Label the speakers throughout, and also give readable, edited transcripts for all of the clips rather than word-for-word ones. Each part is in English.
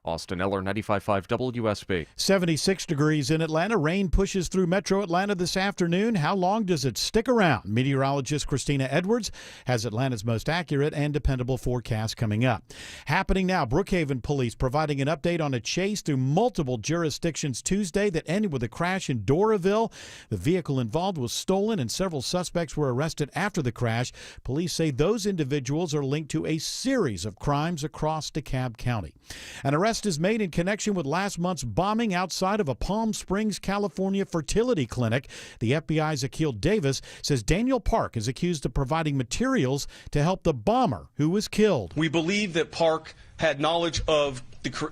Speaker 1: Austin Eller, 95.5 WSB.
Speaker 2: 76 degrees in Atlanta. Rain pushes through metro Atlanta this afternoon. How long does it stick around? Meteorologist Christina Edwards has Atlanta's most accurate and dependable forecast coming up. Happening now, Brookhaven police providing an update on a chase through multiple jurisdictions Tuesday that ended with a crash in Doraville. The vehicle involved was stolen and several suspects were arrested after the crash. Police say those individuals are linked to a series of crimes across DeKalb County. An arrest is made in connection with last month's bombing outside of a Palm Springs, California fertility clinic. The FBI's Akil Davis says Daniel Park is accused of providing materials to help the bomber who was killed.
Speaker 3: We believe that Park had knowledge of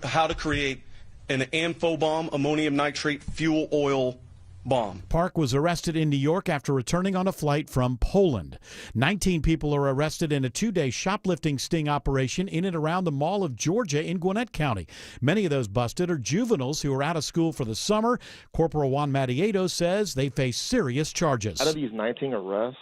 Speaker 3: how to create an amphibomb, ammonium nitrate fuel oil bomb.
Speaker 2: Park was arrested in New York after returning on a flight from Poland. 19 people are arrested in a 2-day shoplifting sting operation in and around the Mall of Georgia in Gwinnett County. Many of those busted are juveniles who are out of school for the summer. Corporal Juan Matieto says they face serious charges.
Speaker 4: Out of these 19 arrests,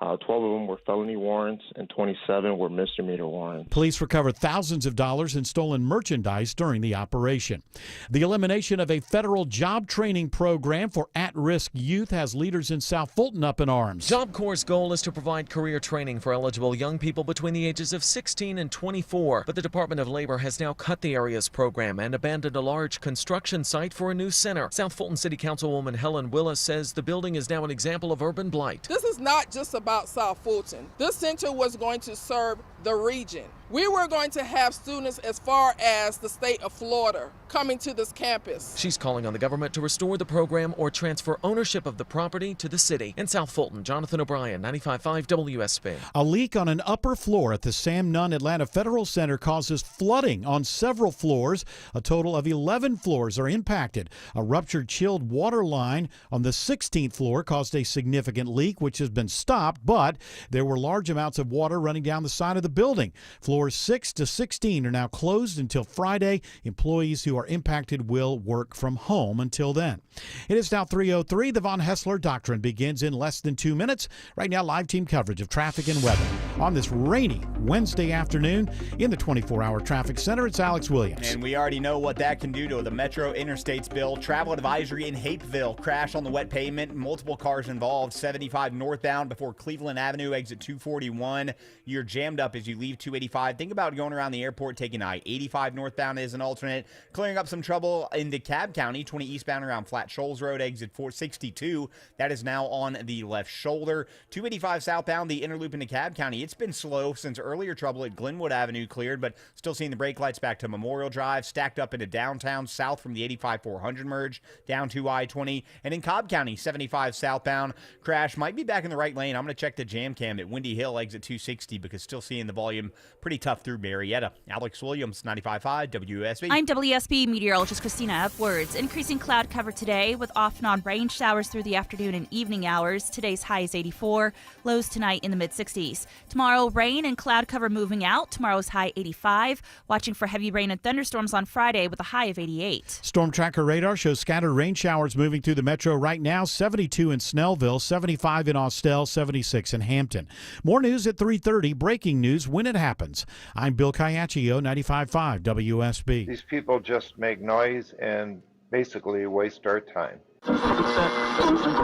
Speaker 4: 12 of them were felony warrants and 27 were misdemeanor warrants.
Speaker 2: Police recovered thousands of dollars in stolen merchandise during the operation. The elimination of a federal job training program for at-risk youth has leaders in South Fulton up in arms.
Speaker 5: Job Corps' goal is to provide career training for eligible young people between the ages of 16 and 24. But the Department of Labor has now cut the area's program and abandoned a large construction site for a new center. South Fulton City Councilwoman Helen Willis says the building is now an example of urban blight.
Speaker 6: This is not just about South Fulton. This center was going to serve the region. We were going to have students as far as the state of Florida coming to this campus.
Speaker 5: She's calling on the government to restore the program or transfer ownership of the property to the city. In South Fulton, Jonathan O'Brien, 95.5 WSB.
Speaker 2: A leak on an upper floor at the Sam Nunn Atlanta Federal Center causes flooding on several floors. A total of 11 floors are impacted. A ruptured chilled water line on the 16th floor caused a significant leak, which has been stopped, but there were large amounts of water running down the side of the building. Floors 6 to 16 are now closed until Friday. Employees who are impacted will work from home until then. It is now 3:03. The Von Hessler Doctrine begins in less than 2 minutes. Right now, live team coverage of traffic and weather on this rainy Wednesday afternoon. In the 24-hour traffic center, it's Alex Williams.
Speaker 7: And we already know what that can do to the Metro Interstates bill. Travel advisory in Hapeville. Crash on the wet pavement. Multiple cars involved. 75 northbound before Cleveland Avenue, exit 241. You're jammed up as you leave 285. Think about going around the airport, taking I-85 northbound as an alternate. Clearing up some trouble in DeKalb County, 20 eastbound around Flat Shoals Road, exit 462. That is now on the left shoulder. 285 southbound, the inner loop in DeKalb County. It's been slow since earlier trouble at Glenwood Avenue cleared, but still seeing the brake lights back to Memorial Drive, stacked up into downtown, south from the 85-400 merge, down to I-20. And in Cobb County, 75 southbound, crash might be back in the right lane. I'm going to check the jam cam at Windy Hill, exit 260, because still seeing the volume pretty tough through Marietta. Alex Williams, 95.5 WSB.
Speaker 8: I'm WSB meteorologist Christina Edwards. Increasing cloud cover today with off and on rain showers through the afternoon and evening hours. Today's high is 84, lows tonight in the mid-60s. Tomorrow, rain and cloud cover moving out. Tomorrow's high 85. Watching for heavy rain and thunderstorms on Friday with a high of 88.
Speaker 2: Storm tracker radar shows scattered rain showers moving through the metro right now. 72 in Snellville, 75 in Austell, 76 in Hampton. More news at 3:30. Breaking news when it happens. I'm Bill Caiaccio, 95.5 WSB.
Speaker 9: These people just make noise and basically waste our time.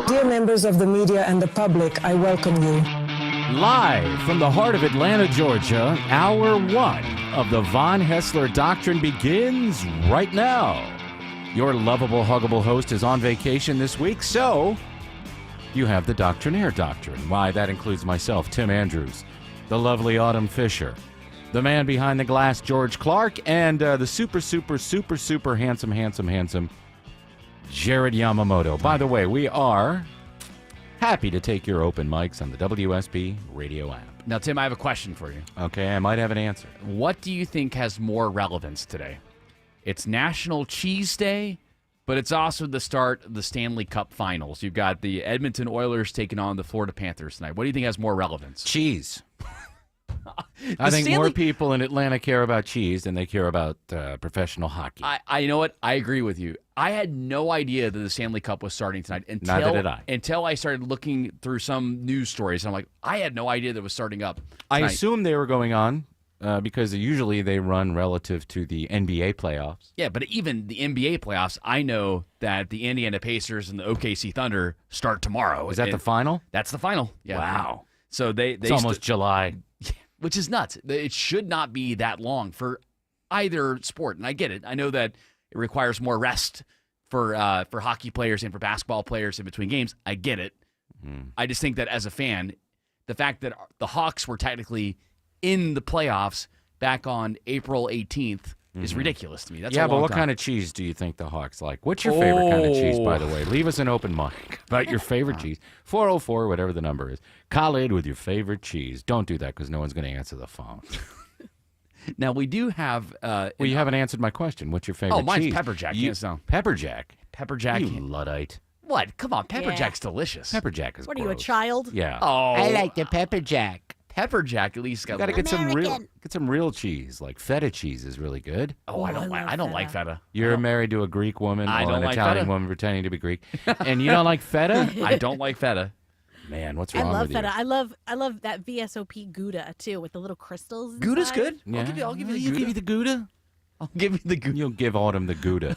Speaker 10: Dear members of the media and the public, I welcome you.
Speaker 1: Live from the heart of Atlanta, Georgia, Hour 1 of the Von Hessler Doctrine begins right now. Your lovable, huggable host is on vacation this week, so you have the Doctrinaire Doctrine. Why, that includes myself, Tim Andrews, the lovely Autumn Fisher, the man behind the glass, George Clark, and the super handsome Jared Yamamoto. By the way, we are happy to take your open mics on the WSB radio app.
Speaker 11: Now, Tim, I have a question for you.
Speaker 1: Okay, I might have an answer.
Speaker 11: What do you think has more relevance today? It's National Cheese Day, but it's also the start of the Stanley Cup Finals. You've got the Edmonton Oilers taking on the Florida Panthers tonight. What do you think has more relevance?
Speaker 1: Cheese. I think more people in Atlanta care about cheese than they care about professional hockey.
Speaker 11: I know what? I agree with you. I had no idea that the Stanley Cup was starting tonight
Speaker 1: Neither did I.
Speaker 11: Until I started looking through some news stories. And I'm like, I had no idea that it was starting up tonight.
Speaker 1: I assumed they were going on because usually they run relative to the NBA playoffs.
Speaker 11: Yeah, but even the NBA playoffs, I know that the Indiana Pacers and the OKC Thunder start tomorrow.
Speaker 1: Is that the final?
Speaker 11: That's the final. Yeah.
Speaker 1: Wow.
Speaker 11: So
Speaker 1: it's almost July.
Speaker 11: Which is nuts. It should not be that long for either sport, and I get it. I know that it requires more rest for hockey players and for basketball players in between games. I get it. I just think that as a fan, the fact that the Hawks were technically in the playoffs back on April 18th is ridiculous to me. That's
Speaker 1: yeah,
Speaker 11: a
Speaker 1: but
Speaker 11: long
Speaker 1: what
Speaker 11: time.
Speaker 1: kind of cheese do you think the Hawks like? What's your favorite kind of cheese, by the way? Leave us an open mic about your favorite cheese. 404, whatever the number is. Call in with your favorite cheese. Don't do that because no one's going to answer the phone.
Speaker 11: Now, we do have...
Speaker 1: well, you haven't answered my question. What's your favorite cheese?
Speaker 11: Oh, mine's Pepper Jack.
Speaker 1: Pepper Jack?
Speaker 11: Pepper Jack.
Speaker 1: You Luddite.
Speaker 11: What? Come on, Pepper Jack's delicious.
Speaker 1: Pepper Jack is
Speaker 12: What
Speaker 1: gross.
Speaker 12: are you, a child?
Speaker 1: Yeah.
Speaker 11: Oh,
Speaker 1: I like the Pepper Jack.
Speaker 11: Pepper Jack at least got.
Speaker 1: You got to get some real cheese. Like feta cheese is really good.
Speaker 11: Oh, I don't like feta.
Speaker 1: You're married to a Greek woman
Speaker 11: I
Speaker 1: or
Speaker 11: don't
Speaker 1: an
Speaker 11: like
Speaker 1: Italian
Speaker 11: feta.
Speaker 1: woman pretending to be Greek, and you don't like feta?
Speaker 11: I don't like feta.
Speaker 1: Man, what's
Speaker 12: I
Speaker 1: wrong
Speaker 12: love
Speaker 1: with
Speaker 12: feta.
Speaker 1: you?
Speaker 12: I love that VSOP Gouda too, with the little crystals.
Speaker 11: Gouda's
Speaker 12: inside.
Speaker 11: good.
Speaker 1: Yeah.
Speaker 11: I'll give you the
Speaker 1: You
Speaker 11: Gouda.
Speaker 1: give you the Gouda?
Speaker 11: I'll give you the Gouda.
Speaker 1: You'll give Autumn the Gouda.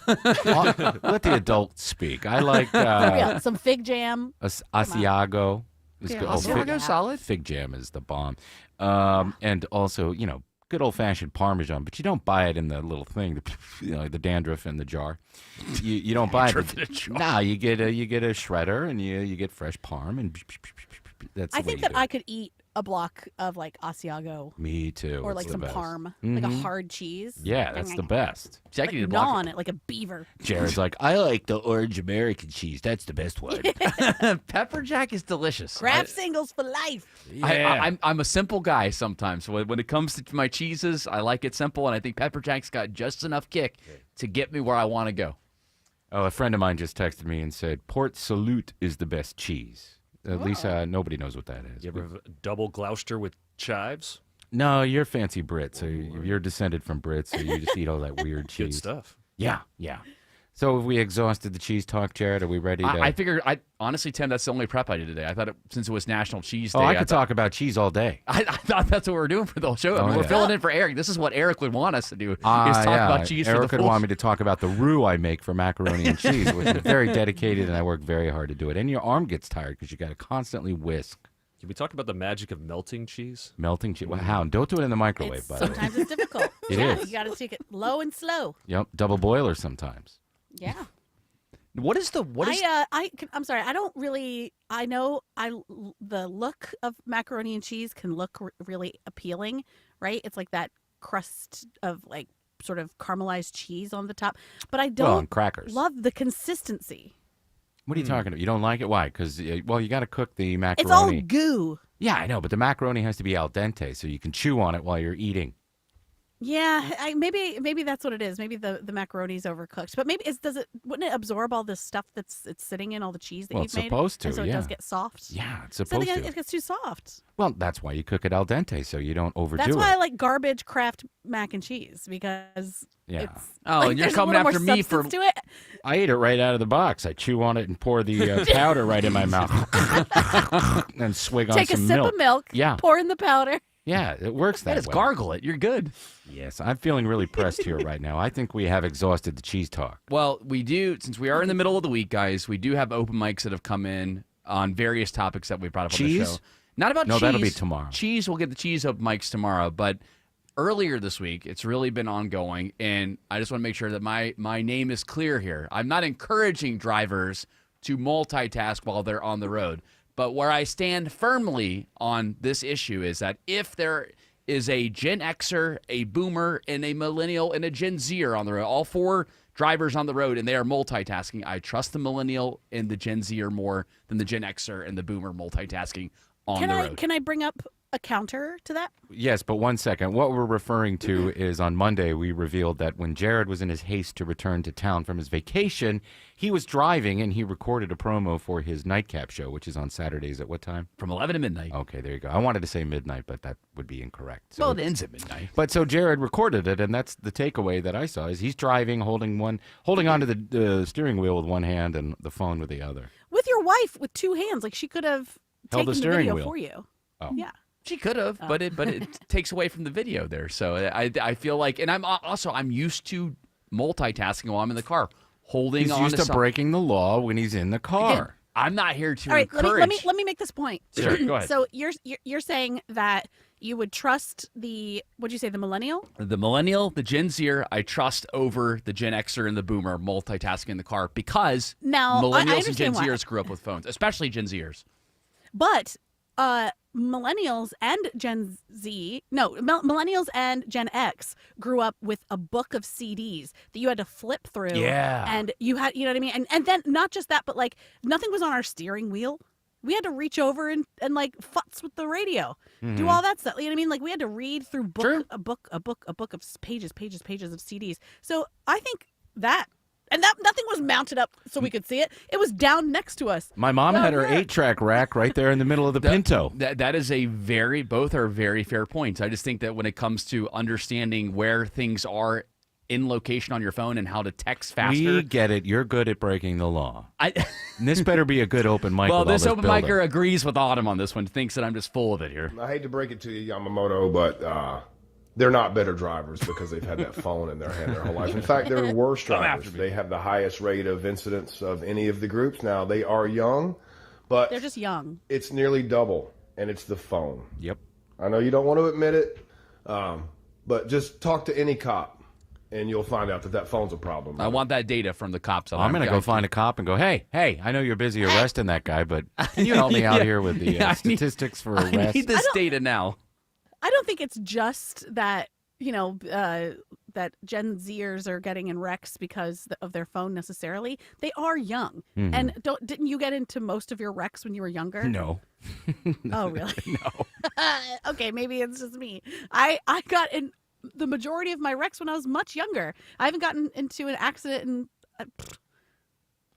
Speaker 1: Let the adults speak. I like
Speaker 12: Yeah, some fig jam.
Speaker 1: Asiago. It's
Speaker 12: Yeah,
Speaker 1: good.
Speaker 11: Asiago's solid.
Speaker 1: Fig jam is the bomb. And also, good old-fashioned Parmesan, but you don't buy it in the little thing, the dandruff in the jar. You don't buy
Speaker 11: Dandruff
Speaker 1: it.
Speaker 11: in a jar.
Speaker 1: Nah, you get a shredder, and you get fresh parm, and that's the
Speaker 12: I
Speaker 1: way
Speaker 12: think
Speaker 1: you
Speaker 12: that
Speaker 1: do it.
Speaker 12: I could eat a block of like Asiago.
Speaker 1: Me too.
Speaker 12: Or
Speaker 1: It's
Speaker 12: like
Speaker 1: the
Speaker 12: some
Speaker 1: best.
Speaker 12: parm, like a
Speaker 1: Mhm.
Speaker 12: hard cheese.
Speaker 1: Yeah, that's the best.
Speaker 12: Like gnaw on it like a beaver.
Speaker 1: Jared's like, I like the orange American cheese. That's the best one.
Speaker 11: Pepper Jack is delicious.
Speaker 12: Grab singles for life.
Speaker 11: I'm a simple guy sometimes. So when it comes to my cheeses, I like it simple, and I think Pepper Jack's got just enough kick to get me where I want to go.
Speaker 1: Oh, a friend of mine just texted me and said, Port Salut is the best cheese. At least nobody knows what that is.
Speaker 13: You ever have a double Gloucester with chives?
Speaker 1: No, you're fancy Brit, so you're descended from Brits, so you just eat all that weird cheese.
Speaker 13: Good stuff.
Speaker 1: Yeah. So have we exhausted the cheese talk, Jared? Are we ready to...
Speaker 11: I figured, honestly, Tim, that's the only prep I did today. I thought since it was National Cheese Day.
Speaker 1: I could talk about cheese all day.
Speaker 11: I thought that's what we were doing for the whole show. We're filling in for Eric. This is what Eric would want us to do, is talk about cheese
Speaker 1: Eric
Speaker 11: for the
Speaker 1: would
Speaker 11: full
Speaker 1: want me to talk about the roux I make for macaroni and cheese, which is very dedicated, and I work very hard to do it. And your arm gets tired because you got to constantly whisk.
Speaker 13: Can we talk about the magic of melting cheese?
Speaker 1: Melting cheese. Well, how? Don't do it in the microwave, by the way.
Speaker 12: Sometimes it's difficult.
Speaker 1: It is.
Speaker 12: You got to take it low and slow.
Speaker 1: Yep, double boiler sometimes.
Speaker 12: Yeah. I'm sorry. I don't really. I know. The look of macaroni and cheese can look really appealing, right? It's like that crust of like sort of caramelized cheese on the top, but I don't
Speaker 1: and crackers.
Speaker 12: love the consistency.
Speaker 1: What are you talking about? You don't like it? Why? Because you got to cook the macaroni.
Speaker 12: It's all goo.
Speaker 1: Yeah, I know, but the macaroni has to be al dente, so you can chew on it while you're eating.
Speaker 12: Yeah, maybe that's what it is. Maybe the macaroni's overcooked, but maybe wouldn't it absorb all this stuff it's sitting in, all the cheese that
Speaker 1: Well,
Speaker 12: you've
Speaker 1: it's
Speaker 12: made?
Speaker 1: supposed to,
Speaker 12: And so it
Speaker 1: yeah.
Speaker 12: does get soft.
Speaker 1: Yeah, it's
Speaker 12: So
Speaker 1: supposed
Speaker 12: then
Speaker 1: to.
Speaker 12: it gets too soft.
Speaker 1: Well, that's why you cook it al dente, so you don't overdo
Speaker 12: That's
Speaker 1: it.
Speaker 12: why I like garbage Kraft mac and cheese, because
Speaker 1: Yeah.
Speaker 12: it's
Speaker 11: Oh,
Speaker 12: like,
Speaker 11: and you're
Speaker 12: there's a
Speaker 11: coming
Speaker 12: little more
Speaker 11: after me for-
Speaker 12: substance to it.
Speaker 1: I eat it right out of the box. I chew on it and pour the powder right in my mouth, and swig on
Speaker 12: Take a
Speaker 1: some
Speaker 12: sip
Speaker 1: milk.
Speaker 12: of milk.
Speaker 1: Yeah.
Speaker 12: Pour in the powder.
Speaker 1: Yeah, it works that
Speaker 11: Just
Speaker 1: way.
Speaker 11: gargle it. You're good.
Speaker 1: Yes, I'm feeling really pressed here right now. I think we have exhausted the cheese talk.
Speaker 11: Well, we do, since we are in the middle of the week, guys, we do have open mics that have come in on various topics that we brought up on the
Speaker 1: Cheese?
Speaker 11: show. Not about
Speaker 1: No,
Speaker 11: cheese.
Speaker 1: that'll be tomorrow.
Speaker 11: Cheese, we'll get the cheese open mics tomorrow. But earlier this week, it's really been ongoing, and I just want to make sure that my name is clear here. I'm not encouraging drivers to multitask while they're on the road. But where I stand firmly on this issue is that if there is a Gen Xer, a Boomer, and a Millennial, and a Gen Zer on the road, all four drivers on the road, and they are multitasking, I trust the Millennial and the Gen Zer more than the Gen Xer and the Boomer multitasking on the road.
Speaker 12: Can I bring up a counter to that?
Speaker 1: Yes, but one second. What we're referring to is on Monday, we revealed that when Jared was in his haste to return to town from his vacation, he was driving and he recorded a promo for his nightcap show, which is on Saturdays at what time?
Speaker 11: From 11 to midnight.
Speaker 1: Okay, there you go. I wanted to say midnight, but that would be incorrect. So
Speaker 11: Well, it ends at midnight.
Speaker 1: But so Jared recorded it, and that's the takeaway that I saw, is he's driving, holding onto the steering wheel with one hand and the phone with the other.
Speaker 12: With your wife with two hands, like she could have
Speaker 1: Held the
Speaker 12: taken the
Speaker 1: steering
Speaker 12: video
Speaker 1: wheel.
Speaker 12: for you.
Speaker 1: Oh.
Speaker 12: Yeah.
Speaker 11: She could have, but it takes away from the video there. So I feel like, and I'm used to multitasking while I'm in the car, holding
Speaker 1: He's
Speaker 11: on
Speaker 1: used to breaking the law when he's in the car.
Speaker 11: Again, I'm not here to
Speaker 12: All right,
Speaker 11: encourage.
Speaker 12: let me make this point.
Speaker 11: Sure, go ahead.
Speaker 12: So you're saying that you would trust what'd you say, the millennial?
Speaker 11: The millennial, the Gen Zer, I trust over the Gen Xer and the Boomer multitasking in the car because
Speaker 12: Now,
Speaker 11: millennials
Speaker 12: I
Speaker 11: and Gen
Speaker 12: understand why.
Speaker 11: Zers grew up with phones, especially Gen Zers.
Speaker 12: But millennials and millennials and Gen X grew up with a book of CDs that you had to flip through.
Speaker 11: Yeah.
Speaker 12: And you had, you know what I mean? And then not just that, but like nothing was on our steering wheel. We had to reach over and like futz with the radio, do all that stuff. You know what I mean? Like we had to read through a book of pages of CDs. So I think that. And that nothing was mounted up so we could see it. It was down next to us.
Speaker 1: My mom had her 8-track rack right there in the middle of the Pinto.
Speaker 11: That is both are very fair points. I just think that when it comes to understanding where things are in location on your phone and how to text faster.
Speaker 1: We get it. You're good at breaking the law. And this better be a good open mic.
Speaker 11: Well,
Speaker 1: with all
Speaker 11: this open
Speaker 1: buildup.
Speaker 11: micer agrees with Autumn on this one, thinks that I'm just full of it here.
Speaker 14: I hate to break it to you, Yamamoto, but they're not better drivers because they've had that phone in their hand their whole life. In fact, they're worse drivers. They have the highest rate of incidents of any of the groups. Now, they are young, but
Speaker 12: they're just young.
Speaker 14: It's nearly double, and it's the phone.
Speaker 1: Yep.
Speaker 14: I know you don't want to admit it, but just talk to any cop, and you'll find out that phone's a problem.
Speaker 11: I want that data from the cops.
Speaker 1: I'm going to go find a cop and go, hey, I know you're busy arresting that guy, but can you help me out here with the statistics for arrests?
Speaker 11: I need this data now.
Speaker 12: I don't think it's just that, that Gen Zers are getting in wrecks because of their phone necessarily. They are young.
Speaker 1: Mm-hmm.
Speaker 12: And didn't you get into most of your wrecks when you were younger?
Speaker 1: No.
Speaker 12: Oh, really?
Speaker 1: No.
Speaker 12: Okay, maybe it's just me. I got in the majority of my wrecks when I was much younger. I haven't gotten into an accident in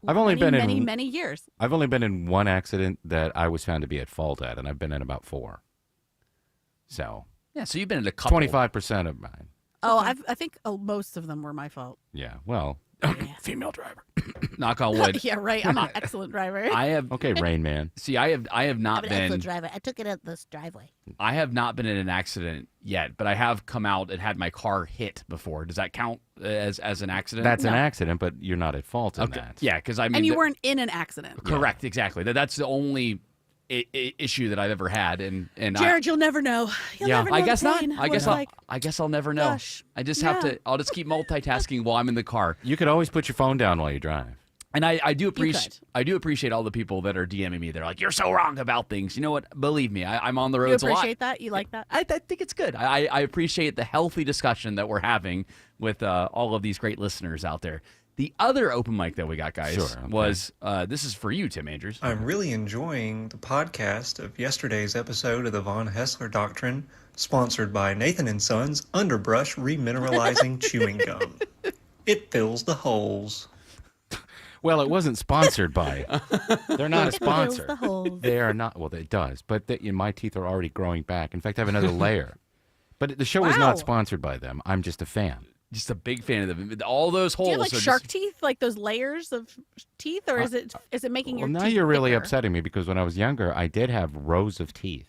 Speaker 1: I've only been in
Speaker 12: many years.
Speaker 1: I've only been in one accident that I was found to be at fault at, and I've been in about 4. So
Speaker 11: yeah, so you've been in a couple.
Speaker 1: 25% of mine.
Speaker 12: Oh, I think most of them were my fault.
Speaker 1: Yeah, well, female driver.
Speaker 11: Knock on wood.
Speaker 12: Yeah, right. I'm an excellent driver.
Speaker 11: I have
Speaker 1: Rain Man.
Speaker 11: See, I have not
Speaker 12: I'm an
Speaker 11: been.
Speaker 12: excellent driver. I took it out this driveway.
Speaker 11: I have not been in an accident yet, but I have come out and had my car hit before. Does that count as an accident?
Speaker 1: That's an accident, but you're not at fault in that.
Speaker 11: Yeah, because I mean,
Speaker 12: and you weren't in an accident.
Speaker 11: Correct, exactly. That's the only issue that I've ever had, and
Speaker 12: Jared, you'll never know. You'll never know
Speaker 11: I guess not.
Speaker 12: I
Speaker 11: guess I'll never know.
Speaker 12: Gosh,
Speaker 11: I just have to. I'll just keep multitasking while I'm in the car.
Speaker 1: You could always put your phone down while you drive.
Speaker 11: And I do appreciate all the people that are DMing me. They're like, "You're so wrong about things." You know what? Believe me, I'm on the roads a lot.
Speaker 12: You appreciate that? You like that?
Speaker 11: I think it's good. I appreciate the healthy discussion that we're having with all of these great listeners out there. The other open mic that we got, guys, was this is for you, Tim Andrews.
Speaker 15: I'm really enjoying the podcast of yesterday's episode of the Von Hessler Doctrine, sponsored by Nathan & Sons Underbrush Remineralizing Chewing Gum. It fills the holes.
Speaker 1: Well, it wasn't sponsored by. They're not a sponsor.
Speaker 12: It fills the holes.
Speaker 1: They are not. Well, it does, but my teeth are already growing back. In fact, I have another layer. But the show is not sponsored by them. I'm just a fan.
Speaker 11: Just a big fan of them. All those holes.
Speaker 12: Do you have like shark teeth, like those layers of teeth, or is it making your
Speaker 1: now
Speaker 12: teeth
Speaker 1: you're really
Speaker 12: thicker?
Speaker 1: upsetting me because when I was younger, I did have rows of teeth.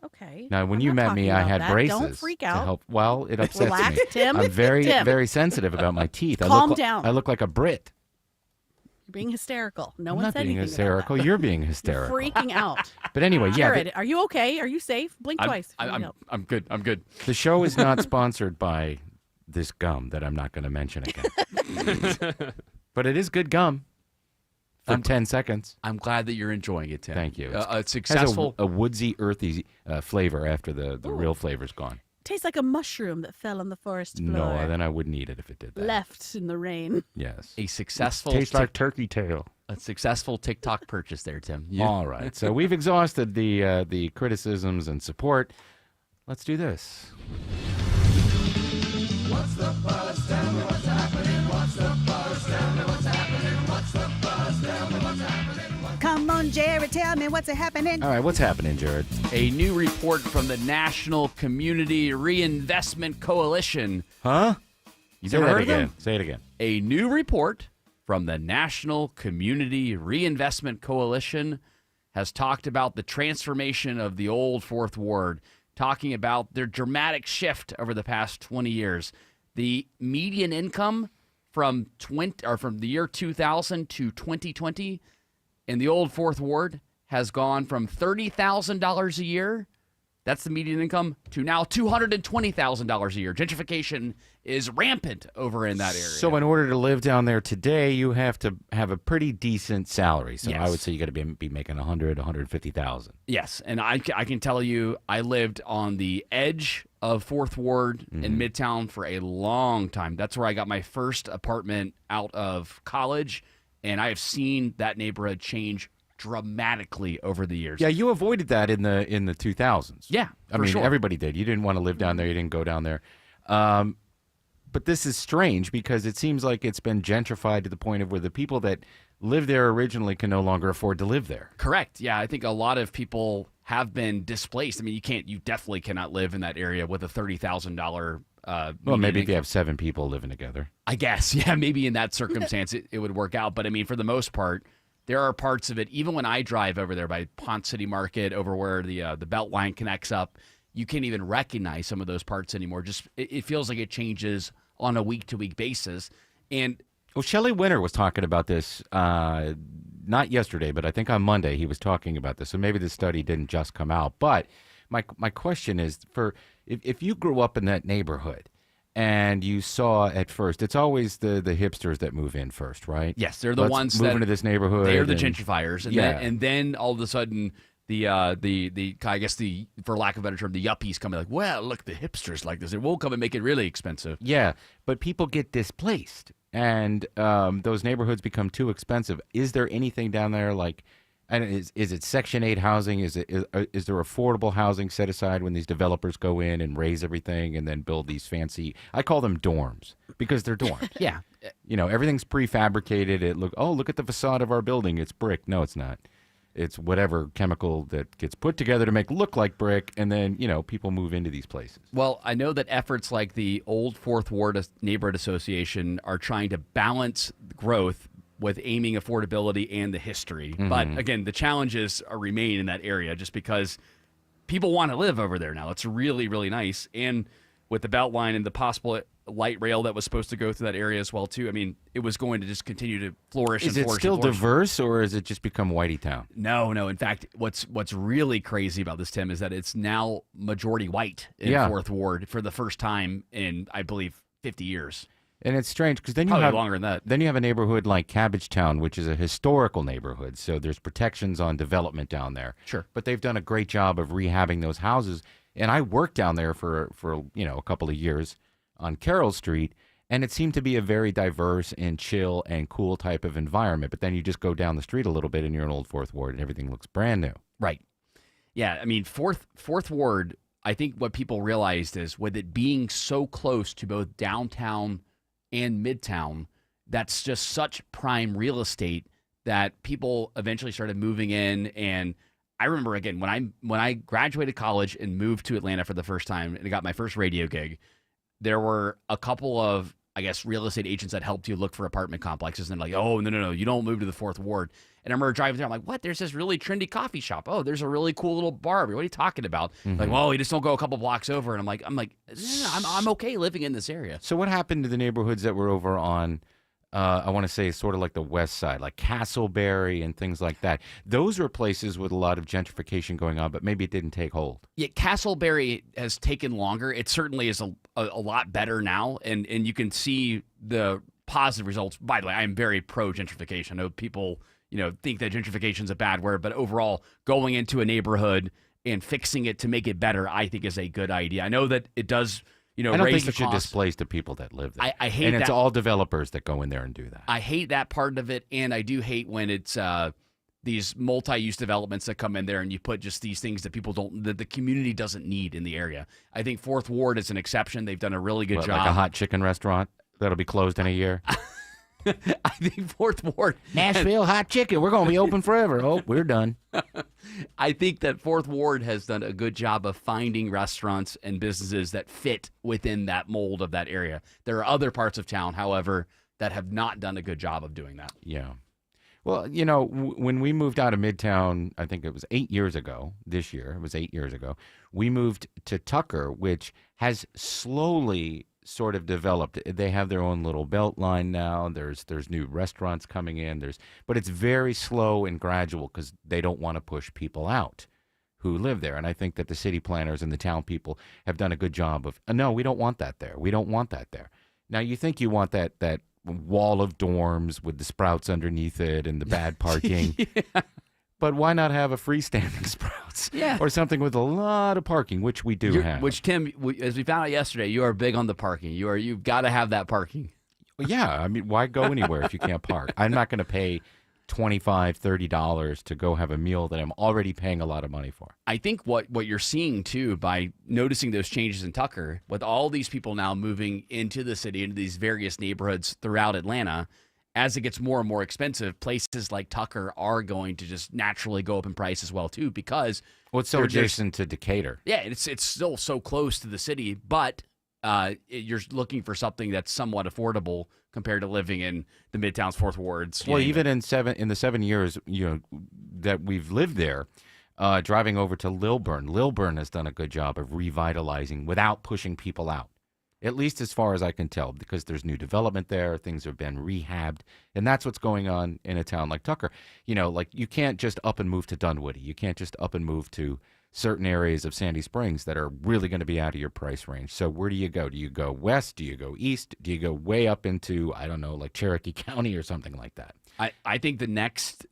Speaker 12: Okay.
Speaker 1: Now, when
Speaker 12: I'm
Speaker 1: you
Speaker 12: not
Speaker 1: met
Speaker 12: talking
Speaker 1: me, I
Speaker 12: about
Speaker 1: had
Speaker 12: that.
Speaker 1: braces.
Speaker 12: Don't freak
Speaker 1: to
Speaker 12: out.
Speaker 1: help. Well, it upsets
Speaker 12: Relax,
Speaker 1: me.
Speaker 12: Tim.
Speaker 1: I'm very,
Speaker 12: Tim.
Speaker 1: very sensitive about my teeth.
Speaker 12: Calm down.
Speaker 1: I look like a Brit.
Speaker 12: You're being hysterical. No
Speaker 1: I'm
Speaker 12: one
Speaker 1: not
Speaker 12: said
Speaker 1: being
Speaker 12: anything
Speaker 1: hysterical.
Speaker 12: about that.
Speaker 1: You're being hysterical.
Speaker 12: You're freaking out.
Speaker 1: But anyway, yeah.
Speaker 12: Jared, are you okay? Are you safe? Blink twice.
Speaker 11: I'm good. I'm good.
Speaker 1: The show is not sponsored by this gum that I'm not going to mention again. But it is good gum for 10 seconds.
Speaker 11: I'm glad that you're enjoying it, Tim.
Speaker 1: Thank you.
Speaker 11: It's successful.
Speaker 1: Has a woodsy, earthy flavor after the real flavor's gone.
Speaker 12: Tastes like a mushroom that fell on the forest floor.
Speaker 1: No, then I wouldn't eat it if it did that.
Speaker 12: Left in the rain.
Speaker 1: Yes.
Speaker 11: A successful
Speaker 1: Tastes like turkey tail.
Speaker 11: A successful TikTok purchase there, Tim.
Speaker 1: All right. So we've exhausted the criticisms and support. Let's do this.
Speaker 16: What's the buzz? Tell me what's happening. What's the buzz? Tell me what's happening. What's the buzz? Tell me what's happening.
Speaker 17: Come on, Jared, tell me what's happening.
Speaker 1: All right, what's happening, Jared?
Speaker 11: A new report from the National Community Reinvestment Coalition.
Speaker 1: Huh?
Speaker 11: You
Speaker 1: Say
Speaker 11: never
Speaker 1: that
Speaker 11: heard of
Speaker 1: again.
Speaker 11: them?
Speaker 1: Say it again.
Speaker 11: A new report from the National Community Reinvestment Coalition has talked about the transformation of the old Fourth Ward, talking about their dramatic shift over the past 20 years. The median income from the year 2000 to 2020 in the old Fourth Ward has gone from $30,000 a year, that's the median income, to now $220,000 a year. Gentrification is rampant over in that area.
Speaker 1: So in order to live down there today, you have to have a pretty decent salary. So
Speaker 11: Yes.
Speaker 1: I would say you got to be making $150,000.
Speaker 11: Yes, and I can tell you, I lived on the edge of Fourth Ward in Midtown for a long time. That's where I got my first apartment out of college, and I have seen that neighborhood change dramatically over the years.
Speaker 1: Yeah, you avoided that in the 2000s.
Speaker 11: Yeah,
Speaker 1: I
Speaker 11: for
Speaker 1: mean,
Speaker 11: sure.
Speaker 1: everybody did. You didn't want to live down there. You didn't go down there. But this is strange because it seems like it's been gentrified to the point of where the people that lived there originally can no longer afford to live there.
Speaker 11: Correct. Yeah, I think a lot of people have been displaced. I mean, you definitely cannot live in that area with a $30,000
Speaker 1: Well, maybe if you have 7 people living together.
Speaker 11: I guess, yeah, maybe in that circumstance it would work out. But I mean, for the most part, there are parts of it, even when I drive over there by Ponce City Market, over where the Beltline connects up, you can't even recognize some of those parts anymore. Just it feels like it changes on a week-to-week basis. And
Speaker 1: well, Shelley Winter was talking about this, not yesterday, but I think on Monday he was talking about this. So maybe the study didn't just come out. But my question is, if you grew up in that neighborhood, and you saw at first, it's always the hipsters that move in first, right?
Speaker 11: yes, they're the
Speaker 1: Let's
Speaker 11: ones
Speaker 1: move
Speaker 11: that
Speaker 1: into this neighborhood.
Speaker 11: They're the
Speaker 1: and-
Speaker 11: gentrifiers, and
Speaker 1: yeah.
Speaker 11: then all of a sudden the I guess for lack of a better term, the yuppies come in like, well, look, the hipsters like this. It will come and make it really expensive.
Speaker 1: Yeah, but people get displaced, and those neighborhoods become too expensive. Is there anything down there like, and is it Section 8 housing? Is there affordable housing set aside when these developers go in and raise everything and then build these fancy? I call them dorms because they're dorms.
Speaker 11: Yeah,
Speaker 1: You know, everything's prefabricated. Look at the facade of our building. It's brick. No, it's not. It's whatever chemical that gets put together to make look like brick, and then, people move into these places.
Speaker 11: Well, I know that efforts like the Old Fourth Ward Neighborhood Association are trying to balance growth with aiming affordability and the history. But again, the challenges remain in that area just because people want to live over there now. It's really, really nice. And with the Beltline and the possible light rail that was supposed to go through that area as well, too, I mean, it was going to just continue to flourish
Speaker 1: Is
Speaker 11: and
Speaker 1: it
Speaker 11: flourish
Speaker 1: still
Speaker 11: and flourish.
Speaker 1: diverse, or has it just become whitey town?
Speaker 11: No. In fact, what's really crazy about this, Tim, is that it's now majority white in
Speaker 1: Yeah.
Speaker 11: Fourth Ward for the first time in, I believe, 50 years.
Speaker 1: And it's strange because then you
Speaker 11: Probably
Speaker 1: have
Speaker 11: longer than that.
Speaker 1: Then you have a neighborhood like Cabbagetown, which is a historical neighborhood. So there's protections on development down there.
Speaker 11: Sure.
Speaker 1: But they've done a great job of rehabbing those houses. And I worked down there for a couple of years on Carroll Street, and it seemed to be a very diverse and chill and cool type of environment. But then you just go down the street a little bit and you're in Old Fourth Ward and everything looks brand new.
Speaker 11: Right. Yeah, I mean, Fourth Ward, I think what people realized is with it being so close to both downtown and Midtown, that's just such prime real estate that people eventually started moving in. And I remember, again, when I graduated college and moved to Atlanta for the first time and got my first radio gig, there were a couple of, I guess, real estate agents that helped you look for apartment complexes. And like, oh, no, you don't move to the Fourth Ward. And I remember driving there. I'm like, what? There's this really trendy coffee shop. Oh, there's a really cool little bar. What are you talking about? Like, well, you just don't go a couple blocks over. And I'm like, I'm okay living in this area.
Speaker 1: So what happened to the neighborhoods that were over on, I want to say sort of like the west side, like Castleberry and things like that? Those were places with a lot of gentrification going on, but maybe it didn't take hold.
Speaker 11: Yeah, Castleberry has taken longer. It certainly is a lot better now, and you can see the positive results. By the way, I am very pro gentrification. I know people think that gentrification is a bad word, but overall, going into a neighborhood and fixing it to make it better, I think is a good idea. I know that it does.
Speaker 1: I don't
Speaker 11: raise
Speaker 1: think you
Speaker 11: the
Speaker 1: should
Speaker 11: cost.
Speaker 1: displace the people that live there.
Speaker 11: I hate
Speaker 1: and it's
Speaker 11: that.
Speaker 1: all developers that go in there and do that.
Speaker 11: I hate that part of it, and I do hate when it's these multi-use developments that come in there and you put just these things that the community doesn't need in the area. I think Fourth Ward is an exception. They've done a really good job.
Speaker 1: Like a hot chicken restaurant that'll be closed in a year.
Speaker 11: I think Fourth Ward,
Speaker 1: Nashville hot chicken. We're going to be open forever. Oh, we're done.
Speaker 11: I think that Fourth Ward has done a good job of finding restaurants and businesses that fit within that mold of that area. There are other parts of town, however, that have not done a good job of doing that.
Speaker 1: Yeah. Well, when we moved out of Midtown, I think it was 8 years ago. This year, it was 8 years ago. We moved to Tucker, which has slowly sort of developed. They have their own little belt line now. There's new restaurants coming in. But it's very slow and gradual because they don't want to push people out who live there. And I think that the city planners and the town people have done a good job of, no, we don't want that there. We don't want that there. Now, you think you want that wall of dorms with the Sprouts underneath it and the bad parking.
Speaker 11: Yeah.
Speaker 1: But why not have a freestanding Sprouts?
Speaker 11: Yeah.
Speaker 1: Or something with a lot of parking, which we do have.
Speaker 11: Which, Tim, as we found out yesterday, you are big on the parking. You've got to have that parking.
Speaker 1: Well, yeah. I mean, why go anywhere if you can't park? I'm not going to pay $25, $30 to go have a meal that I'm already paying a lot of money for.
Speaker 11: I think what you're seeing, too, by noticing those changes in Tucker, with all these people now moving into the city, into these various neighborhoods throughout Atlanta, as it gets more and more expensive, places like Tucker are going to just naturally go up in price as well, too, because...
Speaker 1: Well, it's so adjacent to Decatur.
Speaker 11: Yeah, it's still so close to the city, but you're looking for something that's somewhat affordable compared to living in the Midtown's Fourth Wards.
Speaker 1: Well, even in the 7 years that we've lived there, driving over to Lilburn has done a good job of revitalizing without pushing people out, at least as far as I can tell, because there's new development there, things have been rehabbed, and that's what's going on in a town like Tucker. Like you can't just up and move to Dunwoody. You can't just up and move to certain areas of Sandy Springs that are really going to be out of your price range. So where do you go? Do you go west? Do you go east? Do you go way up into, I don't know, like Cherokee County or something like that?
Speaker 11: I think the next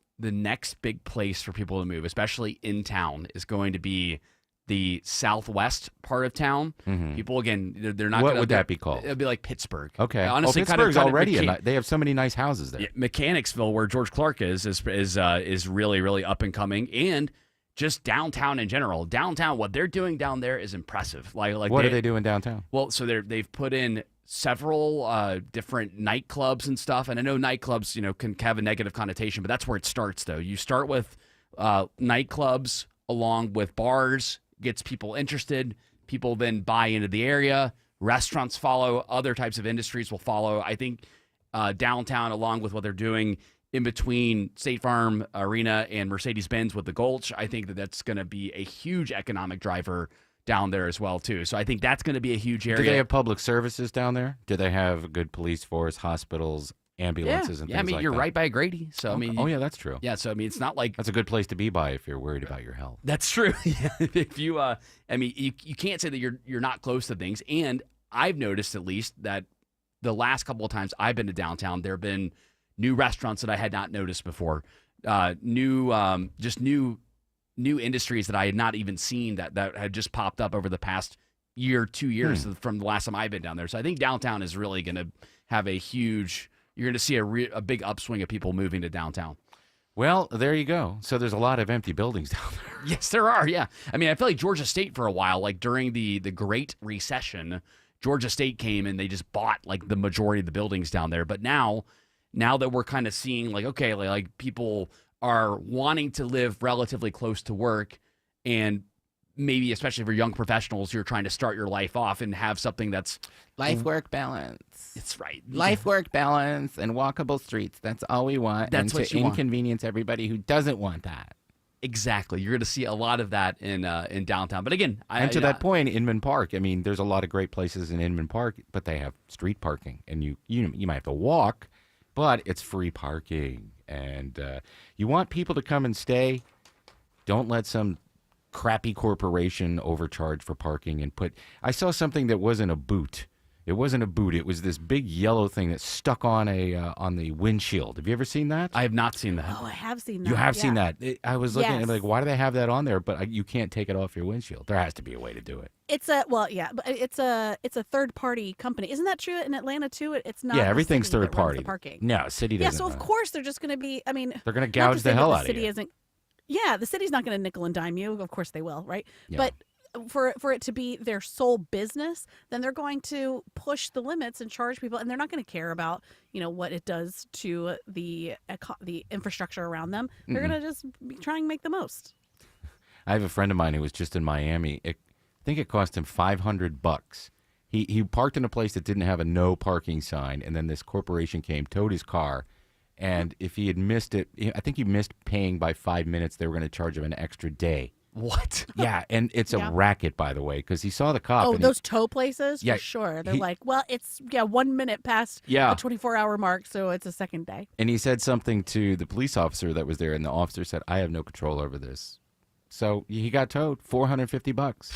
Speaker 11: big place for people to move, especially in town, is going to be the southwest part of town.
Speaker 1: Mm-hmm.
Speaker 11: People, again, they're not.
Speaker 1: What would that be called?
Speaker 11: It'll be like Pittsburgh.
Speaker 1: Okay.
Speaker 11: Honestly,
Speaker 1: Pittsburgh's already. They have so many nice houses there.
Speaker 11: Yeah, Mechanicsville, where George Clark is really, really up and coming, and just downtown in general. Downtown, what they're doing down there is impressive. Like
Speaker 1: what are they doing downtown?
Speaker 11: Well, so they've put in several different nightclubs and stuff. And I know nightclubs, can have a negative connotation, but that's where it starts, though. You start with nightclubs along with bars, gets people interested. People then buy into the area. Restaurants follow. Other types of industries will follow. I think downtown, along with what they're doing in between State Farm Arena and Mercedes-Benz with the Gulch, I think that's going to be a huge economic driver down there as well, too. So I think that's going to be a huge area.
Speaker 1: Do they have public services down there? Do they have a good police force, hospitals, ambulances, and things like that?
Speaker 11: You're right by Grady. So I mean,
Speaker 1: yeah, that's true.
Speaker 11: Yeah, so I mean, it's not like
Speaker 1: that's a good place to be by if you're worried about your health.
Speaker 11: That's true. Yeah, if you, you can't say that you're not close to things. And I've noticed at least that the last couple of times I've been to downtown, there have been new restaurants that I had not noticed before, new industries that I had not even seen that had just popped up over the past year, 2 years from the last time I've been down there. So I think downtown is really going to have a huge. You're going to see a big upswing of people moving to downtown.
Speaker 1: Well, there you go. So there's a lot of empty buildings down there.
Speaker 11: Yes, there are. Yeah, I mean, I feel like Georgia State for a while, like during the Great Recession, Georgia State came and they just bought like the majority of the buildings down there. But now that we're kind of seeing like, okay, like people are wanting to live relatively close to work, and maybe especially for young professionals, you're trying to start your life off and have something that's
Speaker 1: life-work balance.
Speaker 11: It's right.
Speaker 1: Life-work balance and walkable streets. That's all we want.
Speaker 11: That's
Speaker 1: and
Speaker 11: what
Speaker 1: to
Speaker 11: you
Speaker 1: inconvenience everybody who doesn't want that.
Speaker 11: Exactly. You're going to see a lot of that in downtown. But again,
Speaker 1: to that point, Inman Park. I mean, there's a lot of great places in Inman Park, but they have street parking, and you might have to walk, but it's free parking, and you want people to come and stay. Don't let some crappy corporation overcharge for parking and put. I saw something that wasn't a boot. It wasn't a boot. It was this big yellow thing that stuck on on the windshield. Have you ever seen that?
Speaker 11: I have not seen that.
Speaker 12: Oh, I have seen that.
Speaker 1: You have seen that. I was looking
Speaker 12: Yes.
Speaker 1: at like, why do they have that on there? But you can't take it off your windshield. There has to be a way to do it.
Speaker 12: It's but it's a third party company. Isn't that true in Atlanta too? It's not.
Speaker 1: Yeah,
Speaker 12: the
Speaker 1: everything's
Speaker 12: city that
Speaker 1: third
Speaker 12: runs
Speaker 1: party.
Speaker 12: the parking.
Speaker 1: No, city doesn't.
Speaker 12: Yeah, so of course they're just going to be. I mean,
Speaker 1: they're going to
Speaker 12: not
Speaker 1: gouge
Speaker 12: to say
Speaker 1: the hell
Speaker 12: that
Speaker 1: out of
Speaker 12: city
Speaker 1: you.
Speaker 12: isn't. Yeah, the city's not going to nickel and dime you. Of course they will, right?
Speaker 1: Yeah.
Speaker 12: But for it to be their sole business, then they're going to push the limits and charge people, and they're not going to care about what it does to the infrastructure around them. They're going to just be trying to make the most.
Speaker 1: I have a friend of mine who was just in Miami. I think it cost him $500. He parked in a place that didn't have a no parking sign, and then this corporation came, towed his car, And if he had missed it, I think he missed paying by 5 minutes, they were going to charge him an extra day.
Speaker 11: What?
Speaker 1: Yeah, and it's a racket, by the way, because he saw the cop.
Speaker 12: Oh,
Speaker 1: and
Speaker 12: those tow places?
Speaker 1: Yeah,
Speaker 12: For sure. They're like, well, it's 1 minute past the 24-hour mark, so it's a second day.
Speaker 1: And he said something to the police officer that was there, and the officer said, I have no control over this. So he got towed $450.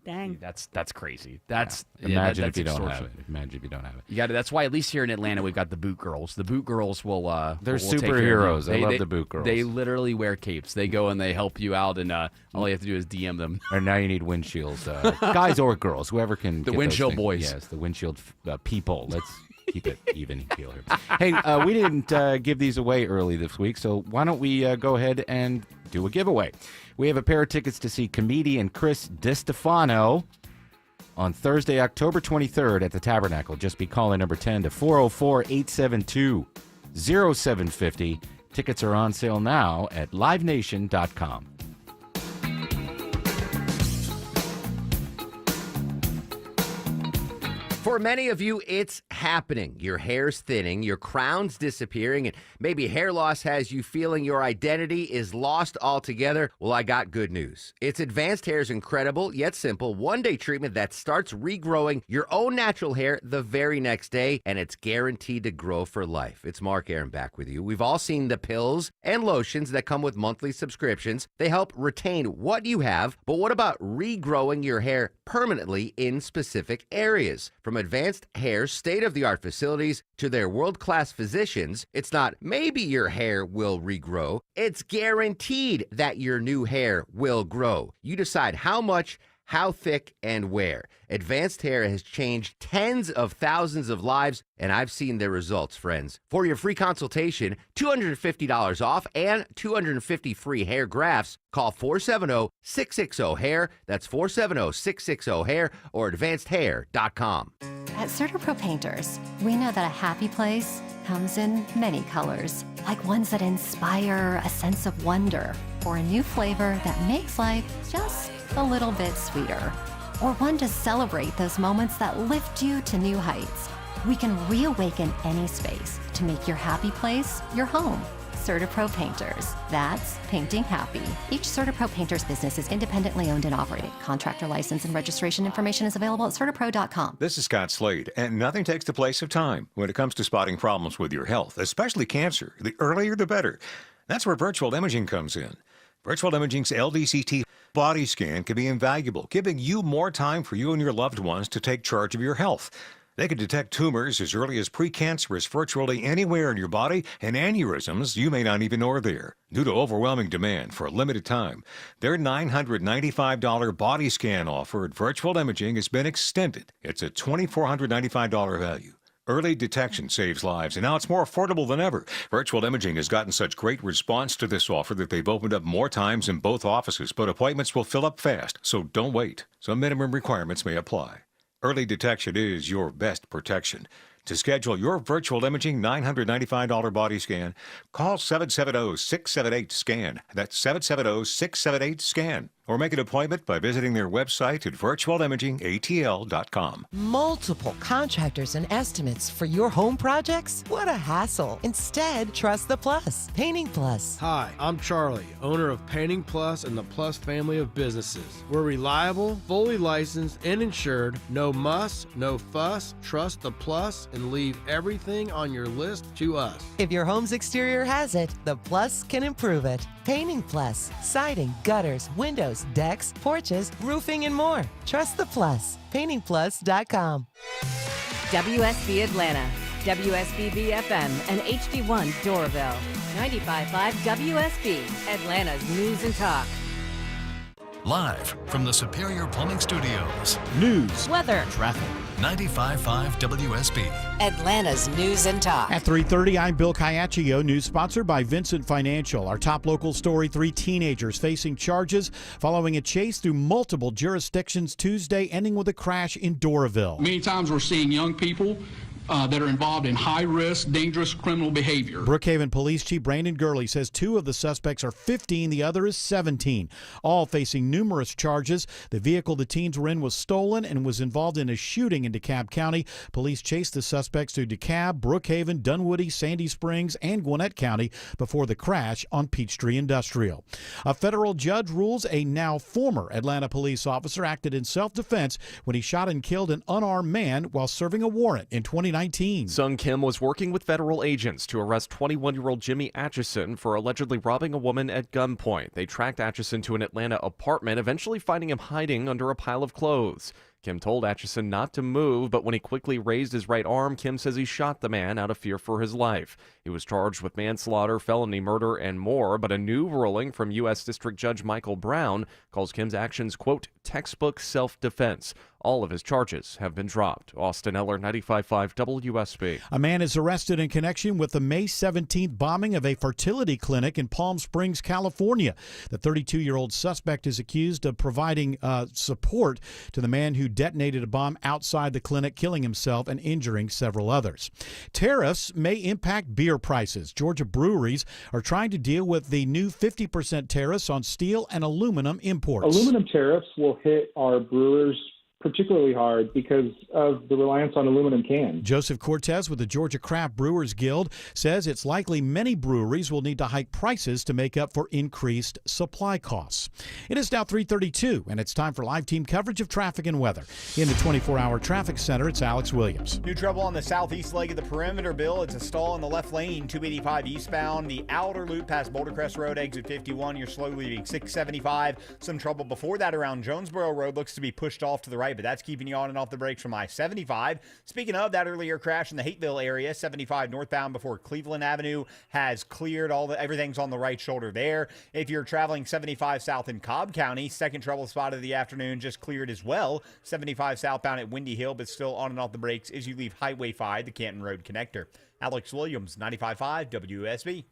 Speaker 12: Dang.
Speaker 11: Dude, that's crazy. That's
Speaker 1: Imagine if you
Speaker 11: that's
Speaker 1: don't have
Speaker 11: extortion.
Speaker 1: it. Imagine if you don't have it.
Speaker 11: You got it. That's why at least here in Atlanta we've got the boot girls. The boot girls will
Speaker 1: They're
Speaker 11: will take care of
Speaker 1: superheroes.
Speaker 11: you.
Speaker 1: I love the boot girls.
Speaker 11: They literally wear capes. They go and they help you out, and all you have to do is DM them.
Speaker 1: And now you need windshields, guys or girls, whoever can.
Speaker 11: The
Speaker 1: get
Speaker 11: windshield
Speaker 1: those
Speaker 11: boys.
Speaker 1: Yes, the windshield people. Let's keep it even keel here. Hey, we didn't give these away early this week, so why don't we go ahead and do a giveaway? We have a pair of tickets to see comedian Chris DiStefano on Thursday, October 23rd at the Tabernacle. Just be calling number 10 to 404-872-0750. Tickets are on sale now at livenation.com.
Speaker 18: For many of you, it's happening. Your hair's thinning, your crown's disappearing, and maybe hair loss has you feeling your identity is lost altogether. Well, I got good news. It's Advanced Hair's incredible, yet simple, one-day treatment that starts regrowing your own natural hair the very next day, and it's guaranteed to grow for life. It's Mark Aaron back with you. We've all seen the pills and lotions that come with monthly subscriptions. They help retain what you have, but what about regrowing your hair permanently in specific areas? From Advanced Hair's state-of-the-art facilities to their world-class physicians, it's not maybe your hair will regrow. It's guaranteed that your new hair will grow. You decide how much, how thick, and where. Advanced Hair has changed tens of thousands of lives, and I've seen their results, friends. For your free consultation, $250 off, and 250 free hair grafts, call 470-660-HAIR. That's 470-660-HAIR or advancedhair.com.
Speaker 19: At CertaPro Painters, we know that a happy place comes in many colors, like ones that inspire a sense of wonder, or a new flavor that makes life just a little bit sweeter, or one to celebrate those moments that lift you to new heights. We can reawaken any space to make your happy place your home. CertaPro Painters. That's painting happy. Each CertaPro Painters business is independently owned and operated. Contractor license and registration information is available at CertaPro.com.
Speaker 20: This is Scott Slade, and nothing takes the place of time when it comes to spotting problems with your health, especially cancer. The earlier the better. That's where virtual imaging comes in. Virtual imaging's LDCT body scan can be invaluable, giving you more time for you and your loved ones to take charge of your health. They can detect tumors as early as precancerous virtually anywhere in your body, and aneurysms you may not even know are there. Due to overwhelming demand for a limited time, their $995 body scan offer at Virtual Imaging has been extended. It's a $2,495 value. Early detection saves lives, and now it's more affordable than ever. Virtual Imaging has gotten such great response to this offer that they've opened up more times in both offices, but appointments will fill up fast, so don't wait. Some minimum requirements may apply. Early detection is your best protection. To schedule your Virtual Imaging $995 body scan, call 770-678-SCAN. That's 770-678-SCAN. Or make an appointment by visiting their website at virtualimagingatl.com.
Speaker 21: Multiple contractors and estimates for your home projects? What a hassle. Instead, trust the Plus. Painting Plus.
Speaker 22: Hi, I'm Charlie, owner of Painting Plus and the Plus family of businesses. We're reliable, fully licensed, and insured. No muss, no fuss. Trust the Plus and leave everything on your list to us.
Speaker 21: If your home's exterior has it, the Plus can improve it. Painting Plus. Siding, gutters, windows, decks, porches, roofing, and more. Trust the Plus. PaintingPlus.com.
Speaker 23: WSB Atlanta, WSBB FM, and HD1 Doraville. 95.5 WSB, Atlanta's News and Talk.
Speaker 24: Live from the Superior Plumbing Studios.
Speaker 2: News,
Speaker 8: weather,
Speaker 2: traffic.
Speaker 24: 95.5 WSB.
Speaker 23: Atlanta's News and Talk.
Speaker 2: At 3:30, I'm Bill Caiaccio. News sponsored by Vincent Financial. Our top local story, 3 teenagers facing charges following a chase through multiple jurisdictions Tuesday, ending with a crash in Doraville.
Speaker 25: Many times we're seeing young people
Speaker 3: that are involved in high-risk, dangerous criminal behavior.
Speaker 2: Brookhaven Police Chief Brandon Gurley says 2 of the suspects are 15, the other is 17, all facing numerous charges. The vehicle the teens were in was stolen and was involved in a shooting in DeKalb County. Police chased the suspects through DeKalb, Brookhaven, Dunwoody, Sandy Springs, and Gwinnett County before the crash on Peachtree Industrial. A federal judge rules a now former Atlanta police officer acted in self-defense when he shot and killed an unarmed man while serving a warrant in 2019.
Speaker 4: Sung Kim was working with federal agents to arrest 21-year-old Jimmy Atchison for allegedly robbing a woman at gunpoint. They tracked Atchison to an Atlanta apartment, eventually finding him hiding under a pile of clothes. Kim told Atchison not to move, but when he quickly raised his right arm, Kim says he shot the man out of fear for his life. He was charged with manslaughter, felony murder, and more, but a new ruling from U.S. District Judge Michael Brown calls Kim's actions, quote, textbook self-defense. All of his charges have been dropped. Austin Eller, 95.5 WSB.
Speaker 2: A man is arrested in connection with the May 17th bombing of a fertility clinic in Palm Springs, California. The 32-year-old suspect is accused of providing support to the man who detonated a bomb outside the clinic, killing himself and injuring several others. Tariffs may impact beer prices. Georgia breweries are trying to deal with the new 50% tariffs on steel and aluminum imports.
Speaker 5: Aluminum tariffs will hit our brewers particularly hard because of the reliance on aluminum cans.
Speaker 2: Joseph Cortez with the Georgia Craft Brewers Guild says it's likely many breweries will need to hike prices to make up for increased supply costs. It is now 3:32, and it's time for live team coverage of traffic and weather. In the 24-hour traffic center, it's Alex Williams.
Speaker 7: New trouble on the southeast leg of the perimeter, Bill. It's a stall in the left lane, 285 eastbound. The outer loop past Boulder Crest Road, exit 51. You're slowly leaving 675. Some trouble before that around Jonesboro Road. Looks to be pushed off to the right, but that's keeping you on and off the brakes from I-75. Speaking of that earlier crash in the Hateville area, 75 northbound before Cleveland Avenue has cleared. Everything's on the right shoulder there. If you're traveling 75 south in Cobb County, second trouble spot of the afternoon just cleared as well. 75 southbound at Windy Hill, but still on and off the brakes as you leave Highway 5, the Canton Road connector. Alex Williams, 95.5 WSB.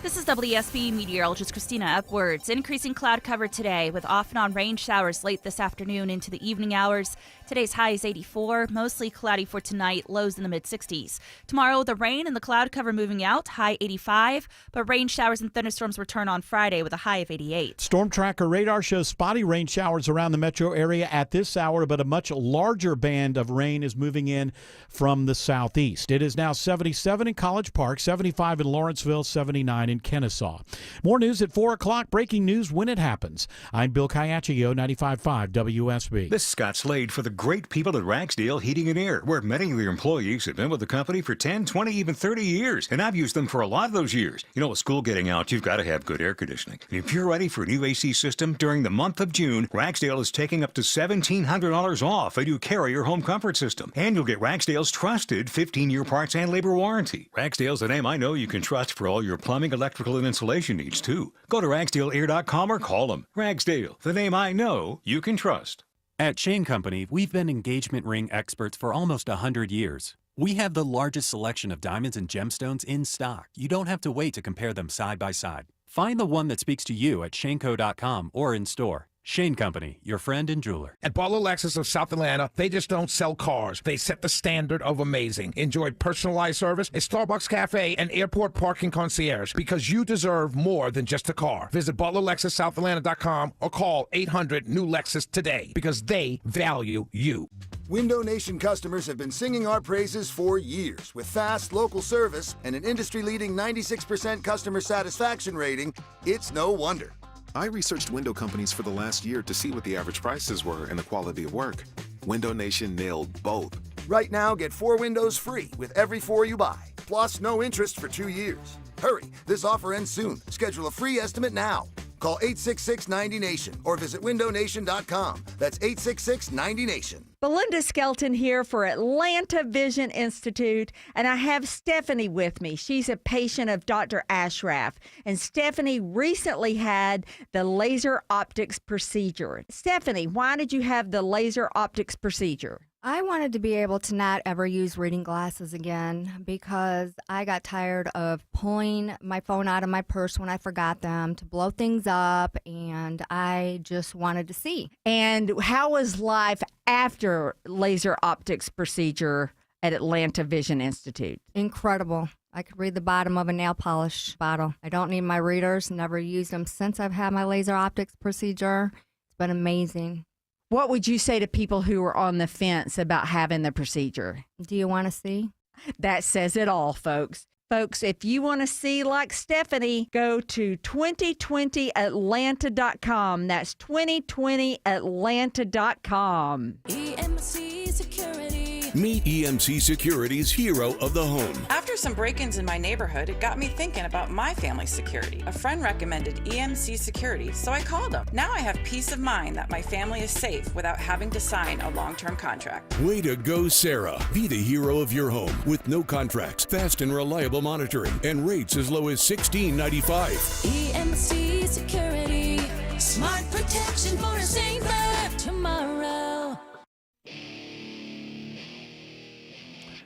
Speaker 8: This is WSB meteorologist Christina Upwards. Increasing cloud cover today with off and on rain showers late this afternoon into the evening hours. Today's high is 84, mostly cloudy for tonight, lows in the mid-60s. Tomorrow, the rain and the cloud cover moving out, high 85, but rain showers and thunderstorms return on Friday with a high of 88.
Speaker 2: Storm Tracker radar shows spotty rain showers around the metro area at this hour, but a much larger band of rain is moving in from the southeast. It is now 77 in College Park, 75 in Lawrenceville, 79 in Kennesaw. More news at 4 o'clock. Breaking news when it happens. I'm Bill Caiaccio, 95.5 WSB.
Speaker 20: This is Scott Slade for the great people at Ragsdale Heating and Air, where many of their employees have been with the company for 10, 20, even 30 years. And I've used them for a lot of those years. You know, with school getting out, you've got to have good air conditioning. And if you're ready for a new AC system during the month of June, Ragsdale is taking up to $1,700 off a new Carrier home comfort system. And you'll get Ragsdale's trusted 15-year parts and labor warranty. Ragsdale's a name I know you can trust for all your plumbing, electrical, and insulation needs, too. Go to ragsdaleair.com or call them. Ragsdale, the name I know you can trust.
Speaker 6: At Shane Company, we've been engagement ring experts for almost 100 years. We have the largest selection of diamonds and gemstones in stock. You don't have to wait to compare them side by side. Find the one that speaks to you at shaneco.com or in store. Shane Company, your friend and jeweler.
Speaker 25: At Butler Lexus of South Atlanta, they just don't sell cars. They set the standard of amazing. Enjoy personalized service, a Starbucks cafe, and airport parking concierge, because you deserve more than just a car. Visit ButlerLexusSouthAtlanta.com or call 800-NEW-LEXUS today, because they value you.
Speaker 26: Window Nation customers have been singing our praises for years. With fast, local service and an industry-leading 96% customer satisfaction rating, it's no wonder.
Speaker 27: I researched window companies for the last year to see what the average prices were and the quality of work. Window Nation nailed both.
Speaker 26: Right now, get 4 windows free with every 4 you buy, plus no interest for 2 years. Hurry, this offer ends soon. Schedule a free estimate now. Call 866-90-NATION or visit windownation.com. That's 866-90-NATION.
Speaker 28: Belinda Skelton here for Atlanta Vision Institute, and I have Stephanie with me. She's a patient of Dr. Ashraf, and Stephanie recently had the laser optics procedure. Stephanie, why did you have the laser optics procedure?
Speaker 29: I wanted to be able to not ever use reading glasses again because I got tired of pulling my phone out of my purse when I forgot them to blow things up, and I just wanted to see.
Speaker 28: And how was life after laser optics procedure at Atlanta Vision Institute.
Speaker 29: Incredible. I could read the bottom of a nail polish bottle. I don't need my readers. Never used them since I've had my laser optics procedure. It's been amazing.
Speaker 28: What would you say to people who are on the fence about having the procedure?
Speaker 29: Do you want to see?
Speaker 28: That says it all, folks. Folks, if you want to see like Stephanie, go to 2020atlanta.com. That's 2020atlanta.com.
Speaker 9: EMC Security.
Speaker 10: Meet EMC Security's hero of the home.
Speaker 9: After some break-ins in my neighborhood, it got me thinking about my family's security. A friend recommended EMC Security, so I called them. Now I have peace of mind that my family is safe without having to sign a long-term contract.
Speaker 10: Way to go, Sarah. Be the hero of your home with no contracts, fast and reliable monitoring, and rates as low as $16.95.
Speaker 9: EMC Security. Smart protection for a safer tomorrow.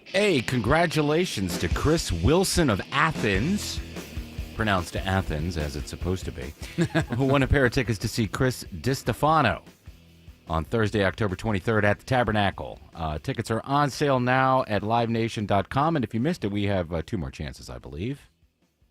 Speaker 1: Hey, congratulations to Chris Wilson of Athens, pronounced Athens as it's supposed to be, who won a pair of tickets to see Chris DiStefano on Thursday, October 23rd at the Tabernacle. Tickets are on sale now at livenation.com, and if you missed it, we have 2 more chances, I believe.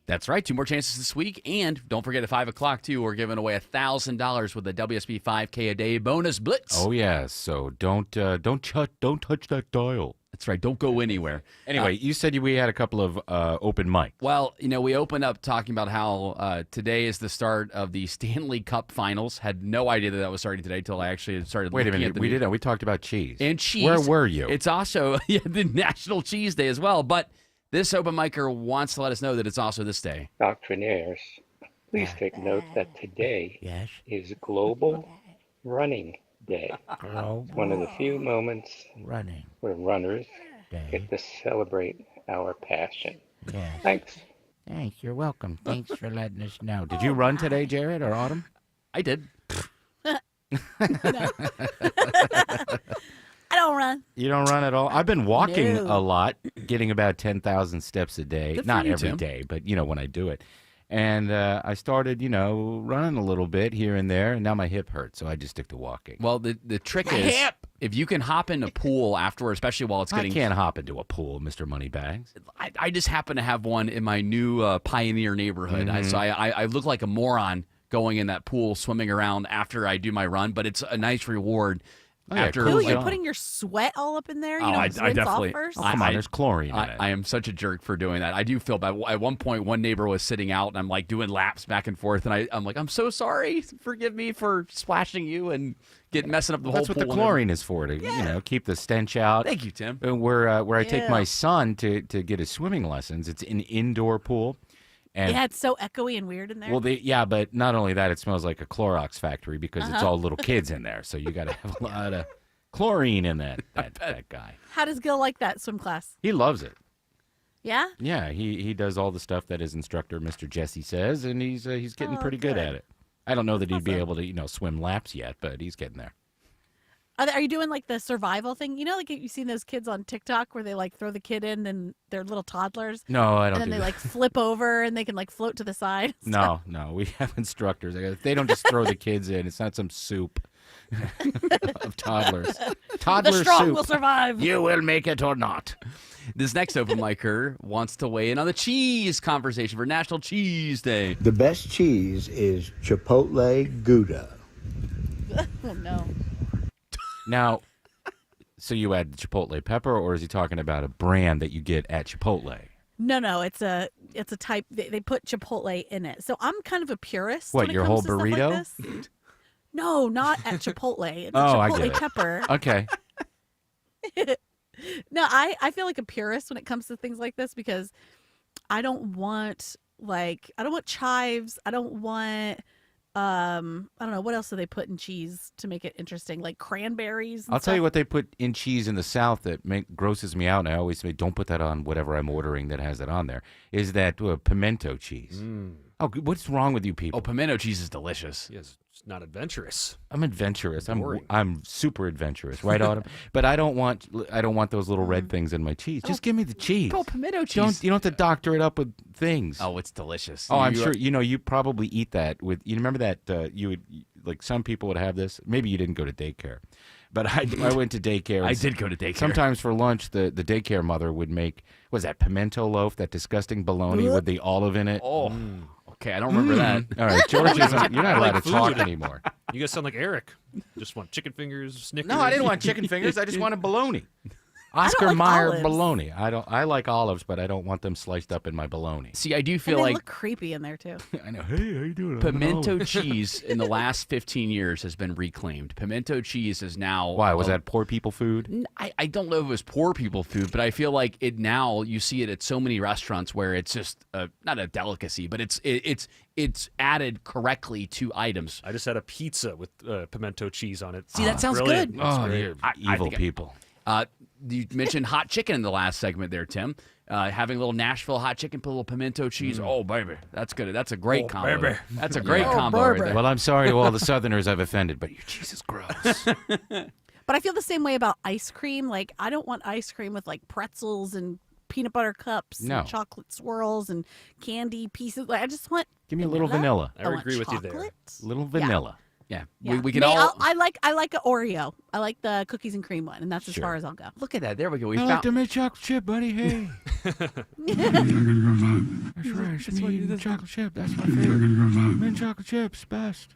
Speaker 11: That's right. 2 more chances this week. And don't forget at 5 o'clock, too, we're giving away $1,000 with the WSB 5K a day bonus blitz.
Speaker 1: Oh, yes. So don't touch that dial.
Speaker 11: That's right. Don't go anywhere.
Speaker 1: Anyway, you said we had a couple of open mics.
Speaker 11: Well, we opened up talking about how today is the start of the Stanley Cup Finals. Had no idea that was starting today until I actually started
Speaker 1: Wait a
Speaker 11: looking
Speaker 1: minute.
Speaker 11: at the
Speaker 1: We
Speaker 11: news.
Speaker 1: didn't. We talked about cheese.
Speaker 11: And cheese.
Speaker 1: Where were you?
Speaker 11: It's also the National Cheese Day as well. But this open micer wants to let us know that it's also this day.
Speaker 12: Doctrinaires, please take note that today is Global Running Day. It's one of the few moments where runners get to celebrate our passion.
Speaker 1: Yes.
Speaker 12: Thanks.
Speaker 1: Thanks. You're welcome. Thanks for letting us know. Did you run today, Jared or Autumn?
Speaker 11: I did.
Speaker 8: I don't run.
Speaker 1: You don't run at all? I've been walking
Speaker 8: No.
Speaker 1: a lot, getting about 10,000 steps a day.
Speaker 11: Good for
Speaker 1: Not
Speaker 11: you,
Speaker 1: every
Speaker 11: Tim.
Speaker 1: day, but, when I do it. And I started, running a little bit here and there, and now my hip hurts, so I just stick to walking.
Speaker 11: Well, the trick is if you can hop in a pool afterward, especially while it's getting...
Speaker 1: I can't hop into a pool, Mr. Moneybags.
Speaker 11: I just happen to have one in my new Pioneer neighborhood.
Speaker 1: Mhm.
Speaker 11: So I look like a moron going in that pool, swimming around after I do my run, but it's a nice reward. After
Speaker 8: Ooh, you're putting your sweat all up in there? You don't
Speaker 11: I
Speaker 8: rinse
Speaker 11: definitely.
Speaker 8: off first?
Speaker 1: Oh, come on, there's chlorine in it.
Speaker 11: I am such a jerk for doing that. I do feel bad. At one point, one neighbor was sitting out, and I'm like doing laps back and forth, and I'm like, I'm so sorry. Forgive me for splashing you and messing up the whole
Speaker 1: That's what
Speaker 11: pool
Speaker 1: the
Speaker 11: and
Speaker 1: chlorine is for, to keep the stench out.
Speaker 11: Thank you, Tim.
Speaker 1: Where I take
Speaker 8: Ew.
Speaker 1: my son to get his swimming lessons, it's an indoor pool. And
Speaker 8: Yeah, it's so echoey and weird in there.
Speaker 1: Well, but not only that, it smells like a Clorox factory because it's
Speaker 8: Uh-huh.
Speaker 1: all little kids in there. So you got to have a lot of chlorine in that guy.
Speaker 8: How does Gil like that swim class?
Speaker 1: He loves it.
Speaker 8: Yeah?
Speaker 1: Yeah, he does all the stuff that his instructor, Mr. Jesse, says, and he's getting pretty good at it. I don't know that he'd be able to swim laps yet, but he's getting there.
Speaker 8: Are you doing like the survival thing? Like you've seen those kids on TikTok where they like throw the kid in and they're little toddlers.
Speaker 1: No, I don't.
Speaker 8: And then
Speaker 1: do
Speaker 8: they
Speaker 1: that.
Speaker 8: like flip over and they can like float to the side.
Speaker 1: No, we have instructors. They don't just throw the kids in. It's not some soup of toddlers. Toddler
Speaker 8: The strong
Speaker 1: soup.
Speaker 8: will survive.
Speaker 1: You will make it or not.
Speaker 11: This next open micer wants to weigh in on the cheese conversation for National Cheese Day.
Speaker 13: The best cheese is Chipotle Gouda.
Speaker 8: Oh no.
Speaker 1: Now, so you add Chipotle pepper, or is he talking about a brand that you get at Chipotle?
Speaker 8: No, it's a type. They put Chipotle in it. So I'm kind of a purist.
Speaker 1: What,
Speaker 8: when it
Speaker 1: your
Speaker 8: comes
Speaker 1: whole
Speaker 8: to stuff like
Speaker 1: burrito?
Speaker 8: this. No, not at Chipotle. It's
Speaker 1: Oh, I
Speaker 8: Chipotle
Speaker 1: get it.
Speaker 8: pepper.
Speaker 1: Okay.
Speaker 8: No, I feel like a purist when it comes to things like this because I don't want chives. I don't want I don't know what else do they put in cheese to make it interesting, like cranberries. And
Speaker 1: I'll tell you
Speaker 8: stuff.
Speaker 1: what they put in cheese in the South that grosses me out, and I always say, don't put that on whatever I'm ordering that has it on there, is that pimento cheese. Oh, what's wrong with you people?
Speaker 11: Oh, pimento cheese is delicious.
Speaker 14: Yes, it's not adventurous.
Speaker 1: I'm adventurous.
Speaker 14: Boring.
Speaker 1: I'm super adventurous, right, Autumn? But I don't want those little red things in my cheese. Just give me the cheese.
Speaker 11: Oh, pimento cheese.
Speaker 1: You don't have to doctor it up with things.
Speaker 11: Oh, it's delicious.
Speaker 1: Oh, I'm sure. You probably eat that with. You remember that you would like some people would have this. Maybe you didn't go to daycare, But I went to daycare.
Speaker 11: I did go to daycare.
Speaker 1: Sometimes for lunch, the daycare mother would make, what was that, pimento loaf, that disgusting bologna with the olive in it?
Speaker 11: Oh, okay. I don't remember that.
Speaker 1: All right, George, you're not allowed to talk
Speaker 14: food.
Speaker 1: anymore.
Speaker 14: You guys sound like Eric. Just want chicken fingers, Snickers.
Speaker 1: No, I didn't want chicken fingers. I just wanted bologna. Oscar Mayer
Speaker 15: olives.
Speaker 1: bologna. I like olives, but I don't want them sliced up in my bologna.
Speaker 11: See, I do feel
Speaker 15: And they
Speaker 11: like
Speaker 15: look creepy in there too.
Speaker 1: I know. Hey, how you doing?
Speaker 11: pimento cheese in the last 15 years has been reclaimed. Pimento cheese is now.
Speaker 1: Why? Was that poor people food?
Speaker 11: I don't know if it was poor people food, but I feel like it now. You see it at so many restaurants where it's just not a delicacy, but it's added correctly to items.
Speaker 14: I just had a pizza with pimento cheese on it.
Speaker 11: See, that sounds
Speaker 14: brilliant.
Speaker 11: good.
Speaker 14: That's
Speaker 1: Oh,
Speaker 14: great.
Speaker 1: you're evil people.
Speaker 11: You mentioned hot chicken in the last segment there, Tim. Having a little Nashville hot chicken, put a little pimento cheese. Oh, baby. That's good. That's a great combo.
Speaker 14: baby.
Speaker 11: That's a great combo right there.
Speaker 1: Well, I'm sorry to all the Southerners I've offended, but your cheese is gross.
Speaker 15: But I feel the same way about ice cream. Like, I don't want ice cream with like pretzels and peanut butter cups
Speaker 1: No.
Speaker 15: and chocolate swirls and candy pieces. Like, I just want
Speaker 1: Give me a little vanilla.
Speaker 14: I
Speaker 15: want
Speaker 14: agree with you there.
Speaker 15: chocolate.
Speaker 1: Little vanilla.
Speaker 11: Yeah.
Speaker 15: Yeah.
Speaker 11: We can
Speaker 15: May-
Speaker 11: all.
Speaker 15: I like an Oreo. I like the cookies and cream one, and that's as
Speaker 1: Sure.
Speaker 15: far as I'll go.
Speaker 11: Look at that. There we go. We
Speaker 1: I like
Speaker 11: found.
Speaker 1: to make chocolate chip, buddy. Hey. That's right. That's what you chocolate chip. That's my favorite. Mint chocolate chips, best.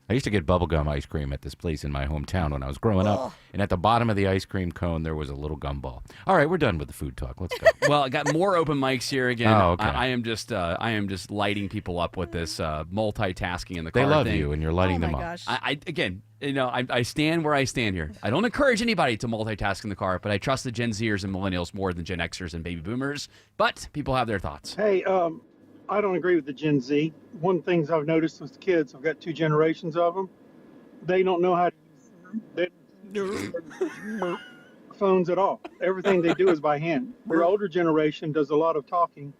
Speaker 1: I used to get bubblegum ice cream at this place in my hometown when I was growing up. And at the bottom of the ice cream cone, there was a little gumball. All right, we're done with the food talk. Let's go.
Speaker 11: Well, I got more open mics here again.
Speaker 1: Oh, okay.
Speaker 11: I am just lighting people up with this multitasking in the car.
Speaker 1: They love
Speaker 11: thing.
Speaker 1: you, and you're lighting them up.
Speaker 15: Gosh.
Speaker 11: I again, I stand where I stand here. I don't encourage anybody to multitask in the car, but I trust the Gen Zers and millennials more than Gen Xers and baby boomers. But people have their thoughts.
Speaker 16: Hey, I don't agree with the Gen Z. One of the things I've noticed with kids, I've got two generations of them. They don't know how to use phones at all. Everything they do is by hand. Your older generation does a lot of talking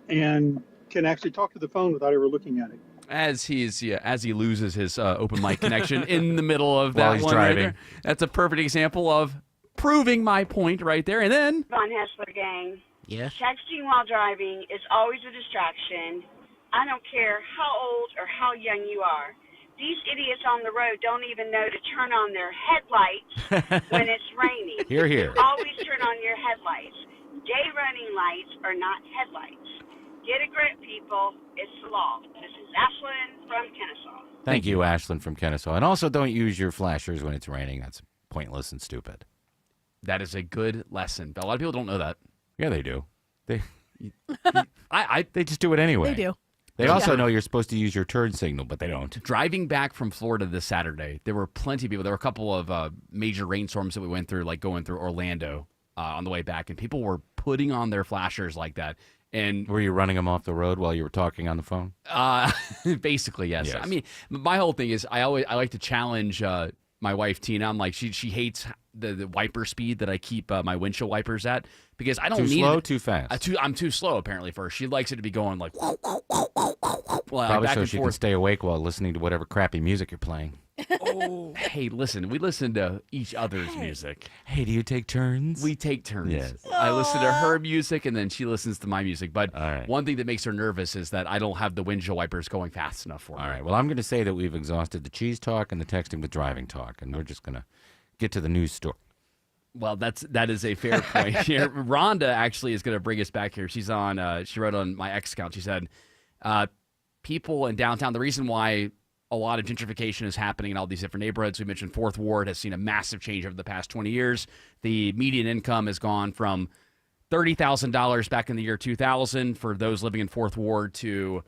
Speaker 16: and can actually talk to the phone without ever looking at it.
Speaker 11: As he loses his open mic connection in the middle of
Speaker 1: While
Speaker 11: that
Speaker 1: he's
Speaker 11: one right
Speaker 1: driving.
Speaker 11: there. That's a perfect example of proving my point right there. And then
Speaker 17: Von Hessler gang.
Speaker 1: Yes.
Speaker 17: Texting while driving is always a distraction. I don't care how old or how young you are. These idiots on the road don't even know to turn on their headlights when it's raining.
Speaker 1: Hear, hear.
Speaker 17: Always turn on your headlights. Day running lights are not headlights. Get a grip, people. It's the law. This is Ashlyn from Kennesaw.
Speaker 1: Thank you, Ashlyn from Kennesaw. And also, don't use your flashers when it's raining. That's pointless and stupid.
Speaker 11: that is a good lesson. A lot of people don't know that.
Speaker 1: Yeah, they do. They just do it anyway.
Speaker 15: They do.
Speaker 1: They also know you're supposed to use your turn signal, but they don't.
Speaker 11: Driving back from Florida this Saturday, there were plenty of people. There were a couple of major rainstorms that we went through, like going through Orlando on the way back, and people were putting on their flashers like that. And
Speaker 1: were you running them off the road while you were talking on the phone?
Speaker 11: Basically, yes.
Speaker 1: Yes.
Speaker 11: I mean, my whole thing is I like to challenge my wife Tina. I'm like, she hates the wiper speed that I keep my windshield wipers at because I don't
Speaker 1: Too
Speaker 11: need
Speaker 1: slow,
Speaker 11: it.
Speaker 1: too fast.
Speaker 11: I'm too slow apparently for her. She likes it to be going like
Speaker 1: Probably
Speaker 11: back
Speaker 1: so
Speaker 11: and
Speaker 1: she
Speaker 11: forth.
Speaker 1: can stay awake while listening to whatever crappy music you're playing.
Speaker 11: Oh, hey, listen, we listen to each other's music.
Speaker 1: Hey, do you take turns?
Speaker 11: We take turns.
Speaker 1: Yes.
Speaker 11: I listen to her music and then she listens to my music. But
Speaker 1: All right.
Speaker 11: one thing that makes her nervous is that I don't have the windshield wipers going fast enough for her.
Speaker 1: All right. Well, I'm going to say that we've exhausted the cheese talk and the texting with driving talk, and we're just going to get to the news story.
Speaker 11: Well, that is a fair point here. Rhonda actually is going to bring us back here. She's on. She wrote on my X account. She said, "People in downtown. The reason why a lot of gentrification is happening in all these different neighborhoods. We mentioned Fourth Ward has seen a massive change over the past 20 years. The median income has gone from $30,000 back in the year 2000 for those living in Fourth Ward to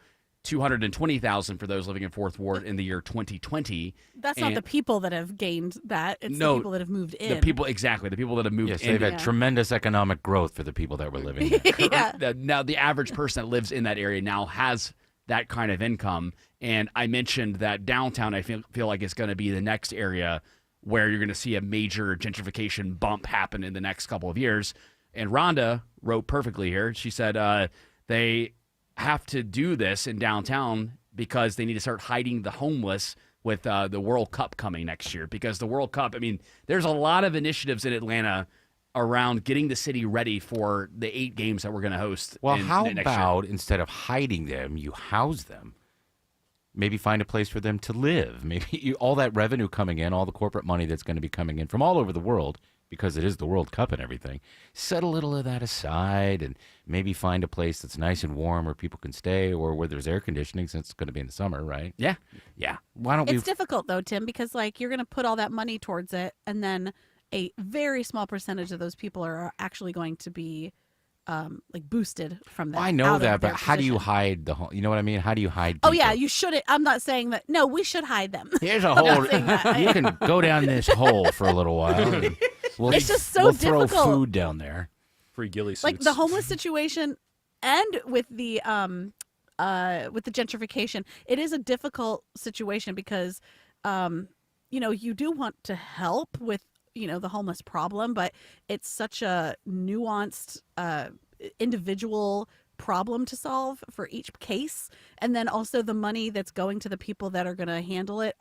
Speaker 11: $220,000 for those living in Fourth Ward in the year 2020.
Speaker 15: That's not the people that have gained that. It's the people that have moved in.
Speaker 11: The people that have moved
Speaker 1: Yes,
Speaker 11: in.
Speaker 1: they've had tremendous economic growth for the people that were living there.
Speaker 15: Yeah.
Speaker 11: Now, the average person that lives in that area now has that kind of income. And I mentioned that downtown, I feel like it's going to be the next area where you're going to see a major gentrification bump happen in the next couple of years. And Rhonda wrote perfectly here. She said they have to do this in downtown because they need to start hiding the homeless with the World Cup coming next year. Because the World Cup, I mean, there's a lot of initiatives in Atlanta around getting the city ready for the 8 games that we're going to host.
Speaker 1: Well, how
Speaker 11: next year.
Speaker 1: about instead of hiding them, you house them? maybe find a place for them to live. Maybe all that revenue coming in, all the corporate money that's going to be coming in from all over the world, because it is the World Cup and everything, set a little of that aside and maybe find a place that's nice and warm where people can stay, or where there's air conditioning, since it's going to be in the summer, right?
Speaker 11: Yeah.
Speaker 1: Yeah. Why don't we...
Speaker 15: It's difficult, though, Tim, because, like, you're going to put all that money towards it, and then a very small percentage of those people are actually going to be like boosted from that.
Speaker 1: I know that, but how do you hide the home? You know what I mean? How do you hide
Speaker 15: Oh,
Speaker 1: people?
Speaker 15: yeah, you shouldn't. I'm not saying that. No, we should hide them.
Speaker 1: Here's a hole. You can go down this hole for a little while. And
Speaker 15: It's just so
Speaker 1: we'll
Speaker 15: difficult.
Speaker 1: throw food down there.
Speaker 14: Free ghillie suits.
Speaker 15: Like the homeless situation and with the gentrification, it is a difficult situation because, you do want to help with, the homeless problem, but it's such a nuanced, individual problem to solve for each case. And then also the money that's going to the people that are going to handle it,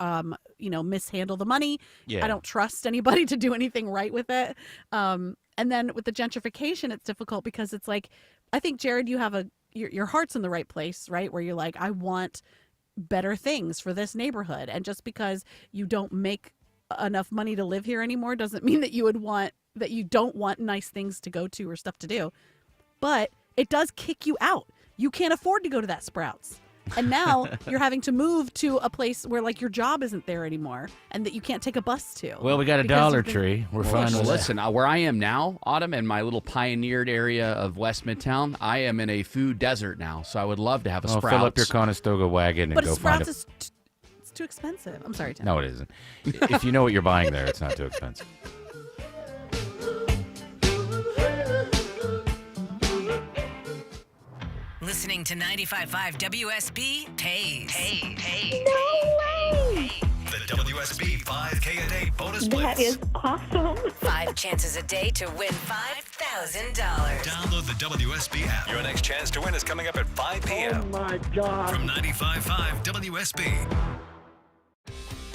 Speaker 15: mishandle the money.
Speaker 1: Yeah.
Speaker 15: I don't trust anybody to do anything right with it. And then with the gentrification, it's difficult because it's like, I think, Jared, you have your heart's in the right place, right? Where you're like, I want better things for this neighborhood. And just because you don't make enough money to live here anymore doesn't mean that you don't want nice things to go to or stuff to do. But it does kick you out. You can't afford to go to that Sprouts. And now you're having to move to a place where, like, your job isn't there anymore and that you can't take a bus to.
Speaker 1: Well, we got a Dollar Tree. We're fine with that.
Speaker 11: Listen, where I am now, Autumn, in my little pioneered area of West Midtown, I am in a food desert now. So I would love to have a Sprouts.
Speaker 1: Fill up your Conestoga wagon and
Speaker 15: but
Speaker 1: go
Speaker 15: Sprouts
Speaker 1: find it.
Speaker 15: It's too expensive. I'm sorry, Tim.
Speaker 1: No, it isn't. If you know what you're buying there, it's not too expensive.
Speaker 3: Listening to 95.5 WSB pays.
Speaker 4: No way!
Speaker 3: The WSB 5K a day bonus blitz.
Speaker 4: That is awesome.
Speaker 3: 5 chances a day to win $5,000.
Speaker 5: Download the WSB app. Your next chance to win is coming up at 5 p.m.
Speaker 4: Oh my God.
Speaker 5: From 95.5 WSB.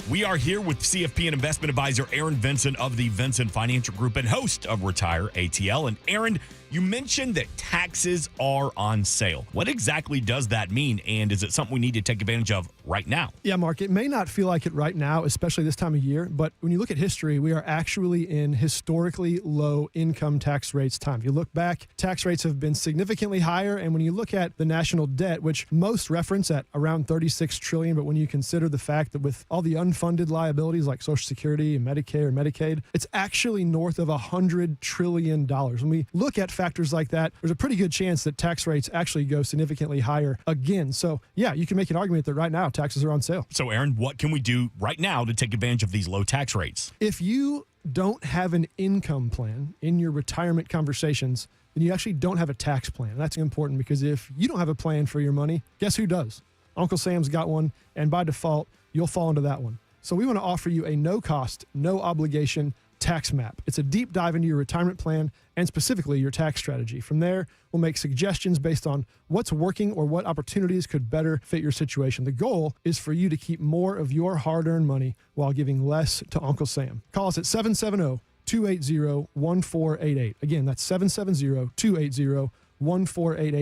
Speaker 18: We are here with CFP and investment advisor Aaron Vincent of the Vincent Financial Group and host of Retire ATL. And Aaron, you mentioned that taxes are on sale. What exactly does that mean? And is it something we need to take advantage of right now?
Speaker 19: Yeah, Mark, it may not feel like it right now, especially this time of year. But when you look at history, we are actually in historically low income tax rates time. If you look back, tax rates have been significantly higher. And when you look at the national debt, which most reference at around $36 trillion, but when you consider the fact that with all the unfunded liabilities like Social Security and Medicare and Medicaid, it's actually north of $100 trillion. When we look at factors like that, there's a pretty good chance that tax rates actually go significantly higher again. So yeah, you can make an argument that right now taxes are on sale.
Speaker 18: So Aaron, what can we do right now to take advantage of these low tax rates?
Speaker 19: If you don't have an income plan in your retirement conversations, then you actually don't have a tax plan. That's important because if you don't have a plan for your money, guess who does? Uncle Sam's got one, and by default, you'll fall into that one. So we want to offer you a no-cost, no-obligation tax map. It's a deep dive into your retirement plan and specifically your tax strategy. From there, we'll make suggestions based on what's working or what opportunities could better fit your situation. The goal is for you to keep more of your hard-earned money while giving less to Uncle Sam. Call us at 770-280-1488. Again, that's 770-280-1488.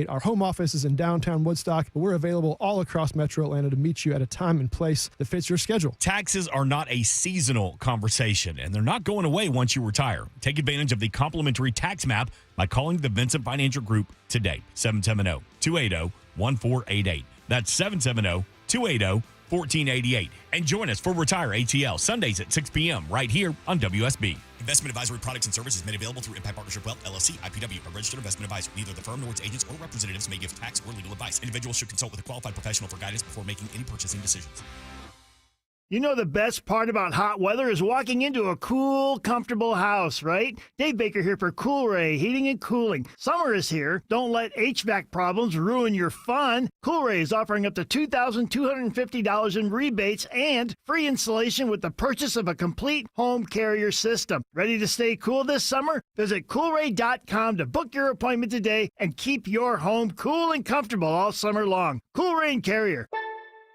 Speaker 19: Our home office is in downtown Woodstock, but we're available all across Metro Atlanta to meet you at a time and place that fits your schedule.
Speaker 18: Taxes are not a seasonal conversation, and they're not going away once you retire. Take advantage of the complimentary tax map by calling the Vincent Financial Group today, 770-280-1488. That's 770-280-1488. And join us for Retire ATL, Sundays at 6 p.m. right here on WSB. Investment advisory products and services made available through Impact Partnership Wealth, LLC, IPW, a registered investment advisor. Neither the firm nor its agents or representatives may give tax or legal advice. Individuals should consult with a qualified professional for guidance before making any purchasing decisions.
Speaker 21: You know the best part about hot weather is walking into a cool, comfortable house, right? Dave Baker here for Coolray Heating and Cooling. Summer is here. Don't let HVAC problems ruin your fun. Coolray is offering up to $2,250 in rebates and free installation with the purchase of a complete home carrier system. Ready to stay cool this summer? Visit Coolray.com to book your appointment today and keep your home cool and comfortable all summer long. Coolray and Carrier.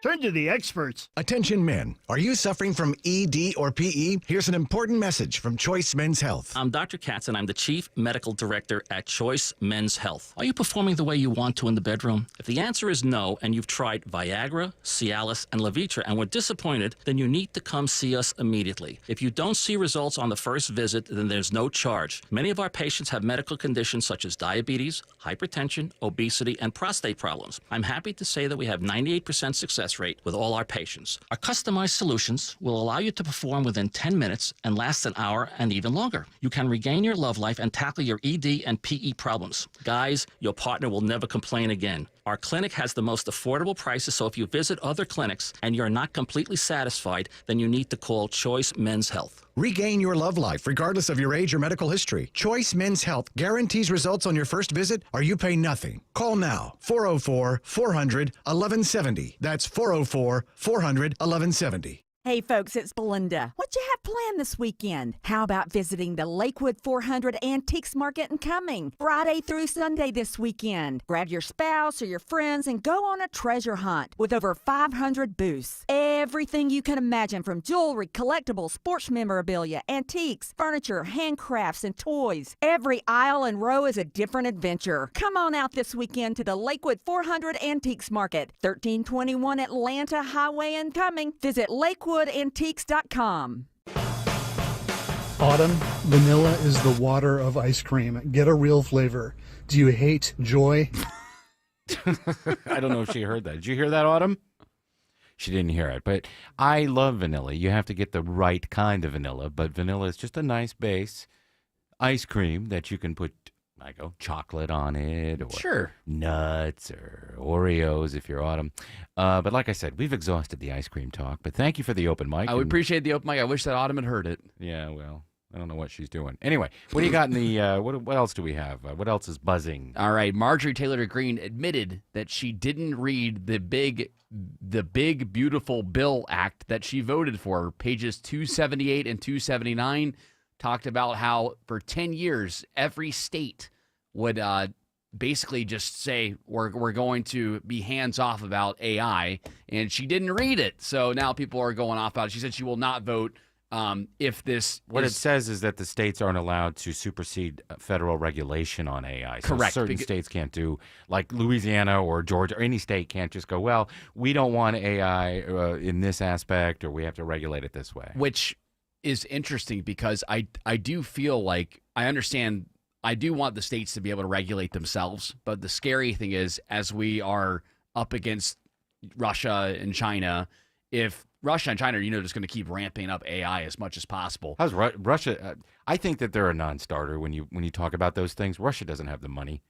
Speaker 21: Turn to the experts.
Speaker 2: Attention men, are you suffering from ED or PE? Here's an important message from Choice Men's Health.
Speaker 6: I'm Dr. Katz, and I'm the Chief Medical Director at Choice Men's Health. Are you performing the way you want to in the bedroom? If the answer is no, and you've tried Viagra, Cialis, and Levitra and were disappointed, then you need to come see us immediately. If you don't see results on the first visit, then there's no charge. Many of our patients have medical conditions such as diabetes, hypertension, obesity, and prostate problems. I'm happy to say that we have 98% success rate with all our patients. Our customized solutions will allow you to perform within 10 minutes and last an hour and even longer. You can regain your love life and tackle your ED and PE problems. Guys, your partner will never complain again. Our clinic has the most affordable prices, so if you visit other clinics and you're not completely satisfied, then you need to call Choice Men's Health.
Speaker 2: Regain your love life regardless of your age or medical history. Choice Men's Health guarantees results on your first visit or you pay nothing. Call now, 404-400-1170. That's 404-400-1170.
Speaker 7: Hey folks, it's Belinda. What you have planned this weekend? How about visiting the Lakewood 400 Antiques Market in Cumming, Friday through Sunday this weekend? Grab your spouse or your friends and go on a treasure hunt with over 500 booths. Everything you can imagine, from jewelry, collectibles, sports memorabilia, antiques, furniture, handcrafts, and toys. Every aisle and row is a different adventure. Come on out this weekend to the Lakewood 400 Antiques Market, 1321 Atlanta Highway in Cumming. Visit LakewoodAntiques.com.
Speaker 20: Autumn, vanilla is the water of ice cream. Get a real flavor. Do you hate joy?
Speaker 1: I don't know if she heard that. Did you hear that, Autumn? She didn't hear it, but I love vanilla. You have to get the right kind of vanilla, but vanilla is just a nice base ice cream that you can put, chocolate on it, or nuts, or Oreos if you're Autumn. But like I said, we've exhausted the ice cream talk, but thank you for the open mic.
Speaker 11: I would appreciate the open mic. I wish that Autumn had heard it.
Speaker 1: Yeah, well, I don't know what she's doing. Anyway, what do you got in the, what else do we have? What else is buzzing?
Speaker 11: All right, Marjorie Taylor Greene admitted that she didn't read the big beautiful bill act that she voted for. Pages 278 and 279 talked about how for 10 years every state would basically just say we're going to be hands off about AI, and she didn't read it. So now people are going off about it. She said she will not vote if this.
Speaker 1: What it says is that the states aren't allowed to supersede federal regulation on AI. So
Speaker 11: correct.
Speaker 1: Certain states can't do, like Louisiana or Georgia, or any state can't just go, well, we don't want AI in this aspect, or we have to regulate it this way.
Speaker 11: Which is interesting because I do feel like I understand. I do want the states to be able to regulate themselves, but the scary thing is, as we are up against Russia and China, if Russia and China are, just going to keep ramping up AI as much as possible.
Speaker 1: How's Russia? I think that they're a non-starter when you talk about those things. Russia doesn't have the money.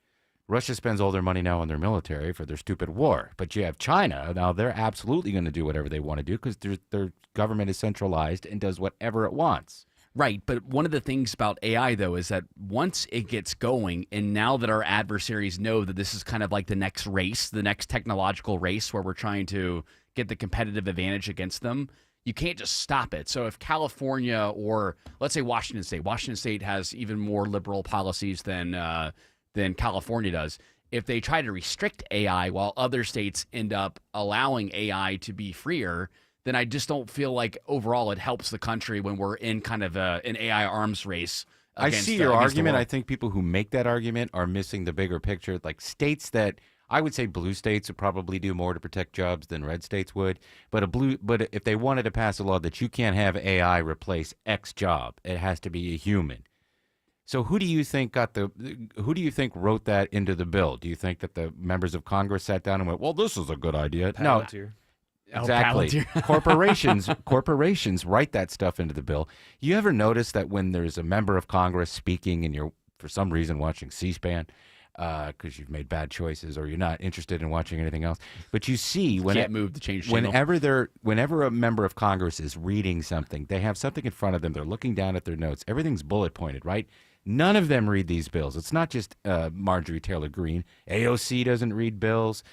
Speaker 1: Russia spends all their money now on their military for their stupid war. But you have China. Now, they're absolutely going to do whatever they want to do because their government is centralized and does whatever it wants.
Speaker 11: Right, but one of the things about AI, though, is that once it gets going, and now that our adversaries know that this is kind of like the next race, the next technological race where we're trying to get the competitive advantage against them, you can't just stop it. So if California or, let's say, Washington State has even more liberal policies than California does. If they try to restrict AI while other states end up allowing AI to be freer, then I just don't feel like overall it helps the country when we're in kind of an AI arms race.
Speaker 1: I see your argument. I think people who make that argument are missing the bigger picture. Like states that, I would say blue states would probably do more to protect jobs than red states would. But if they wanted to pass a law that you can't have AI replace X job, it has to be a human. So who do you think wrote that into the bill? Do you think that the members of Congress sat down and went, well, this is a good idea?
Speaker 14: Palantir.
Speaker 1: No. Exactly. Corporations write that stuff into the bill. You ever notice that when there's a member of Congress speaking and you're, for some reason, watching C-SPAN because you've made bad choices or you're not interested in watching anything else, but you see
Speaker 11: move to change channel.
Speaker 1: whenever a member of Congress is reading something, they have something in front of them. They're looking down at their notes. Everything's bullet pointed, right? None of them read these bills. It's not just Marjorie Taylor Greene. AOC doesn't read bills.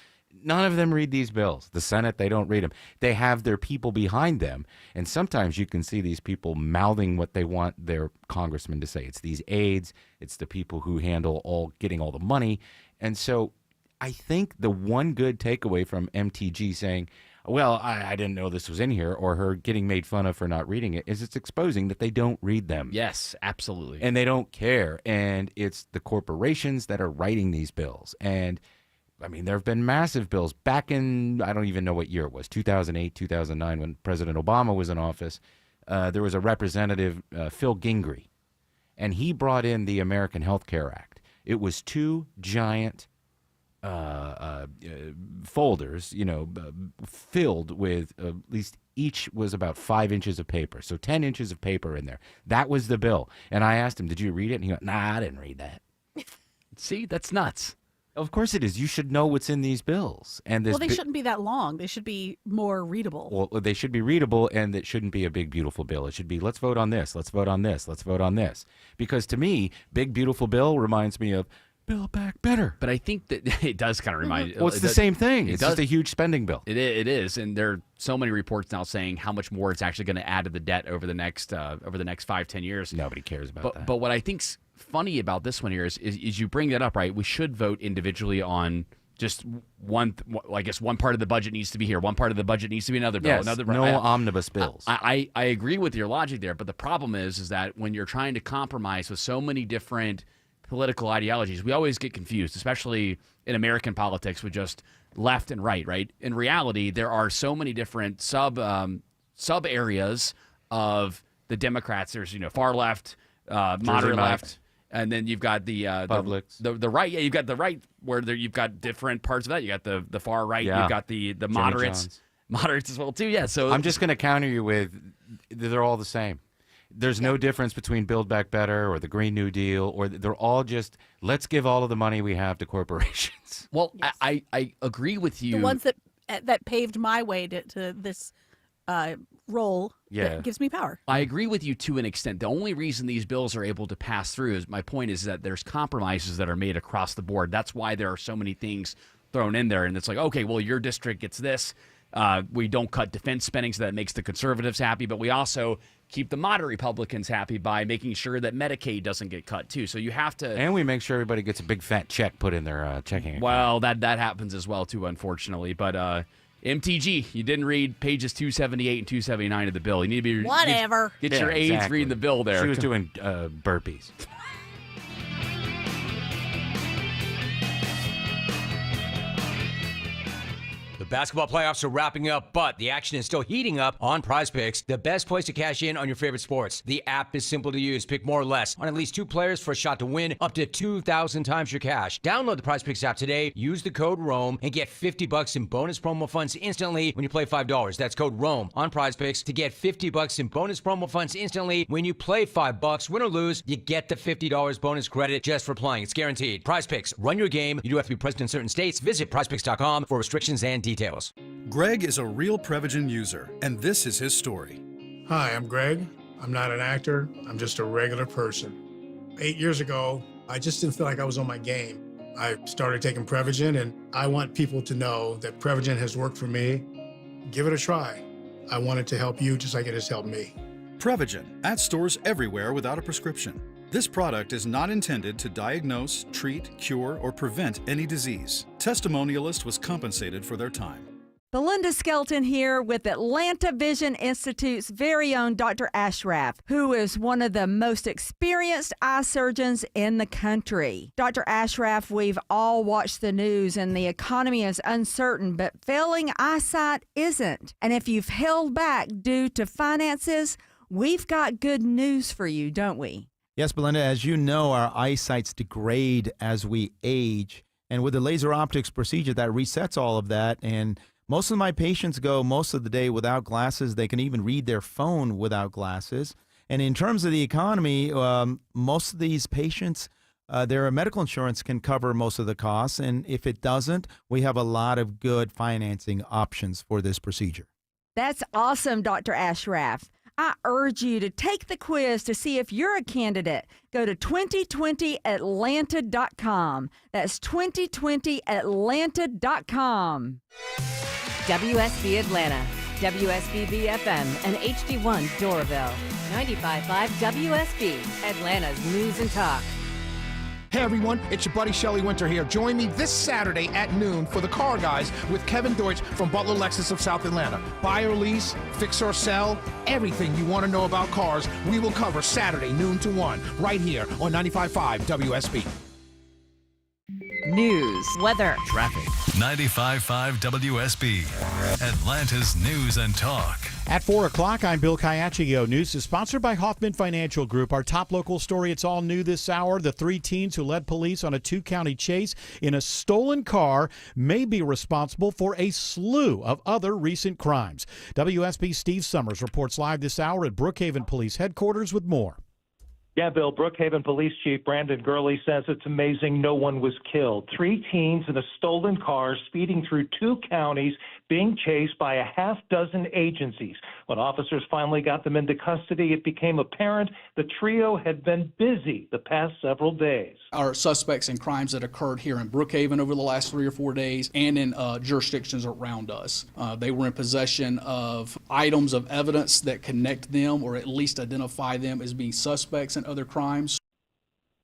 Speaker 1: None of them read these bills. The Senate, they don't read them. They have their people behind them. And sometimes you can see these people mouthing what they want their congressman to say. It's these aides. It's the people who handle getting all the money. And so I think the one good takeaway from MTG saying, well, I didn't know this was in here, or her getting made fun of for not reading it, is it's exposing that they don't read them.
Speaker 11: Yes, absolutely.
Speaker 1: And they don't care. And it's the corporations that are writing these bills. And, I mean, there have been massive bills back in, I don't even know what year it was, 2008, 2009, when President Obama was in office. There was a representative, Phil Gingrey, and he brought in the American Health Care Act. It was two giant folders, filled with at least each was about 5 inches of paper. So 10 inches of paper in there. That was the bill. And I asked him, did you read it? And he went, nah, I didn't read that.
Speaker 11: See, that's nuts.
Speaker 1: Of course it is. You should know what's in these bills. And this
Speaker 15: well, they shouldn't be that long. They should be more readable.
Speaker 1: Well, they should be readable, and it shouldn't be a big, beautiful bill. It should be, let's vote on this, let's vote on this, let's vote on this. Because to me, big, beautiful bill reminds me of Build Back Better.
Speaker 11: But I think that it does kind of remind.
Speaker 1: Well, it's the same thing. It's just a huge spending bill.
Speaker 11: It is, and there are so many reports now saying how much more it's actually going to add to the debt over the next 5-10 years.
Speaker 1: Nobody cares about that.
Speaker 11: But what I think's funny about this one here is you bring that up, right? We should vote individually on just one. I guess one part of the budget needs to be here. One part of the budget needs to be another bill.
Speaker 1: Yes, no omnibus bills.
Speaker 11: I agree with your logic there, but the problem is that when you're trying to compromise with so many different political ideologies, we always get confused, especially in American politics with just left and right? In reality, there are so many different sub areas of the Democrats. There's far left, moderate left, and then you've got the
Speaker 1: Publics.
Speaker 11: the right. Yeah, you've got the right where you've got different parts of that. You got the far right.
Speaker 1: Yeah.
Speaker 11: You've got the moderates as well too. Yeah. So
Speaker 1: I'm just going to counter you with they're all the same. There's no difference between Build Back Better or the Green New Deal, or they're all just, let's give all of the money we have to corporations.
Speaker 11: Well, yes. I agree with you.
Speaker 15: The ones that paved my way to this role that gives me power.
Speaker 11: I agree with you to an extent. The only reason these bills are able to pass through is my point is that there's compromises that are made across the board. That's why there are so many things thrown in there. And it's like, okay, well, your district gets this. We don't cut defense spending, so that makes the conservatives happy, but we also keep the moderate Republicans happy by making sure that Medicaid doesn't get cut too. So you have to,
Speaker 1: and we make sure everybody gets a big fat check put in their checking account.
Speaker 11: Well, that happens as well too, unfortunately. But MTG, you didn't read pages 278 and 279 of the bill. You need to be
Speaker 15: whatever.
Speaker 11: Get your aides reading the bill there.
Speaker 1: She was doing burpees.
Speaker 10: Basketball playoffs are wrapping up, but the action is still heating up on PrizePicks, the best place to cash in on your favorite sports. The app is simple to use. Pick more or less on at least 2 players for a shot to win up to 2,000 times your cash. Download the PrizePicks app today, use the code ROAM, and get $50 in bonus promo funds instantly when you play $5. That's code ROAM on PrizePicks to get $50 in bonus promo funds instantly when you play $5. Win or lose, you get the $50 bonus credit just for playing. It's guaranteed. PrizePicks, run your game. You do have to be present in certain states. Visit PrizePicks.com for restrictions and details.
Speaker 22: Greg is a real Prevagen user, and this is his story.
Speaker 23: Hi, I'm Greg. I'm not an actor. I'm just a regular person. 8 years ago, I just didn't feel like I was on my game. I started taking Prevagen, and I want people to know that Prevagen has worked for me. Give it a try. I want it to help you just like it has helped me.
Speaker 22: Prevagen, at stores everywhere without a prescription. This product is not intended to diagnose, treat, cure, or prevent any disease. Testimonialist was compensated for their time.
Speaker 7: Belinda Skelton here with Atlanta Vision Institute's very own Dr. Ashraf, who is one of the most experienced eye surgeons in the country. Dr. Ashraf, we've all watched the news and the economy is uncertain, but failing eyesight isn't. And if you've held back due to finances, we've got good news for you, don't we?
Speaker 24: Yes, Belinda, as you know, our eyesights degrade as we age. And with the laser optics procedure, that resets all of that. And most of my patients go most of the day without glasses. They can even read their phone without glasses. And in terms of the economy, most of these patients, their medical insurance can cover most of the costs. And if it doesn't, we have a lot of good financing options for this procedure.
Speaker 7: That's awesome, Dr. Ashraf. I urge you to take the quiz to see if you're a candidate. Go to 2020atlanta.com. That's 2020atlanta.com.
Speaker 3: WSB Atlanta, WSBB FM, and HD1 Doraville. 95.5 WSB, Atlanta's News and Talk.
Speaker 8: Hey everyone, it's your buddy Shelly Winter here. Join me this Saturday at noon for The Car Guys with Kevin Deutsch from Butler Lexus of South Atlanta. Buy or lease, fix or sell, everything you want to know about cars, we will cover Saturday noon to 1 right here on 95.5 WSB.
Speaker 9: News, weather,
Speaker 1: traffic.
Speaker 5: 95.5 WSB, Atlanta's news and talk.
Speaker 12: At 4 o'clock, I'm Bill Caiaccio. News is sponsored by Hoffman Financial Group. Our top local story, it's all new this hour. The 3 teens who led police on a 2-county chase in a stolen car may be responsible for a slew of other recent crimes. WSB's Steve Summers reports live this hour at Brookhaven Police Headquarters with more.
Speaker 13: Yeah, Bill, Brookhaven Police Chief Brandon Gurley says it's amazing no one was killed. 3 teens in a stolen car speeding through 2 counties, being chased by a half dozen agencies. When officers finally got them into custody, it became apparent the trio had been busy the past several days.
Speaker 25: Our suspects in crimes that occurred here in Brookhaven over the last 3 or 4 days and in jurisdictions around us. They were in possession of items of evidence that connect them or at least identify them as being suspects in other crimes.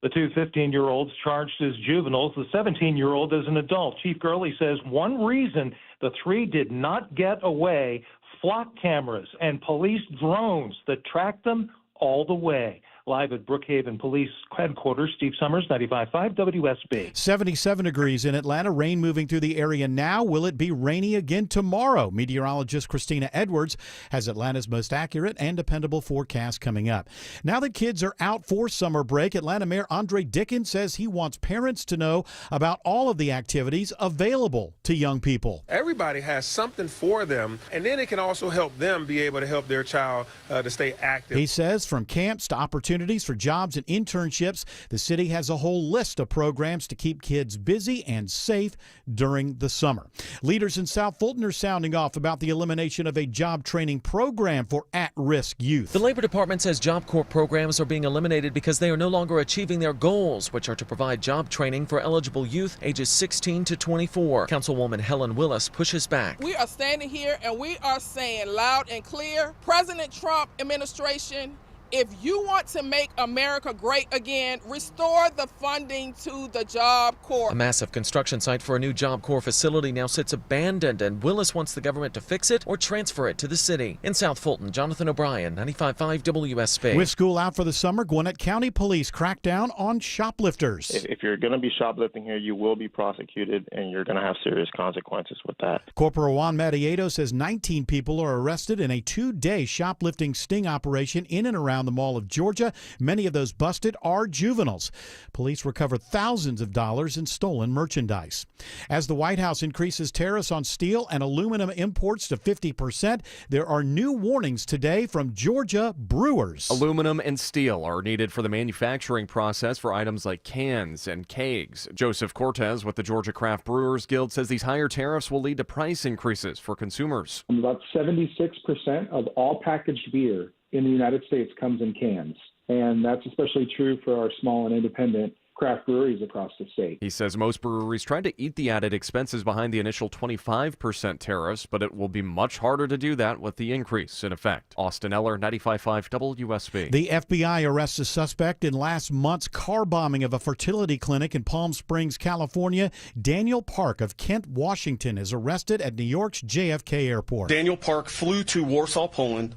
Speaker 13: The 2 15-year-olds charged as juveniles, the 17-year-old as an adult. Chief Gurley says one reason the 3 did not get away, flock cameras and police drones that tracked them all the way. Live at Brookhaven Police Headquarters, Steve Summers, 95.5 WSB.
Speaker 12: 77 degrees in Atlanta. Rain moving through the area now. Will it be rainy again tomorrow? Meteorologist Christina Edwards has Atlanta's most accurate and dependable forecast coming up. Now that kids are out for summer break, Atlanta Mayor Andre Dickens says he wants parents to know about all of the activities available to young people.
Speaker 26: Everybody has something for them, and then it can also help them be able to help their child to stay active.
Speaker 12: He says from camps to opportunities for jobs and internships, the city has a whole list of programs to keep kids busy and safe during the summer. Leaders in South Fulton are sounding off about the elimination of a job training program for at-risk youth.
Speaker 27: The Labor Department says Job Corps programs are being eliminated because they are no longer achieving their goals, which are to provide job training for eligible youth ages 16 to 24. Councilwoman Helen Willis pushes back.
Speaker 28: We are standing here and we are saying loud and clear, President Trump administration, if you want to make America great again, restore the funding to the Job Corps.
Speaker 27: A massive construction site for a new Job Corps facility now sits abandoned, and Willis wants the government to fix it or transfer it to the city. In South Fulton, Jonathan O'Brien, 95.5 WSB.
Speaker 12: With school out for the summer, Gwinnett County Police crack down on shoplifters.
Speaker 29: If you're going to be shoplifting here, you will be prosecuted, and you're going to have serious consequences with that.
Speaker 12: Corporal Juan Matiedo says 19 people are arrested in a 2-day shoplifting sting operation in and around the Mall of Georgia. Many of those busted are juveniles. Police recovered thousands of dollars in stolen merchandise. As the White House increases tariffs on steel and aluminum imports to 50%, there are new warnings today from Georgia brewers.
Speaker 30: Aluminum and steel are needed for the manufacturing process for items like cans and kegs. Joseph Cortez with the Georgia Craft Brewers Guild says these higher tariffs will lead to price increases for consumers.
Speaker 31: About 76% of all packaged beer in the United States comes in cans, and that's especially true for our small and independent craft breweries across the state.
Speaker 30: He says most breweries tried to eat the added expenses behind the initial 25% tariffs, but it will be much harder to do that with the increase in effect. Austin Eller, 95.5 WSB.
Speaker 12: The FBI arrests a suspect in last month's car bombing of a fertility clinic in Palm Springs, California. Daniel Park of Kent, Washington is arrested at New York's JFK Airport.
Speaker 32: Daniel Park flew to Warsaw, Poland,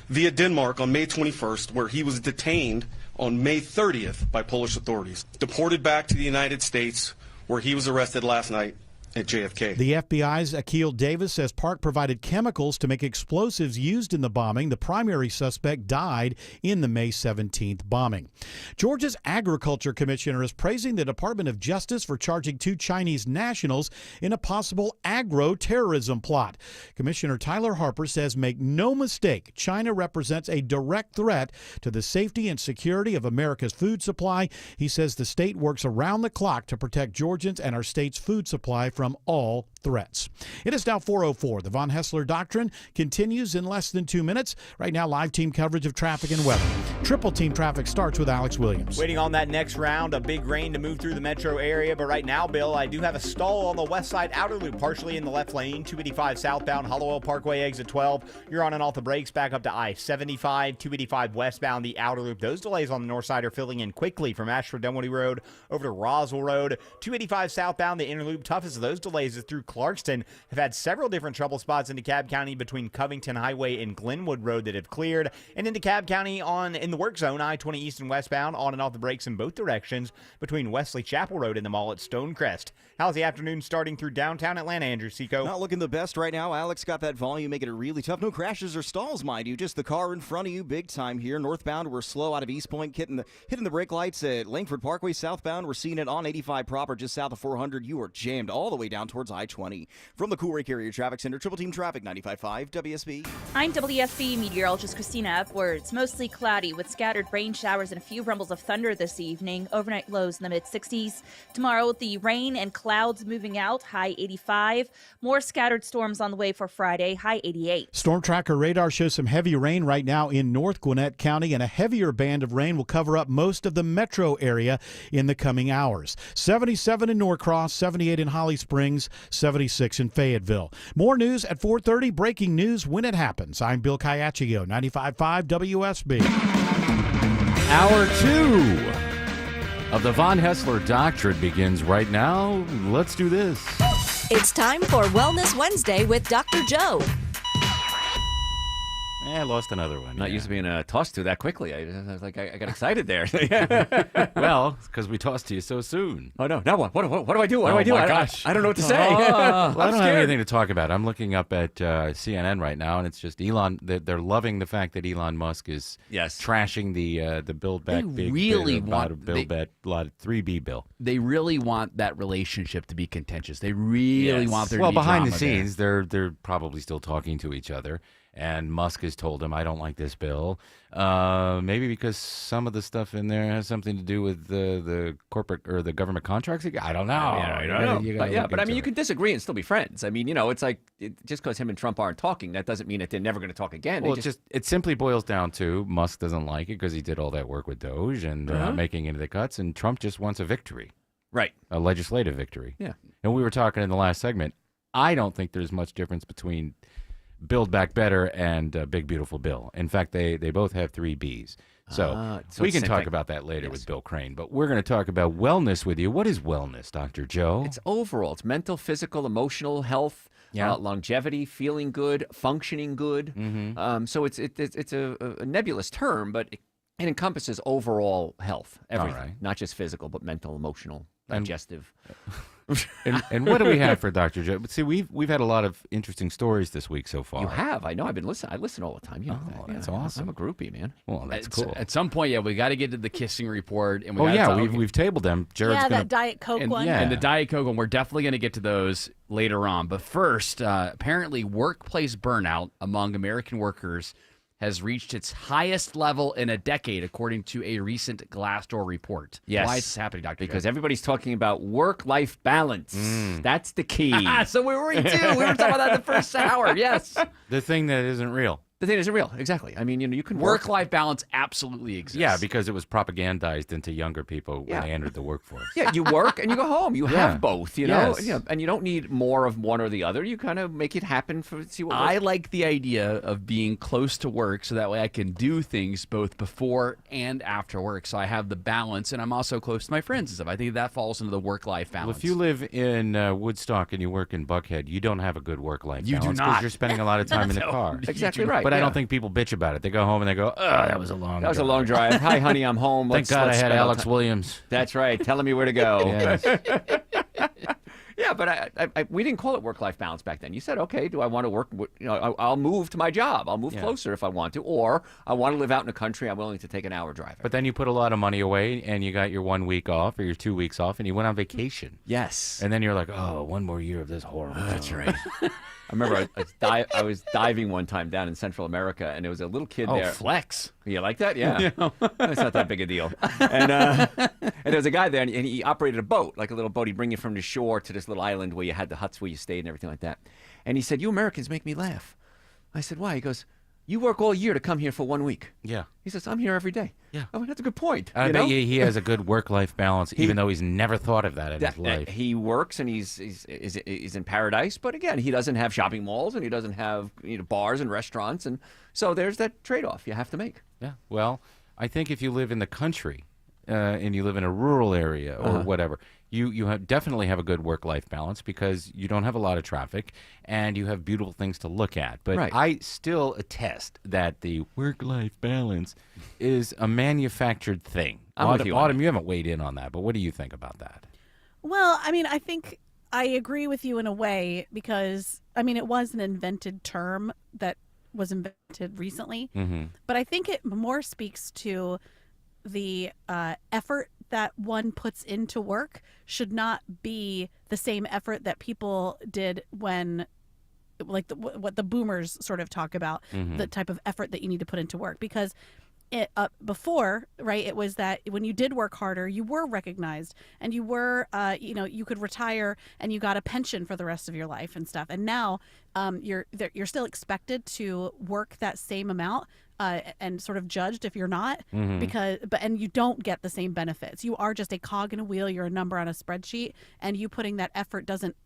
Speaker 32: via Denmark on May 21st, where he was detained on May 30th by Polish authorities. Deported back to the United States, where he was arrested last night at JFK.
Speaker 12: The FBI's Akil Davis says Park provided chemicals to make explosives used in the bombing. The primary suspect died in the May 17th bombing. Georgia's Agriculture Commissioner is praising the Department of Justice for charging 2 Chinese nationals in a possible agro-terrorism plot. Commissioner Tyler Harper says, make no mistake, China represents a direct threat to the safety and security of America's food supply. He says the state works around the clock to protect Georgians and our state's food supply from all threats. It is now 4:04. The Von Hessler Doctrine continues in less than 2 minutes. Right now, live team coverage of traffic and weather. Triple team traffic starts with Alex Williams.
Speaker 2: Waiting on that next round of big rain to move through the metro area, but right now, Bill, I do have a stall on the west side outer loop, partially in the left lane, 285 southbound, Hollowell Parkway exit 12. You're on and off the brakes, back up to I-75, 285 westbound, the outer loop. Those delays on the north side are filling in quickly from Ashford Dunwoody Road over to Roswell Road. 285 southbound, the inner loop. Toughest of those delays is through Clarkston. Have had several different trouble spots in DeKalb County between Covington Highway and Glenwood Road that have cleared. And in DeKalb County in the work zone, I-20 east and westbound, on and off the brakes in both directions between Wesley Chapel Road and the mall at Stonecrest. How's the afternoon starting through downtown Atlanta, Andrew Seco?
Speaker 4: Not looking the best right now. Alex got that volume, making it really tough. No crashes or stalls, mind you. Just the car in front of you, big time here. Northbound, we're slow out of East Point, hitting the brake lights at Langford Parkway. Southbound, we're seeing it on 85 proper, just south of 400. You are jammed all the way down towards I-20. From the Cool Ray Carrier Traffic Center, Triple Team Traffic, 95.5 WSB.
Speaker 6: I'm WSB meteorologist Christina Upwards. Mostly cloudy with scattered rain showers and a few rumbles of thunder this evening. Overnight lows in the mid-60s. Tomorrow, the rain and clouds moving out, high 85. More scattered storms on the way for Friday, high 88.
Speaker 12: Storm tracker radar shows some heavy rain right now in North Gwinnett County, and a heavier band of rain will cover up most of the metro area in the coming hours. 77 in Norcross, 78 in Holly Springs, 76 in Fayetteville. More news at 4:30. Breaking news when it happens. I'm Bill Caiaccio, 95.5 WSB.
Speaker 1: Hour 2 of the Von Hessler Doctrine begins right now. Let's do this.
Speaker 3: It's time for Wellness Wednesday with Dr. Joe.
Speaker 1: I lost another one.
Speaker 9: Not used to being tossed to that quickly. I was like, I got excited there.
Speaker 1: Well, it's because we tossed to you so soon.
Speaker 9: Oh, no. Now what? What do I do? What
Speaker 1: oh
Speaker 9: do I do?
Speaker 1: My gosh.
Speaker 9: I don't know what to say.
Speaker 1: Well, I don't have anything to talk about. I'm looking up at CNN right now, and it's just Elon. They're loving the fact that Elon Musk is trashing the Build Back Big
Speaker 11: really
Speaker 1: Build Back 3B bill.
Speaker 11: They really want that relationship to be contentious. They really want there to be
Speaker 1: behind the
Speaker 11: drama
Speaker 1: scenes, they're probably still talking to each other. And Musk has told him, I don't like this bill. Maybe because some of the stuff in there has something to do with the corporate or the government contracts. I don't know.
Speaker 9: I don't know. But I mean, you can disagree and still be friends. I mean, it's like just because him and Trump aren't talking, that doesn't mean that they're never going to talk again.
Speaker 1: Well, it simply boils down to Musk doesn't like it because he did all that work with Doge and they're not making any of the cuts. And Trump just wants a victory.
Speaker 9: Right.
Speaker 1: A legislative victory.
Speaker 9: Yeah.
Speaker 1: And we were talking in the last segment. I don't think there's much difference between Build Back Better and Big Beautiful Bill. In fact, they both have 3 Bs. So we can talk about that later with Bill Crane. But we're going to talk about wellness with you. What is wellness, Dr. Joe?
Speaker 9: It's overall. It's mental, physical, emotional health, longevity, feeling good, functioning good.
Speaker 1: Mm-hmm.
Speaker 9: So it's a nebulous term, but it encompasses overall health, everything,
Speaker 1: right.
Speaker 9: Not just physical, but mental, emotional, digestive.
Speaker 1: And what do we have for Dr. Joe? But see, we've had a lot of interesting stories this week so far.
Speaker 9: You have. I know. I've been listening. I listen all the time. You know
Speaker 1: that's awesome.
Speaker 9: I'm a groupie, man.
Speaker 1: Well, that's cool.
Speaker 11: At some point, we got to get to the kissing report. And
Speaker 1: we've tabled them. Jared's
Speaker 6: that Diet Coke one.
Speaker 11: Yeah, and the Diet Coke one. We're definitely going to get to those later on. But first, apparently workplace burnout among American workers has reached its highest level in a decade, according to a recent Glassdoor report.
Speaker 9: Yes.
Speaker 11: Why is this happening, Dr.
Speaker 9: Because
Speaker 11: Joe?
Speaker 9: everybody's talking about work-life balance. That's the key.
Speaker 11: So we were too. We were talking about that the first hour. Yes.
Speaker 1: The thing that isn't real.
Speaker 9: The thing isn't real. Exactly. I mean, you can
Speaker 11: work-life balance absolutely exists.
Speaker 1: Yeah, because it was propagandized into younger people when they entered the workforce.
Speaker 9: Yeah, you work and you go home. You have both, you know?
Speaker 1: Yes.
Speaker 9: And you don't need more of one or the other. You kind of make it happen see what works.
Speaker 11: I like the idea of being close to work so that way I can do things both before and after work. So I have the balance, and I'm also close to my friends and stuff. I think that falls into the work-life balance.
Speaker 1: Well, if you live in Woodstock and you work in Buckhead, you don't have a good work-life balance.
Speaker 11: You do not.
Speaker 1: Because you're spending a lot of time in the car.
Speaker 9: Exactly right.
Speaker 1: But I don't think people bitch about it. They go home and they go, that was a long drive.
Speaker 9: That was a long drive. Hi, honey, I'm home.
Speaker 1: Thank God I had Alex Williams.
Speaker 9: That's right. Telling me where to go.
Speaker 1: Yes.
Speaker 9: Yeah, but we didn't call it work-life balance back then. You said, okay, do I want to work? I'll move to my job. I'll move closer if I want to. Or I want to live out in the country. I'm willing to take an hour drive.
Speaker 1: But then you put a lot of money away and you got your 1 week off or your 2 weeks off and you went on vacation.
Speaker 9: Yes.
Speaker 1: And then you're like, one more year of this horrible
Speaker 9: That's right. I remember I was diving one time down in Central America, and there was a little kid there.
Speaker 11: Oh, flex.
Speaker 9: You like that? Yeah. It's not that big a deal. And there was a guy there, and he operated a boat, like a little boat. He'd bring you from the shore to nice little island where you had the huts where you stayed and everything like that. And he said, "You Americans make me laugh." I said, "Why?" He goes, "You work all year to come here for 1 week."
Speaker 1: Yeah.
Speaker 9: He says, "I'm here every day."
Speaker 1: Yeah.
Speaker 9: Oh, that's a good point.
Speaker 1: I bet you he has a good work-life balance, even though he's never thought of that in his life.
Speaker 9: He works and he's in paradise, but again, he doesn't have shopping malls and he doesn't have bars and restaurants, and so there's that trade-off you have to make.
Speaker 1: Yeah. Well, I think if you live in the country and you live in a rural area or whatever, you definitely have a good work-life balance because you don't have a lot of traffic and you have beautiful things to look at. But I still attest that the work-life balance is a manufactured thing. Autumn, you haven't weighed in on that, but what do you think about that?
Speaker 10: Well, I mean, I think I agree with you in a way because, I mean, it was an invented term that was invented recently, but I think it more speaks to the effort that one puts into work should not be the same effort that people did when, like what the boomers sort of talk about, the type of effort that you need to put into work. Because before, right, it was that when you did work harder, you were recognized and you were, you could retire and you got a pension for the rest of your life and stuff. And now you're still expected to work that same amount. And sort of judged if you're not, and you don't get the same benefits. You are just a cog in a wheel. You're a number on a spreadsheet, and you putting that effort doesn't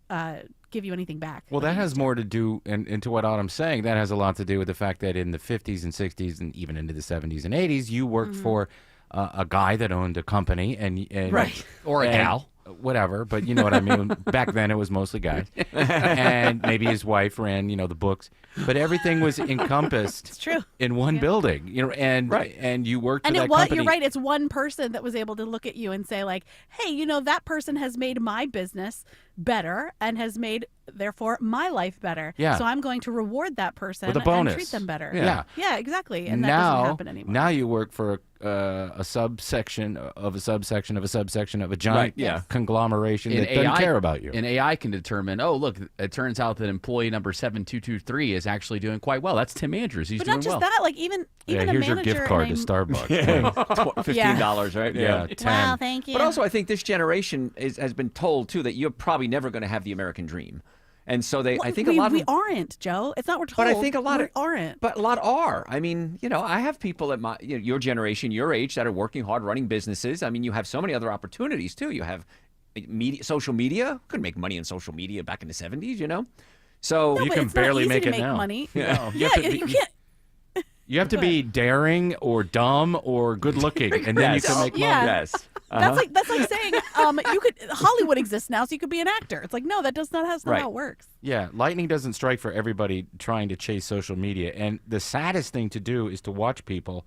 Speaker 10: give you anything back.
Speaker 1: Well, that has more to do, and to what Autumn's saying, that has a lot to do with the fact that in the 50s and 60s and even into the 70s and 80s, you worked for a guy that owned a company and
Speaker 11: right, or a gal.
Speaker 1: Whatever, but you know what I mean. Back then, it was mostly guys, and maybe his wife ran, the books. But everything was encompassed
Speaker 10: it's true.
Speaker 1: in one building, and you worked for that company.
Speaker 10: You're right. It's one person that was able to look at you and say, like, hey, that person has made my business better and has made, therefore, my life better.
Speaker 1: Yeah.
Speaker 10: So I'm going to reward that person
Speaker 1: with a bonus.
Speaker 10: And treat them better.
Speaker 1: Yeah.
Speaker 10: Yeah, exactly. And
Speaker 1: now,
Speaker 10: that doesn't happen anymore.
Speaker 1: Now you work for a subsection of a subsection of a subsection of a giant conglomeration that doesn't care about you.
Speaker 11: And AI can determine, oh, look, it turns out that employee number 7223 is actually doing quite well. That's Tim Andrews. He's doing well.
Speaker 10: But not just that, like even a
Speaker 1: here's
Speaker 10: manager.
Speaker 1: Your gift card to Starbucks.
Speaker 9: $15, right?
Speaker 1: Yeah, 10.
Speaker 10: Wow, thank you.
Speaker 9: But also, I think this generation has been told, too, that you're probably never going to have the American dream. And so I think a lot of
Speaker 10: we aren't, Joe. It's not we're told.
Speaker 9: But I think a lot
Speaker 10: aren't.
Speaker 9: But a lot are. I mean, I have people at my your generation, your age, that are working hard, running businesses. I mean, you have so many other opportunities too. You have social media. Couldn't make money in social media back in the 70s, So
Speaker 10: no,
Speaker 1: you can barely make it
Speaker 10: make
Speaker 1: now.
Speaker 10: Money.
Speaker 1: Yeah,
Speaker 10: you can't.
Speaker 1: You have to be daring or dumb or good looking, and then you can make money.
Speaker 9: Yes.
Speaker 10: That's like saying Hollywood exists now, so you could be an actor. It's like, no, that's not how it works.
Speaker 1: Yeah, lightning doesn't strike for everybody trying to chase social media, and the saddest thing to do is to watch people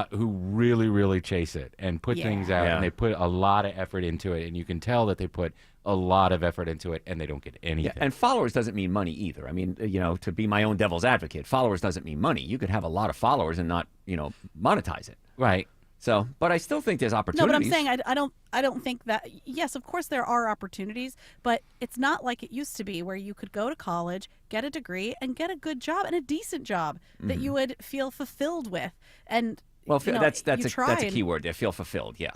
Speaker 1: who really, really chase it and put things out, and they put a lot of effort into it, and you can tell that they put a lot of effort into it, and they don't get anything.
Speaker 9: Yeah, and followers doesn't mean money either. I mean, to be my own devil's advocate, followers doesn't mean money. You could have a lot of followers and not, monetize it.
Speaker 1: Right.
Speaker 9: So, but I still think there's opportunities.
Speaker 10: No, but I'm saying I don't think that. Yes, of course there are opportunities, but it's not like it used to be, where you could go to college, get a degree, and get a good job and a decent job that you would feel fulfilled with. And
Speaker 9: well, that's a key word there. Feel fulfilled. Yeah.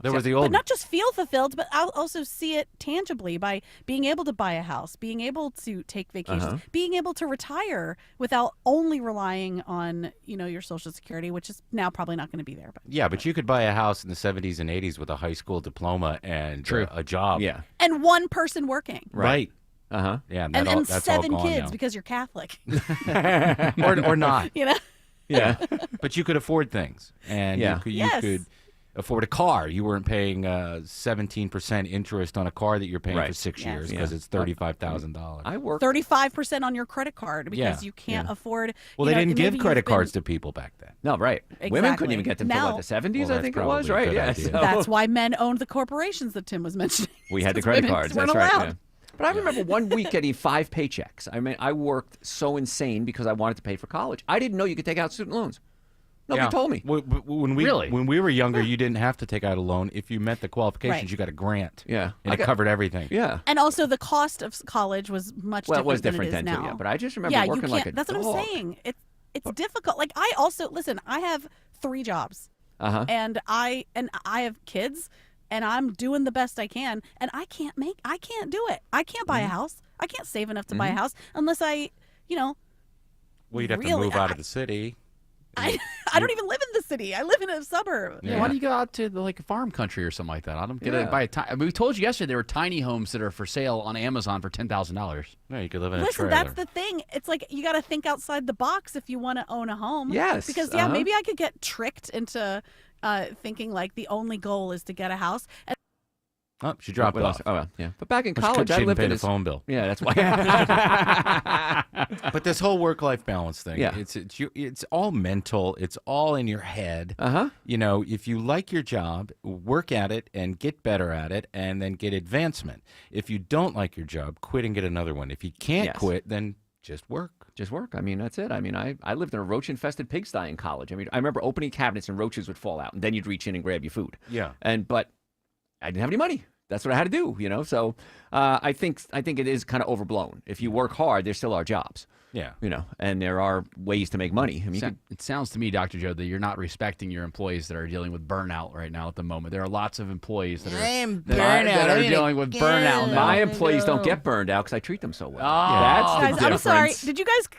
Speaker 1: There was the old,
Speaker 10: but not just feel fulfilled, but I'll also see it tangibly by being able to buy a house, being able to take vacations, being able to retire without only relying on your Social Security, which is now probably not going to be there.
Speaker 1: But you could buy a house in the 70s and 80s with a high school diploma and a job.
Speaker 9: Yeah.
Speaker 10: And one person working.
Speaker 1: Right.
Speaker 9: Yeah.
Speaker 1: And
Speaker 10: that's 7
Speaker 1: all gone
Speaker 10: kids
Speaker 1: now.
Speaker 10: because you're Catholic.
Speaker 1: or not.
Speaker 9: Yeah.
Speaker 1: But you could afford things, and you could afford a car. You weren't paying 17% interest on a car that you're paying for 6 years because it's $35,000.
Speaker 9: I work
Speaker 10: 35% on your credit card because you can't afford.
Speaker 1: Well, they didn't give credit cards to people back then.
Speaker 9: No, right.
Speaker 10: Exactly.
Speaker 9: Women couldn't even get them
Speaker 10: Now-
Speaker 9: till the 70s,
Speaker 1: Well,
Speaker 9: I think
Speaker 1: that's
Speaker 9: it was,
Speaker 1: probably a
Speaker 9: right?
Speaker 1: good
Speaker 9: Yeah.
Speaker 1: idea.
Speaker 9: So
Speaker 10: That's why men owned the corporations that Tim was mentioning.
Speaker 9: we had the
Speaker 10: Because
Speaker 9: credit
Speaker 10: women
Speaker 9: cards.
Speaker 10: weren't
Speaker 9: That's right.
Speaker 10: allowed.
Speaker 9: Yeah. But I remember one week getting 5 paychecks. I mean, I worked so insane because I wanted to pay for college. I didn't know you could take out student loans. Nobody told me.
Speaker 1: When we were younger, you didn't have to take out a loan. If you met the qualifications,
Speaker 10: Right.
Speaker 1: you got a grant.
Speaker 9: Yeah.
Speaker 1: And it covered everything.
Speaker 9: Yeah.
Speaker 10: And also, the cost of college was much different.
Speaker 9: Well, it was
Speaker 10: than
Speaker 9: different
Speaker 10: it is
Speaker 9: then, too,
Speaker 10: now.
Speaker 9: yeah. But I just remember
Speaker 10: you
Speaker 9: working
Speaker 10: can't,
Speaker 9: like a
Speaker 10: That's what
Speaker 9: dog.
Speaker 10: I'm saying. It's difficult. Like I also listen. I have 3 jobs, and I have kids. and I'm doing the best I can, and I can't do it. I can't buy a house. I can't save enough to buy a house unless I,
Speaker 1: Well, you'd have to
Speaker 10: really,
Speaker 1: move out of the city.
Speaker 10: I don't even live in the city. I live in a suburb.
Speaker 11: Yeah. Why do you go out to like a farm country or something like that? I don't get it. We told you yesterday there were tiny homes that are for sale on Amazon for $10,000.
Speaker 1: No, you could live in a
Speaker 10: Listen,
Speaker 1: trailer.
Speaker 10: that's the thing. It's like you got to think outside the box if you want to own a home.
Speaker 9: Yes,
Speaker 10: Because maybe I could get tricked into thinking like the only goal is to get a house. And
Speaker 1: Oh, she dropped off.
Speaker 9: Oh, well, yeah. But back in
Speaker 1: She
Speaker 9: college, I
Speaker 1: didn't
Speaker 9: lived
Speaker 1: pay
Speaker 9: in
Speaker 1: the phone bill.
Speaker 9: Yeah, that's why.
Speaker 1: But this whole work-life balance thing,
Speaker 9: Yeah.
Speaker 1: it's all mental. It's all in your head.
Speaker 9: Uh-huh.
Speaker 1: If you like your job, work at it and get better at it and then get advancement. If you don't like your job, quit and get another one. If you can't quit, then just work.
Speaker 9: Just work. I mean, that's it. I mean, I lived in a roach-infested pigsty in college. I mean, I remember opening cabinets and roaches would fall out, and then you'd reach in and grab your food.
Speaker 1: Yeah.
Speaker 9: But I didn't have any money. That's what I had to do, So I think it is kind of overblown. If you work hard, there still are jobs.
Speaker 1: Yeah.
Speaker 9: And there are ways to make money. I mean,
Speaker 11: It sounds to me, Dr. Joe, that you're not respecting your employees that are dealing with burnout right now at the moment. There are lots of employees that are dealing with burnout now.
Speaker 9: My employees don't get burned out because I treat them so well.
Speaker 11: Oh,
Speaker 9: That's the
Speaker 10: guys, I'm
Speaker 9: difference.
Speaker 10: sorry.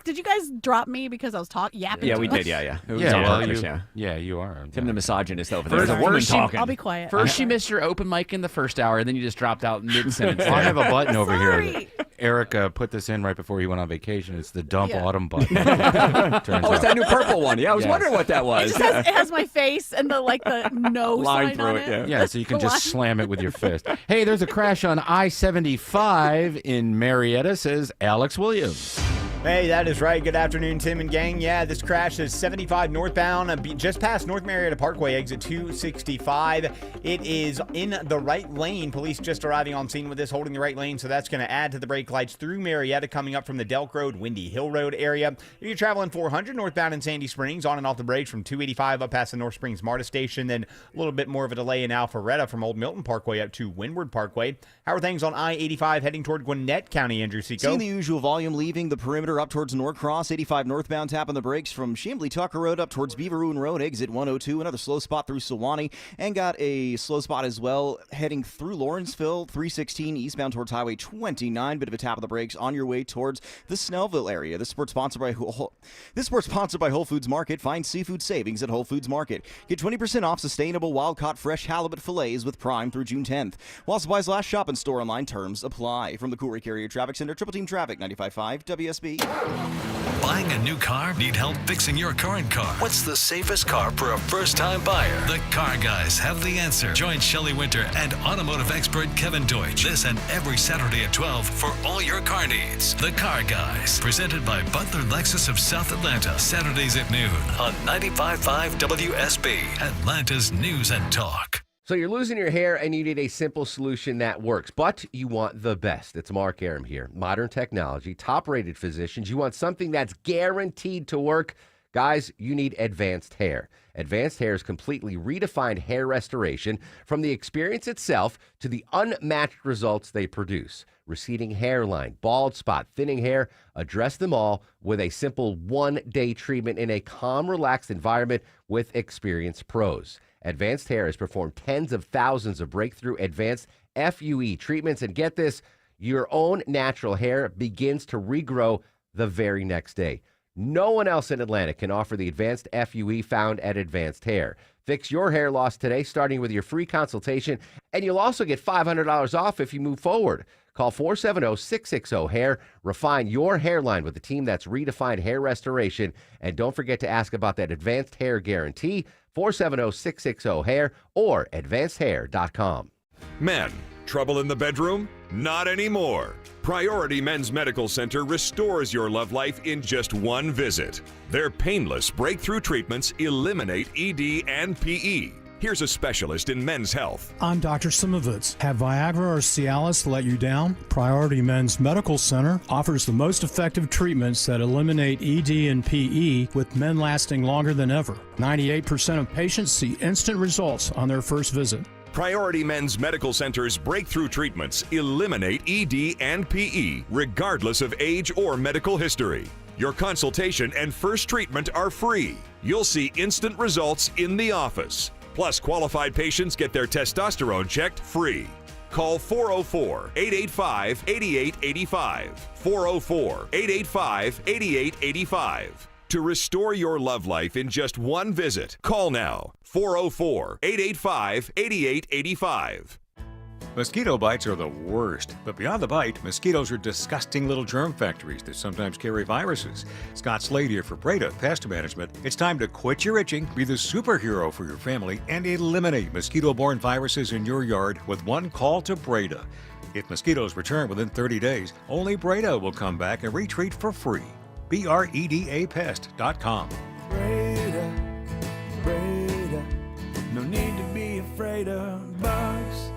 Speaker 10: Did you guys drop me because I was yapping?
Speaker 9: Yeah,
Speaker 10: too
Speaker 9: we
Speaker 10: much?
Speaker 9: did. Yeah. It was
Speaker 1: Yeah,
Speaker 9: on
Speaker 1: well,
Speaker 9: purpose,
Speaker 1: you are.
Speaker 9: Tim the misogynist over there.
Speaker 11: First-
Speaker 9: There's a woman
Speaker 11: first
Speaker 9: talking.
Speaker 10: I'll be quiet.
Speaker 11: First, you missed your open mic in the first hour, and then you just dropped out mid-sentence.
Speaker 1: I have a button over here.
Speaker 10: Sorry.
Speaker 1: That Eric put this in right before he went on vacation. It's the dump autumn button.
Speaker 9: Oh, it's that new purple one. Yeah, I was wondering what that was.
Speaker 10: It has my face and the no
Speaker 9: Line
Speaker 10: sign
Speaker 9: through
Speaker 10: on
Speaker 9: it,
Speaker 10: it.
Speaker 1: Yeah, so you can
Speaker 10: The
Speaker 1: just
Speaker 10: line.
Speaker 1: slam it with your fist. Hey, there's a crash on I-75 in Marietta, says Alex Williams.
Speaker 2: Hey, that is right. Good afternoon, Tim and gang. Yeah, this crash is 75 northbound, just past North Marietta Parkway, exit 265. It is in the right lane. Police just arriving on scene with this, holding the right lane, so that's going to add to the brake lights through Marietta, coming up from the Delk Road, Windy Hill Road area. If you're traveling 400 northbound in Sandy Springs, on and off the brakes from 285 up past the North Springs MARTA station, then a little bit more of a delay in Alpharetta from Old Milton Parkway up to Windward Parkway. How are things on I-85 heading toward Gwinnett County, Andrew Seco?
Speaker 4: Seeing the usual volume leaving the perimeter up towards Norcross, 85 northbound, tapping the brakes from Chamblee Tucker Road up towards Beaver Ruin Road, exit 102. Another slow spot through Sewanee, and got a slow spot as well heading through Lawrenceville, 316 eastbound towards Highway 29. Bit of a tap of the brakes on your way towards the Snellville area. This sport's sponsored by Whole Foods Market. Find seafood savings at Whole Foods Market. Get 20% off sustainable wild-caught fresh halibut fillets with Prime through June 10th. While supplies last, shop and store online. Terms apply. From the Courier Carrier Traffic Center, Triple Team Traffic, 95.5 WSB.
Speaker 5: Buying a new car? Need help fixing your current car? What's the safest car for a first-time buyer? The Car Guys have the answer. Join Shelley Winter and automotive expert Kevin Deutsch this and every Saturday at 12 for all your car needs. The Car Guys, presented by Butler Lexus of South Atlanta, Saturdays at noon on 95.5 WSB, Atlanta's News and Talk.
Speaker 7: So you're losing your hair and you need a simple solution that works, but you want the best. It's Mark Aram here. Modern technology, top-rated physicians. You want something that's guaranteed to work. Guys, you need Advanced Hair. Advanced Hair's completely redefined hair restoration, from the experience itself to the unmatched results they produce. Receding hairline, bald spot, thinning hair, address them all with a simple one-day treatment in a calm, relaxed environment with experienced pros. Advanced Hair has performed tens of thousands of breakthrough advanced FUE treatments, and get this, your own natural hair begins to regrow the very next day. No one else in Atlanta can offer the advanced FUE found at Advanced Hair. Fix your hair loss today, starting with your free consultation, and you'll also get $500 off if you move forward. Call 470-660-HAIR. Refine your hairline with a team that's redefined hair restoration. And don't forget to ask about that Advanced Hair Guarantee, 470-660-HAIR or advancedhair.com.
Speaker 14: Men, trouble in the bedroom? Not anymore. Priority Men's Medical Center restores your love life in just one visit. Their painless breakthrough treatments eliminate ED and PE. Here's a specialist in men's health.
Speaker 15: I'm Dr. Simovitz. Have Viagra or Cialis let you down? Priority Men's Medical Center offers the most effective treatments that eliminate ED and PE, with men lasting longer than ever. 98% of patients see instant results on their first visit.
Speaker 14: Priority Men's Medical Center's breakthrough treatments eliminate ED and PE, regardless of age or medical history. Your consultation and first treatment are free. You'll see instant results in the office. Plus, qualified patients get their testosterone checked free. Call 404-885-8885. 404-885-8885. To restore your love life in just one visit, call now. 404-885-8885.
Speaker 8: Mosquito bites are the worst, but beyond the bite, mosquitoes are disgusting little germ factories that sometimes carry viruses. Scott Slade here for Breda Pest Management. It's time to quit your itching, be the superhero for your family, and eliminate mosquito-borne viruses in your yard with one call to Breda. If mosquitoes return within 30 days, only Breda will come back and retreat for free. BREDAPest.com.
Speaker 13: Breda, no need to be afraid of bugs.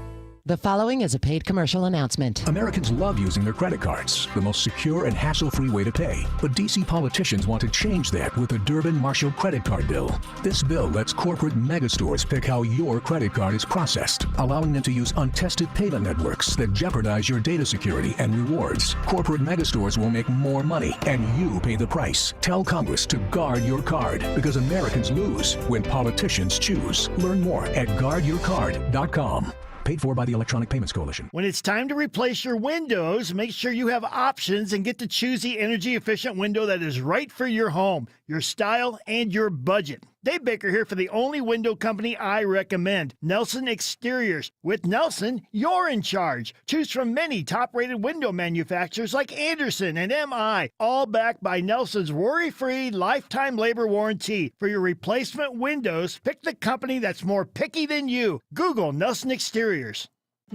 Speaker 16: The following is a paid commercial announcement.
Speaker 17: Americans love using their credit cards, the most secure and hassle-free way to pay. But D.C. politicians want to change that with the Durbin-Marshall credit card bill. This bill lets corporate megastores pick how your credit card is processed, allowing them to use untested payment networks that jeopardize your data security and rewards. Corporate megastores will make more money, and you pay the price. Tell Congress to guard your card, because Americans lose when politicians choose. Learn more at guardyourcard.com. Paid for by the Electronic Payments Coalition.
Speaker 18: When it's time to replace your windows, make sure you have options and get to choose the energy-efficient window that is right for your home, your style, and your budget. Dave Baker here for the only window company I recommend, Nelson Exteriors. With Nelson, you're in charge. Choose from many top-rated window manufacturers like Andersen and MI, all backed by Nelson's worry-free lifetime labor warranty. For your replacement windows, pick the company that's more picky than you. Google Nelson Exteriors.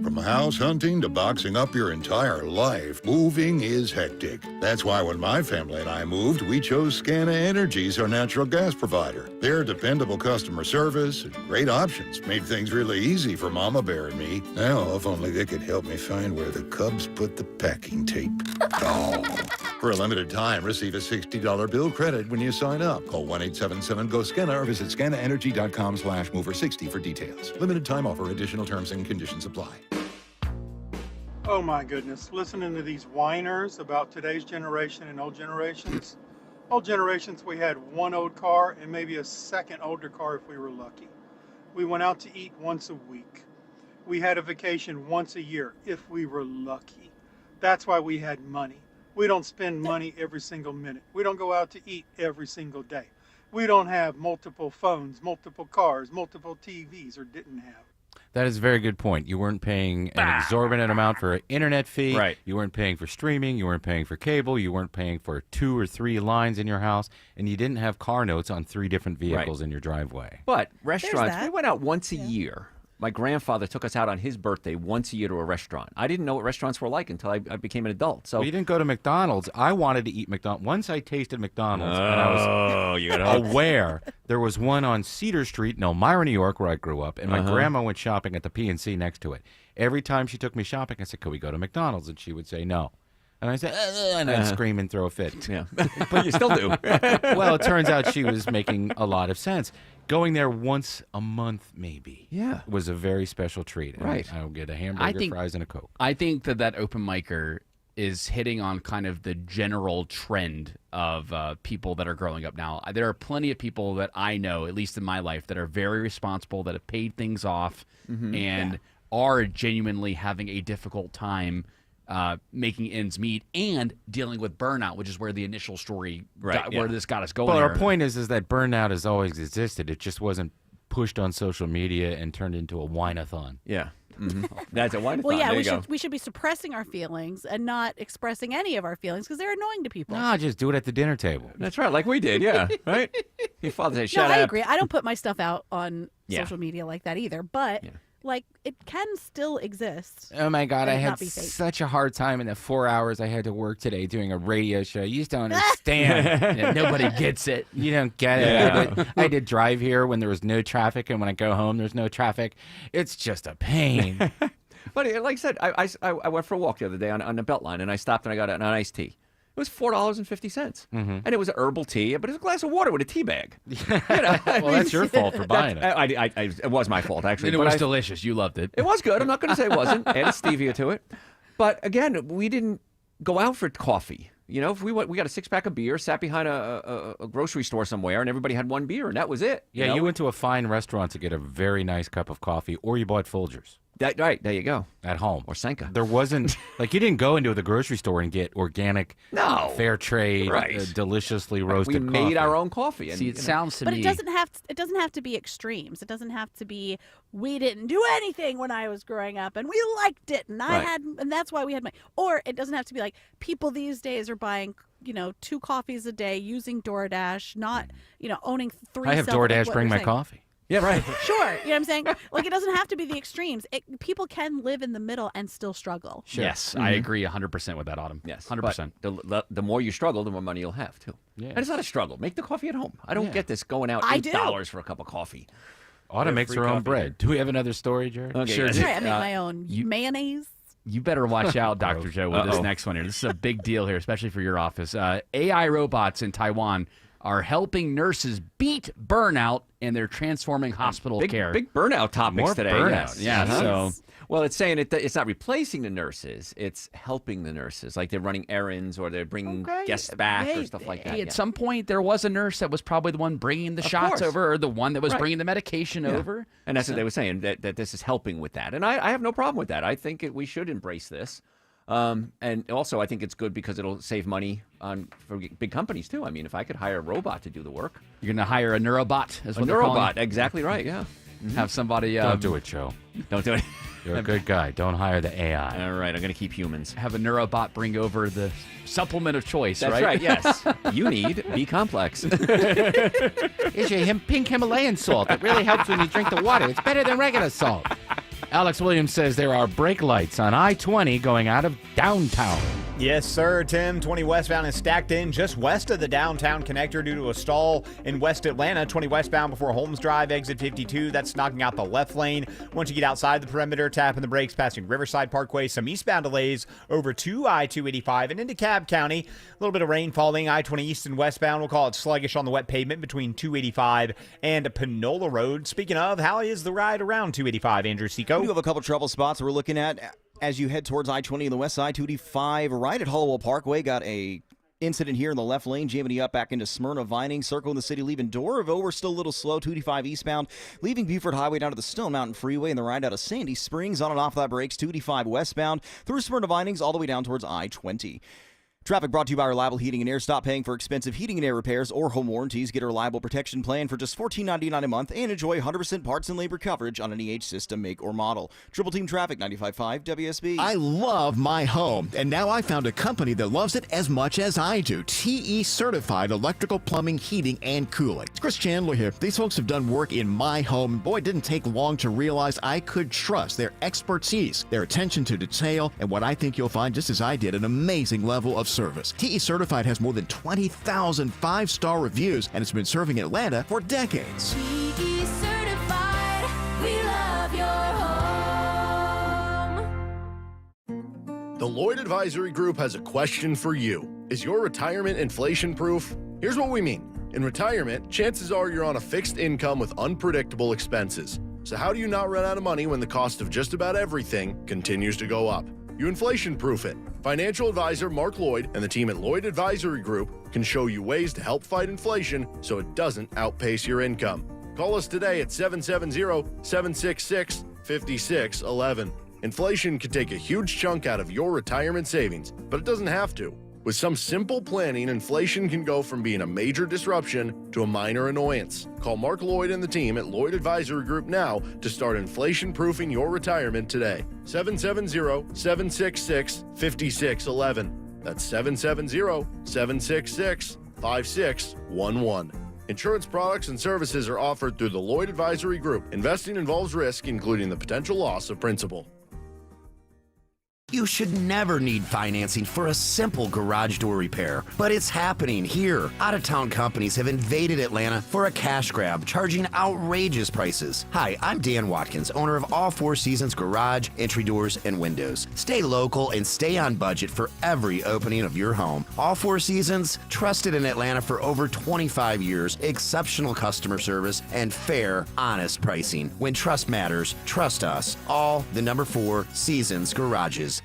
Speaker 19: From house hunting to boxing up your entire life, moving is hectic. That's why when my family and I moved, we chose Scana Energy's our natural gas provider. Their dependable customer service and great options made things really easy for Mama Bear and me. Now, if only they could help me find where the Cubs put the packing tape. Oh. For a limited time, receive a $60 bill credit when you sign up. Call 1-877-GO-SCANA or visit scanaenergy.com/mover60 for details. Limited time offer. Additional terms and conditions apply.
Speaker 20: Oh my goodness, listening to these whiners about today's generation and old generations. Old generations, we had one old car and maybe a second older car if we were lucky. We went out to eat once a week. We had a vacation once a year if we were lucky. That's why we had money. We don't spend money every single minute. We don't go out to eat every single day. We don't have multiple phones, multiple cars, multiple TVs, or didn't have.
Speaker 1: That is a very good point. You weren't paying an exorbitant amount for an internet fee.
Speaker 9: Right.
Speaker 1: You weren't paying for streaming. You weren't paying for cable. You weren't paying for 2 or 3 lines in your house. And you didn't have car notes on 3 different vehicles in your driveway.
Speaker 9: But restaurants, we went out once a year. My grandfather took us out on his birthday once a year to a restaurant. I didn't know what restaurants were like until I became an adult. So
Speaker 1: you didn't go to McDonald's. I wanted to eat McDonald's. Once I tasted McDonald's, and I was aware there was one on Cedar Street in Elmira, New York, where I grew up, and my grandma went shopping at the PNC next to it. Every time she took me shopping, I said, "Could we go to McDonald's?" And she would say no. And I said, and I'd scream and throw a fit.
Speaker 9: Yeah, but you still do.
Speaker 1: Well, it turns out she was making a lot of sense. Going there once a month, maybe, was a very special treat. And
Speaker 11: Right.
Speaker 1: I'll get a hamburger, fries, and a Coke.
Speaker 11: I think that open micer is hitting on kind of the general trend of people that are growing up now. There are plenty of people that I know, at least in my life, that are very responsible, that have paid things off, and are genuinely having a difficult time making ends meet and dealing with burnout, which is where the initial story where this got us going.
Speaker 1: But our point is that burnout has always existed. It just wasn't pushed on social media and turned into a whine-a-thon.
Speaker 9: Yeah. That's a whine-a-thon.
Speaker 10: Well, yeah,
Speaker 9: there
Speaker 10: we should be suppressing our feelings and not expressing any of our feelings because they're annoying to people.
Speaker 1: No, just do it at the dinner table.
Speaker 9: That's right, like we did, right? Your father said, "Shut
Speaker 10: no,
Speaker 9: up."
Speaker 10: I agree. I don't put my stuff out on
Speaker 9: Yeah.
Speaker 10: social media like that either, but like it can still exist.
Speaker 1: Oh my God, I
Speaker 10: and
Speaker 1: had
Speaker 10: not be fake.
Speaker 1: such a hard time in the 4 hours I had to work today doing a radio show. You just don't understand.
Speaker 11: Yeah, nobody gets it.
Speaker 1: You don't get it. I did drive here when there was no traffic, and when I go home, there's no traffic. It's just a pain.
Speaker 9: But like I said, I went for a walk the other day on the Beltline, and I stopped and I got an iced tea. It was $4.50, and it was an herbal tea, but it was a glass of water with a tea bag.
Speaker 1: Well, that's your fault for buying it.
Speaker 9: It was my fault, actually.
Speaker 11: And it was delicious. You loved it.
Speaker 9: It was good. I'm not going to say it wasn't. Added stevia to it. But again, we didn't go out for coffee. You know, if we got a 6-pack of beer, sat behind a grocery store somewhere, and everybody had one beer, and that was it.
Speaker 1: Yeah, you went to a fine restaurant to get a very nice cup of coffee, or you bought Folgers.
Speaker 9: Right, there you go.
Speaker 1: At home.
Speaker 9: Or Senka.
Speaker 1: There wasn't, like, you didn't go into the grocery store and get organic, fair trade, deliciously roasted
Speaker 9: we
Speaker 1: coffee.
Speaker 9: made our own coffee. And,
Speaker 11: See, it sounds to
Speaker 10: But
Speaker 11: me.
Speaker 10: it doesn't have to be extremes. It doesn't have to be we didn't do anything when I was growing up and we liked it and and that's why we had or it doesn't have to be like people these days are buying 2 coffees a day using DoorDash, not owning 3.
Speaker 1: I have DoorDash bring my coffee.
Speaker 9: Yeah, right.
Speaker 10: Sure, you know what I'm saying? Like, it doesn't have to be the extremes. People can live in the middle and still struggle.
Speaker 11: Sure. Yes, I agree 100% with that, Autumn.
Speaker 9: Yes,
Speaker 11: 100%.
Speaker 9: The more you struggle, the more money you'll have too.
Speaker 1: Yeah.
Speaker 9: And it's not a struggle. Make the coffee at home. I don't get this going out
Speaker 10: I do.
Speaker 9: $8 for a cup of coffee.
Speaker 1: Autumn makes her own bread. Do we have another story, Jared?
Speaker 9: Okay,
Speaker 11: Sure.
Speaker 10: That's right. I make my own mayonnaise.
Speaker 11: You better watch out, Dr. Joe, with this next one here. This is a big deal here, especially for your office. AI robots in Taiwan are helping nurses beat burnout, and they're transforming hospital care.
Speaker 9: Big burnout topics
Speaker 11: More
Speaker 9: today.
Speaker 11: burnout.
Speaker 9: Yes.
Speaker 11: Yeah, so
Speaker 9: well, it's saying it's not replacing the nurses; it's helping the nurses. Like they're running errands or they're bringing guests back or stuff like that.
Speaker 11: Hey, at some point, there was a nurse that was probably the one bringing the shots over, or the one that was bringing the medication over.
Speaker 9: And that's what they were saying, that this is helping with that. And I have no problem with that. I think we should embrace this. And also, I think it's good because it'll save money for big companies, too. I mean, if I could hire a robot to do the work.
Speaker 11: You're going to hire a neurobot, is what
Speaker 9: a
Speaker 11: they're calling
Speaker 9: neurobot,
Speaker 11: it?
Speaker 9: exactly right, yeah.
Speaker 11: Have somebody...
Speaker 1: Don't do it, Joe.
Speaker 9: Don't do it.
Speaker 1: You're a good guy. Don't hire the AI.
Speaker 9: All right, I'm going to keep humans.
Speaker 11: Have a neurobot bring over the supplement of choice,
Speaker 9: That's right, yes. You need B-complex.
Speaker 1: It's your pink Himalayan salt. It really helps when you drink the water. It's better than regular salt. Alex Williams says there are brake lights on I-20 going out of downtown.
Speaker 2: Yes, sir, Tim. 20 westbound is stacked in just west of the downtown connector due to a stall in West Atlanta. 20 westbound before Holmes Drive, exit 52. That's knocking out the left lane. Once you get outside the perimeter, tapping the brakes, passing Riverside Parkway. Some eastbound delays over to I-285 and into Cobb County. A little bit of rain falling. I-20 east and westbound. We'll call it sluggish on the wet pavement between 285 and Panola Road. Speaking of, how is the ride around 285, Andrew Seco?
Speaker 4: We do have a couple trouble spots we're looking at. As you head towards I-20 on the west side, 285 right at Hollowell Parkway. Got a incident here in the left lane, jamming up back into Smyrna Vining, circling the city, leaving Doraville. We're still a little slow, 285 eastbound, leaving Buford Highway down to the Stone Mountain Freeway, and the ride out of Sandy Springs on and off that brakes, 285 westbound, through Smyrna Vinings, all the way down towards I-20. Traffic brought to you by Reliable Heating and Air. Stop paying for expensive heating and air repairs or home warranties. Get a reliable protection plan for just $14.99 a month and enjoy 100% parts and labor coverage on any H system, make, or model. Triple Team Traffic, 95.5 WSB.
Speaker 21: I love my home, and now I found a company that loves it as much as I do. TE Certified Electrical Plumbing, Heating, and Cooling. It's Chris Chandler here. These folks have done work in my home. Boy, it didn't take long to realize I could trust their expertise, their attention to detail, and what I think you'll find, just as I did, an amazing level of service. TE Certified has more than 20,000 five-star reviews, and it's been serving Atlanta for decades.
Speaker 22: TE Certified, we love your home.
Speaker 23: The Lloyd Advisory Group has a question for you. Is your retirement inflation-proof? Here's what we mean. In retirement, chances are you're on a fixed income with unpredictable expenses. So how do you not run out of money when the cost of just about everything continues to go up? You inflation-proof it. Financial advisor Mark Lloyd and the team at Lloyd Advisory Group can show you ways to help fight inflation so it doesn't outpace your income. Call us today at 770-766-5611. Inflation can take a huge chunk out of your retirement savings, but it doesn't have to. With some simple planning, inflation can go from being a major disruption to a minor annoyance. Call Mark Lloyd and the team at Lloyd Advisory Group now to start inflation-proofing your retirement today. 770-766-5611. That's 770-766-5611. Insurance products and services are offered through the Lloyd Advisory Group. Investing involves risk, including the potential loss of principal.
Speaker 24: You should never need financing for a simple garage door repair, but it's happening here. Out-of-town companies have invaded Atlanta for a cash grab, charging outrageous prices. Hi, I'm Dan Watkins, owner of All Four Seasons Garage, Entry Doors, and Windows. Stay local and stay on budget for every opening of your home. All Four Seasons, trusted in Atlanta for over 25 years, exceptional customer service, and fair, honest pricing. When trust matters, trust us. All the number 4 Seasons Garages.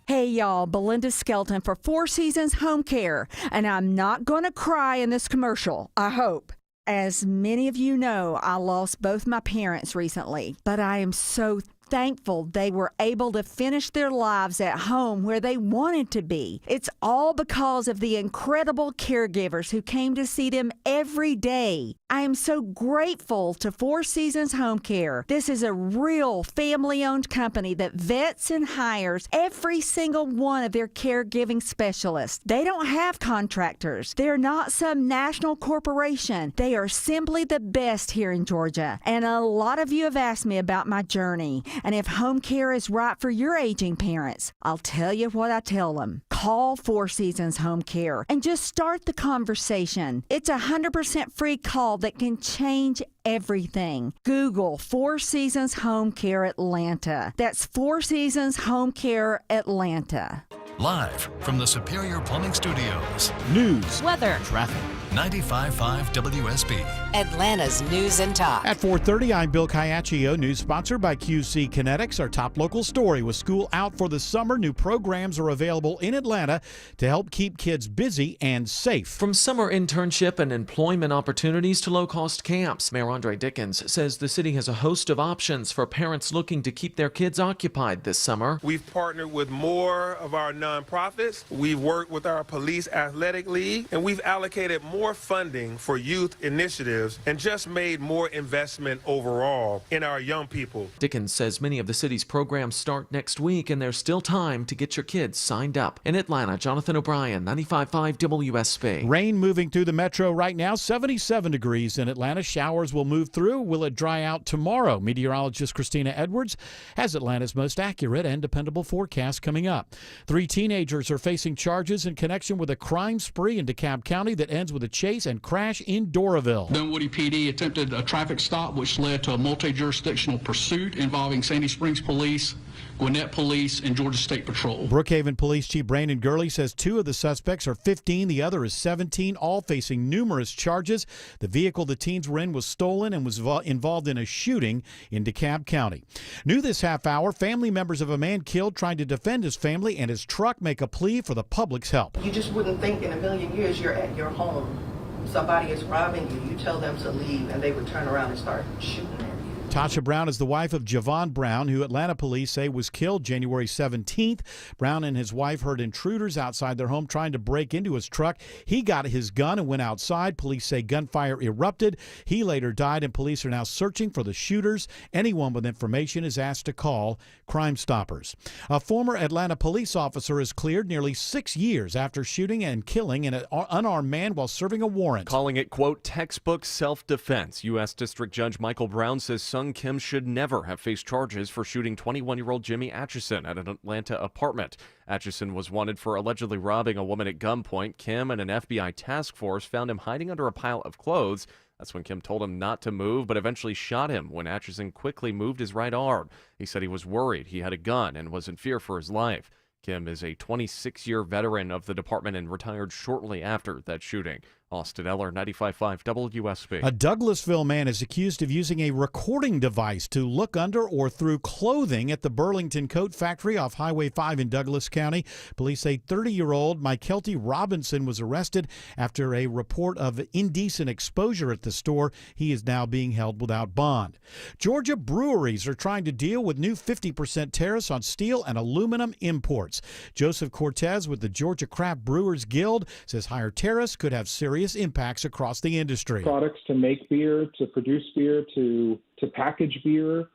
Speaker 3: Hey y'all, Belinda Skelton for Four Seasons Home Care, and I'm not going to cry in this commercial, I hope. As many of you know, I lost both my parents recently, but I am so thankful they were able to finish their lives at home where they wanted to be. It's all because of the incredible caregivers who came to see them every day. I am so grateful to Four Seasons Home Care. This is a real family-owned company that vets and hires every single one of their caregiving specialists. They don't have contractors. They're not some national corporation. They are simply the best here in Georgia. And a lot of you have asked me about my journey and if home care is right for your aging parents. I'll tell you what I tell them. Call Four Seasons Home Care and just start the conversation. It's a 100% free call that can change everything. Google Four Seasons Home Care Atlanta. That's Four Seasons Home Care Atlanta.
Speaker 5: Live from the Superior Plumbing Studios.
Speaker 1: News,
Speaker 5: weather,
Speaker 1: traffic.
Speaker 5: 95.5 WSB.
Speaker 16: Atlanta's News and Talk.
Speaker 6: At 4:30, I'm Bill Caiaccio. News sponsored by QC Kinetics. Our top local story: with school out for the summer, new programs are available in Atlanta to help keep kids busy and safe.
Speaker 12: From summer internship and employment opportunities to low-cost camps, Mayor Andre Dickens says the city has a host of options for parents looking to keep their kids occupied this summer.
Speaker 25: We've partnered with more of our nonprofits. We've worked with our police athletic league, and we've allocated more funding for youth initiatives and just made more investment overall in our young people.
Speaker 12: Dickens says many of the city's programs start next week, and there's still time to get your kids signed up. In Atlanta, Jonathan O'Brien, 95.5 WSB.
Speaker 6: Rain moving through the metro right now, 77 degrees in Atlanta. Showers will move through. Will it dry out tomorrow? Meteorologist Christina Edwards has Atlanta's most accurate and dependable forecast coming up. 3 teenagers are facing charges in connection with a crime spree in DeKalb County that ends with a chase and crash in Doraville.
Speaker 26: Dunwoody PD attempted a traffic stop which led to a multi-jurisdictional pursuit involving Sandy Springs Police, Gwinnett Police, and Georgia State Patrol.
Speaker 6: Brookhaven Police Chief Brandon Gurley says 2 of the suspects are 15, the other is 17, all facing numerous charges. The vehicle the teens were in was stolen and was involved in a shooting in DeKalb County. New this half hour, family members of a man killed trying to defend his family and his truck make a plea for the public's help.
Speaker 27: You just wouldn't think in a million years you're at your home. Somebody is robbing you, you tell them to leave, and they would turn around and start shooting at you.
Speaker 6: Tasha Brown is the wife of Javon Brown, who Atlanta police say was killed January 17th. Brown and his wife heard intruders outside their home trying to break into his truck. He got his gun and went outside. Police say gunfire erupted. He later died, and police are now searching for the shooters. Anyone with information is asked to call Crime Stoppers. A former Atlanta police officer is cleared nearly 6 years after shooting and killing an unarmed man while serving a warrant.
Speaker 28: Calling it, quote, textbook self-defense. U.S. District Judge Michael Brown says Sung Kim should never have faced charges for shooting 21-year-old Jimmy Atchison at an Atlanta apartment. Atchison was wanted for allegedly robbing a woman at gunpoint. Kim and an FBI task force found him hiding under a pile of clothes. That's when Kim told him not to move, but eventually shot him when Atchison quickly moved his right arm. He said he was worried he had a gun and was in fear for his life. Kim is a 26-year veteran of the department and retired shortly after that shooting. Austin Eller, 95.5 WSB.
Speaker 6: A Douglasville man is accused of using a recording device to look under or through clothing at the Burlington Coat Factory off Highway 5 in Douglas County. Police say 30-year-old Mykelty Robinson was arrested after a report of indecent exposure at the store. He is now being held without bond. Georgia breweries are trying to deal with new 50% tariffs on steel and aluminum imports. Joseph Cortez with the Georgia Craft Brewers Guild says higher tariffs could have serious impacts across the industry.
Speaker 29: Products to make beer, to produce beer, to package beer.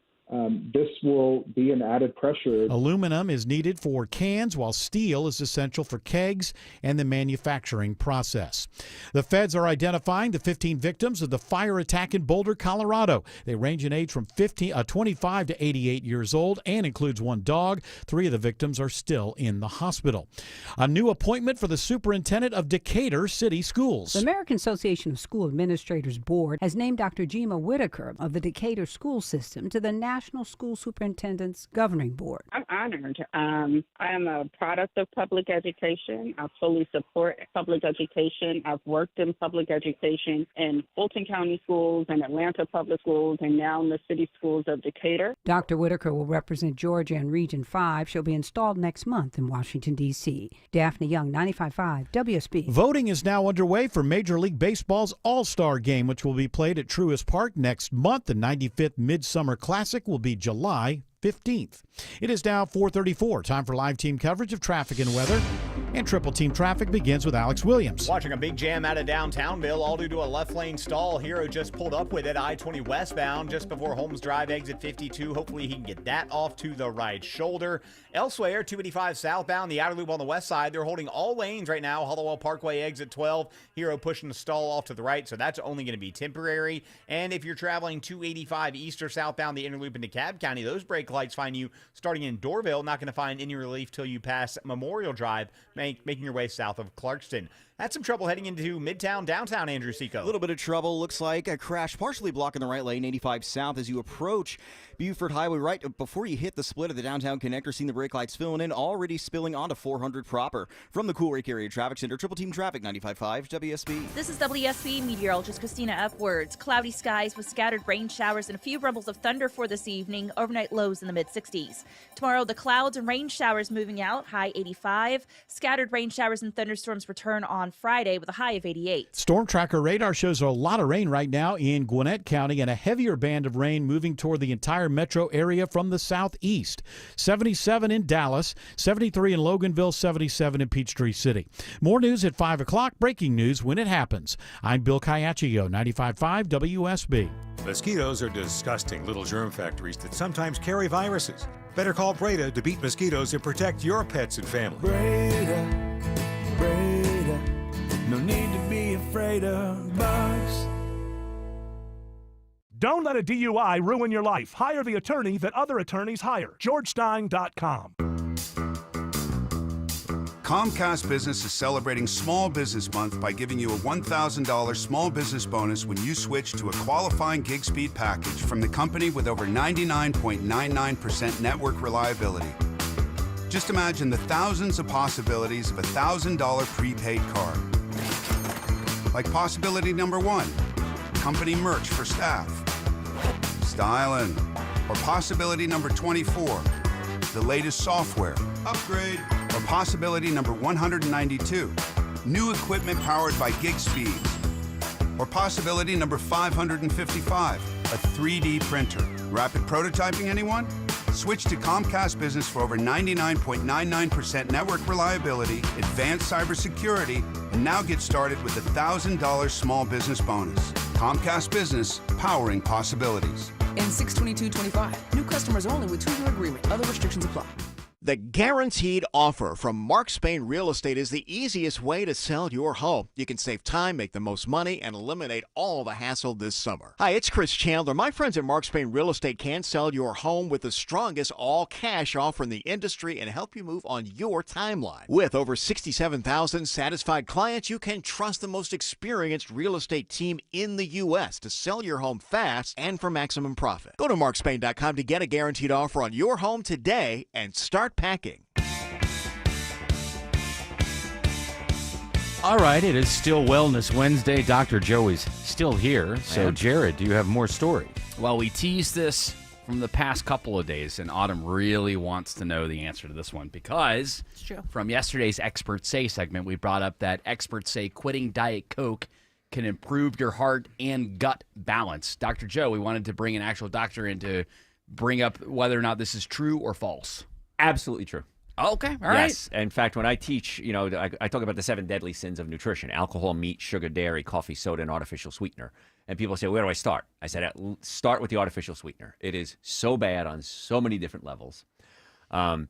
Speaker 29: This will be an added pressure.
Speaker 6: Aluminum is needed for cans, while steel is essential for kegs and the manufacturing process. The feds are identifying the 15 victims of the fire attack in Boulder, Colorado. They range in age from 25 to 88 years old and includes 1 dog. 3 of the victims are still in the hospital. A new appointment for the superintendent of Decatur City Schools.
Speaker 30: The American Association of School Administrators Board has named Dr. Jima Whitaker of the Decatur School System to the National
Speaker 7: National School Superintendents Governing Board.
Speaker 8: I'm honored. I am a product of public education. I fully support public education. I've worked in public education in Fulton County schools and Atlanta public schools and now in the city schools of Decatur.
Speaker 7: Dr. Whitaker will represent Georgia in Region 5. She'll be installed next month in Washington, D.C. Daphne Young, 95.5 WSB.
Speaker 6: Voting is now underway for Major League Baseball's All-Star Game, which will be played at Truist Park next month. The 95th Midsummer Classic will be July 15th. It is now 4:34. Time for live team coverage of traffic and weather. And Triple Team Traffic begins with Alex Williams.
Speaker 2: Watching a big jam out of downtown, Bill, all due to a left lane stall. Hero just pulled up with it, I-20 westbound, just before Holmes Drive, exit 52. Hopefully he can get that off to the right shoulder. Elsewhere, 285 southbound, the outer loop on the west side. They're holding all lanes right now. Hollowell Parkway, exit 12. Hero pushing the stall off to the right, so that's only going to be temporary. And if you're traveling 285 east or southbound, the inner loop into DeKalb County, those brake lights find you starting in Dorville. Not going to find any relief till you pass Memorial Drive, making your way south of Clarkston. Had some trouble heading into Midtown, downtown, Andrew Seco.
Speaker 4: A little bit of trouble. Looks like a crash partially blocking the right lane, 85 south, as you approach Buford Highway right before you hit the split of the downtown connector. Seeing the brake lights filling in, already spilling onto 400 proper. From the Cool Lake Area Traffic Center, Triple Team Traffic, 95.5 WSB.
Speaker 13: This is WSB meteorologist Christina Upwards. Cloudy skies with scattered rain showers and a few rumbles of thunder for this evening. Overnight lows in the mid-60s. Tomorrow, the clouds and rain showers moving out, high 85. Scattered rain showers and thunderstorms return on Friday with a high of 88.
Speaker 6: Storm Tracker radar shows a lot of rain right now in Gwinnett County and a heavier band of rain moving toward the entire metro area from the southeast. 77 in Dallas, 73 in Loganville, 77 in Peachtree City. More news at 5 o'clock. Breaking news when it happens. I'm Bill Caiaccio, 95.5 WSB.
Speaker 14: Mosquitoes are disgusting little germ factories that sometimes carry viruses. Better call Breda to beat mosquitoes and protect your pets and family.
Speaker 15: Breda, Breda, no need to be afraid of bugs.
Speaker 17: Don't let a DUI ruin your life. Hire the attorney that other attorneys hire. GeorgeStein.com.
Speaker 18: Comcast Business is celebrating Small Business Month by giving you a $1,000 small business bonus when you switch to a qualifying gig speed package from the company with over 99.99% network reliability. Just imagine the thousands of possibilities of a $1,000 prepaid card. Like possibility number 1, company merch for staff. Stylin'. Or possibility number 24, the latest software. Upgrade. Or possibility number 192, new equipment powered by gig speeds. Or possibility number 555, a 3D printer. Rapid prototyping, anyone? Switch to Comcast Business for over 99.99% network reliability, advanced cybersecurity, and now get started with a $1,000 small business bonus. Comcast Business, powering possibilities.
Speaker 19: And 62225. New customers only with 2-year agreement. Other restrictions apply.
Speaker 21: The guaranteed offer from Mark Spain Real Estate is the easiest way to sell your home. You can save time, make the most money, and eliminate all the hassle this summer. Hi, it's Chris Chandler. My friends at Mark Spain Real Estate can sell your home with the strongest all-cash offer in the industry and help you move on your timeline. With over 67,000 satisfied clients, you can trust the most experienced real estate team in the U.S. to sell your home fast and for maximum profit. Go to markspain.com to get a guaranteed offer on your home today and start packing.
Speaker 1: All right, it is still Wellness Wednesday. Dr. Joey's still here. So, Jared, do you have more story?
Speaker 11: Well, we teased this from the past couple of days, and Autumn really wants to know the answer to this one because
Speaker 10: it's true.
Speaker 11: From yesterday's Experts Say segment, we brought up that experts say quitting Diet Coke can improve your heart and gut balance. Dr. Joe, we wanted to bring an actual doctor in to bring up whether or not this is true or false.
Speaker 9: Absolutely true.
Speaker 11: Okay, all right.
Speaker 9: Yes. In fact, when I teach, I talk about the 7 deadly sins of nutrition: alcohol, meat, sugar, dairy, coffee, soda, and artificial sweetener. And people say, where do I start? I said, start with the artificial sweetener. It is so bad on so many different levels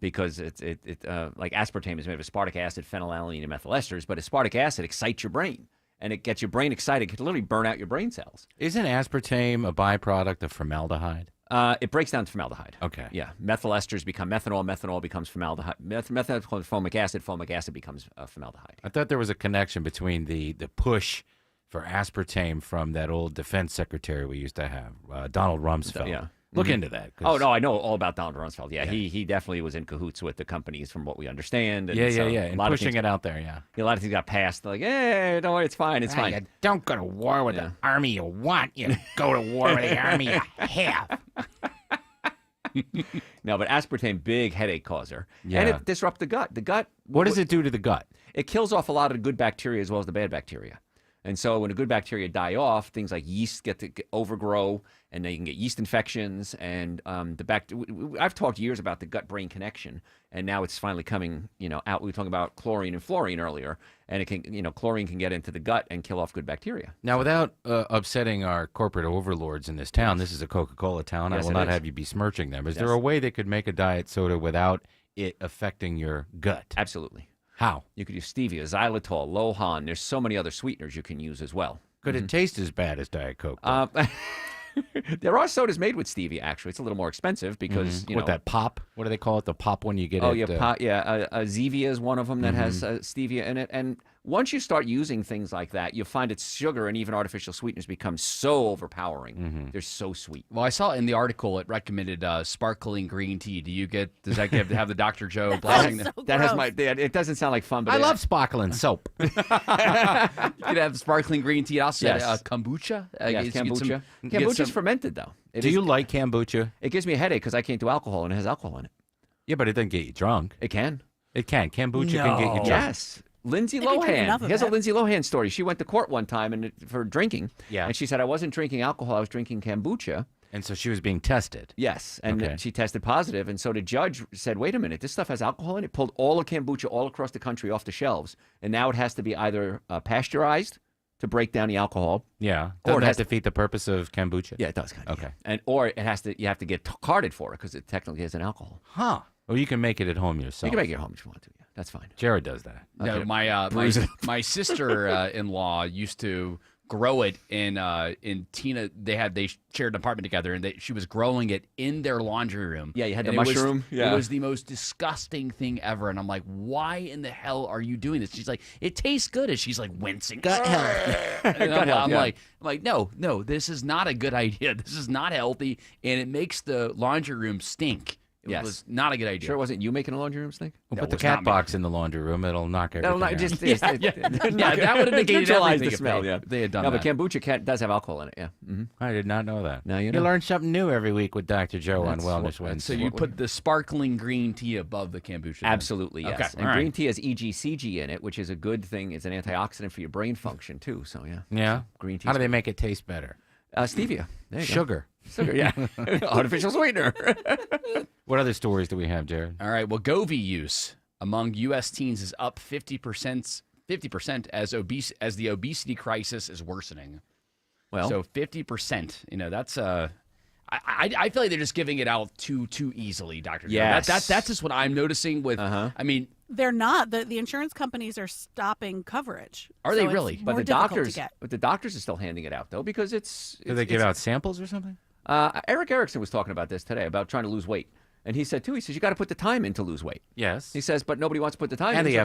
Speaker 9: because like aspartame is made of aspartic acid, phenylalanine, and methyl esters, but aspartic acid excites your brain. And it gets your brain excited. It can literally burn out your brain cells.
Speaker 1: Isn't aspartame a byproduct of formaldehyde?
Speaker 9: It breaks down to formaldehyde.
Speaker 1: Okay.
Speaker 9: Yeah. Methyl esters become methanol. Methanol becomes formaldehyde. Methanol becomes formic acid. Formic acid becomes formaldehyde.
Speaker 1: I thought there was a connection between the push for aspartame from that old defense secretary we used to have, Donald Rumsfeld.
Speaker 9: Yeah.
Speaker 1: Look into that.
Speaker 9: Oh, no, I know all about Donald Rumsfeld. Yeah, he definitely was in cahoots with the companies from what we understand. And
Speaker 1: Yeah.
Speaker 9: a
Speaker 1: And
Speaker 9: lot
Speaker 1: pushing
Speaker 9: of things,
Speaker 1: it out there, yeah.
Speaker 9: A lot of things got passed. Like, hey, don't worry, it's fine, it's fine.
Speaker 1: You don't go to war with the army you want. You go to war with the army you have.
Speaker 9: No, but aspartame, big headache causer.
Speaker 1: Yeah.
Speaker 9: And it disrupts the gut. The gut.
Speaker 1: What does it do to the gut?
Speaker 9: It kills off a lot of the good bacteria as well as the bad bacteria. And so when the good bacteria die off, things like yeast get to overgrow, and then you can get yeast infections. And I've talked years about the gut-brain connection, and now it's finally coming, out. We were talking about chlorine and fluorine earlier, and it can, chlorine can get into the gut and kill off good bacteria.
Speaker 1: Now, without upsetting our corporate overlords in this town, this is a Coca-Cola town.
Speaker 9: Yes,
Speaker 1: I will not have you besmirching them. Is there a way they could make a diet soda without it affecting your gut?
Speaker 9: Absolutely.
Speaker 1: How?
Speaker 9: You could use stevia, xylitol, Lohan. There's so many other sweeteners you can use as well.
Speaker 1: Could it taste as bad as Diet Coke?
Speaker 9: There are sodas made with stevia, actually. It's a little more expensive because,
Speaker 1: What, that pop? What do they call it? The pop one you get
Speaker 9: Oh,
Speaker 1: at...
Speaker 9: Zevia is one of them that has stevia in it. And once you start using things like that, you find its sugar and even artificial sweeteners become so overpowering. They're so sweet.
Speaker 11: Well, I saw in the article it recommended sparkling green tea. Does that have the Dr. Joe blessing?
Speaker 9: It doesn't sound like fun, but
Speaker 1: I love sparkling soap.
Speaker 11: You could have sparkling green tea. Also,
Speaker 9: Yes.
Speaker 11: Kombucha.
Speaker 9: Yes, kombucha. Kombucha's fermented, though.
Speaker 1: Do you like kombucha?
Speaker 9: It gives me a headache because I can't do alcohol, and it has alcohol in it.
Speaker 1: Yeah, but it doesn't get you drunk.
Speaker 9: It can.
Speaker 1: It can. Kombucha can get you drunk.
Speaker 9: Yes. Lindsay
Speaker 10: If you drink enough
Speaker 9: Lohan.
Speaker 10: of
Speaker 9: Here's a
Speaker 10: it.
Speaker 9: Lindsay Lohan story. She went to court one time for drinking.
Speaker 1: Yeah.
Speaker 9: And she said, I wasn't drinking alcohol. I was drinking kombucha.
Speaker 1: And so she was being tested.
Speaker 9: Yes. And
Speaker 1: Okay.
Speaker 9: she tested positive. And so the judge said, wait a minute, this stuff has alcohol in it. Pulled all the kombucha all across the country off the shelves. And now it has to be either pasteurized to break down the alcohol.
Speaker 1: Yeah.
Speaker 9: Or
Speaker 1: Doesn't
Speaker 9: it
Speaker 1: that
Speaker 9: has
Speaker 1: defeat the purpose of kombucha?
Speaker 9: Yeah, it does. Kind of,
Speaker 1: Okay.
Speaker 9: Or you have to get carded for it because it technically is an alcohol.
Speaker 1: Huh. Or you can make it at home yourself.
Speaker 9: You can make it at home if you want to. Yeah, that's fine.
Speaker 1: Jared does that.
Speaker 11: No,
Speaker 9: Okay.
Speaker 11: my sister-in-law used to grow it in Tina. They shared an apartment together, and she was growing it in their laundry room.
Speaker 9: Yeah, you had the
Speaker 11: And it was-
Speaker 9: mushroom.
Speaker 11: It was the most disgusting thing ever, and I'm like, why in the hell are you doing this? She's like, it tastes good, and she's like wincing. Gut health. I'm like, no, this is not a good idea. This is not healthy, and it makes the laundry room stink. It was not a good idea.
Speaker 9: Sure it wasn't you making a laundry room stink?
Speaker 1: We'll put the cat box in the laundry room. It'll knock everything out.
Speaker 11: that would have negated
Speaker 9: neutralize
Speaker 11: everything
Speaker 9: the smell.
Speaker 11: if they had done
Speaker 9: no,
Speaker 11: that.
Speaker 9: but kombucha does have alcohol in it. Yeah. Mm-hmm.
Speaker 1: I did not know that.
Speaker 9: Now you
Speaker 1: You
Speaker 9: know.
Speaker 1: learn something new every week with Dr. Joe on Wellness Wednesday.
Speaker 11: So you put the sparkling green tea above the kombucha. then?
Speaker 9: Absolutely, yes.
Speaker 11: Okay.
Speaker 9: And
Speaker 11: all
Speaker 9: green
Speaker 11: right.
Speaker 9: tea has EGCG in it, which is a good thing. It's an antioxidant for your brain function too. So yeah.
Speaker 1: Yeah.
Speaker 9: Green tea.
Speaker 1: How do they make it taste better?
Speaker 9: Stevia. There you go.
Speaker 1: Sugar.
Speaker 9: Sugar, yeah. Artificial sweetener.
Speaker 1: What other stories do we have, Jared?
Speaker 11: All right. Well, Wegovy use among U.S. teens is up 50% as the obesity crisis is worsening.
Speaker 9: Well,
Speaker 11: so 50%. That's I feel like they're just giving it out too easily, Dr.
Speaker 9: Yes.
Speaker 11: That's just what I'm noticing with. I mean,
Speaker 10: They're not. The insurance companies are stopping coverage.
Speaker 11: Are
Speaker 10: So
Speaker 11: they
Speaker 10: it's
Speaker 11: really?
Speaker 10: more
Speaker 9: But the
Speaker 10: difficult to
Speaker 9: doctors,
Speaker 10: get.
Speaker 9: are still handing it out though because
Speaker 1: Do they give out samples or something?
Speaker 9: Eric Erickson was talking about this today about trying to lose weight, and he said too. He says you got to put the time in to lose weight.
Speaker 1: Yes.
Speaker 9: He says, but nobody wants to put the time
Speaker 1: And
Speaker 9: in.
Speaker 1: the
Speaker 9: so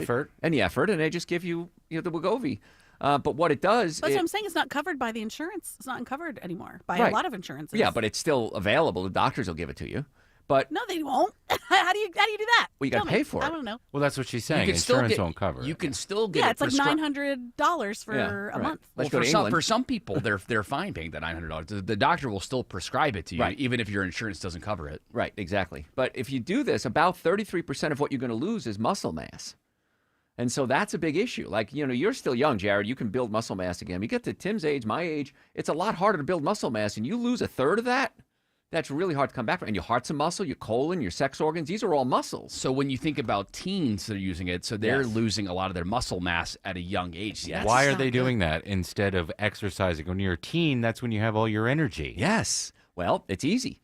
Speaker 1: effort.
Speaker 9: And they just give you the Wegovy. But what it does,
Speaker 10: That's what I'm saying. It's not covered by the insurance. It's not covered anymore by
Speaker 9: Right.
Speaker 10: a lot of insurances.
Speaker 9: Yeah, but it's still available. The doctors will give it to you. But
Speaker 10: no, they won't. How do you do that?
Speaker 9: Well, you gotta
Speaker 10: Tell me.
Speaker 9: pay for it.
Speaker 10: I don't know.
Speaker 1: Well, that's what she's saying.
Speaker 11: you can still
Speaker 1: Insurance
Speaker 11: get,
Speaker 1: won't cover it.
Speaker 11: You can still get
Speaker 10: Yeah,
Speaker 11: it
Speaker 10: it's like
Speaker 11: prescri-
Speaker 10: $900 for a month.
Speaker 11: Well,
Speaker 9: Let's go to
Speaker 11: for
Speaker 9: England.
Speaker 11: some people, they're fine paying that $900. The doctor will still prescribe it to you,
Speaker 9: Right.
Speaker 11: even if your insurance doesn't cover it.
Speaker 9: Right, exactly. But if you do this, about 33% of what you're going to lose is muscle mass. And so that's a big issue. Like, you're still young, Jared. You can build muscle mass again. You get to Tim's age, my age, it's a lot harder to build muscle mass. And you lose a third of that, that's really hard to come back from. And your heart's a muscle, your colon, your sex organs, these are all muscles.
Speaker 11: So when you think about teens that are using it, so they're
Speaker 9: Yes.
Speaker 11: losing a lot of their muscle mass at a young age.
Speaker 9: Yes.
Speaker 1: Why are they doing that instead of exercising? When you're a teen, that's when you have all your energy.
Speaker 9: Yes. Well, it's easy.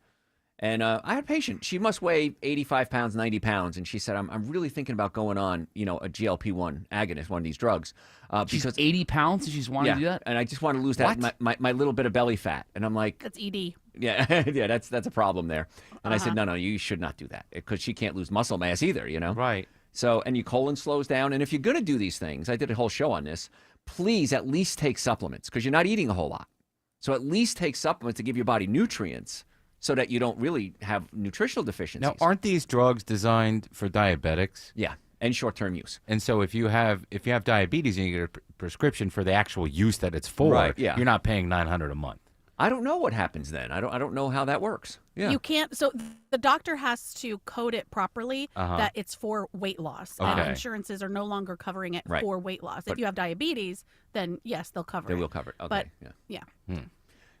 Speaker 9: And I had a patient. She must weigh 85 pounds, 90 pounds. And she said, I'm really thinking about going on, a GLP-1 agonist, one of these drugs.
Speaker 11: She's
Speaker 9: because
Speaker 11: 80 pounds and she's wanting to do that?
Speaker 9: And I just want to lose that my little bit of belly fat. And I'm like,
Speaker 10: That's ED.
Speaker 9: yeah, yeah, that's a problem there. And I said, no, you should not do that because she can't lose muscle mass either,
Speaker 1: Right.
Speaker 9: So, and your colon slows down. And if you're going to do these things, I did a whole show on this, please at least take supplements because you're not eating a whole lot. So at least take supplements to give your body nutrients so that you don't really have nutritional deficiencies.
Speaker 1: Now, aren't these drugs designed for diabetics?
Speaker 9: Yeah, and short-term use.
Speaker 1: And so if you have diabetes and you get a prescription for the actual use that it's for,
Speaker 9: Right, yeah.
Speaker 1: you're not paying $900 a month.
Speaker 9: I don't know what happens then. I don't know how that works. Yeah.
Speaker 10: You can't. So the doctor has to code it properly that it's for weight loss.
Speaker 1: Okay.
Speaker 10: And insurances are no longer covering it
Speaker 9: Right.
Speaker 10: for weight loss.
Speaker 9: But-
Speaker 10: If you have diabetes, then yes, they'll cover
Speaker 9: They
Speaker 10: it.
Speaker 9: will cover it. Okay.
Speaker 10: But
Speaker 9: yeah.
Speaker 10: yeah.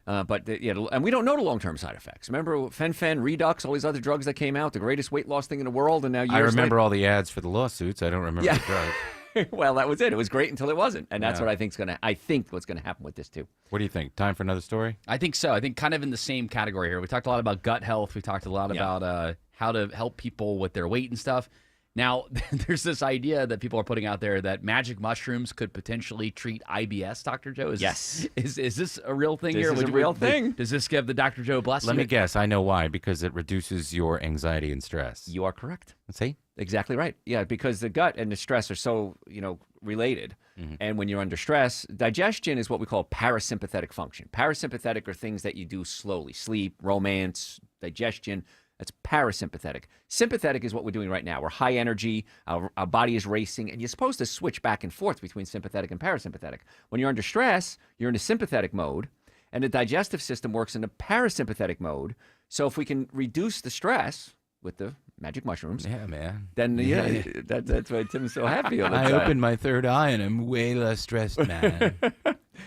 Speaker 9: And we don't know the long-term side effects. Remember Fen-Phen, Redux, all these other drugs that came out, the greatest weight loss thing in the world, and now years
Speaker 1: I remember
Speaker 9: later,
Speaker 1: all the ads for the lawsuits. I don't remember the drugs.
Speaker 9: well, that was it. It was great until it wasn't, and that's
Speaker 1: Yeah.
Speaker 9: what I think what's going to happen with this too.
Speaker 1: What do you think? Time for another story?
Speaker 11: I think so. I think kind of in the same category here. We talked a lot about gut health. We talked a lot about how to help people with their weight and stuff. Now, there's this idea that people are putting out there that magic mushrooms could potentially treat IBS, Dr. Joe.
Speaker 9: Yes.
Speaker 11: Is this a real thing
Speaker 9: This
Speaker 11: here?
Speaker 9: is a real thing.
Speaker 11: Does this give the Dr. Joe blessing?
Speaker 1: Let me guess. I know why. Because it reduces your anxiety and stress.
Speaker 9: You are correct.
Speaker 1: See?
Speaker 9: Exactly right. Yeah, because the gut and the stress are so, related. And when you're under stress, digestion is what we call parasympathetic function. Parasympathetic are things that you do slowly. Sleep, romance, digestion. That's parasympathetic. Sympathetic is what we're doing right now. We're high energy, our body is racing, and you're supposed to switch back and forth between sympathetic and parasympathetic. When you're under stress, you're in a sympathetic mode, and the digestive system works in a parasympathetic mode. So if we can reduce the stress with the magic mushrooms,
Speaker 1: Yeah, man.
Speaker 9: then that's why Tim's so happy all the
Speaker 1: I
Speaker 9: time.
Speaker 1: opened my third eye and I'm way less stressed, man.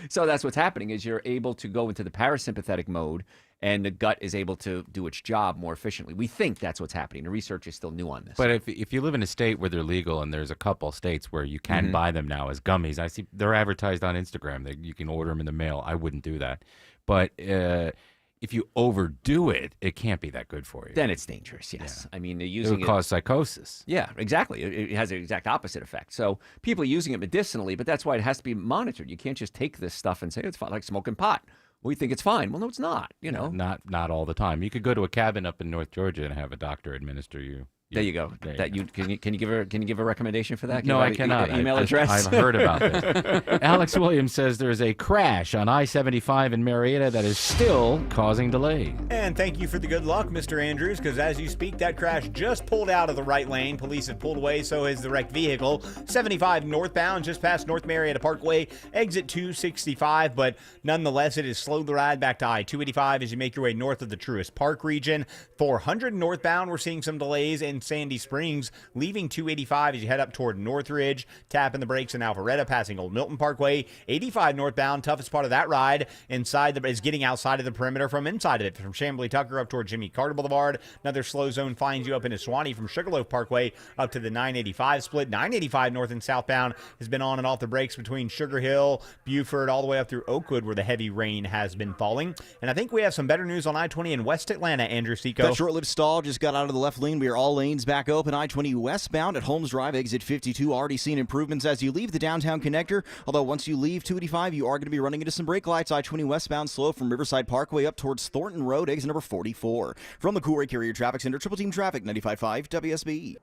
Speaker 9: So that's what's happening is you're able to go into the parasympathetic mode, and the gut is able to do its job more efficiently. We think that's what's happening. The research is still new on this.
Speaker 1: But if you live in a state where they're legal, and there's a couple states where you can buy them now as gummies, I see they're advertised on Instagram. You can order them in the mail. I wouldn't do that. But if you overdo it, it can't be that good for you.
Speaker 9: Then it's dangerous, yes. I mean, they're
Speaker 1: It
Speaker 9: using
Speaker 1: would cause psychosis.
Speaker 9: Yeah, exactly. It has the exact opposite effect. So people are using it medicinally, but that's why it has to be monitored. You can't just take this stuff and say it's fine, like smoking pot. We think it's fine. Well, no, it's not.
Speaker 1: Not all the time. You could go to a cabin up in North Georgia and have a doctor administer you.
Speaker 9: There you go. Can you give a recommendation for that?
Speaker 1: No, I cannot.
Speaker 9: Email address.
Speaker 1: I've heard about this. Alex Williams says there's a crash on I-75 in Marietta that is still causing delays.
Speaker 2: And thank you for the good luck, Mr. Andrews, because as you speak, that crash just pulled out of the right lane. Police have pulled away, so has the wrecked vehicle. 75 northbound, just past North Marietta Parkway, exit 265, but nonetheless, it has slowed the ride back to I-285 as you make your way north of the Truist Park region. 400 northbound, we're seeing some delays in Sandy Springs, leaving 285 as you head up toward Northridge, tapping the brakes in Alpharetta, passing Old Milton Parkway. 85 northbound, toughest part of that ride is getting outside of the perimeter from inside of it, from Chamblee Tucker up toward Jimmy Carter Boulevard. Another slow zone finds you up into Swanee from Sugarloaf Parkway up to the 985 split. 985 north and southbound has been on and off the brakes between Sugar Hill, Buford, all the way up through Oakwood where the heavy rain has been falling. And I think we have some better news on I-20 in West Atlanta, Andrew Seco.
Speaker 4: That short-lived stall just got out of the left lane. We are all lanes back open. I-20 westbound at Holmes Drive, exit 52. Already seen improvements as you leave the downtown connector. Although once you leave 285, you are going to be running into some brake lights. I-20 westbound slow from Riverside Parkway up towards Thornton Road, exit number 44. From the Cool Ray Carrier Traffic Center, Triple Team Traffic, 95.5 WSB.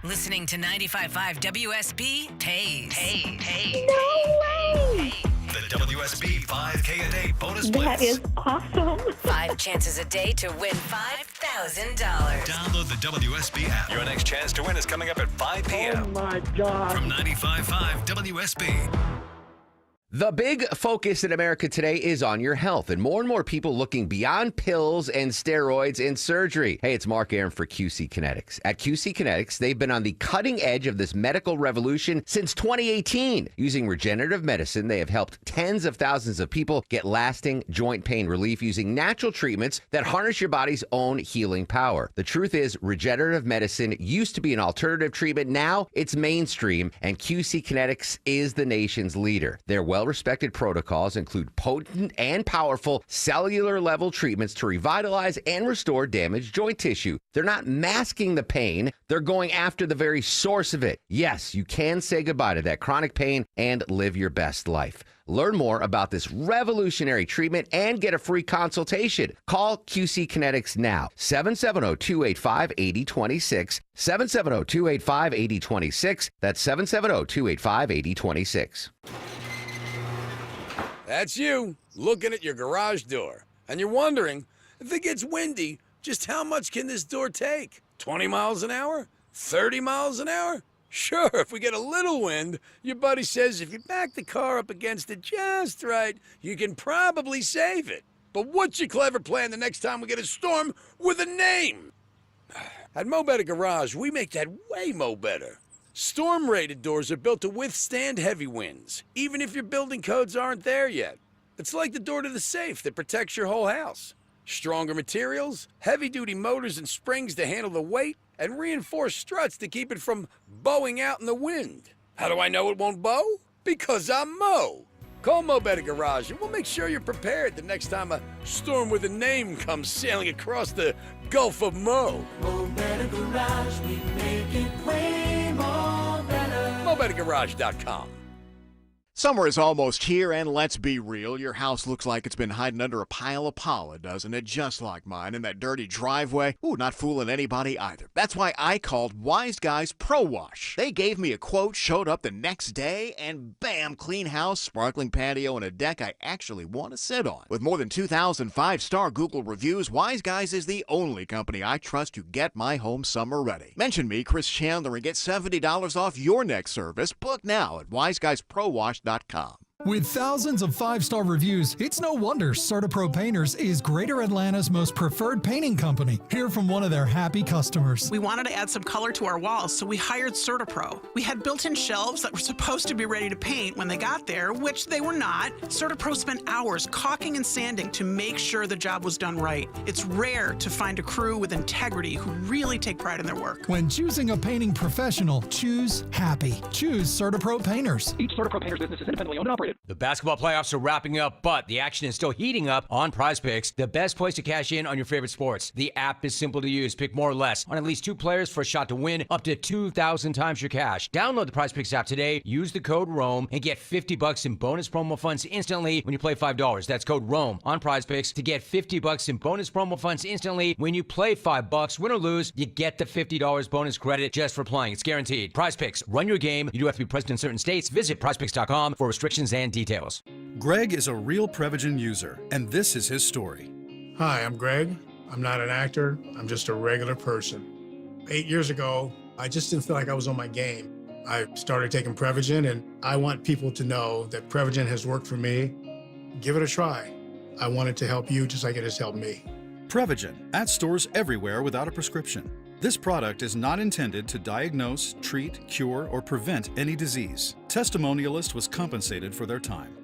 Speaker 3: Listening to 95.5 WSB pays.
Speaker 5: No way!
Speaker 12: The WSB 5K a day bonus blitz.
Speaker 5: That is awesome.
Speaker 3: 5 chances a day to win $5,000.
Speaker 12: Download the WSB app. Your next chance to win is coming up at 5 p.m.
Speaker 5: Oh my God.
Speaker 12: From 95.5 WSB.
Speaker 16: The big focus in America today is on your health, and more people looking beyond pills and steroids and surgery. Hey, it's Mark Aaron for QC Kinetics. At QC Kinetics, they've been on the cutting edge of this medical revolution since 2018. Using regenerative medicine, they have helped tens of thousands of people get lasting joint pain relief using natural treatments that harness your body's own healing power. The truth is, regenerative medicine used to be an alternative treatment. Now it's mainstream, and QC Kinetics is the nation's leader. They're well-respected protocols include potent and powerful cellular-level treatments to revitalize and restore damaged joint tissue. They're not masking the pain. They're going after the very source of it. Yes, you can say goodbye to that chronic pain and live your best life. Learn more about this revolutionary treatment and get a free consultation. Call QC Kinetics now. 770-285-8026. 770-285-8026. That's 770-285-8026.
Speaker 20: That's you, looking at your garage door. And you're wondering, if it gets windy, just how much can this door take? 20 miles an hour? 30 miles an hour? Sure, if we get a little wind, your buddy says if you back the car up against it just right, you can probably save it. But what's your clever plan the next time we get a storm with a name? At Mo Better Garage, we make that way mo better. Storm-rated doors are built to withstand heavy winds, even if your building codes aren't there yet. It's like the door to the safe that protects your whole house. Stronger materials, heavy-duty motors and springs to handle the weight, and reinforced struts to keep it from bowing out in the wind. How do I know it won't bow? Because I'm Mo. Call Mo Better Garage and we'll make sure you're prepared the next time a storm with a name comes sailing across the Gulf of Mo.
Speaker 15: Mo Better Garage, we make it way more better.
Speaker 20: MoBetterGarage.com.
Speaker 21: Summer is almost here, and let's be real, your house looks like it's been hiding under a pile of pollen, doesn't it? Just like mine in that dirty driveway. Ooh, not fooling anybody either. That's why I called Wise Guys Pro Wash. They gave me a quote, showed up the next day, and bam, clean house, sparkling patio, and a deck I actually want to sit on. With more than 2,000 5-star Google reviews, Wise Guys is the only company I trust to get my home summer ready. Mention me, Chris Chandler, and get $70 off your next service. Book now at wiseguysprowash.com.
Speaker 22: With thousands of 5-star reviews, it's no wonder CertaPro Painters is Greater Atlanta's most preferred painting company. Hear from one of their happy customers.
Speaker 23: We wanted to add some color to our walls, so we hired CertaPro. We had built-in shelves that were supposed to be ready to paint when they got there, which they were not. CertaPro spent hours caulking and sanding to make sure the job was done right. It's rare to find a crew with integrity who really take pride in their work.
Speaker 22: When choosing a painting professional, choose happy. Choose CertaPro Painters.
Speaker 24: Each CertaPro Painters business is independently owned and operated. The basketball playoffs are wrapping up, but the action is still heating up on PrizePicks, the best place to cash in on your favorite sports. The app is simple to use. Pick more or less on at least 2 players for a shot to win up to 2,000 times your cash. Download the PrizePicks app today, use the code ROAM, and get $50 in bonus promo funds instantly when you play $5. That's code ROAM on PrizePicks to get $50 in bonus promo funds instantly when you play $5. Win or lose, you get the $50 bonus credit just for playing. It's guaranteed. PrizePicks, run your game. You do have to be present in certain states. Visit PrizePicks.com for restrictions and details.
Speaker 25: Greg is a real Prevagen user, and this is his story.
Speaker 26: Hi, I'm Greg. I'm not an actor. I'm just a regular person. 8 years ago, I just didn't feel like I was on my game. I started taking Prevagen, and I want people to know that Prevagen has worked for me. Give it a try. I want it to help you just like it has helped me.
Speaker 25: Prevagen, at stores everywhere without a prescription. This product is not intended to diagnose, treat, cure, or prevent any disease. Testimonialist was compensated for their time.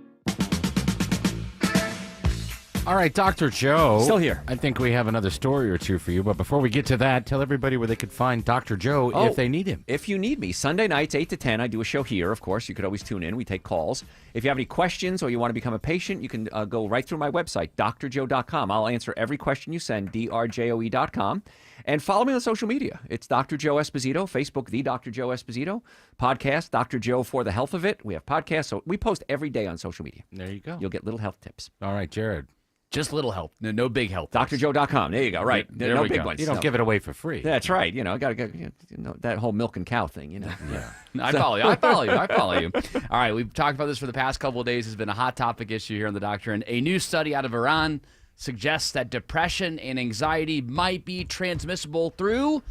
Speaker 1: All right, Dr. Joe.
Speaker 9: Still here.
Speaker 1: I think we have another story or two for you. But before we get to that, tell everybody where they could find Dr. Joe if they need him.
Speaker 9: If you need me, Sunday nights, 8 to 10, I do a show here, of course. You could always tune in. We take calls. If you have any questions or you want to become a patient, you can go right through my website, drjoe.com. I'll answer every question you send, drjoe.com. And follow me on social media. It's Dr. Joe Esposito, Facebook, The Dr. Joe Esposito, podcast, Dr. Joe for the Health of It. We have podcasts, so we post every day on social media.
Speaker 1: There you go.
Speaker 9: You'll get little health tips.
Speaker 1: All right, Jared.
Speaker 11: Just little help. No big help.
Speaker 9: drjoe.com. There you go. Right.
Speaker 1: There
Speaker 9: no
Speaker 1: we
Speaker 9: big
Speaker 1: go.
Speaker 9: ones.
Speaker 1: You don't give it away for free.
Speaker 9: That's right. You know, got to that whole milk and cow thing, you know.
Speaker 1: Yeah.
Speaker 11: I follow you. I follow you. All right. We've talked about this for the past couple of days. It's been a hot topic issue here on The Doctor. And a new study out of Iran suggests that depression and anxiety might be transmissible through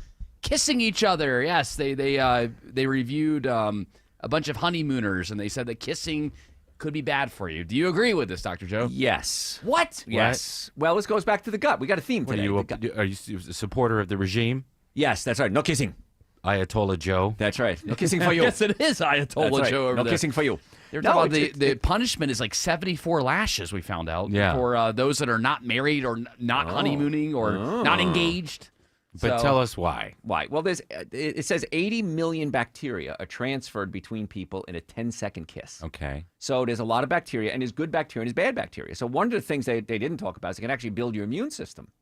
Speaker 11: kissing each other. Yes, they reviewed a bunch of honeymooners, and they said that kissing could be bad for you. Do you agree with this, Dr. Joe?
Speaker 9: Yes.
Speaker 11: What?
Speaker 9: Yes. Well, this goes back to the gut. We got a theme today.
Speaker 1: Are you a supporter of the regime?
Speaker 9: Yes, that's right. No kissing.
Speaker 1: Ayatollah Joe.
Speaker 9: That's right. No kissing for you.
Speaker 11: Yes, it is Ayatollah
Speaker 9: right.
Speaker 11: Joe over
Speaker 9: no
Speaker 11: there.
Speaker 9: Kissing for you.
Speaker 11: They're talking about the punishment is like 74 lashes, we found out, for those that are not married or not honeymooning or not engaged.
Speaker 1: But tell us why.
Speaker 9: Why? Well, it says 80 million bacteria are transferred between people in a 10-second kiss.
Speaker 1: Okay.
Speaker 9: So there's a lot of bacteria, and there's good bacteria and there's bad bacteria. So one of the things they didn't talk about is it can actually build your immune system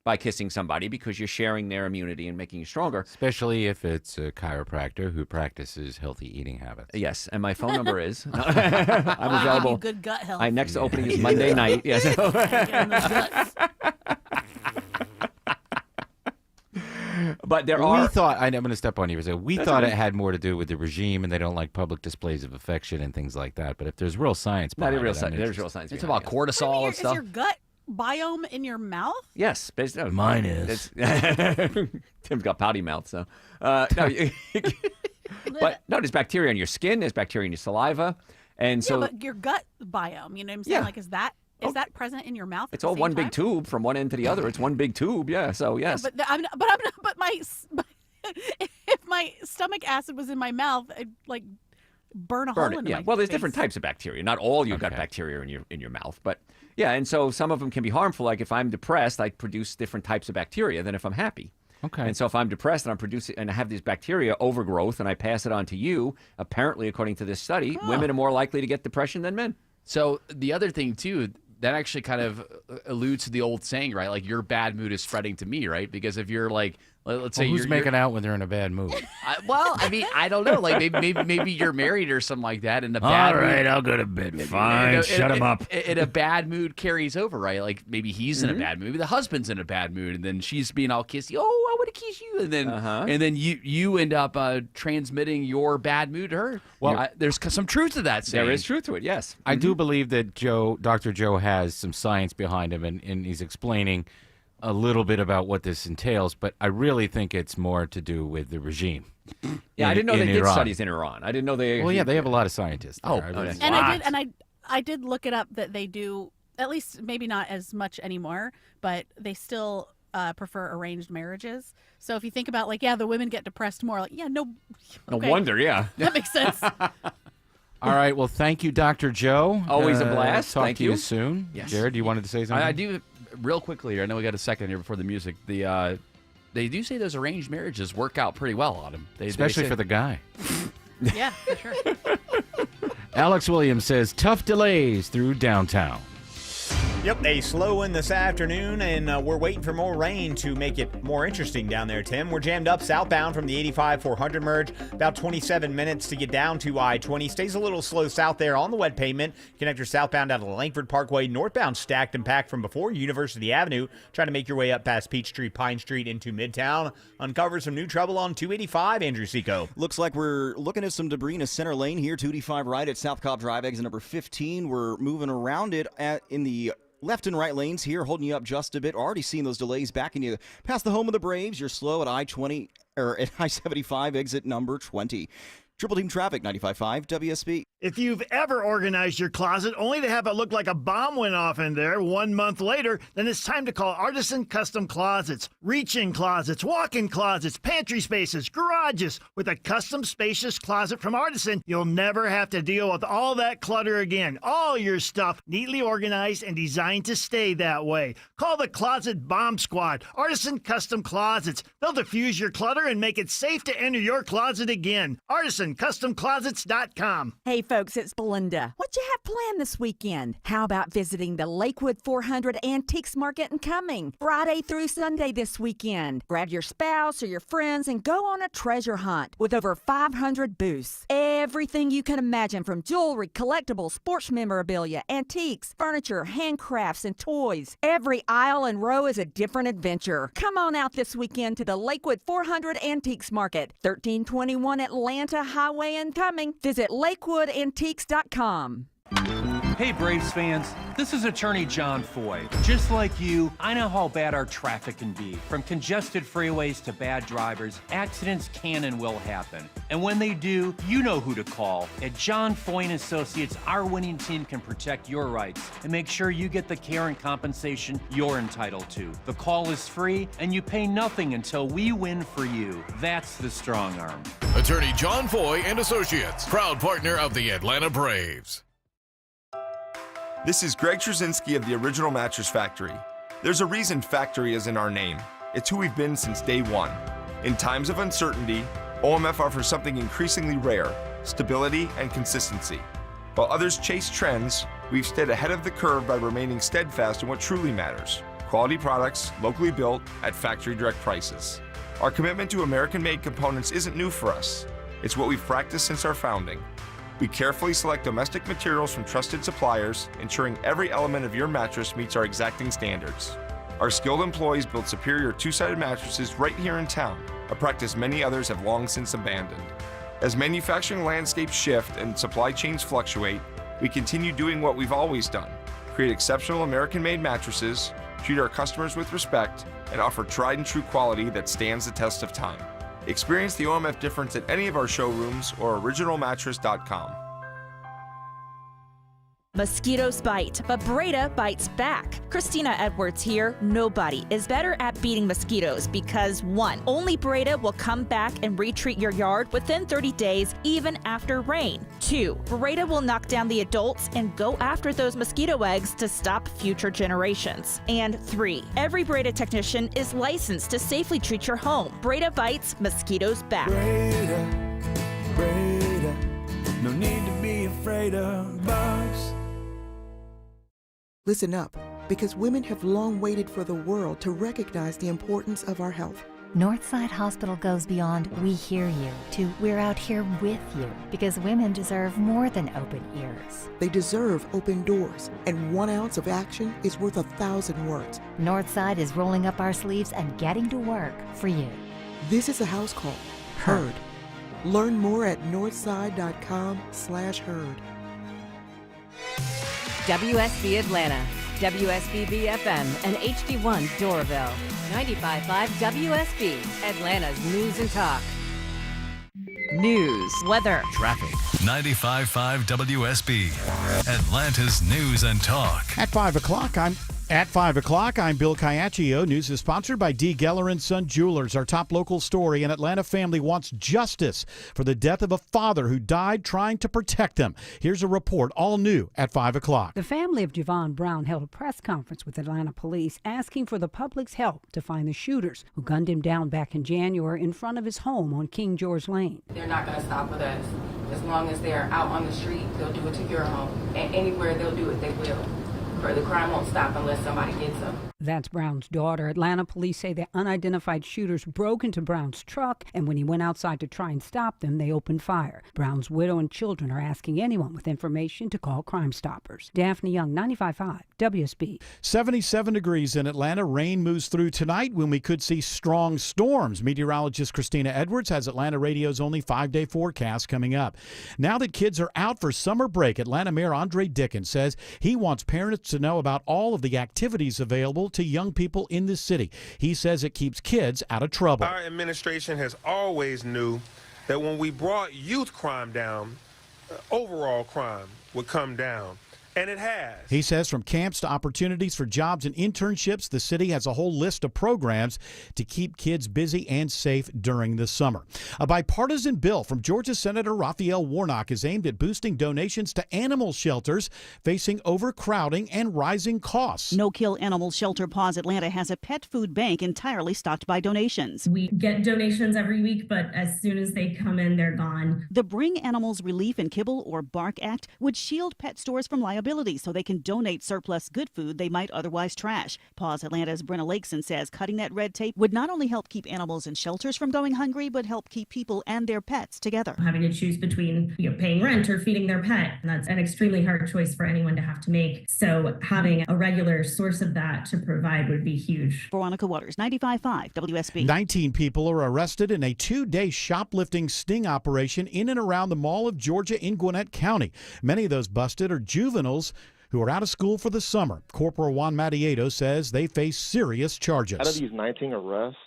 Speaker 9: by kissing somebody because you're sharing their immunity and making you stronger.
Speaker 1: Especially if it's a chiropractor who practices healthy eating habits.
Speaker 9: Yes, and my phone number is. I'm available.
Speaker 10: Good gut health.
Speaker 9: My next opening is Monday night. Yes. But there are.
Speaker 1: We thought, I'm going to step on you for a second. We thought it had more to do with the regime and they don't like public displays of affection and things like that. But if there's real science behind
Speaker 9: There's real
Speaker 1: it,
Speaker 9: science.
Speaker 11: It's about cortisol and
Speaker 10: Is
Speaker 11: stuff.
Speaker 10: your gut biome in your mouth?
Speaker 9: Yes.
Speaker 1: Mine is.
Speaker 9: Tim's got potty mouth, so. No, but no, there's bacteria in your skin. There's bacteria in your saliva. And so.
Speaker 10: Yeah, but your gut biome, you know what I'm saying?
Speaker 9: Yeah.
Speaker 10: Like, is that present in your mouth?
Speaker 9: It's all one big tube from one end to the other. It's one big tube. Yeah. So, yes.
Speaker 10: Yeah, but if my stomach acid was in my mouth, I'd like burn a hole into my
Speaker 9: Well, there's
Speaker 10: face.
Speaker 9: different types of bacteria. Not all you've got bacteria in your mouth, but yeah. And so some of them can be harmful. Like if I'm depressed, I produce different types of bacteria than if I'm happy.
Speaker 1: Okay.
Speaker 9: And so if I'm depressed and I'm producing and I have these bacteria overgrowth and I pass it on to you, apparently according to this study, women are more likely to get depression than men.
Speaker 11: So the other thing too, that actually kind of alludes to the old saying, right? Like your bad mood is spreading to me, right? Because if you're like, let's say
Speaker 1: who's making out when they're in a bad mood?
Speaker 11: I mean, I don't know. Like maybe you're married or something like that, and a bad
Speaker 1: All right,
Speaker 11: mood,
Speaker 1: I'll go to bed. Fine, shut him up.
Speaker 11: And a bad mood carries over, right? Like maybe he's in a bad mood, maybe the husband's in a bad mood, and then she's being all kissy. Oh, I want to kiss you, and then you end up transmitting your bad mood to her.
Speaker 1: Well,
Speaker 11: there's some truth to that saying.
Speaker 9: There is truth to it. Yes,
Speaker 1: I do believe that Dr. Joe has some science behind him, and he's explaining a little bit about what this entails, but I really think it's more to do with the regime.
Speaker 9: Yeah, I didn't know they did studies in Iran. I didn't know they.
Speaker 1: Well, yeah, they have a lot of scientists there.
Speaker 10: I did look it up that they do, at least maybe not as much anymore, but they still prefer arranged marriages. So if you think about the women get depressed more. No
Speaker 9: wonder. Yeah,
Speaker 10: that makes sense.
Speaker 1: All right. Well, thank you, Dr. Joe.
Speaker 9: Always a blast.
Speaker 1: Talk
Speaker 9: Thank
Speaker 1: to you
Speaker 9: you
Speaker 1: soon.
Speaker 11: Yes.
Speaker 1: Jared, you wanted to say something?
Speaker 11: I do. Real quickly here, I know we got a second here before the music. They do say those arranged marriages work out pretty well on them.
Speaker 1: Especially for the guy.
Speaker 10: Yeah, for sure.
Speaker 1: Alex Williams says, tough delays through downtown.
Speaker 2: Yep, a slow one this afternoon, and we're waiting for more rain to make it more interesting down there, Tim. We're jammed up southbound from the 85-400 merge, about 27 minutes to get down to I-20. Stays a little slow south there on the wet pavement. Connector southbound out of the Langford Parkway, northbound stacked and packed from before University Avenue. Trying to make your way up past Peachtree, Pine Street into Midtown. Uncover some new trouble on 285, Andrew Seco.
Speaker 4: Looks like we're looking at some debris in a center lane here, 285 right at South Cobb Drive, exit number 15. We're moving around it in the left and right lanes here, holding you up just a bit. Already seeing those delays backing you past the home of the Braves. You're slow at I-20 or at I-75 exit number 20. Triple Team Traffic, 95.5 WSB.
Speaker 6: If you've ever organized your closet only to have it look like a bomb went off in there 1 month later, then it's time to call Artisan Custom Closets. Reach-in closets, walk-in closets, pantry spaces, garages. With a custom spacious closet from Artisan, you'll never have to deal with all that clutter again. All your stuff neatly organized and designed to stay that way. Call the Closet Bomb Squad, Artisan Custom Closets. They'll diffuse your clutter and make it safe to enter your closet again. ArtisanCustomClosets.com.
Speaker 7: Hey folks, it's Belinda. What you have planned this weekend? How about visiting the Lakewood 400 Antiques Market in Cumming, Friday through Sunday this weekend? Grab your spouse or your friends and go on a treasure hunt with over 500 booths. Everything you can imagine, from jewelry, collectibles, sports memorabilia, antiques, furniture, handcrafts, and toys. Every aisle and row is a different adventure. Come on out this weekend to the Lakewood 400 Antiques Market, 1321 Atlanta Highway in Cumming. Visit LakewoodAntiques.com.
Speaker 8: Hey Braves fans, this is attorney John Foy. Just like you, I know how bad our traffic can be. From congested freeways to bad drivers, accidents can and will happen. And when they do, you know who to call. At John Foy & Associates, our winning team can protect your rights and make sure you get the care and compensation you're entitled to. The call is free and you pay nothing until we win for you. That's the strong arm.
Speaker 13: Attorney John Foy & Associates, proud partner of the Atlanta Braves.
Speaker 14: This is Greg Trzynski of the Original Mattress Factory. There's a reason factory is in our name. It's who we've been since day one. In times of uncertainty, OMF offers something increasingly rare: stability and consistency. While others chase trends, we've stayed ahead of the curve by remaining steadfast in what truly matters: quality products, locally built, at factory direct prices. Our commitment to American-made components isn't new for us. It's what we've practiced since our founding. We carefully select domestic materials from trusted suppliers, ensuring every element of your mattress meets our exacting standards. Our skilled employees build superior two-sided mattresses right here in town, a practice many others have long since abandoned. As manufacturing landscapes shift and supply chains fluctuate, we continue doing what we've always done: create exceptional American-made mattresses, treat our customers with respect, and offer tried and true quality that stands the test of time. Experience the OMF difference at any of our showrooms or originalmattress.com.
Speaker 3: Mosquitoes bite, but Breda bites back. Christina Edwards here. Nobody is better at beating mosquitoes because 1. Only Breda will come back and retreat your yard within 30 days, even after rain. 2. Breda will knock down the adults and go after those mosquito eggs to stop future generations. And 3. Every Breda technician is licensed to safely treat your home. Breda bites, mosquitoes back.
Speaker 15: Breda, no need to be afraid of bugs.
Speaker 5: Listen up, because women have long waited for the world to recognize the importance of our health.
Speaker 12: Northside Hospital goes beyond "we hear you" to "we're out here with you," because women deserve more than open ears.
Speaker 5: They deserve open doors, and 1 ounce of action is worth 1,000 words.
Speaker 12: Northside is rolling up our sleeves and getting to work for you.
Speaker 5: This is a house call. Heard. Learn more at northside.com/heard.
Speaker 17: WSB Atlanta, WSBB FM, and HD1 Doraville. 95.5 WSB, Atlanta's news and talk.
Speaker 1: News,
Speaker 17: weather,
Speaker 1: traffic.
Speaker 13: 95.5 WSB, Atlanta's news and talk.
Speaker 18: At 5 o'clock, I'm Bill Caiaccio. News is sponsored by D. Geller & Son Jewelers. Our top local story: an Atlanta family wants justice for the death of a father who died trying to protect them. Here's a report, all new at 5 o'clock.
Speaker 19: The family of Javon Brown held a press conference with Atlanta police asking for the public's help to find the shooters who gunned him down back in January in front of his home on King George Lane.
Speaker 27: They're not going to stop with us. As long as they're out on the street, they'll do it to your home. And anywhere they'll do it, they will. The crime won't stop unless somebody gets them.
Speaker 19: That's Brown's daughter. Atlanta police say the unidentified shooters broke into Brown's truck, and when he went outside to try and stop them, they opened fire. Brown's widow and children are asking anyone with information to call Crime Stoppers. Daphne Young, 95.5 WSB.
Speaker 18: 77 degrees in Atlanta. Rain moves through tonight when we could see strong storms. Meteorologist Christina Edwards has Atlanta Radio's only 5-day forecast coming up. Now that kids are out for summer break, Atlanta Mayor Andre Dickens says he wants parents to know about all of the activities available to young people in the city. He says it keeps kids out of trouble.
Speaker 28: Our administration has always knew that when we brought youth crime down, overall crime would come down. And it has.
Speaker 18: He says from camps to opportunities for jobs and internships, the city has a whole list of programs to keep kids busy and safe during the summer. A bipartisan bill from Georgia Senator Raphael Warnock is aimed at boosting donations to animal shelters facing overcrowding and rising costs.
Speaker 29: No Kill Animal Shelter Paws Atlanta has a pet food bank entirely stocked by donations.
Speaker 30: We get donations every week, but as soon as they come in, they're gone.
Speaker 29: The Bring Animals Relief and Kibble or BARK Act would shield pet stores from liability so they can donate surplus good food they might otherwise trash. Paws Atlanta's Brenna Lakeson says cutting that red tape would not only help keep animals in shelters from going hungry, but help keep people and their pets together.
Speaker 30: Having to choose between paying rent or feeding their pet, and that's an extremely hard choice for anyone to have to make. So having a regular source of that to provide would be huge.
Speaker 29: Veronica Waters, 95.5 WSB.
Speaker 18: 19 people are arrested in a 2-day shoplifting sting operation in and around the Mall of Georgia in Gwinnett County. Many of those busted are juveniles who are out of school for the summer. Corporal Juan Matieto says they face serious charges.
Speaker 31: Out of these 19 arrests,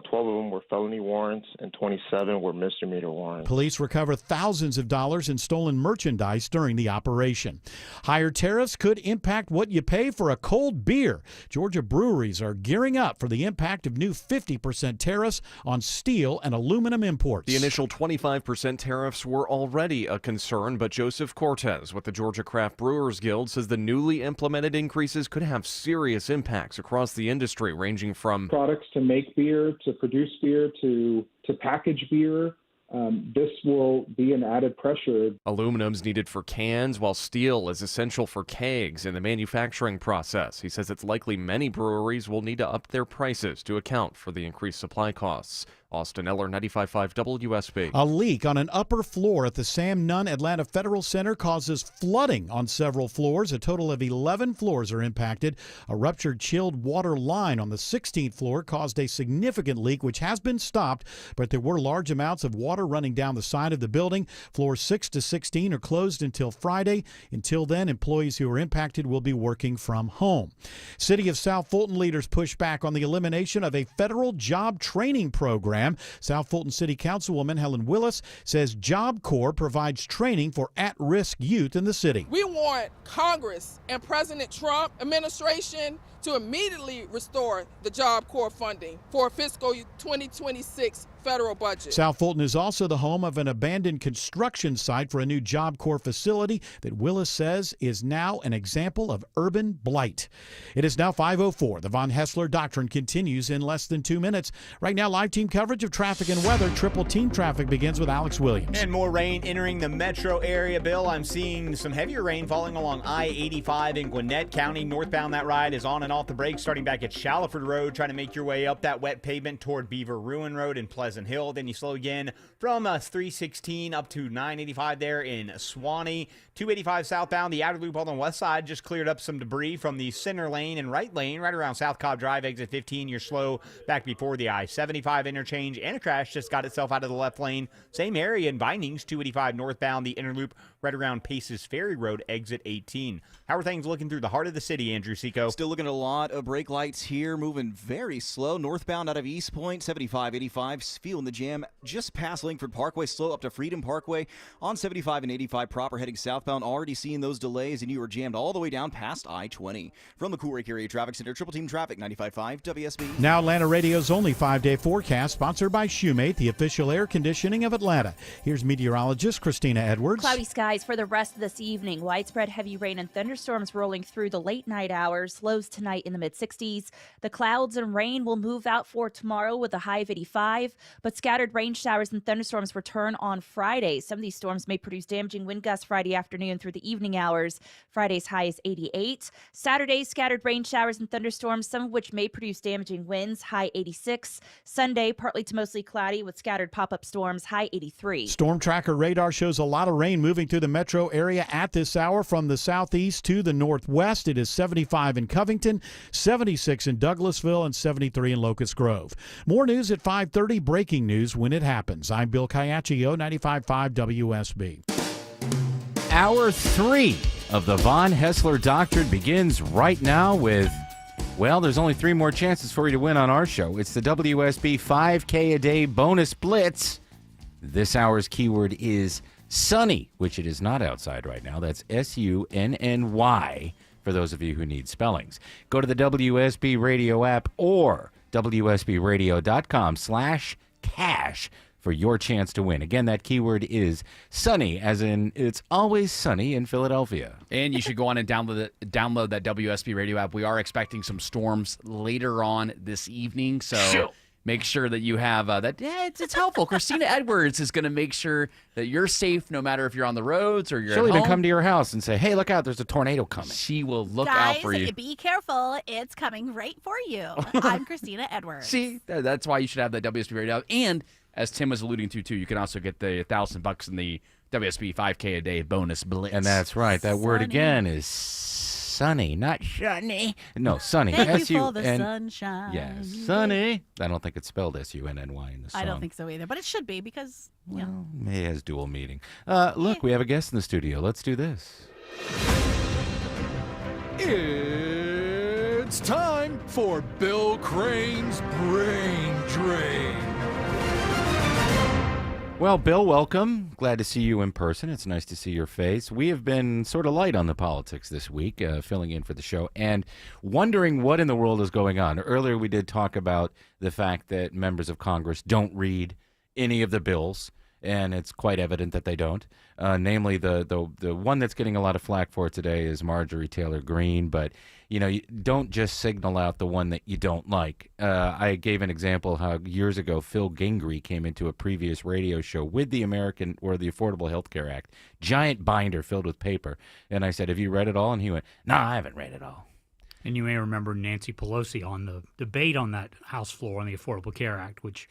Speaker 31: 12 of them were felony warrants and 27 were misdemeanor warrants.
Speaker 18: Police recover thousands of dollars in stolen merchandise during the operation. Higher tariffs could impact what you pay for a cold beer. Georgia breweries are gearing up for the impact of new 50% tariffs on steel and aluminum imports.
Speaker 32: The initial 25% tariffs were already a concern, but Joseph Cortez with the Georgia Craft Brewers Guild says the newly implemented increases could have serious impacts across the industry, ranging from
Speaker 33: products to make beer, to produce beer, to package beer. This will be an added pressure.
Speaker 32: Aluminum's needed for cans, while steel is essential for kegs in the manufacturing process. He says it's likely many breweries will need to up their prices to account for the increased supply costs. Austin Eller, 95.5 WSB.
Speaker 18: A leak on an upper floor at the Sam Nunn Atlanta Federal Center causes flooding on several floors. A total of 11 floors are impacted. A ruptured chilled water line on the 16th floor caused a significant leak, which has been stopped, but there were large amounts of water running down the side of the building. Floors 6 to 16 are closed until Friday. Until then, employees who are impacted will be working from home. City of South Fulton leaders push back on the elimination of a federal job training program. South Fulton City Councilwoman Helen Willis says Job Corps provides training for at-risk youth in the city.
Speaker 2: We want Congress and President Trump administration to immediately restore the Job Corps funding for fiscal 2026 federal budget.
Speaker 18: South Fulton is also the home of an abandoned construction site for a new Job Corps facility that Willis says is now an example of urban blight. It is now 5:04. The Von Hessler Doctrine continues in less than 2 minutes. Right now, live team coverage of traffic and weather. Triple team traffic begins with Alex Williams.
Speaker 4: And more rain entering the metro area, Bill. I'm seeing some heavier rain falling along I-85 in Gwinnett County. Northbound, that ride is on and off the brakes, starting back at Shallowford Road, trying to make your way up that wet pavement toward Beaver Ruin Road in Pleasant Hill. Then you slow again from 316 up to 985 there in Swanee. 285 southbound, the outer loop on the west side just cleared up some debris from the center lane and right lane right around South Cobb Drive, exit 15. You're slow back before the I-75 interchange, and a crash just got itself out of the left lane. Same area in Bindings, 285 northbound, the inner loop right around Paces Ferry Road, exit 18. How are things looking through the heart of the city, Andrew Seco?
Speaker 9: Still looking at a lot of brake lights here, moving very slow. Northbound out of East Point, 75-85, feeling the jam just past Langford Parkway, slow up to Freedom Parkway. On 75 and 85 proper, heading southbound, already seeing those delays, and you are jammed all the way down past I-20. From the Cool Lake Area Traffic Center, Triple Team Traffic, 95.5 WSB.
Speaker 18: Now Atlanta Radio's only 5-day forecast, sponsored by Shoemate, the official air conditioning of Atlanta. Here's meteorologist Christina Edwards.
Speaker 3: Cloudy skies for the rest of this evening. Widespread heavy rain and thunderstorms rolling through the late night hours. Lows tonight in the mid-60s. The clouds and rain will move out for tomorrow with a high of 85, but scattered rain showers and thunderstorms return on Friday. Some of these storms may produce damaging wind gusts Friday afternoon through the evening hours. Friday's high is 88. Saturday, scattered rain showers and thunderstorms, some of which may produce damaging winds, high 86. Sunday, partly to mostly cloudy with scattered pop-up storms, high 83.
Speaker 18: Storm tracker radar shows a lot of rain moving through the metro area at this hour from the southeast to the northwest. It is 75 in Covington, 76 in Douglasville, and 73 in Locust Grove. More news at 5:30, breaking news when it happens. I'm Bill Caiaccio, 95.5 WSB.
Speaker 1: Hour 3 of the Von Hessler Doctrine begins right now with, well, there's only 3 more chances for you to win on our show. It's the WSB 5K a day bonus blitz. This hour's keyword is sunny, which it is not outside right now. That's SUNNY for those of you who need spellings. Go to the WSB Radio app or WSBradio.com/cash for your chance to win. Again, that keyword is sunny, as in it's always sunny in Philadelphia.
Speaker 10: And you should go on and download that WSB Radio app. We are expecting some storms later on this evening, so make sure that you have that. Yeah, it's helpful. Christina Edwards is going to make sure that you're safe no matter if you're on the roads or you're
Speaker 1: She'll
Speaker 10: at
Speaker 1: even
Speaker 10: home.
Speaker 1: come to your house and say, hey, look out, there's a tornado coming.
Speaker 10: She will look
Speaker 11: Guys,
Speaker 10: out for you.
Speaker 11: Be careful. It's coming right for you. I'm Christina Edwards.
Speaker 10: See, that's why you should have that WSB Radio app. And as Tim was alluding to, too, you can also get the $1,000 in the WSB 5K a day bonus blitz.
Speaker 1: And that's right. That word again is sunny, not shunny. No, sunny.
Speaker 11: Thank you for the sunshine.
Speaker 1: Yes, sunny. I don't think it's spelled SUNNY in the song.
Speaker 11: I don't think so either, but it should be because, you know.
Speaker 1: May has dual meaning. Look, we have a guest in the studio. Let's do this.
Speaker 16: It's time for Bill Crane's Brain Drain.
Speaker 1: Well, Bill, welcome. Glad to see you in person. It's nice to see your face. We have been sort of light on the politics this week, filling in for the show, and wondering what in the world is going on. Earlier, we did talk about the fact that members of Congress don't read any of the bills, and it's quite evident that they don't. Namely, the one that's getting a lot of flack for today is Marjorie Taylor Greene, but you know, you don't just signal out the one that you don't like. I gave an example how years ago Phil Gingrey came into a previous radio show with the Affordable Health Care Act, giant binder filled with paper, and I said, have you read it all? And he went, no, I haven't read it all.
Speaker 20: And you may remember Nancy Pelosi on the debate on that House floor on the Affordable Care Act, which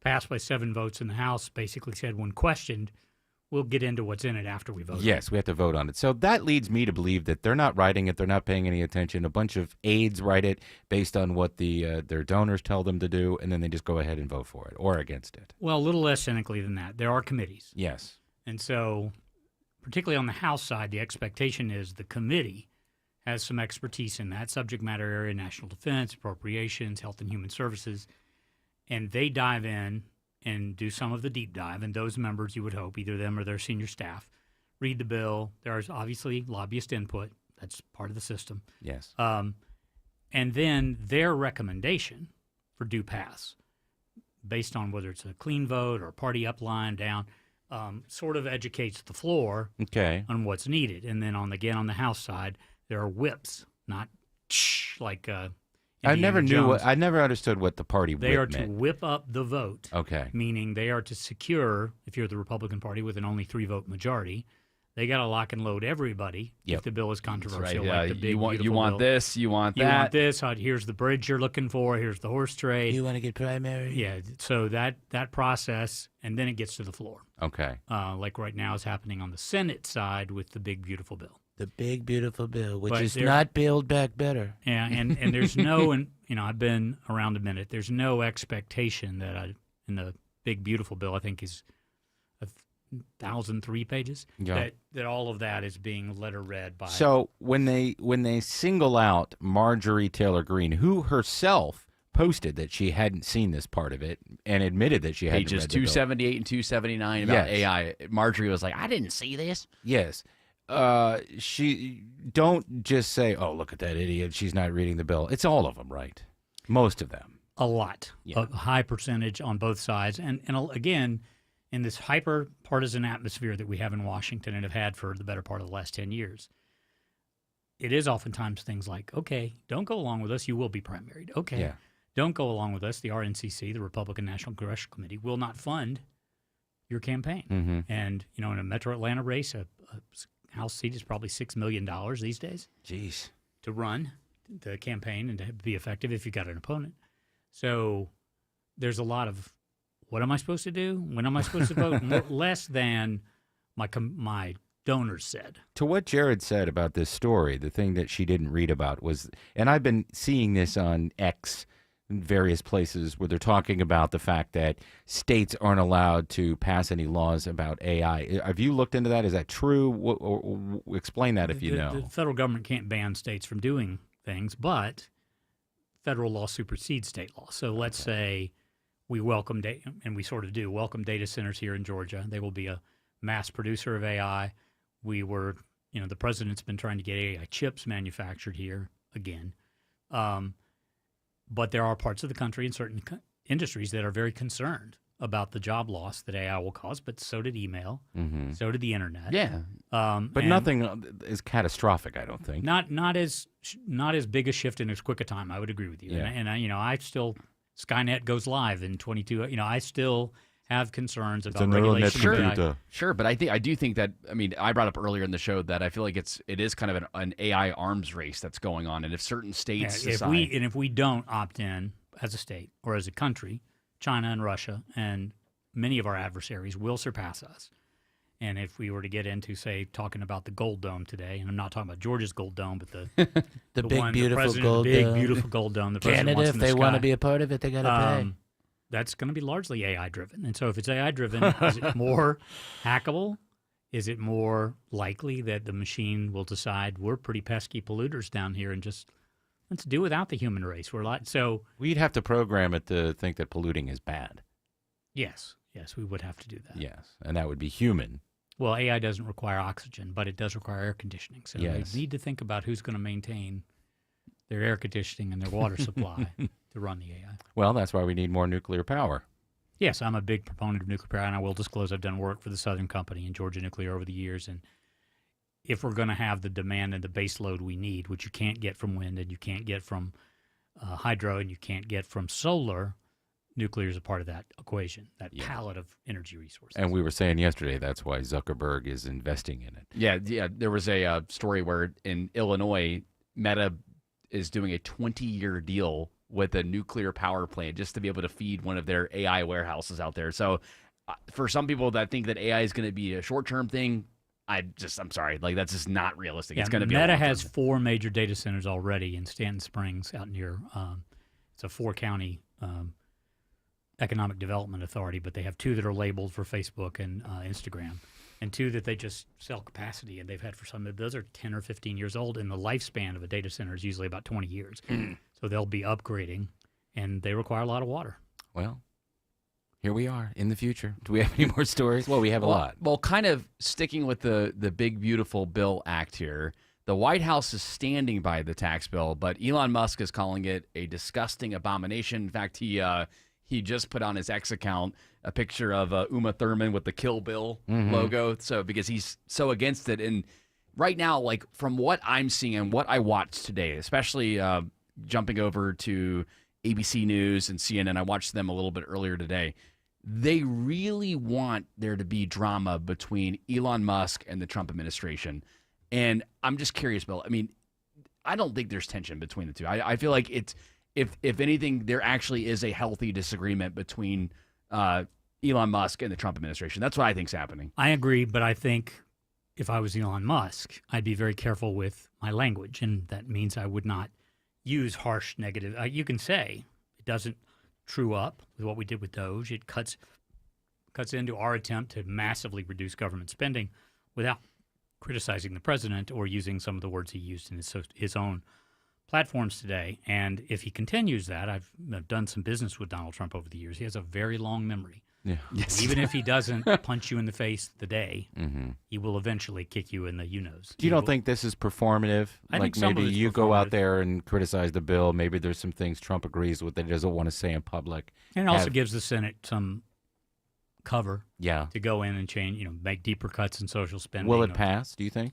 Speaker 6: passed by 7 votes in the House, basically said when questioned, we'll get into what's in it after we vote.
Speaker 1: Yes, we have to vote on it. So that leads me to believe that they're not writing it. They're not paying any attention. A bunch of aides write it based on what their donors tell them to do, and then they just go ahead and vote for it or against it.
Speaker 6: Well, a little less cynically than that. There are committees.
Speaker 1: Yes.
Speaker 6: And so, particularly on the House side, the expectation is the committee has some expertise in that subject matter area, national defense, appropriations, health and human services, and they dive in and do some of the deep dive. And those members, you would hope, either them or their senior staff, read the bill. There's obviously lobbyist input. That's part of the system.
Speaker 1: Yes.
Speaker 6: And then their recommendation for due pass, based on whether it's a clean vote or party up, line down, sort of educates the floor on what's needed. And then on the House side, there are whips, not like
Speaker 1: I never
Speaker 6: Jones.
Speaker 1: I never understood what the party
Speaker 6: They
Speaker 1: whip
Speaker 6: are
Speaker 1: meant.
Speaker 6: to whip up the vote.
Speaker 1: Okay.
Speaker 6: Meaning they are to secure, if you're the Republican Party with an only 3-vote majority, they got to lock and load everybody if the bill is controversial.
Speaker 10: Right,
Speaker 6: like the big,
Speaker 10: you want
Speaker 6: bill.
Speaker 10: this, you want that.
Speaker 6: You want this. Here's the bridge you're looking for. Here's the horse trade.
Speaker 1: You want to get primary?
Speaker 6: Yeah. So that process, and then it gets to the floor.
Speaker 1: Okay.
Speaker 6: Like right now is happening on the Senate side with the big, beautiful bill.
Speaker 1: The big, beautiful bill, which
Speaker 6: But
Speaker 1: is
Speaker 6: there-
Speaker 1: not Build Back Better.
Speaker 6: Yeah, and there's no, and I've been around a minute. There's no expectation that in the big beautiful bill, I think is 1,003 pages.
Speaker 1: Yeah.
Speaker 6: That all of that is being letter read by.
Speaker 1: So when they single out Marjorie Taylor Greene, who herself posted that she hadn't seen this part of it and admitted that she hadn't
Speaker 10: Pages
Speaker 1: read the bill.
Speaker 10: 278 and 279 about
Speaker 1: Yes.
Speaker 10: AI. Marjorie was like, I didn't see this.
Speaker 1: Yes. She don't just say, "Oh, look at that idiot. She's not reading the bill." It's all of them, right? Most of them.
Speaker 6: A lot, a high percentage on both sides, and again, in this hyper partisan atmosphere that we have in Washington and have had for the better part of the last 10 years, it is oftentimes things like, "Okay, don't go along with us, you will be primaried." Okay,
Speaker 1: Yeah.
Speaker 6: don't go along with us. The RNCC, the Republican National Congressional Committee, will not fund your campaign.
Speaker 1: Mhm.
Speaker 6: And in a Metro Atlanta race, a House seat is probably $6 million these days.
Speaker 1: Jeez.
Speaker 6: To run the campaign and to be effective if you've got an opponent. So there's a lot of, what am I supposed to do? When am I supposed to vote? Less than my donors said.
Speaker 1: To what Jared said about this story, the thing that she didn't read about was, and I've been seeing this on X in various places where they're talking about the fact that states aren't allowed to pass any laws about AI. Have you looked into that? Is that true? Or explain that if you know.
Speaker 6: The federal government can't ban states from doing things, but federal law supersedes state law. So let's say we welcome, and we sort of do, welcome data centers here in Georgia. They will be a mass producer of AI. We were, the president's been trying to get AI chips manufactured here again. But there are parts of the country and certain industries that are very concerned about the job loss that AI will cause, but so did email, so did the internet.
Speaker 1: Yeah, but nothing is catastrophic, I don't think.
Speaker 6: Not as big a shift in as quick a time. I would agree with you.
Speaker 1: Yeah.
Speaker 6: And I still, Skynet goes live in 22. I still have concerns about regulation of AI.
Speaker 10: Sure, but I do think that, I brought up earlier in the show that I feel like it is kind of an AI arms race that's going on, and if certain states decide,
Speaker 6: if we don't opt in as a state or as a country, China and Russia and many of our adversaries will surpass us. And if we were to get into, say, talking about the Gold Dome today, and I'm not talking about Georgia's Gold Dome, but the
Speaker 1: big,
Speaker 6: one,
Speaker 1: beautiful
Speaker 6: the
Speaker 1: Gold
Speaker 6: big,
Speaker 1: Dome.
Speaker 6: beautiful Gold Dome. The president
Speaker 1: Canada,
Speaker 6: wants
Speaker 1: if
Speaker 6: in the
Speaker 1: they want to
Speaker 6: sky.
Speaker 1: be a part of it, they got to pay.
Speaker 6: That's going to be largely AI-driven. And so if it's AI-driven, is it more hackable? Is it more likely that the machine will decide we're pretty pesky polluters down here and just let's do without the human race?
Speaker 1: We'd have to program it to think that polluting is bad.
Speaker 6: Yes, we would have to do that.
Speaker 1: Yes, and that would be human.
Speaker 6: Well, AI doesn't require oxygen, but it does require air conditioning. So
Speaker 1: Yes.
Speaker 6: they need to think about who's going to maintain their air conditioning and their water supply to run the AI.
Speaker 1: Well, that's why we need more nuclear power.
Speaker 6: Yes, I'm a big proponent of nuclear power, and I will disclose I've done work for the Southern Company and Georgia Nuclear over the years. And if we're going to have the demand and the base load we need, which you can't get from wind and you can't get from hydro and you can't get from solar, nuclear is a part of that equation, that palette of energy resources.
Speaker 1: And we were saying yesterday that's why Zuckerberg is investing in it.
Speaker 10: Yeah. There was a story where in Illinois, Meta is doing a 20-year deal with a nuclear power plant just to be able to feed one of their AI warehouses out there. So for some people that think that AI is going to be a short-term thing, I'm sorry. Like, that's just not realistic.
Speaker 6: Yeah,
Speaker 10: it's going to be
Speaker 6: Meta has 4 major data centers already in Stanton Springs out near, it's a 4-county economic development authority, but they have 2 that are labeled for Facebook and Instagram, and 2 that they just sell capacity, and they've had for some. Those are 10 or 15 years old, and the lifespan of a data center is usually about 20 years. So they'll be upgrading, and they require a lot of water.
Speaker 1: Well, here we are in the future. Do we have any more stories? Well, we have a lot.
Speaker 10: Well, kind of sticking with the Big Beautiful Bill Act here, the White House is standing by the tax bill, but Elon Musk is calling it a disgusting abomination. In fact, he just put on his X account a picture of Uma Thurman with the Kill Bill logo, so because he's so against it. And right now, like from what I'm seeing and what I watched today, especially jumping over to ABC News and CNN, I watched them a little bit earlier today. They really want there to be drama between Elon Musk and the Trump administration. And I'm just curious, Bill. I mean, I don't think there's tension between the two. I feel like it's, if anything, there actually is a healthy disagreement between Elon Musk and the Trump administration. That's what I think's happening.
Speaker 6: I agree, but I think if I was Elon Musk, I'd be very careful with my language, and that means I would not use harsh negative. You can say it doesn't true up with what we did with Doge. It cuts into our attempt to massively reduce government spending without criticizing the president or using some of the words he used in his own platforms today. And if he continues that, I've done some business with Donald Trump over the years. He has a very long memory.
Speaker 1: Yeah.
Speaker 6: Yes. Even if he doesn't punch you in the face today, he will eventually kick you in the you-knows.
Speaker 1: You don't think this is performative?
Speaker 6: I
Speaker 1: like
Speaker 6: think some
Speaker 1: maybe
Speaker 6: of it's
Speaker 1: you go out
Speaker 6: performative.
Speaker 1: there and criticize the bill. Maybe there's some things Trump agrees with that he doesn't want to say in public.
Speaker 6: And it also gives the Senate some cover
Speaker 1: Yeah.
Speaker 6: to go in and change, make deeper cuts in social spending.
Speaker 1: Will it pass, do you think?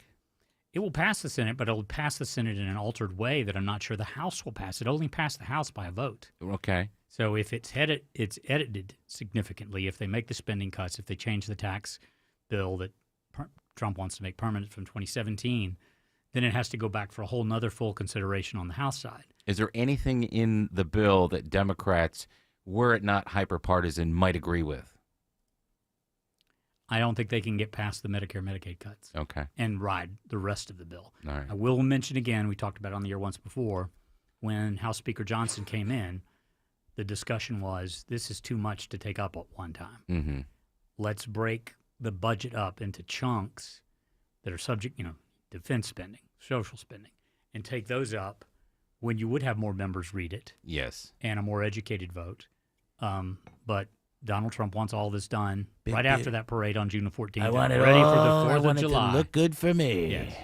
Speaker 6: It will pass the Senate, but it will pass the Senate in an altered way that I'm not sure the House will pass. It only passed the House by a vote.
Speaker 1: Okay.
Speaker 6: So if it's edited significantly, if they make the spending cuts, if they change the tax bill that Trump wants to make permanent from 2017, then it has to go back for a whole nother full consideration on the House side.
Speaker 1: Is there anything in the bill that Democrats, were it not hyperpartisan, might agree with?
Speaker 6: I don't think they can get past the Medicare, Medicaid cuts.
Speaker 1: Okay.
Speaker 6: And ride the rest of the bill.
Speaker 1: All right.
Speaker 6: I will mention again, we talked about it on the air once before, when House Speaker Johnson came in, the discussion was, this is too much to take up at one time. Let's break the budget up into chunks that are subject, defense spending, social spending, and take those up when you would have more members read it.
Speaker 1: Yes.
Speaker 6: And a more educated vote. But Donald Trump wants all this done right after that parade on June the 14th.
Speaker 1: I want it
Speaker 6: ready
Speaker 1: all,
Speaker 6: for the
Speaker 1: I
Speaker 6: 4th
Speaker 1: want
Speaker 6: of
Speaker 1: it
Speaker 6: July.
Speaker 1: to look good for me.
Speaker 6: Yes.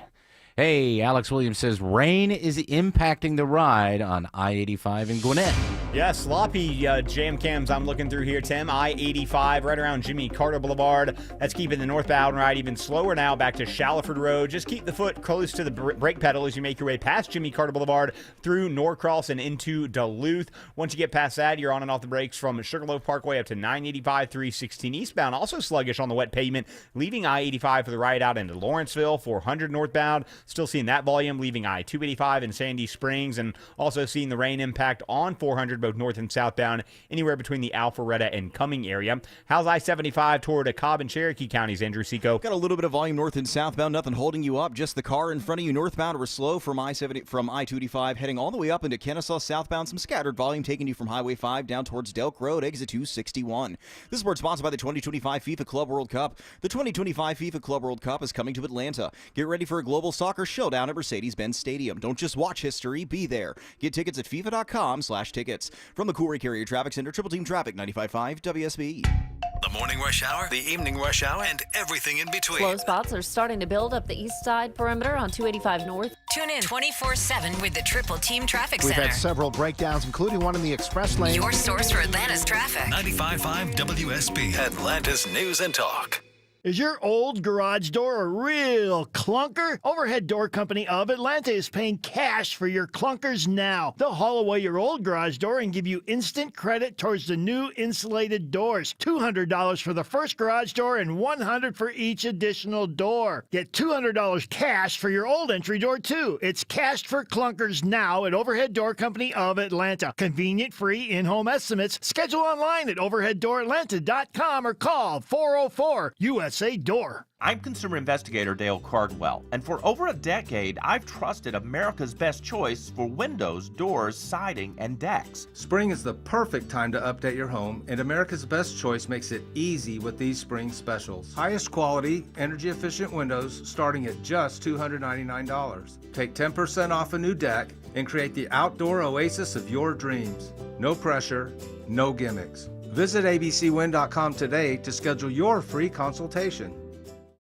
Speaker 1: Hey, Alex Williams says rain is impacting the ride on I-85 in Gwinnett.
Speaker 4: Yeah, sloppy jam cams I'm looking through here, Tim. I-85 right around Jimmy Carter Boulevard. That's keeping the northbound ride even slower now back to Shallowford Road. Just keep the foot close to the brake pedal as you make your way past Jimmy Carter Boulevard through Norcross and into Duluth. Once you get past that, you're on and off the brakes from Sugarloaf Parkway up to 985, 316 eastbound. Also sluggish on the wet pavement, leaving I-85 for the ride out into Lawrenceville, 400 northbound. Still seeing that volume, leaving I-285 in Sandy Springs, and also seeing the rain impact on 400 both north and southbound, anywhere between the Alpharetta and Cumming area. How's I-75 toward Cobb and Cherokee counties, Andrew Seco?
Speaker 9: Got a little bit of volume north and southbound, nothing holding you up. Just the car in front of you northbound or slow from I-285 heading all the way up into Kennesaw southbound. Some scattered volume taking you from Highway 5 down towards Delk Road, exit 261. This is sponsored by the 2025 FIFA Club World Cup. The 2025 FIFA Club World Cup is coming to Atlanta. Get ready for a global soccer showdown at Mercedes-Benz Stadium. Don't just watch history, be there. Get tickets at FIFA.com/tickets. From the Cool Ray Carrier Traffic Center, Triple Team Traffic, 95.5 WSB.
Speaker 5: The morning rush hour, the evening rush hour, and everything in between.
Speaker 17: Slow spots are starting to build up the east side perimeter on 285 North.
Speaker 7: Tune in 24/7 with the Triple Team Traffic
Speaker 8: We've
Speaker 7: Center.
Speaker 8: had several breakdowns, including one in the express lane.
Speaker 7: Your source for Atlanta's traffic.
Speaker 5: 95.5 WSB, Atlanta's news and talk.
Speaker 12: Is your old garage door a real clunker? Overhead Door Company of Atlanta is paying cash for your clunkers now. They'll haul away your old garage door and give you instant credit towards the new insulated doors. $200 for the first garage door and $100 for each additional door. Get $200 cash for your old entry door, too. It's cashed for clunkers now at Overhead Door Company of Atlanta. Convenient, free, in-home estimates. Schedule online at overheaddooratlanta.com or call 404 USA Door.
Speaker 13: I'm consumer investigator Dale Cardwell, and for over a decade, I've trusted America's best choice for windows, doors, siding, and decks.
Speaker 14: Spring is the perfect time to update your home, and America's Best Choice makes it easy with these spring specials. Highest quality, energy-efficient windows starting at just $299. Take 10% off a new deck and create the outdoor oasis of your dreams. No pressure, no gimmicks. Visit abcwin.com today to schedule your free consultation.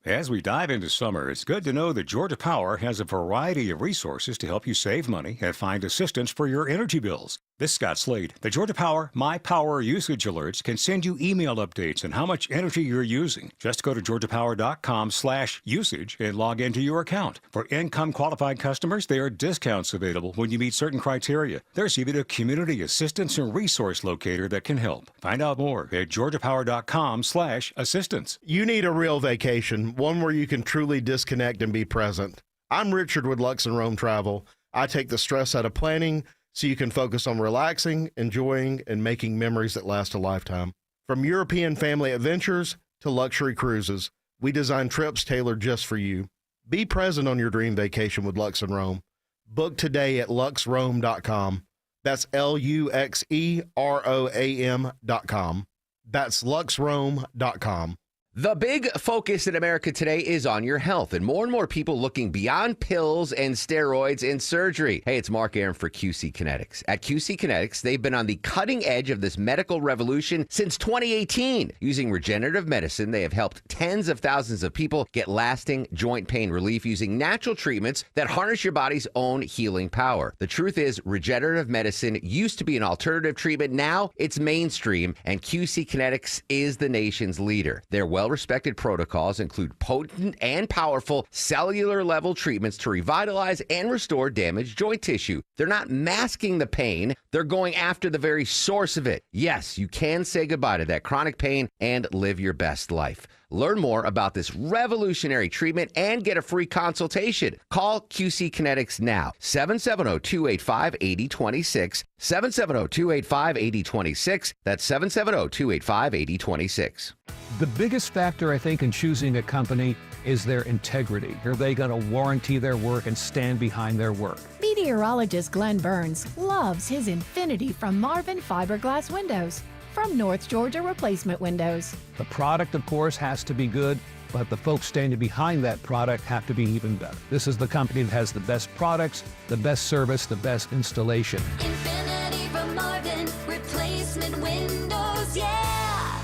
Speaker 15: As we dive into summer, it's good to know that Georgia Power has a variety of resources to help you save money and find assistance for your energy bills. This is Scott Slade. The Georgia Power My Power Usage Alerts can send you email updates on how much energy you're using. Just go to georgiapower.com/usage and log into your account. For income qualified customers, there are discounts available when you meet certain criteria. There's even a community assistance and resource locator that can help. Find out more at georgiapower.com/assistance.
Speaker 19: You need a real vacation, one where you can truly disconnect and be present. I'm Richard with Lux and Rome Travel. I take the stress out of planning so you can focus on relaxing, enjoying, and making memories that last a lifetime. From European family adventures to luxury cruises, we design trips tailored just for you. Be present on your dream vacation with Lux and Rome. Book today at luxrome.com. That's LUXEROAM.com. That's luxrome.com.
Speaker 20: The big focus in America today is on your health, and more people looking beyond pills and steroids and surgery. Hey, it's Mark Aaron for QC Kinetics. At QC Kinetics, they've been on the cutting edge of this medical revolution since 2018. Using regenerative medicine, they have helped tens of thousands of people get lasting joint pain relief using natural treatments that harness your body's own healing power. The truth is, regenerative medicine used to be an alternative treatment. Now it's mainstream, and QC Kinetics is the nation's leader. They're well-respected protocols include potent and powerful cellular-level treatments to revitalize and restore damaged joint tissue. They're not masking the pain. They're going after the very source of it. Yes, you can say goodbye to that chronic pain and live your best life. Learn more about this revolutionary treatment and get a free consultation. Call QC Kinetics now, 770-285-8026, 770-285-8026. That's 770-285-8026.
Speaker 21: The biggest factor, I think, in choosing a company is their integrity. Are they going to warranty their work and stand behind their work?
Speaker 22: Meteorologist Glenn Burns loves his Infinity from Marvin fiberglass windows from North Georgia Replacement Windows.
Speaker 21: The product, of course, has to be good, but the folks standing behind that product have to be even better. This is the company that has the best products, the best service, the best installation.
Speaker 22: Infinity from Marvin Replacement Windows, yeah!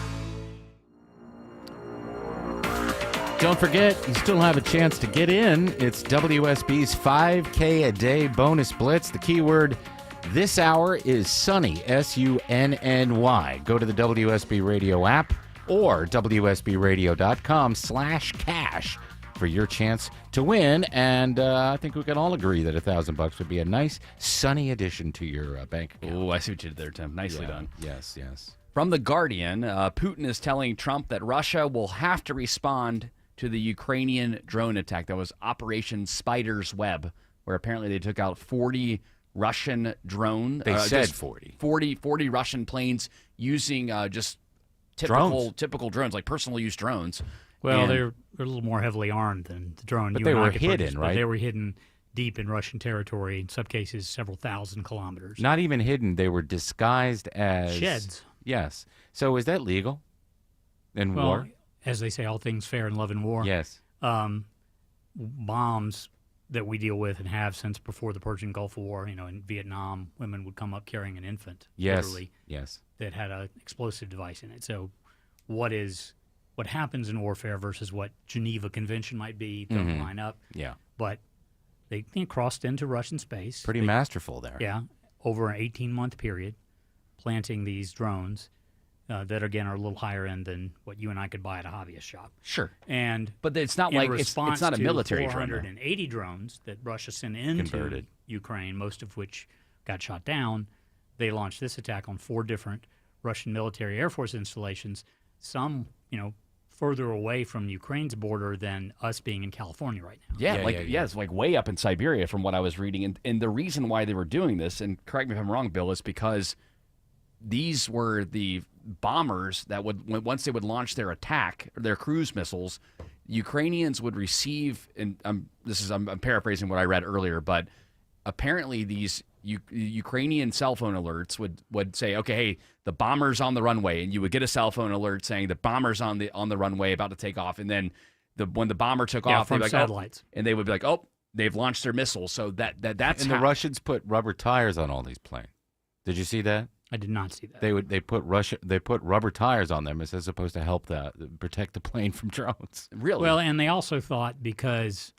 Speaker 1: Don't forget, you still have a chance to get in. It's WSB's 5K a day bonus blitz. The keyword this hour is sunny, SUNNY. Go to the WSB Radio app or WSBradio.com/cash for your chance to win. And I think we can all agree that $1,000 would be a nice sunny addition to your bank account.
Speaker 10: Oh, I see what you did there, Tim. Nicely done.
Speaker 1: Yes, yes.
Speaker 10: From The Guardian, Putin is telling Trump that Russia will have to respond to the Ukrainian drone attack. That was Operation Spider's Web, where apparently they took out 40 Russian drone.
Speaker 1: They said 40.
Speaker 10: 40 Russian planes using just typical drones, like personal use drones.
Speaker 6: Well, they're a little more heavily armed than the drone.
Speaker 1: But they were hidden, right?
Speaker 6: They were hidden deep in Russian territory, in some cases several thousand kilometers.
Speaker 1: Not even hidden. They were disguised as
Speaker 6: sheds.
Speaker 1: Yes. So is that legal in war?
Speaker 6: As they say, all things fair in love and war.
Speaker 1: Yes.
Speaker 6: Bombs that we deal with and have since before the Persian Gulf War, in Vietnam, women would come up carrying an infant, literally, that had an explosive device in it. So what happens in warfare versus what Geneva Convention might be don't line up.
Speaker 1: Yeah.
Speaker 6: But they crossed into Russian space.
Speaker 1: Pretty masterful there.
Speaker 6: Yeah, over an 18-month period, planting these drones. that again are a little higher end than what you and I could buy at a hobbyist shop.
Speaker 10: Sure.
Speaker 6: But
Speaker 10: it's not like it's not a military drone.
Speaker 6: 480 drones that Russia sent into Ukraine, most of which got shot down. They launched this attack on 4 different Russian military Air Force installations, some, further away from Ukraine's border than us being in California right now.
Speaker 10: Yeah, it's like way up in Siberia from what I was reading. And the reason why they were doing this, and correct me if I'm wrong, Bill, is because these were the bombers that would, once they would launch their attack, their cruise missiles, Ukrainians would receive, and I'm paraphrasing what I read earlier, but apparently these Ukrainian cell phone alerts would say, okay, hey, the bomber's on the runway, and you would get a cell phone alert saying the bomber's on the runway about to take off, and then when the bomber took off,
Speaker 6: from
Speaker 10: like,
Speaker 6: satellites,
Speaker 10: and they would be like, oh, they've launched their missiles. So that's
Speaker 1: and the Russians put rubber tires on all these planes. Did you see that?
Speaker 6: I did not see that.
Speaker 1: They put rubber tires on them as supposed to help protect the plane from drones.
Speaker 10: Really?
Speaker 6: Well, and they also thought because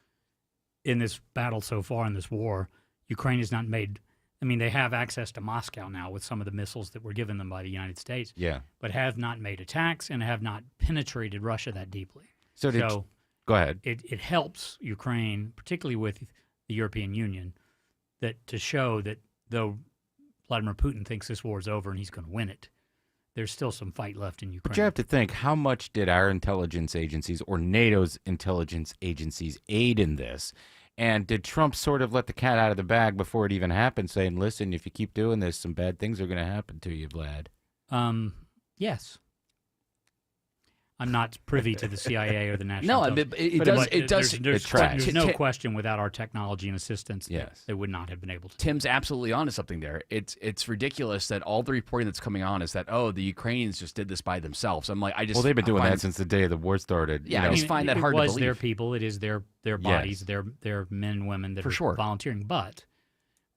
Speaker 6: in this battle so far in this war, Ukraine has not made. I mean, they have access to Moscow now with some of the missiles that were given them by the United States.
Speaker 1: Yeah.
Speaker 6: But have not made attacks and have not penetrated Russia that deeply.
Speaker 1: So go ahead.
Speaker 6: It helps Ukraine, particularly with the European Union, to show that though Vladimir Putin thinks this war is over and he's going to win it, there's still some fight left in Ukraine.
Speaker 1: But you have to think, how much did our intelligence agencies or NATO's intelligence agencies aid in this? And did Trump sort of let the cat out of the bag before it even happened, saying, listen, if you keep doing this, some bad things are going to happen to you, Vlad?
Speaker 6: Yes. I'm not privy to the CIA or the National There's no question without our technology and assistance that they would not have been able to.
Speaker 10: Tim's absolutely onto something there. It's ridiculous that all the reporting that's coming on is that, the Ukrainians just did this by themselves. I'm like, well,
Speaker 1: they've been doing that since the day the war started.
Speaker 10: Yeah, I just find that hard to believe.
Speaker 6: It was their people. It is their bodies, their men and women that are volunteering. But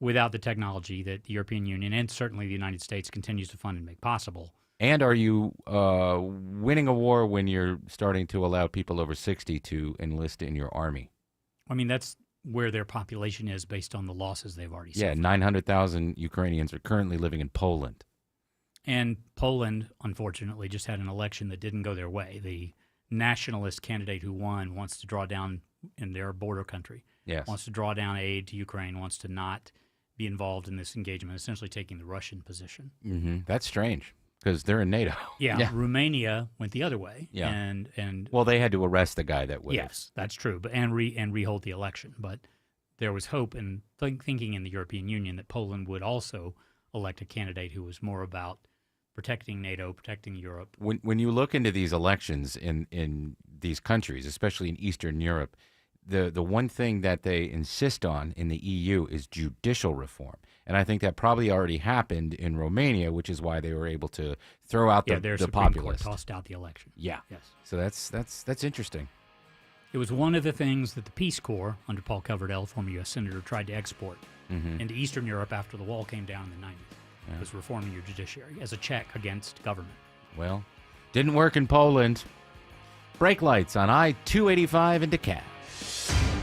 Speaker 6: without the technology that the European Union and certainly the United States continues to fund and make possible.
Speaker 1: And are you winning a war when you're starting to allow people over 60 to enlist in your army?
Speaker 6: I mean, that's where their population is based on the losses they've already suffered.
Speaker 1: Yeah, 900,000 Ukrainians are currently living in Poland.
Speaker 6: And Poland, unfortunately, just had an election that didn't go their way. The nationalist candidate who won wants to draw down in their border country.
Speaker 1: Yes.
Speaker 6: Wants to draw down aid to Ukraine, wants to not be involved in this engagement, essentially taking the Russian position.
Speaker 1: Mm-hmm. That's strange. Because they're in NATO.
Speaker 6: Yeah, Romania went the other way.
Speaker 1: Yeah,
Speaker 6: and
Speaker 1: well, they had to arrest the guy that would.
Speaker 6: Yes, that's true. But and rehold the election. But there was hope and thinking in the European Union that Poland would also elect a candidate who was more about protecting NATO, protecting Europe.
Speaker 1: When you look into these elections in these countries, especially in Eastern Europe, the one thing that they insist on in the EU is judicial reform. And I think that probably already happened in Romania, which is why they were able to throw out the
Speaker 6: Supreme
Speaker 1: populace.
Speaker 6: Court tossed out the election.
Speaker 1: Yeah.
Speaker 6: Yes.
Speaker 1: So that's interesting.
Speaker 6: It was one of the things that the Peace Corps, under Paul Coverdell, former U.S. Senator, tried to export into Eastern Europe after the wall came down in the 90s. Was reforming your judiciary as a check against government.
Speaker 1: Well, didn't work in Poland. Brake lights on I-285 in DeKalb.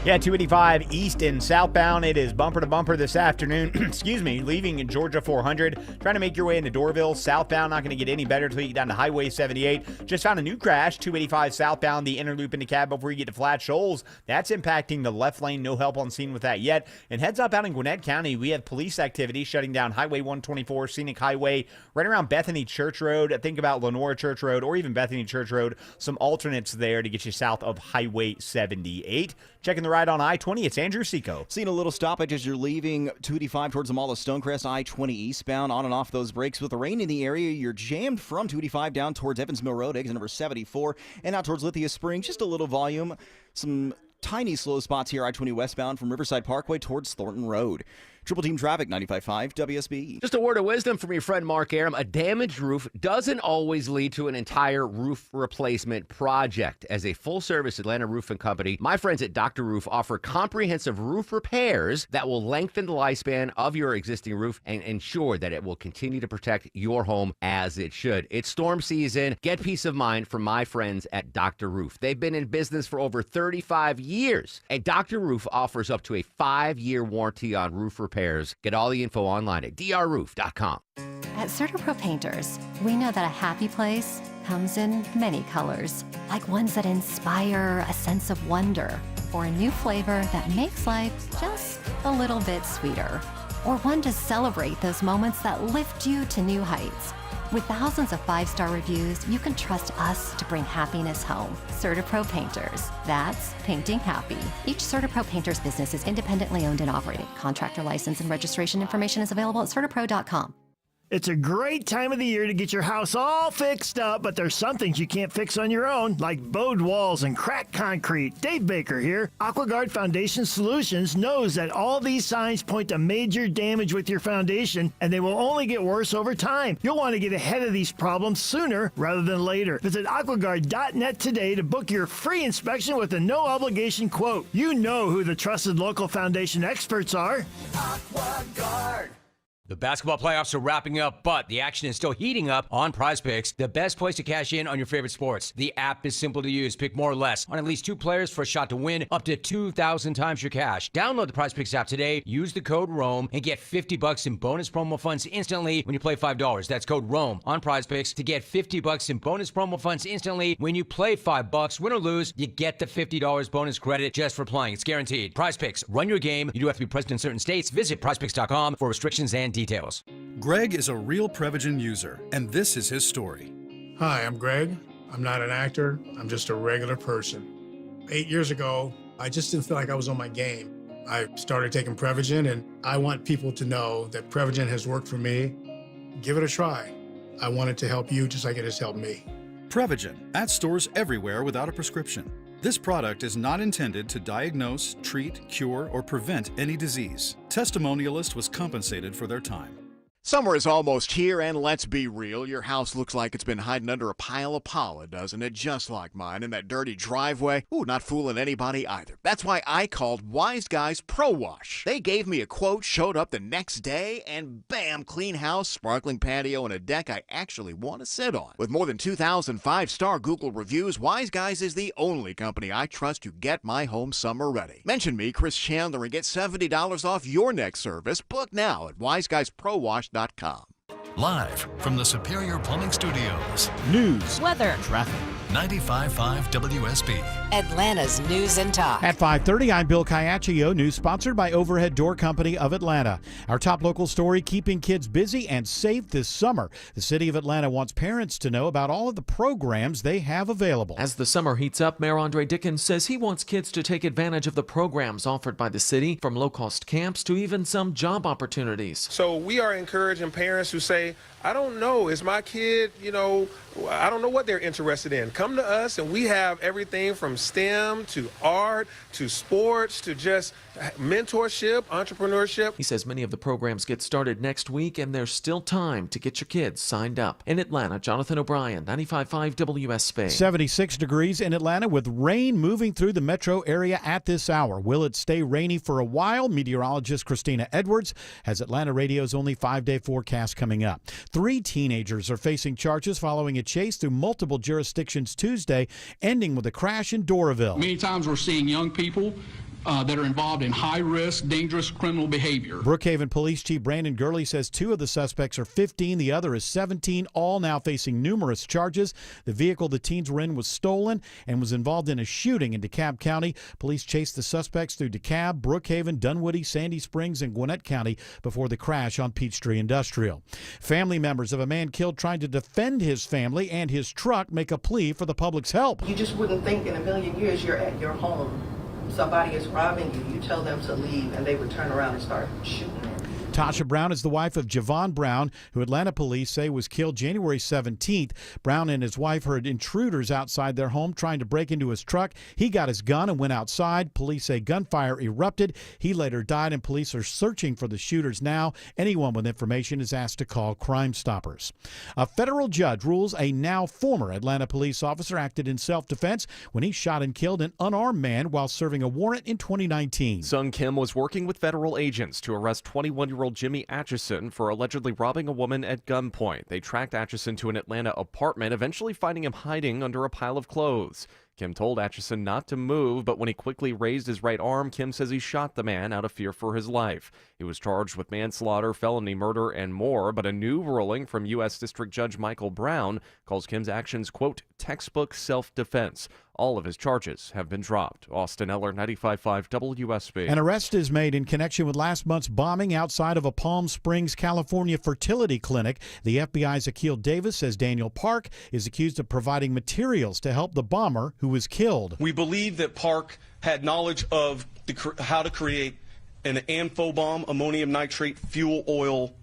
Speaker 4: Yeah, 285 east and southbound. It is bumper to bumper this afternoon. Excuse me, leaving in Georgia 400. Trying to make your way into Doraville. Southbound, not going to get any better until you get down to Highway 78. Just found a new crash, 285 southbound, the inner loop into DeKalb before you get to Flat Shoals. That's impacting the left lane. No help on scene with that yet. And heads up out in Gwinnett County, we have police activity shutting down Highway 124, Scenic Highway, right around Bethany Church Road. Think about Lenora Church Road or even Bethany Church Road. Some alternates there to get you south of Highway 78. Checking the ride on I-20, it's Andrew Seco.
Speaker 9: Seeing a little stoppage as you're leaving 285 towards the Mall of Stonecrest, I-20 eastbound, on and off those brakes. With the rain in the area, you're jammed from 285 down towards Evans Mill Road, exit number 74, and out towards Lithia Springs. Just a little volume. Some tiny slow spots here, I-20 westbound from Riverside Parkway towards Thornton Road. Triple Team Traffic, 95.5 WSB.
Speaker 20: Just a word of wisdom from your friend Mark Aram. A damaged roof doesn't always lead to an entire roof replacement project. As a full-service Atlanta roofing company, my friends at Dr. Roof offer comprehensive roof repairs that will lengthen the lifespan of your existing roof and ensure that it will continue to protect your home as it should. It's storm season. Get peace of mind from my friends at Dr. Roof. They've been in business for over 35 years. And Dr. Roof offers up to a 5-year warranty on roof repairs. Get all the info online at drroof.com.
Speaker 2: At CertaPro Painters, we know that a happy place comes in many colors, like ones that inspire a sense of wonder, or a new flavor that makes life just a little bit sweeter, or one to celebrate those moments that lift you to new heights. With thousands of 5-star reviews, you can trust us to bring happiness home. CertaPro Painters. That's painting happy. Each CertaPro Painters business is independently owned and operated. Contractor license and registration information is available at CertaPro.com.
Speaker 12: It's a great time of the year to get your house all fixed up, but there's some things you can't fix on your own, like bowed walls and cracked concrete. Dave Baker here. AquaGuard Foundation Solutions knows that all these signs point to major damage with your foundation, and they will only get worse over time. You'll want to get ahead of these problems sooner rather than later. Visit aquaguard.net today to book your free inspection with a no-obligation quote. You know who the trusted local foundation experts are.
Speaker 3: AquaGuard. The basketball playoffs are wrapping up, but the action is still heating up on PrizePicks, the best place to cash in on your favorite sports. The app is simple to use. Pick more or less on at least 2 players for a shot to win up to 2,000 times your cash. Download the PrizePicks app today, use the code ROAM, and get $50 in bonus promo funds instantly when you play $5. That's code ROAM on PrizePicks to get $50 in bonus promo funds instantly when you play $5. Win or lose, you get the $50 bonus credit just for playing. It's guaranteed. PrizePicks, run your game. You do have to be present in certain states. Visit PrizePicks.com for restrictions and details.
Speaker 23: Greg is a real Prevagen user, and this is his story.
Speaker 24: Hi, I'm Greg. I'm not an actor. I'm just a regular person. 8 years ago, I just didn't feel like I was on my game. I started taking Prevagen, and I want people to know that Prevagen has worked for me. Give it a try. I want it to help you just like it has helped me.
Speaker 23: Prevagen, at stores everywhere without a prescription. This product is not intended to diagnose, treat, cure, or prevent any disease. Testimonialist was compensated for their time.
Speaker 8: Summer is almost here, and let's be real, your house looks like it's been hiding under a pile of pollen, doesn't it? Just like mine in that dirty driveway. Ooh, not fooling anybody either. That's why I called Wise Guys Pro Wash. They gave me a quote, showed up the next day, and bam, clean house, sparkling patio, and a deck I actually want to sit on. With more than 2,000 5-star Google reviews, Wise Guys is the only company I trust to get my home summer ready. Mention me, Chris Chandler, and get $70 off your next service. Book now at wiseguyspro-wash.com.
Speaker 5: Live from the Superior Plumbing Studios.
Speaker 1: News,
Speaker 7: weather,
Speaker 1: traffic.
Speaker 5: 95.5 WSB.
Speaker 7: Atlanta's News and Talk.
Speaker 18: At 5:30, I'm Bill Caiaccio. News sponsored by Overhead Door Company of Atlanta. Our top local story, keeping kids busy and safe this summer. The city of Atlanta wants parents to know about all of the programs they have available.
Speaker 25: As the summer heats up, Mayor Andre Dickens says he wants kids to take advantage of the programs offered by the city, from low-cost camps to even some job opportunities.
Speaker 26: So we are encouraging parents who say, I don't know, is my kid, I don't know what they're interested in. Come to us, and we have everything from STEM to art to sports to just mentorship, entrepreneurship.
Speaker 25: He says many of the programs get started next week, and there's still time to get your kids signed up. In Atlanta, Jonathan O'Brien, 95.5 WSB.
Speaker 18: 76 degrees in Atlanta with rain moving through the metro area at this hour. Will it stay rainy for a while? Meteorologist Christina Edwards has Atlanta Radio's only 5-day forecast coming up. 3 teenagers are facing charges following a chase through multiple jurisdictions Tuesday, ending with a crash in Doraville.
Speaker 27: Many times we're seeing young people that are involved in high-risk, dangerous criminal behavior.
Speaker 18: Brookhaven Police Chief Brandon Gurley says 2 of the suspects are 15, the other is 17, all now facing numerous charges. The vehicle the teens were in was stolen and was involved in a shooting in DeKalb County. Police chased the suspects through DeKalb, Brookhaven, Dunwoody, Sandy Springs, and Gwinnett County before the crash on Peachtree Industrial. Family members of a man killed trying to defend his family and his truck make a plea for the public's help.
Speaker 28: You just wouldn't think in a million years you're at your home. Somebody is robbing you, you tell them to leave, and they would turn around and start shooting them.
Speaker 18: Tasha Brown is the wife of Javon Brown, who Atlanta police say was killed January 17th. Brown and his wife heard intruders outside their home trying to break into his truck. He got his gun and went outside. Police say gunfire erupted. He later died, and police are searching for the shooters now. Anyone with information is asked to call Crime Stoppers. A federal judge rules a now former Atlanta police officer acted in self-defense when he shot and killed an unarmed man while serving a warrant in 2019.
Speaker 29: Sung Kim was working with federal agents to arrest 21-year-old Jimmy Atchison for allegedly robbing a woman at gunpoint. They tracked Atchison to an Atlanta apartment, eventually finding him hiding under a pile of clothes. Kim told Atchison not to move, but when he quickly raised his right arm, Kim says he shot the man out of fear for his life. He was charged with manslaughter, felony murder, and more, but a new ruling from U.S. District Judge Michael Brown calls Kim's actions, quote, textbook self-defense. All of his charges have been dropped. Austin Eller, 95.5 WSB.
Speaker 18: An arrest is made in connection with last month's bombing outside of a Palm Springs, California fertility clinic. The FBI's Akil Davis says Daniel Park is accused of providing materials to help the bomber who was killed.
Speaker 11: We believe that Park had knowledge of how to create an amphibomb, ammonium nitrate fuel oil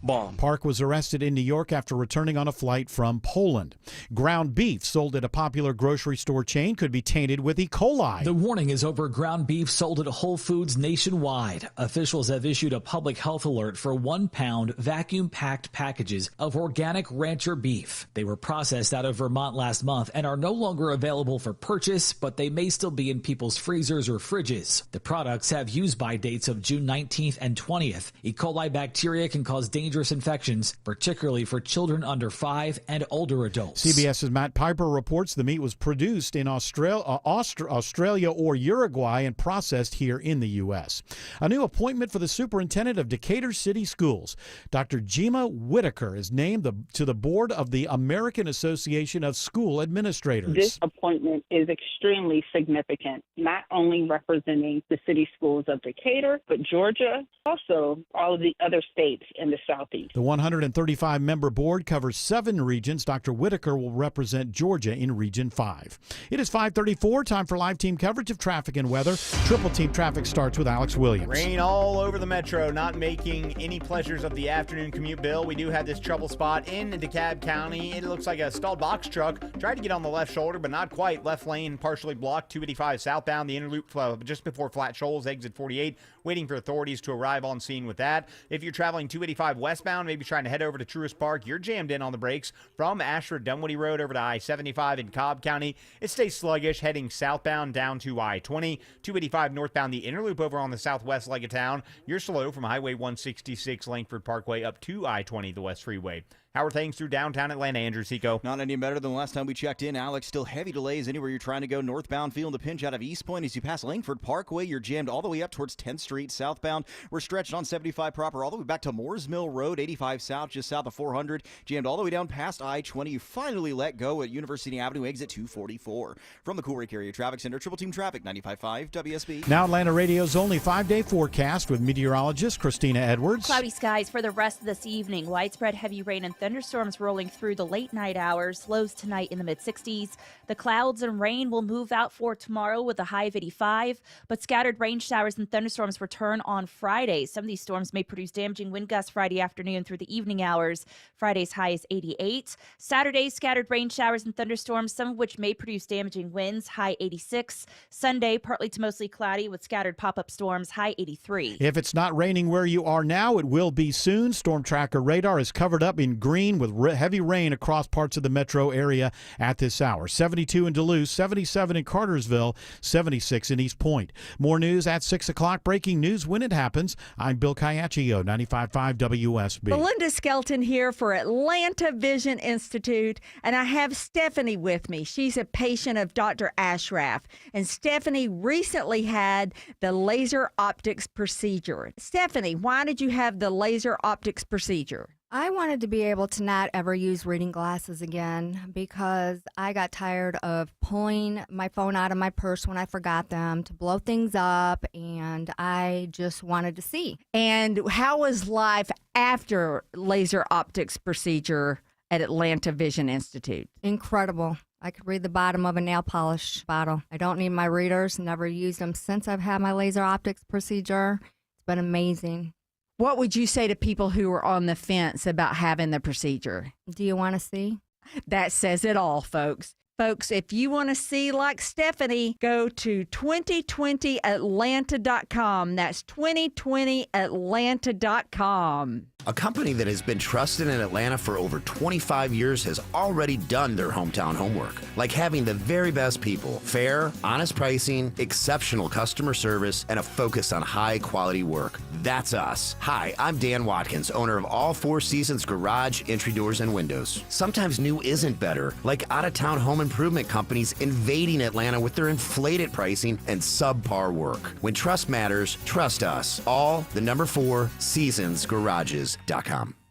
Speaker 11: bomb.
Speaker 18: Park was arrested in New York after returning on a flight from Poland. Ground beef sold at a popular grocery store chain could be tainted with E. coli.
Speaker 13: The warning is over ground beef sold at Whole Foods nationwide. Officials have issued a public health alert for 1 pound vacuum-packed packages of organic rancher beef. They were processed out of Vermont last month and are no longer available for purchase, but they may still be in people's freezers or fridges. The products have use-by dates of June 19th and 20th. E. coli bacteria can cause dangerous infections, particularly for children under 5 and older adults.
Speaker 18: CBS's Matt Piper reports the meat was produced in Australia or Uruguay and processed here in the U.S. A new appointment for the superintendent of Decatur City Schools. Dr. Jima Whitaker is named to the board of the American Association of School Administrators.
Speaker 14: This appointment is extremely significant, not only representing the city schools of Decatur, but Georgia, also all of the other states in the Southeast.
Speaker 18: The 135-member board covers 7 regions. Dr. Whitaker will represent Georgia in Region 5. It is 5:34, time for live team coverage of traffic and weather. Triple Team Traffic starts with Alex Williams.
Speaker 4: Rain all over the metro, not making any pleasures of the afternoon commute, Bill. We do have this trouble spot in DeKalb County. It looks like a stalled box truck tried to get on the left shoulder, but not quite. Left lane partially blocked. 285 southbound, the inner loop just before Flat Shoals, exit 48. Waiting for authorities to arrive on scene with that. If you're traveling 285 westbound, maybe trying to head over to Truist Park, you're jammed in on the brakes from Ashford Dunwoody Road over to I-75 in Cobb County. It stays sluggish heading southbound down to I-20. 285 northbound, the inner loop over on the southwest leg of town. You're slow from Highway 166 Langford Parkway up to I-20, the West Freeway. How are things through downtown Atlanta, Andrew Seco?
Speaker 9: Not any better than the last time we checked in, Alex. Still heavy delays anywhere you're trying to go northbound. Feeling the pinch out of East Point as you pass Langford Parkway. You're jammed all the way up towards 10th Street southbound. We're stretched on 75 proper all the way back to Moores Mill Road, 85 south, just south of 400. Jammed all the way down past I-20. You finally let go at University Avenue, exit 244. From the Coolrake Area Traffic Center, Triple Team Traffic, 95.5 WSB.
Speaker 18: Now Atlanta Radio's only 5-day forecast with meteorologist Christina Edwards.
Speaker 15: Cloudy skies for the rest of this evening. Widespread heavy rain and thunderstorms rolling through the late night hours. Lows tonight in the mid-60s. The clouds and rain will move out for tomorrow with a high of 85, but scattered rain showers and thunderstorms return on Friday. Some of these storms may produce damaging wind gusts Friday afternoon through the evening hours. Friday's high is 88. Saturday, scattered rain showers and thunderstorms, some of which may produce damaging winds, high 86. Sunday, partly to mostly cloudy with scattered pop-up storms, high 83.
Speaker 18: If it's not raining where you are now, it will be soon. Storm Tracker radar is covered up in green with heavy rain across parts of the metro area at this hour. 72 in Duluth, 77 in Cartersville, 76 in East Point. More news at 6 o'clock. Breaking news when it happens. I'm Bill Caiaccio, 95.5 WSB.
Speaker 16: Belinda Skelton here for Atlanta Vision Institute, and I have Stephanie with me. She's a patient of Dr. Ashraf, and Stephanie recently had the laser optics procedure. Stephanie, why did you have the laser optics procedure?
Speaker 17: I wanted to be able to not ever use reading glasses again because I got tired of pulling my phone out of my purse when I forgot them to blow things up, and I just wanted to see.
Speaker 16: And how was life after laser optics procedure at Atlanta Vision Institute?
Speaker 17: Incredible. I could read the bottom of a nail polish bottle. I don't need my readers, never used them since I've had my laser optics procedure. It's been amazing.
Speaker 16: What would you say to people who are on the fence about having the procedure?
Speaker 17: Do you want to see?
Speaker 16: That says it all, folks. Folks, if you want to see like Stephanie, go to 2020atlanta.com. That's 2020atlanta.com.
Speaker 2: A company that has been trusted in Atlanta for over 25 years has already done their hometown homework, like having the very best people, fair, honest pricing, exceptional customer service, and a focus on high-quality work. That's us. Hi, I'm Dan Watkins, owner of All Four Seasons Garage, Entry Doors, and Windows. Sometimes new isn't better, like out-of-town home improvement companies invading Atlanta with their inflated pricing and subpar work. When trust matters, trust us. All the number 4 seasonsgarages.com.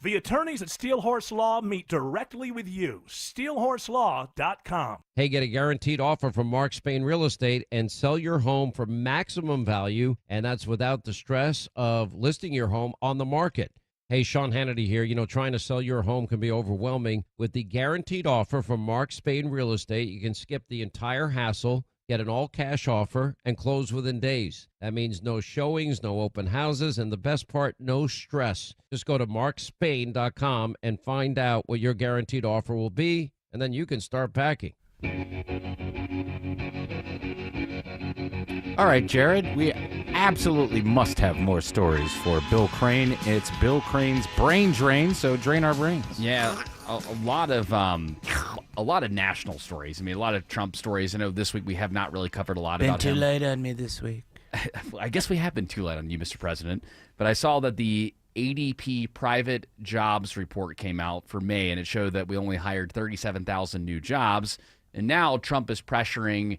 Speaker 3: The attorneys at Steelhorse Law meet directly with you. SteelhorseLaw.com.
Speaker 6: Hey, get a guaranteed offer from Mark Spain Real Estate and sell your home for maximum value, and that's without the stress of listing your home on the market. Hey, Sean Hannity here. You know, trying to sell your home can be overwhelming. With the guaranteed offer from Mark Spain Real Estate, you can skip the entire hassle, get an all-cash offer, and close within days. That means no showings, no open houses, and the best part, no stress. Just go to markspain.com and find out what your guaranteed offer will be, and then you can start packing.
Speaker 1: All right, Jared, we absolutely must have more stories for Bill Crane. It's Bill Crane's brain drain, so drain our brains.
Speaker 10: Yeah, a lot of national stories. I mean, a lot of Trump stories. I know this week we have not really covered a lot about him.
Speaker 1: Been too late on me this week.
Speaker 10: I guess we have been too late on you, Mr. President. But I saw that the ADP private jobs report came out for May, and it showed that we only hired 37,000 new jobs. And now Trump is pressuring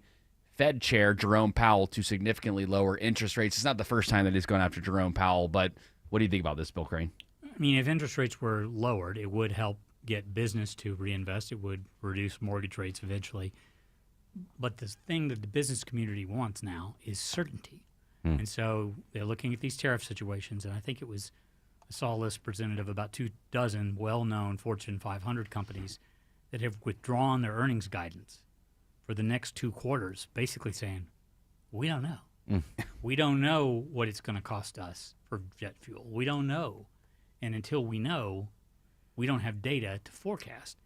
Speaker 10: Fed Chair Jerome Powell to significantly lower interest rates. It's not the first time that he's gone after Jerome Powell, but what do you think about this, Bill Crane?
Speaker 12: I mean, if interest rates were lowered, it would help get business to reinvest. It would reduce mortgage rates eventually. But the thing that the business community wants now is certainty. And so they're looking at these tariff situations, and I think I saw a list presented of about 24 well-known Fortune 500 companies that have withdrawn their earnings guidance for the next 2 quarters, basically saying, we don't know. We don't know what it's going to cost us for jet fuel. We don't know. And until we know, we don't have data to forecast.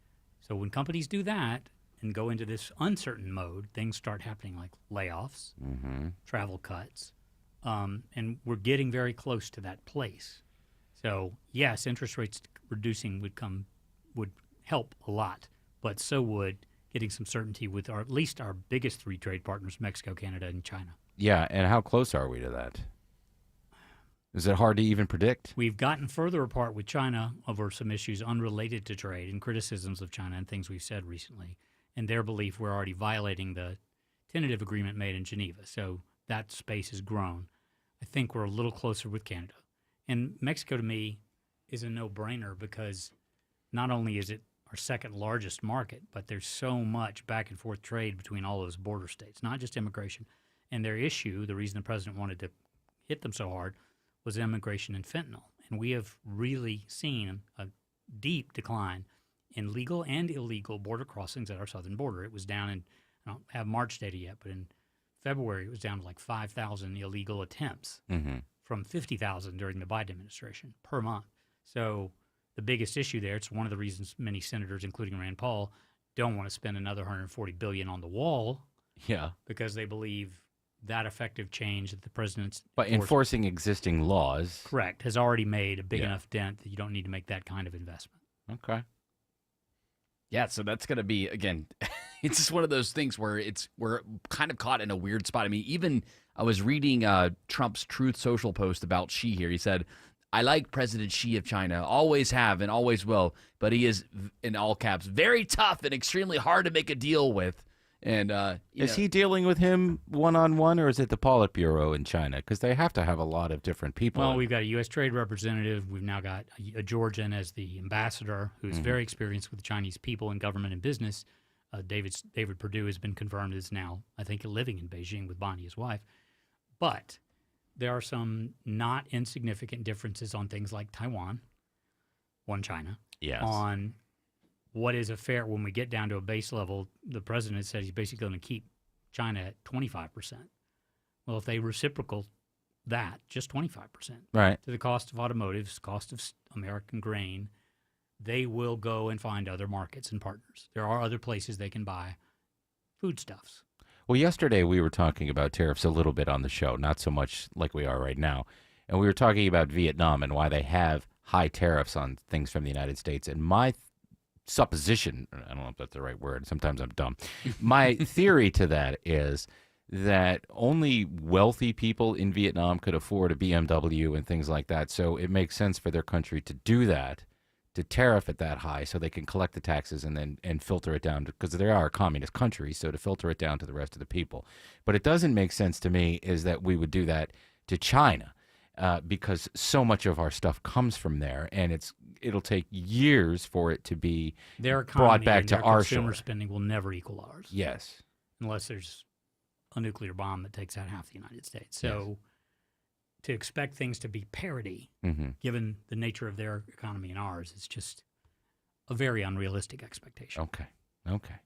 Speaker 12: So when companies do that and go into this uncertain mode, things start happening like layoffs, travel cuts, and we're getting very close to that place. So yes, interest rates reducing would help a lot, but so would getting some certainty with at least our biggest 3 trade partners, Mexico, Canada, and China.
Speaker 1: Yeah, and how close are we to that? Is it hard to even predict?
Speaker 12: We've gotten further apart with China over some issues unrelated to trade and criticisms of China and things we've said recently, and their belief we're already violating the tentative agreement made in Geneva. So that space has grown. I think we're a little closer with Canada. And Mexico, to me, is a no-brainer because not only is it our second largest market, but there's so much back and forth trade between all those border states, not just immigration. And their issue, the reason the president wanted to hit them so hard, was immigration and fentanyl. And we have really seen a deep decline in legal and illegal border crossings at our southern border. It was down in, I don't have March data yet, but in February it was down to like 5,000 illegal attempts from 50,000 during the Biden administration per month. So the biggest issue there, it's one of the reasons many senators, including Rand Paul, don't want to spend another $140 billion on the wall.
Speaker 1: Yeah.
Speaker 12: Because they believe that effective change that the president's
Speaker 1: But enforcing existing laws.
Speaker 12: Correct. Has already made a big enough dent that you don't need to make that kind of investment.
Speaker 1: Okay.
Speaker 10: Yeah, so that's going to be, again, it's just one of those things where we're kind of caught in a weird spot. I mean, even I was reading Trump's Truth Social post about Xi here. He said, I like President Xi of China, always have and always will, but he is, in all caps, very tough and extremely hard to make a deal with. And
Speaker 1: is he dealing with him one-on-one, or is it the Politburo in China? Because they have to have a lot of different people.
Speaker 12: Well, we've got a U.S. trade representative. We've now got a Georgian as the ambassador who's very experienced with the Chinese people in government and business. David Perdue has been confirmed as now, I think, living in Beijing with Bonnie, his wife. But there are some not insignificant differences on things like Taiwan, one China, on what is a fair, when we get down to a base level, the president said he's basically going to keep China at 25%. Well, if they reciprocal that, just 25%,
Speaker 1: right,
Speaker 12: to the cost of automotives, cost of American grain, they will go and find other markets and partners. There are other places they can buy foodstuffs.
Speaker 1: Well, yesterday we were talking about tariffs a little bit on the show, not so much like we are right now. And we were talking about Vietnam and why they have high tariffs on things from the United States. And my supposition, I don't know if that's the right word, sometimes I'm dumb. My theory to that is that only wealthy people in Vietnam could afford a BMW and things like that. So it makes sense for their country to do that, to tariff it that high so they can collect the taxes and filter it down, because they are a communist country, so to filter it down to the rest of the people. But it doesn't make sense to me is that we would do that to China, because so much of our stuff comes from there, and it'll take years for it to be
Speaker 12: their
Speaker 1: brought back to our
Speaker 12: consumer
Speaker 1: shore.
Speaker 12: spending will never equal ours.
Speaker 1: Yes.
Speaker 12: Unless there's a nuclear bomb that takes out half the United States. So to expect things to be parity, given the nature of their economy and ours, is just a very unrealistic expectation.
Speaker 1: Okay.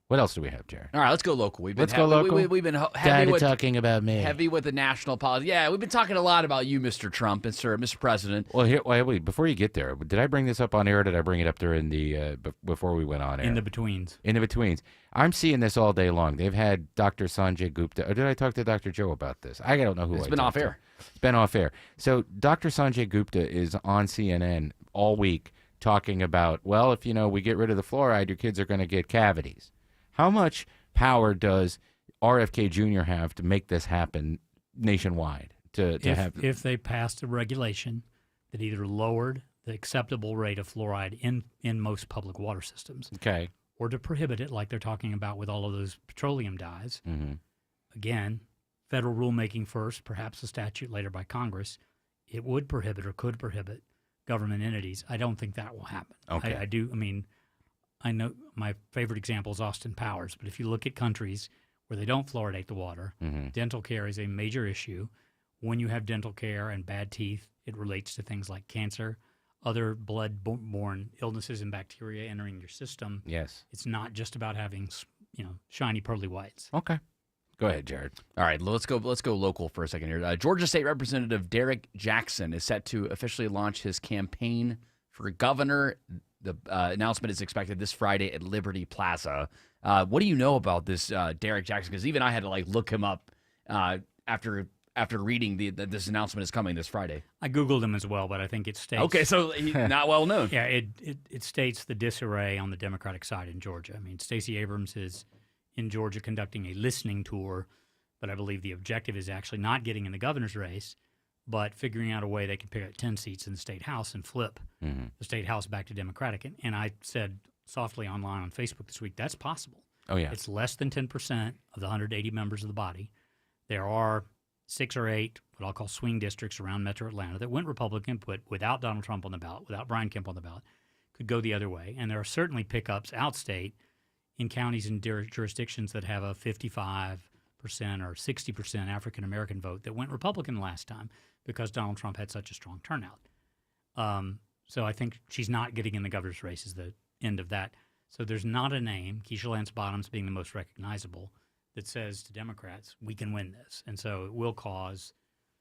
Speaker 1: What else do we have, Jared?
Speaker 10: All right, let's go local.
Speaker 1: Let's go local.
Speaker 10: We've been heavy
Speaker 1: Tired
Speaker 10: with
Speaker 1: of talking about me.
Speaker 10: Heavy with the national politics. Yeah, we've been talking a lot about you, Mr. Trump, Mr. President.
Speaker 1: Well, wait, before you get there, did I bring this up on air or did I bring it up during the before we went on air?
Speaker 12: In the betweens.
Speaker 1: In the betweens. I'm seeing this all day long. They've had Dr. Sanjay Gupta. Or did I talk to Dr. Joe about this? I don't know who
Speaker 10: It's
Speaker 1: I
Speaker 10: been
Speaker 1: talked
Speaker 10: off air.
Speaker 1: to. It's been off air. So Dr. Sanjay Gupta is on CNN all week talking about, well, if we get rid of the fluoride, your kids are going to get cavities. How much power does RFK Jr. have to make this happen nationwide?
Speaker 12: If they passed a regulation that either lowered the acceptable rate of fluoride in most public water systems,
Speaker 1: okay,
Speaker 12: or to prohibit it like they're talking about with all of those petroleum dyes, again, federal rulemaking first, perhaps a statute later by Congress, it would prohibit or could prohibit government entities. I don't think that will happen.
Speaker 1: Okay.
Speaker 12: I know my favorite example is Austin Powers, but if you look at countries where they don't fluoridate the water, dental care is a major issue. When you have dental care and bad teeth, it relates to things like cancer, other blood-borne illnesses and bacteria entering your system.
Speaker 1: Yes.
Speaker 12: It's not just about having, shiny pearly whites.
Speaker 1: Okay. Go ahead, Jared.
Speaker 10: All right, let's go local for a second here. Georgia State Representative Derek Jackson is set to officially launch his campaign for governor. The announcement is expected this Friday at Liberty Plaza. What do you know about this Derek Jackson? Because even I had to look him up after reading this announcement is coming this Friday.
Speaker 12: I Googled him as well, but I think it states...
Speaker 10: Okay, so he's not well known.
Speaker 12: Yeah, it states the disarray on the Democratic side in Georgia. Stacey Abrams is in Georgia conducting a listening tour, but I believe the objective is actually not getting in the governor's race, but figuring out a way they can pick up 10 seats in the state house and flip the state house back to Democratic. And I said softly online on Facebook this week, that's possible.
Speaker 1: Oh, yeah.
Speaker 12: It's less than 10% of the 180 members of the body. There are 6 or 8 what I'll call swing districts around Metro Atlanta that went Republican, but without Donald Trump on the ballot, without Brian Kemp on the ballot, could go the other way. And there are certainly pickups outstate in counties and jurisdictions that have a 55% or 60% African-American vote that went Republican last time because Donald Trump had such a strong turnout. So I think she's not getting in the governor's race is the end of that. So there's not a name, Keisha Lance Bottoms being the most recognizable, that says to Democrats, we can win this. And so it will cause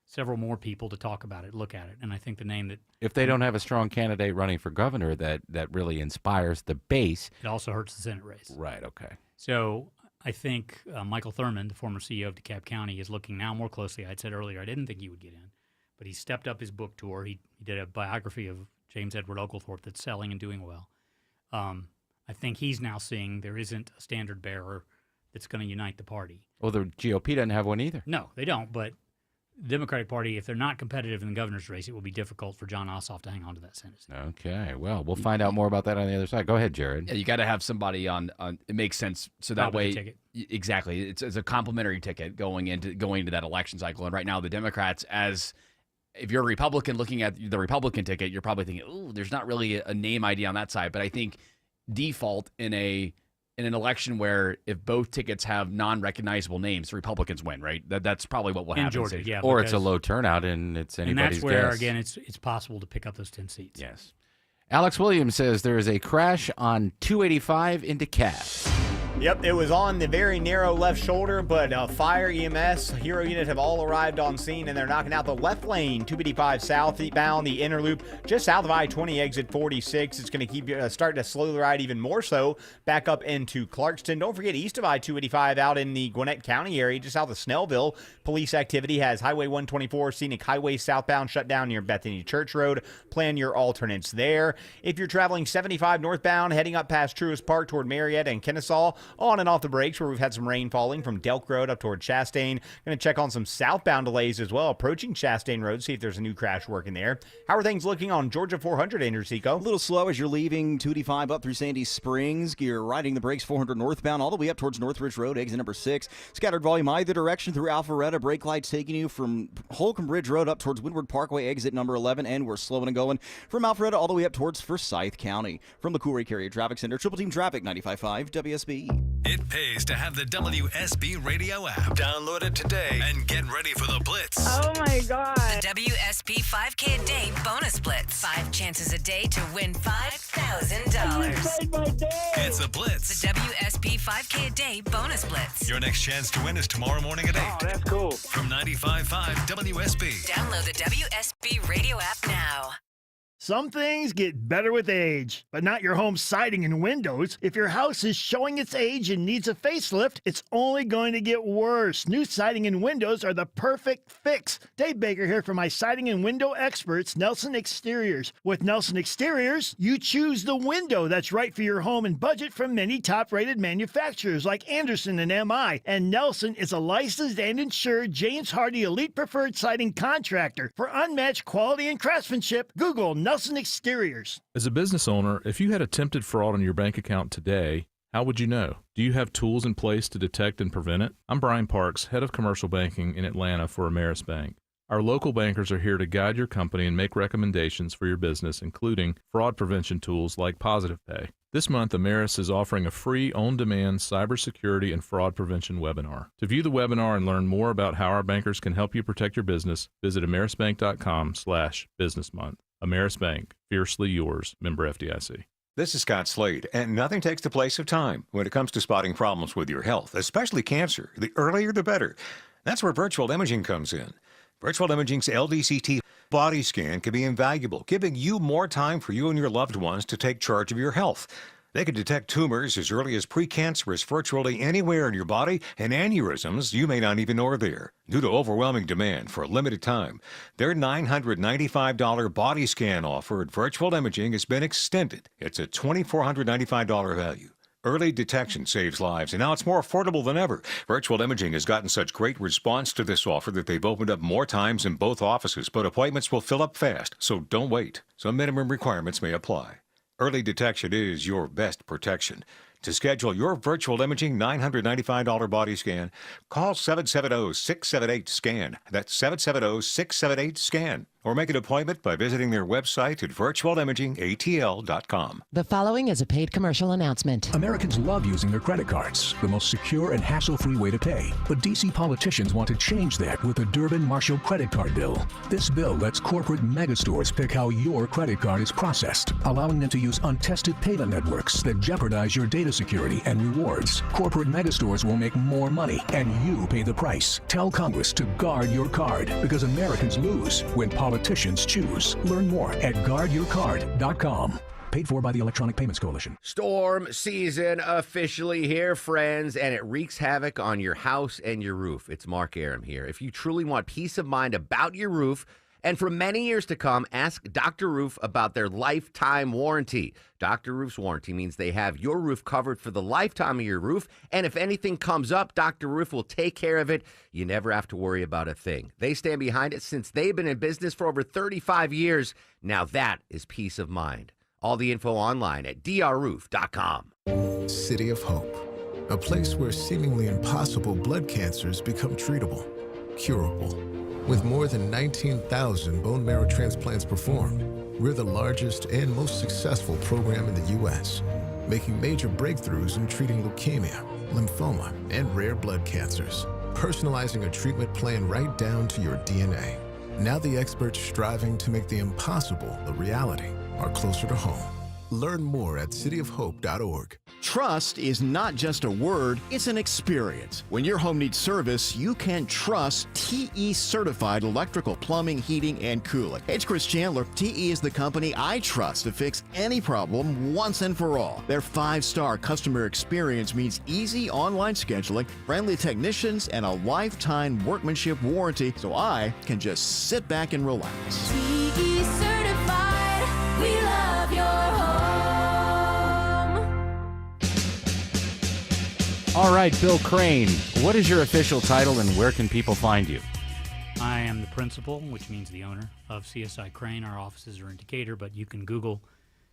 Speaker 12: several more people to talk about it, look at it. And I think the name that...
Speaker 1: If they don't have a strong candidate running for governor that really inspires the base...
Speaker 12: It also hurts the Senate race.
Speaker 1: Right, okay.
Speaker 12: So I think Michael Thurmond, the former CEO of DeKalb County, is looking now more closely. I'd said earlier I didn't think he would get in, but he stepped up his book tour. He did a biography of James Edward Oglethorpe that's selling and doing well. I think he's now seeing there isn't a standard bearer that's going to unite the party.
Speaker 1: Well, the GOP doesn't have one either.
Speaker 12: No, they don't, but the Democratic Party, if they're not competitive in the governor's race, it will be difficult for John Ossoff to hang on to that Senate seat.
Speaker 1: Okay, well, we'll find out more about that on the other side. Go ahead, Jared.
Speaker 10: Yeah, you got to have somebody on. It makes sense, so that way,
Speaker 12: ticket.
Speaker 10: Exactly, it's a complimentary ticket going into that election cycle. And right now, the Democrats, if you're a Republican looking at the Republican ticket, you're probably thinking, "Oh, there's not really a name ID on that side." But I think default in an election where if both tickets have non-recognizable names, the Republicans win, right? That's probably what will happen.
Speaker 12: In Georgia, yeah.
Speaker 1: Or it's a low turnout and it's anybody's guess.
Speaker 12: And that's where, again, it's possible to pick up those 10 seats.
Speaker 1: Yes. Alex Williams says there is a crash on 285 into DeKalb.
Speaker 4: Yep, it was on the very narrow left shoulder, but fire, EMS, hero unit have all arrived on scene, and they're knocking out the left lane, 255 southbound, the inner loop, just south of I-20, exit 46. It's going to keep starting to slow the ride even more so back up into Clarkston. Don't forget, east of I-285 out in the Gwinnett County area, just south of Snellville, police activity has Highway 124, Scenic Highway southbound shut down near Bethany Church Road. Plan your alternates there. If you're traveling 75 northbound, heading up past Truist Park toward Marietta and Kennesaw, on and off the brakes where we've had some rain falling from Delk Road up toward Chastain. Going to check on some southbound delays as well, approaching Chastain Road, see if there's a new crash working there. How are things looking on Georgia 400, Andrew Seco?
Speaker 9: A little slow as you're leaving 285 up through Sandy Springs. You're riding the brakes 400 northbound all the way up towards Northridge Road, exit number 6. Scattered volume either direction through Alpharetta. Brake lights taking you from Holcomb Bridge Road up towards Windward Parkway, exit number 11, and we're slowing and going from Alpharetta all the way up towards Forsyth County. From the Coolray Carrier Traffic Center, Triple Team Traffic, 95.5 WSB.
Speaker 5: It pays to have the WSB radio app. Download it today and get ready for the Blitz.
Speaker 7: Oh my God.
Speaker 8: The WSB 5K a day bonus blitz. 5 chances a day to win $5,000.
Speaker 5: It's the Blitz.
Speaker 8: The WSB 5K a day bonus blitz.
Speaker 5: Your next chance to win is tomorrow morning at 8.
Speaker 7: Oh, that's cool.
Speaker 5: From 95.5 WSB.
Speaker 8: Download the WSB radio app now.
Speaker 19: Some things get better with age, but not your home siding and windows. If your house is showing its age and needs a facelift, it's only going to get worse. New siding and windows are the perfect fix. Dave Baker here for my siding and window experts, Nelson Exteriors. With Nelson Exteriors, you choose the window that's right for your home and budget from many top-rated manufacturers like Andersen and MI. And Nelson is a licensed and insured James Hardie Elite Preferred Siding Contractor. For unmatched quality and craftsmanship, Google Nelson Exteriors.
Speaker 20: As a business owner, if you had attempted fraud on your bank account today, how would you know? Do you have tools in place to detect and prevent it? I'm Brian Parks, head of commercial banking in Atlanta for Ameris Bank. Our local bankers are here to guide your company and make recommendations for your business, including fraud prevention tools like Positive Pay. This month, Ameris is offering a free on-demand cybersecurity and fraud prevention webinar. To view the webinar and learn more about how our bankers can help you protect your business, visit amerisbank.com/businessmonth. Ameris Bank, fiercely yours, member FDIC.
Speaker 21: This is Scott Slade, and nothing takes the place of time when it comes to spotting problems with your health, especially cancer. The earlier, the better. That's where virtual imaging comes in. Virtual imaging's LDCT body scan can be invaluable, giving you more time for you and your loved ones to take charge of your health. They can detect tumors as early as precancerous virtually anywhere in your body, and aneurysms you may not even know are there. Due to overwhelming demand for a limited time, their $995 body scan offer at Virtual Imaging has been extended. It's a $2,495 value. Early detection saves lives, and now it's more affordable than ever. Virtual Imaging has gotten such great response to this offer that they've opened up more times in both offices, but appointments will fill up fast, so don't wait. Some minimum requirements may apply. Early detection is your best protection. To schedule your virtual imaging $995 body scan, call 770-678-SCAN. That's 770-678-SCAN. Or make an appointment by visiting their website at virtualimagingatl.com.
Speaker 22: The following is a paid commercial announcement.
Speaker 25: Americans love using their credit cards, the most secure and hassle-free way to pay. But D.C. politicians want to change that with the Durbin-Marshall credit card bill. This bill lets corporate megastores pick how your credit card is processed, allowing them to use untested payment networks that jeopardize your data security and rewards. Corporate megastores will make more money, and you pay the price. Tell Congress to guard your card, because Americans lose when politicians choose. Learn more at guardyourcard.com. Paid for by the Electronic Payments Coalition.
Speaker 23: Storm season officially here, friends, and it wreaks havoc on your house and your roof. It's Mark Aram here. If you truly want peace of mind about your roof, and for many years to come, ask Dr. Roof about their lifetime warranty. Dr. Roof's warranty means they have your roof covered for the lifetime of your roof, and if anything comes up, Dr. Roof will take care of it. You never have to worry about a thing. They stand behind it since they've been in business for over 35 years. Now that is peace of mind. All the info online at drroof.com.
Speaker 24: City of Hope, a place where seemingly impossible blood cancers become treatable, curable. With more than 19,000 bone marrow transplants performed, we're the largest and most successful program in the U.S., making major breakthroughs in treating leukemia, lymphoma, and rare blood cancers, personalizing a treatment plan right down to your DNA. Now the experts striving to make the impossible a reality are closer to home. Learn more at cityofhope.org.
Speaker 7: Trust is not just a word, it's an experience. When your home needs service, you can trust TE certified electrical, plumbing, heating, and cooling. Hey, it's Chris Chandler. TE is the company I trust to fix any problem once and for all. Their 5-star customer experience means easy online scheduling, friendly technicians, and a lifetime workmanship warranty, so I can just sit back and relax.
Speaker 11: TE certified, we love your home.
Speaker 1: All right, Bill Crane, what is your official title and where can people find you?
Speaker 12: I am the principal, which means the owner, of CSI Crane. Our offices are in Decatur, but you can Google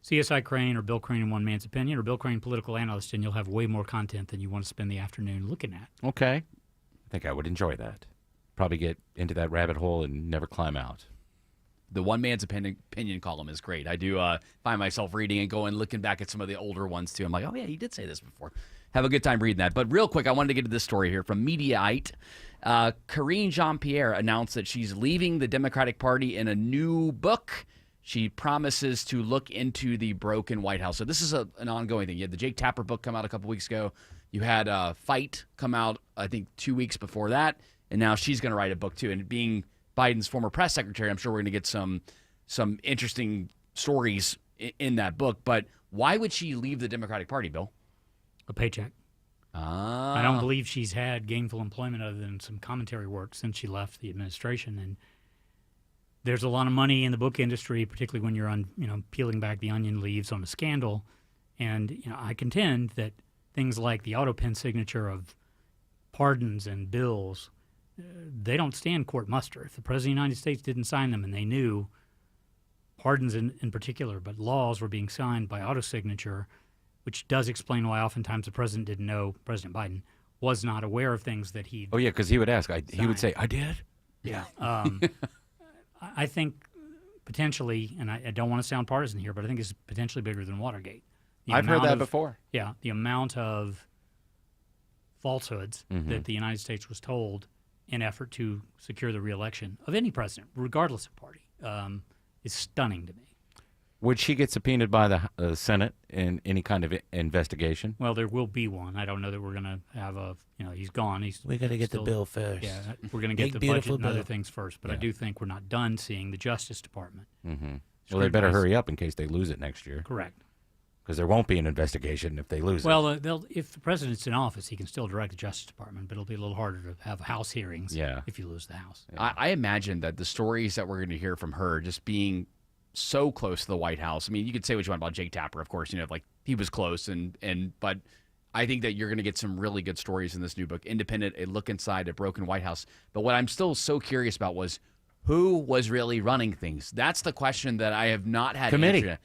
Speaker 12: CSI Crane or Bill Crane in One Man's Opinion or Bill Crane Political Analyst, and you'll have way more content than you want to spend the afternoon looking at.
Speaker 1: Okay. I think I would enjoy that. Probably get into that rabbit hole and never climb out.
Speaker 10: The One Man's Opinion column is great. I do find myself reading and going, looking back at some of the older ones, too. I'm like, oh, yeah, he did say this before. Have a good time reading that. But real quick, I wanted to get to this story here from Mediaite. Karine Jean-Pierre announced that she's leaving the Democratic Party in a new book. She promises to look into the broken White House. So this is an ongoing thing. You had the Jake Tapper book come out a couple weeks ago. You had Fight come out, I think, 2 weeks before that. And now she's going to write a book, too. And being Biden's former press secretary, I'm sure we're going to get some interesting stories in that book. But why would she leave the Democratic Party, Bill?
Speaker 12: A paycheck. I don't believe she's had gainful employment other than some commentary work since she left the administration. And there's a lot of money in the book industry, particularly when you're peeling back the onion leaves on a scandal. And I contend that things like the auto pen signature of pardons and bills, they don't stand court muster. If the President of the United States didn't sign them and they knew pardons in particular, but laws were being signed by auto signature, which does explain why oftentimes the president didn't know, President Biden was not aware of things that he.
Speaker 1: Oh, yeah, because he would ask. He would say, I did?
Speaker 12: Yeah. I think potentially, and I don't want to sound partisan here, but I think it's potentially bigger than Watergate.
Speaker 1: I've heard that before.
Speaker 12: Yeah, the amount of falsehoods that the United States was told in effort to secure the reelection of any president, regardless of party, is stunning to me.
Speaker 1: Would she get subpoenaed by the Senate in any kind of investigation?
Speaker 12: Well, there will be one. I don't know that we're going to have he's gone.
Speaker 13: We got to get the bill first.
Speaker 12: Yeah, we're going to get the budget and other things first. But I do think we're not done seeing the Justice Department.
Speaker 1: Mm-hmm. Well, they better hurry up in case they lose it next year.
Speaker 12: Correct.
Speaker 1: Because there won't be an investigation if they lose it.
Speaker 12: Well, if the president's in office, he can still direct the Justice Department, but it'll be a little harder to have House hearings if you lose the House.
Speaker 10: Yeah. I imagine that the stories that we're going to hear from her just being so close to the White House. I mean, you could say what you want about Jake Tapper, of course, like he was close, but I think that you're going to get some really good stories in this new book, Independent, A Look Inside a Broken White House. But what I'm still so curious about was who was really running things. That's the question that I have not had
Speaker 1: Committee.
Speaker 10: Answer.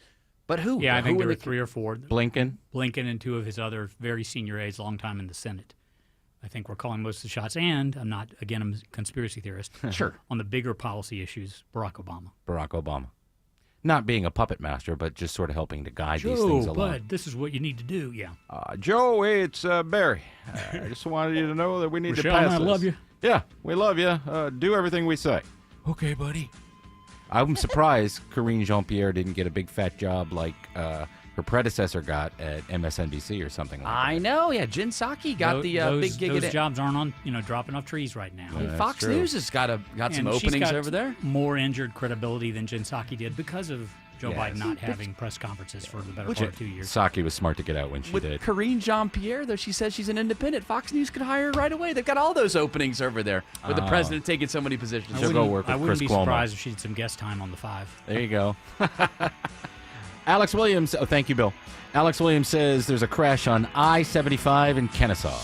Speaker 10: But who?
Speaker 12: Yeah, I think
Speaker 10: who
Speaker 12: there were 3 or 4.
Speaker 1: Blinken
Speaker 12: and 2 of his other very senior aides, long time in the Senate. I think we're calling most of the shots. And I'm a conspiracy theorist.
Speaker 1: Sure.
Speaker 12: On the bigger policy issues, Barack Obama.
Speaker 1: Not being a puppet master, but just sort of helping to guide these things along.
Speaker 12: Bud, this is what you need to do, yeah.
Speaker 1: Joe, hey, it's Barry. I just wanted you to know that we need
Speaker 12: Rochelle
Speaker 1: to pass
Speaker 12: and I
Speaker 1: this.
Speaker 12: love you.
Speaker 1: Yeah, we love you. Do everything we say.
Speaker 13: Okay, buddy.
Speaker 1: I'm surprised Karine Jean-Pierre didn't get a big fat job like her predecessor got at MSNBC or something like that.
Speaker 10: I know, yeah. Jen Psaki got the big gig.
Speaker 12: Those jobs aren't on, dropping off trees right now.
Speaker 1: Yeah,
Speaker 10: Fox
Speaker 1: true.
Speaker 10: News has got some openings
Speaker 12: she's got
Speaker 10: over there.
Speaker 12: More injured credibility than Jen Psaki did because of Joe Biden not having press conferences for the better part of 2 years.
Speaker 1: Psaki was smart to get out when she
Speaker 10: With
Speaker 1: did.
Speaker 10: Karine Jean-Pierre, though, she says she's an independent. Fox News could hire her right away. They've got all those openings over there with the president taking so many positions.
Speaker 1: She'll go work with
Speaker 12: I wouldn't
Speaker 1: Chris
Speaker 12: be
Speaker 1: Cuomo.
Speaker 12: surprised if she did some guest time on the 5.
Speaker 1: There you go. Alex Williams. Oh, thank you, Bill. Alex Williams says there's a crash on I-75 in Kennesaw.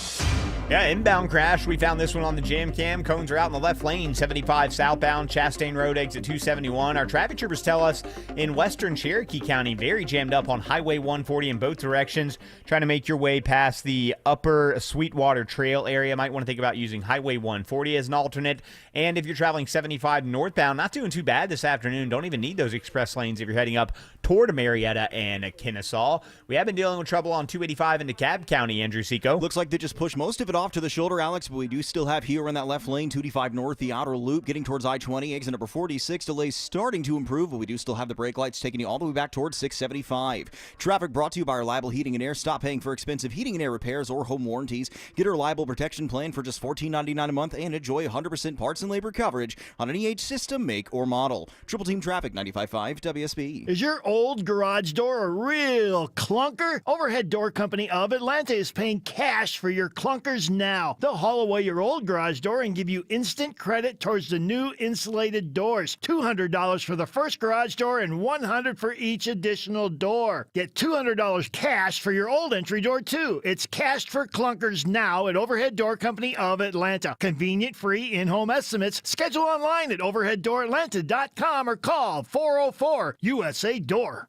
Speaker 4: Yeah, inbound crash. We found this one on the jam cam. Cones are out in the left lane, 75 southbound, Chastain Road, exit 271. Our traffic troopers tell us in western Cherokee County, very jammed up on Highway 140 in both directions. Trying to make your way past the upper Sweetwater Trail area. Might want to think about using Highway 140 as an alternate. And if you're traveling 75 northbound, not doing too bad this afternoon. Don't even need those express lanes if you're heading up toward Marietta and Kennesaw. We have been dealing with trouble on 285 in DeKalb County, Andrew Seco.
Speaker 9: Looks like they just pushed most of it off to the shoulder, Alex, but we do still have here in that left lane, 285 north, the outer loop, getting towards I-20, exit number 46. Delays starting to improve, but we do still have the brake lights taking you all the way back towards 675. Traffic brought to you by Reliable Heating and Air. Stop paying for expensive heating and air repairs or home warranties. Get a reliable protection plan for just $14.99 a month and enjoy 100% parts and labor coverage on any age, system, make, or model. Triple Team Traffic, 95.5 WSB.
Speaker 19: Is your old garage door a real clunker? Overhead Door Company of Atlanta is paying cash for your clunkers now. They'll haul away your old garage door and give you instant credit towards the new insulated doors. $200 for the first garage door and $100 for each additional door. Get $200 cash for your old entry door, too. It's cashed for clunkers now at Overhead Door Company of Atlanta. Convenient, free, in-home estimates. Schedule online at overheaddooratlanta.com or call 404-USA-DOOR.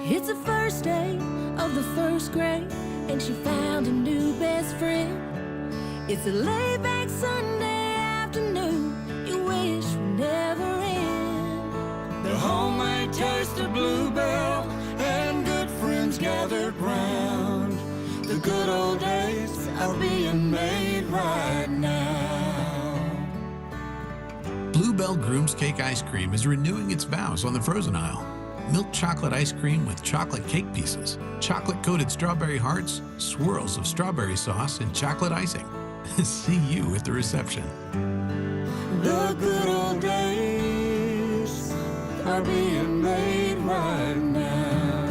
Speaker 11: It's the first day of the first grade, and she found a new best friend. It's a laid-back Sunday afternoon you wish would never end.
Speaker 14: The homemade taste of Bluebell and good friends gathered round. The good old days are being made right now.
Speaker 15: Bluebell Groom's Cake Ice Cream is renewing its vows on the frozen aisle. Milk chocolate ice cream with chocolate cake pieces, chocolate-coated strawberry hearts, swirls of strawberry sauce, and chocolate icing. See you at the reception.
Speaker 14: The good old days are being made right now.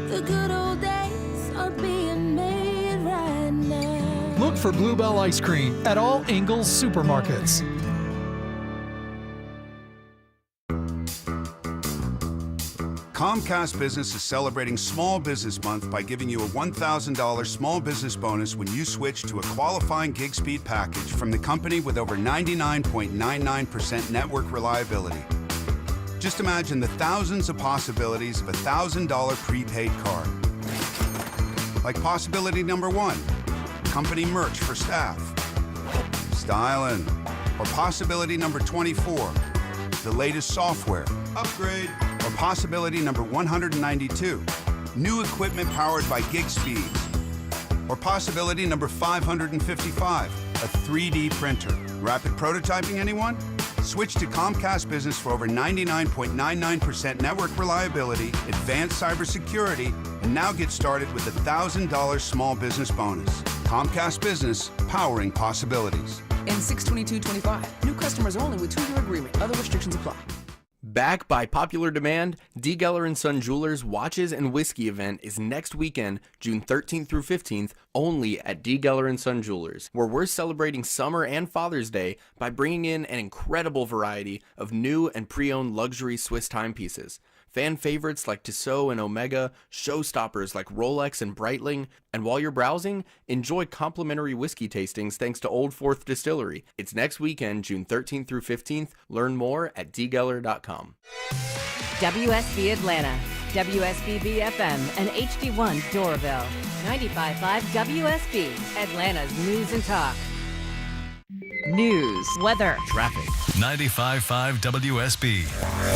Speaker 11: The good old days are being made right now.
Speaker 16: Look for Bluebell ice cream at all Ingles supermarkets.
Speaker 17: Comcast Business is celebrating Small Business Month by giving you a $1,000 small business bonus when you switch to a qualifying gig speed package from the company with over 99.99% network reliability. Just imagine the thousands of possibilities of a $1,000 prepaid card. Like possibility number 1, company merch for staff. Styling. Or possibility number 24, the latest software. Upgrade. Or possibility number 192, new equipment powered by gig speeds. Or possibility number 555, a 3D printer. Rapid prototyping, anyone? Switch to Comcast Business for over 99.99% network reliability, advanced cybersecurity, and now get started with a $1,000 small business bonus. Comcast Business, powering possibilities.
Speaker 18: And 6/22/25. New customers only with 2-year agreement. Other restrictions apply.
Speaker 26: Back by popular demand, D. Geller & Son Jewelers Watches and Whiskey event is next weekend, June 13th through 15th, only at D. Geller & Son Jewelers, where we're celebrating summer and Father's Day by bringing in an incredible variety of new and pre-owned luxury Swiss timepieces. Fan favorites like Tissot and Omega, showstoppers like Rolex and Breitling, and while you're browsing, enjoy complimentary whiskey tastings thanks to Old Fourth Distillery. It's next weekend, June 13th through 15th. Learn more at dgeller.com.
Speaker 27: WSB Atlanta, WSB BFM, and HD1 Doraville. 95.5 WSB, Atlanta's news and talk. News, weather,
Speaker 5: traffic. 95.5 WSB,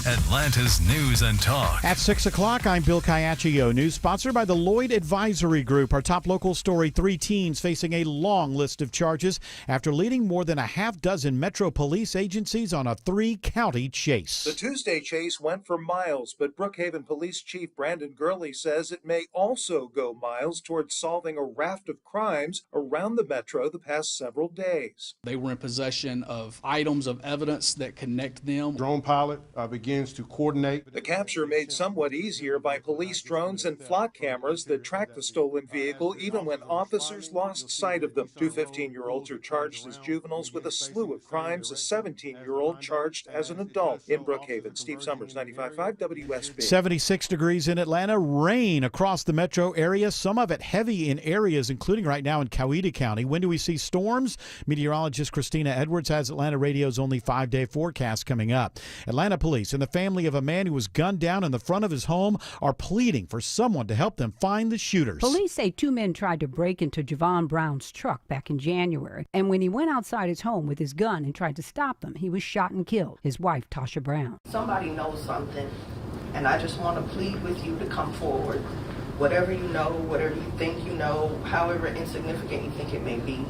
Speaker 5: Atlanta's news and talk.
Speaker 28: At 6 o'clock, I'm Bill Caiaccio. News sponsored by the Lloyd Advisory Group. Our top local story, 3 teens facing a long list of charges after leading more than a half dozen Metro police agencies on a 3-county chase.
Speaker 29: The Tuesday chase went for miles, but Brookhaven Police Chief Brandon Gurley says it may also go miles towards solving a raft of crimes around the Metro the past several days.
Speaker 30: They were in possession of items of evidence that connect them.
Speaker 29: Drone pilot begins to coordinate. The capture made somewhat easier by police drones and flock cameras that tracked the stolen vehicle even when officers lost sight of them. 2 15-year-olds are charged as juveniles with a slew of crimes. A 17-year-old charged as an adult in Brookhaven. Steve Summers, 95.5 WSB.
Speaker 28: 76 degrees in Atlanta. Rain across the metro area. Some of it heavy in areas, including right now in Coweta County. When do we see storms? Meteorologist Christina Edwards has Atlanta Radio's only 5-day forecast coming up. Atlanta police and the family of a man who was gunned down in the front of his home are pleading for someone to help them find the shooters.
Speaker 31: Police say 2 men tried to break into Javon Brown's truck back in January, and when he went outside his home with his gun and tried to stop them, he was shot and killed. His wife, Tasha Brown.
Speaker 32: Somebody knows something, and I just want to plead with you to come forward
Speaker 2: whatever you know, whatever you think you know, however insignificant you think it may be.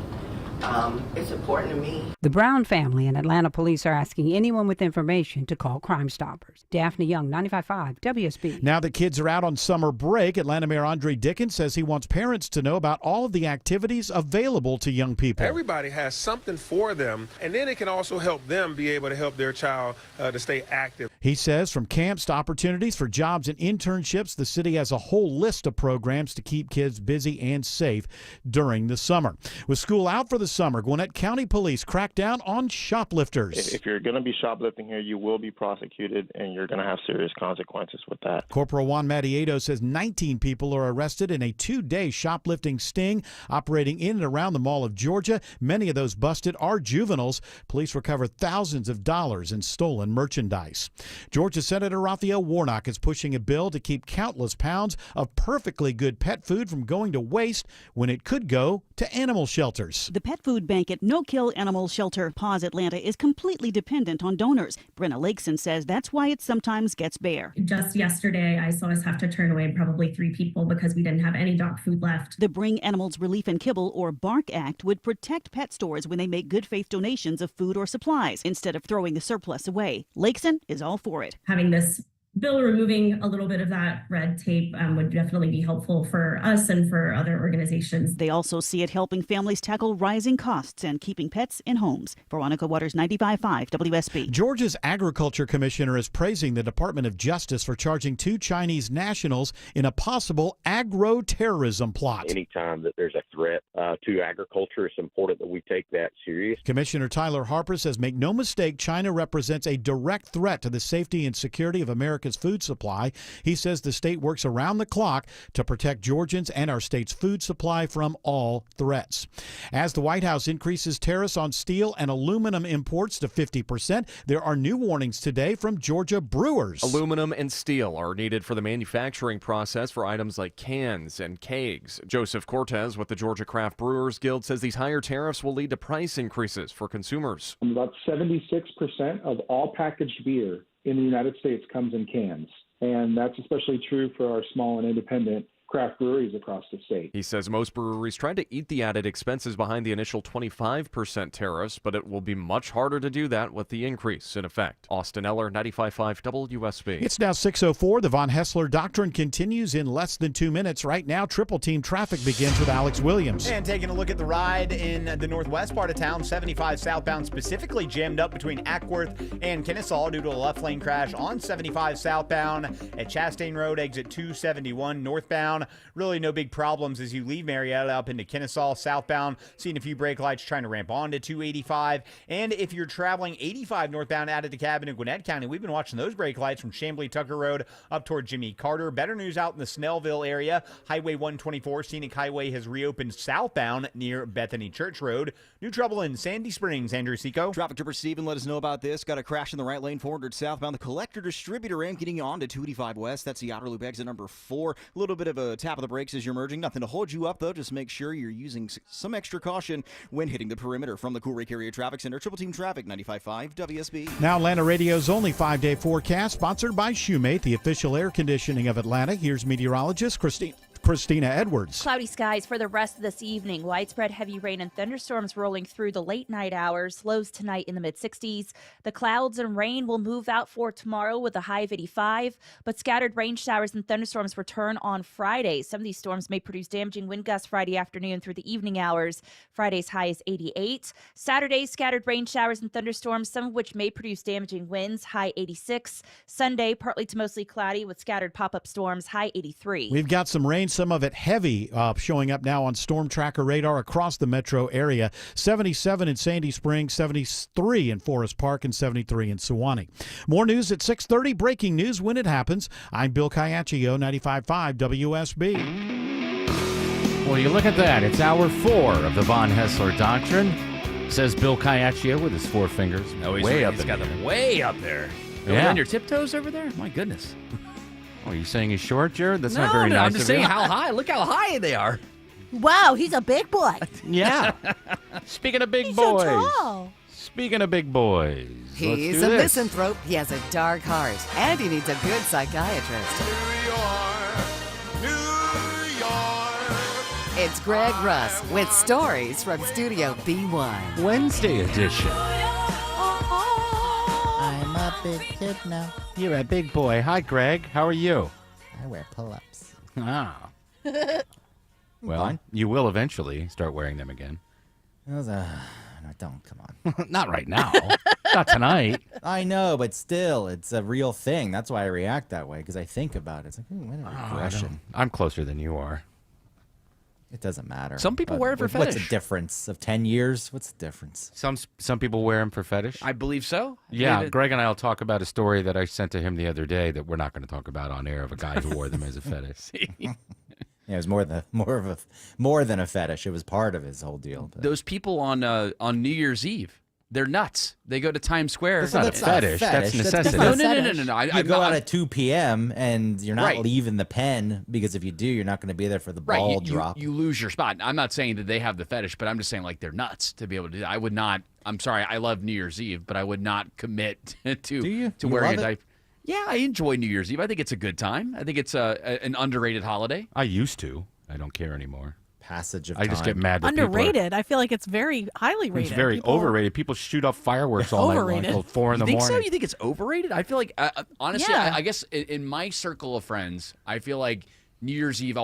Speaker 2: It's important to me.
Speaker 31: The Brown family and Atlanta police are asking anyone with information to call Crime Stoppers. Daphne Young, 95.5 WSB.
Speaker 28: Now that kids are out on summer break, Atlanta Mayor Andre Dickens says he wants parents to know about all of the activities available to young people.
Speaker 3: Everybody has something for them, and then it can also help them be able to help their child to stay active.
Speaker 28: He says from camps to opportunities for jobs and internships, the city has a whole list of programs to keep kids busy and safe during the summer. With school out for the summer, Gwinnett County Police crack down on shoplifters.
Speaker 6: If you're going to be shoplifting here, you will be prosecuted, and you're going to have serious consequences with that.
Speaker 28: Corporal Juan Matiedo says 19 people are arrested in a 2-day shoplifting sting operating in and around the Mall of Georgia. Many of those busted are juveniles. Police recover thousands of dollars in stolen merchandise. Georgia Senator Raphael Warnock is pushing a bill to keep countless pounds of perfectly good pet food from going to waste when it could go to animal shelters.
Speaker 7: The pet food bank at No Kill Animal Shelter Paws Atlanta is completely dependent on donors. Brenna Lakeson says that's why it sometimes gets bare.
Speaker 8: Just yesterday, I saw us have to turn away probably 3 people because we didn't have any dog food left.
Speaker 7: The Bring Animals Relief and Kibble, or BARK Act, would protect pet stores when they make good faith donations of food or supplies instead of throwing the surplus away. Lakeson is all for it.
Speaker 8: Having this bill removing a little bit of that red tape would definitely be helpful for us and for other organizations.
Speaker 7: They also see it helping families tackle rising costs and keeping pets in homes. Veronica Waters, 95.5 WSB.
Speaker 28: Georgia's Agriculture Commissioner is praising the Department of Justice for charging 2 Chinese nationals in a possible agro-terrorism plot.
Speaker 20: Anytime that there's a threat to agriculture, it's important that we take that serious.
Speaker 28: Commissioner Tyler Harper says, make no mistake, China represents a direct threat to the safety and security of America's food supply. He says the state works around the clock to protect Georgians and our state's food supply from all threats. As the White House increases tariffs on steel and aluminum imports to 50%, there are new warnings today from Georgia brewers.
Speaker 21: Aluminum and steel are needed for the manufacturing process for items like cans and kegs. Joseph Cortez with the Georgia Craft Brewers Guild says these higher tariffs will lead to price increases for consumers.
Speaker 22: About 76% of all packaged beer in the United States comes in cans, and that's especially true for our small and independent craft breweries across the state.
Speaker 21: He says most breweries tried to eat the added expenses behind the initial 25% tariffs, but it will be much harder to do that with the increase in effect. Austin Eller, 95.5 WSB.
Speaker 28: It's now 6:04. The Von Hessler Doctrine continues in less than 2 minutes. Right now, triple team traffic begins with Alex Williams.
Speaker 4: And taking a look at the ride in the northwest part of town, 75 southbound specifically jammed up between Ackworth and Kennesaw due to a left lane crash on 75 southbound at Chastain Road, exit 271 northbound. Really no big problems as you leave Marietta up into Kennesaw southbound. Seeing a few brake lights trying to ramp onto 285. And if you're traveling 85 northbound out of DeKalb in Gwinnett County, we've been watching those brake lights from Chamblee Tucker Road up toward Jimmy Carter. Better news out in the Snellville area. Highway 124 Scenic Highway has reopened southbound near Bethany Church Road. New trouble in Sandy Springs. Andrew Seco.
Speaker 9: Traffic Trooper Steven let us know about this. Got a crash in the right lane, 400 southbound. The collector distributor ramp getting you on to 285 west. That's the outer loop exit number 4. A little bit of a tap of the brakes as you're merging. Nothing to hold you up, though. Just make sure you're using some extra caution when hitting the perimeter. From the Cool Lake Area Traffic Center, Triple Team Traffic, 95.5 WSB.
Speaker 28: Now Atlanta Radio's only 5-day forecast, sponsored by Shoemate, the official air conditioning of Atlanta. Here's meteorologist Christina Edwards.
Speaker 23: Cloudy skies for the rest of this evening. Widespread heavy rain and thunderstorms rolling through the late night hours. Lows tonight in the mid-60s. The clouds and rain will move out for tomorrow with a high of 85, but scattered rain showers and thunderstorms return on Friday. Some of these storms may produce damaging wind gusts Friday afternoon through the evening hours. Friday's high is 88. Saturday, scattered rain showers and thunderstorms, some of which may produce damaging winds, high 86. Sunday, partly to mostly cloudy with scattered pop-up storms, high 83.
Speaker 28: We've got some rain, some of it heavy, showing up now on Storm Tracker radar across the metro area. 77 in Sandy Springs, 73 in Forest Park, and 73 in Sewanee. More news at 6:30. Breaking news when it happens. I'm Bill Caiaccio, 95.5 WSB.
Speaker 1: Well, you look at that. It's hour 4 of the Von Hessler Doctrine, says Bill Caiaccio with his 4 fingers.
Speaker 10: Oh,
Speaker 1: way up
Speaker 10: he's
Speaker 1: there.
Speaker 10: got them way up there.
Speaker 1: Yeah.
Speaker 10: On your tiptoes over there? My goodness.
Speaker 1: Oh, are you saying he's short, Jared? That's
Speaker 10: No,
Speaker 1: not very
Speaker 10: no,
Speaker 1: nice
Speaker 10: I'm just
Speaker 1: of
Speaker 10: saying
Speaker 1: you.
Speaker 10: how high. Look how high they are.
Speaker 31: Wow, he's a big boy.
Speaker 1: Yeah. Speaking of big
Speaker 31: He's
Speaker 1: boys.
Speaker 31: so tall.
Speaker 1: Speaking of big boys.
Speaker 27: He's
Speaker 1: let's
Speaker 27: a
Speaker 1: do this.
Speaker 27: misanthrope, he has a dark heart, and he needs a good psychiatrist.
Speaker 14: New
Speaker 27: It's Greg Russ with stories from Studio B1.
Speaker 1: Wednesday edition.
Speaker 11: I'm a big kid now.
Speaker 1: You're a big boy. Hi, Greg. How are you?
Speaker 11: I wear pull-ups.
Speaker 1: Ah. Well,
Speaker 11: Fine.
Speaker 1: you will eventually start wearing them again.
Speaker 11: No, don't. Come on.
Speaker 1: Not right now. Not tonight.
Speaker 11: I know, but still, it's a real thing. That's why I react that way, because I think about it. It's like, what an aggression.
Speaker 1: I'm closer than you are.
Speaker 11: It doesn't matter.
Speaker 10: Some people
Speaker 11: But
Speaker 10: wear it for
Speaker 11: What's
Speaker 10: fetish.
Speaker 11: the difference of 10 years? What's the difference?
Speaker 1: Some people wear them for fetish.
Speaker 10: I believe so.
Speaker 1: Yeah, Greg and I will talk about a story that I sent to him the other day that we're not going to talk about on air of a guy who wore them as a fetish.
Speaker 11: Yeah, it was more than a fetish. It was part of his whole deal. But
Speaker 10: Those people on New Year's Eve, they're nuts. They go to Times Square.
Speaker 1: That's not a fetish. That's necessity.
Speaker 10: No.
Speaker 11: You go out at 2 p.m. and you're not
Speaker 10: Right.
Speaker 11: leaving the pen, because if you do, you're not going to be there for the ball drop.
Speaker 10: You lose your spot. I'm not saying that they have the fetish, but I'm just saying like they're nuts to be able to do that. I would not. I'm sorry. I love New Year's Eve, but I would not commit to
Speaker 11: You
Speaker 10: wearing
Speaker 11: love
Speaker 10: a
Speaker 11: it?
Speaker 10: diaper. Yeah, I enjoy New Year's Eve. I think it's a good time. I think it's an underrated holiday.
Speaker 1: I used to. I don't care anymore.
Speaker 11: Passage of
Speaker 1: I just get mad that
Speaker 12: Underrated. I feel like it's very highly rated.
Speaker 1: It's very overrated. People shoot off fireworks all night long
Speaker 12: Overrated.
Speaker 1: until 4 in the
Speaker 10: You think
Speaker 1: morning.
Speaker 10: so? You think it's overrated? I feel like, honestly,
Speaker 12: Yeah.
Speaker 10: I guess in my circle of friends, I feel like New Year's Eve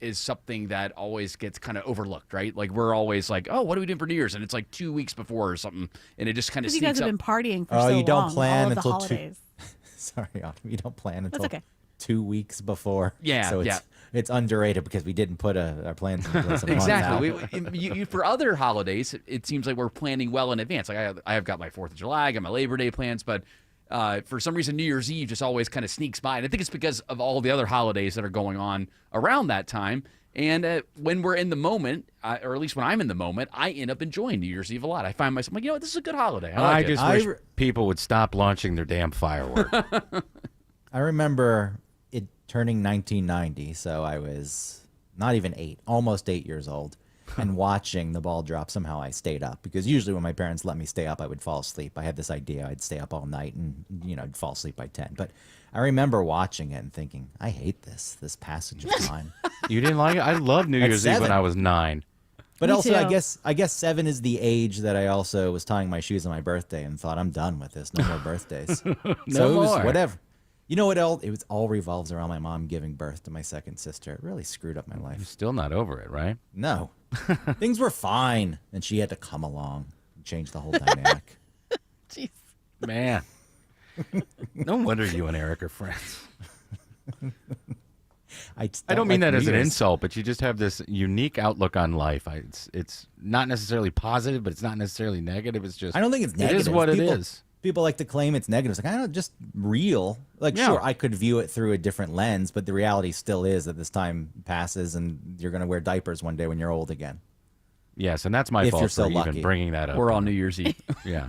Speaker 10: is something that always gets kind of overlooked, right? Like we're always like, oh, what are we doing for New Year's? And it's like 2 weeks before or something, and it just kind of
Speaker 12: Because you
Speaker 10: sneaks
Speaker 12: guys have
Speaker 10: up.
Speaker 12: been partying for
Speaker 11: Oh,
Speaker 12: so
Speaker 11: you don't
Speaker 12: long,
Speaker 11: plan
Speaker 12: all of the
Speaker 11: until
Speaker 12: holidays.
Speaker 11: Sorry, Autumn, you don't plan
Speaker 12: That's
Speaker 11: until
Speaker 12: okay.
Speaker 11: 2 weeks before.
Speaker 10: Yeah,
Speaker 11: so it's underrated because we didn't put our plans in place.
Speaker 10: Exactly. For other holidays, it seems like we're planning well in advance. Like I have got my 4th of July, I got my Labor Day plans, but for some reason, New Year's Eve just always kind of sneaks by. And I think it's because of all the other holidays that are going on around that time. And when we're in the moment, or at least when I'm in the moment, I end up enjoying New Year's Eve a lot. I find myself like, this is a good holiday. I like it.
Speaker 1: just wish people would stop launching their damn fireworks.
Speaker 11: I remember it turning 1990, so I was not even 8, almost 8 years old, and watching the ball drop. Somehow I stayed up, because usually when my parents let me stay up, I would fall asleep. I had this idea I'd stay up all night and, I'd fall asleep by 10. But I remember watching it and thinking, I hate this passage of time.
Speaker 1: You didn't like it? I loved New
Speaker 11: At
Speaker 1: Year's Eve
Speaker 11: 7.
Speaker 1: when I was 9.
Speaker 11: But
Speaker 12: Me
Speaker 11: also,
Speaker 12: too.
Speaker 11: I guess 7 is the age that I also was tying my shoes on my birthday and thought, I'm done with this. No more birthdays. So it was
Speaker 1: more.
Speaker 11: whatever. You know what else? It all revolves around my mom giving birth to my second sister. It really screwed up my
Speaker 1: You're
Speaker 11: life.
Speaker 1: still not over it, right?
Speaker 11: No. Things were fine. And she had to come along and change the whole dynamic.
Speaker 12: Jeez.
Speaker 1: Man. No wonder you and Eric are friends. I don't mean that as an insult, but you just have this unique outlook on life. It's not necessarily positive, but it's not necessarily negative. It's just
Speaker 11: I don't think it's negative.
Speaker 1: It is what
Speaker 11: people,
Speaker 1: it is.
Speaker 11: People like to claim it's negative. It's like, I don't know, just real. Like,
Speaker 1: Yeah.
Speaker 11: sure, I could view it through a different lens, but the reality still is that this time passes and you're going to wear diapers one day when you're old again.
Speaker 1: Yes, and that's my
Speaker 11: If
Speaker 1: fault
Speaker 11: you're so
Speaker 1: for even
Speaker 11: lucky.
Speaker 1: bringing that up.
Speaker 10: We're on New Year's Eve.
Speaker 1: Yeah.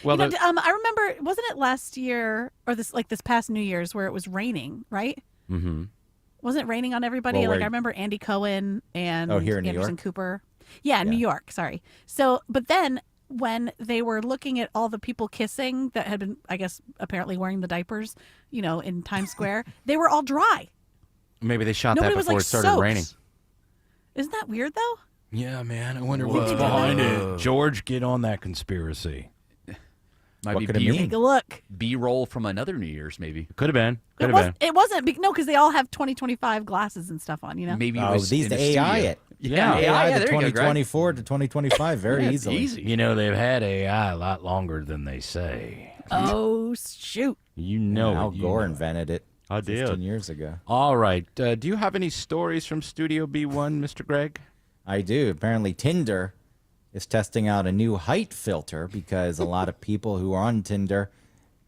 Speaker 1: Well,
Speaker 12: I remember, wasn't it last year or this past New Year's where it was raining, right?
Speaker 1: Mm-hmm.
Speaker 12: Wasn't it raining on everybody?
Speaker 11: Well,
Speaker 12: like
Speaker 11: where-
Speaker 12: I remember Andy Cohen and
Speaker 11: here in New
Speaker 12: Anderson
Speaker 11: York?
Speaker 12: Cooper. Yeah, New York. Sorry. So, but then when they were looking at all the people kissing that had been, I guess, apparently wearing the diapers, in Times Square, they were all dry.
Speaker 1: Maybe they shot
Speaker 12: Nobody
Speaker 1: that
Speaker 12: was,
Speaker 1: before
Speaker 12: like,
Speaker 1: it started
Speaker 12: soaked.
Speaker 1: raining.
Speaker 12: Isn't that weird though?
Speaker 1: Yeah, man. I wonder
Speaker 12: what's
Speaker 1: behind
Speaker 12: Whoa.
Speaker 1: it. George, get on that conspiracy.
Speaker 10: Might
Speaker 11: What
Speaker 10: be
Speaker 11: could it
Speaker 10: B-
Speaker 11: mean?
Speaker 12: Take a look.
Speaker 10: B-roll from another New Year's, maybe.
Speaker 1: Could have been.
Speaker 12: It wasn't because they all have 2025 glasses and stuff on.
Speaker 10: Maybe it
Speaker 11: Oh,
Speaker 10: was
Speaker 11: these
Speaker 10: in
Speaker 11: the
Speaker 10: the
Speaker 11: AI
Speaker 10: studio.
Speaker 11: it.
Speaker 1: Yeah.
Speaker 10: AI,
Speaker 11: the
Speaker 10: there you go, Greg.
Speaker 11: 2024 to 2025 very
Speaker 10: Yeah, it's
Speaker 11: easily.
Speaker 10: easy.
Speaker 1: You know, they've had AI a lot longer than they say.
Speaker 12: Oh shoot!
Speaker 1: You know
Speaker 11: Al
Speaker 1: it. You
Speaker 11: Gore
Speaker 1: know it.
Speaker 11: invented it
Speaker 1: I
Speaker 11: 15
Speaker 1: did.
Speaker 11: years ago.
Speaker 1: All right. Do you have any stories from Studio B1, Mr. Greg?
Speaker 11: I do. Apparently Tinder is testing out a new height filter because a lot of people who are on Tinder,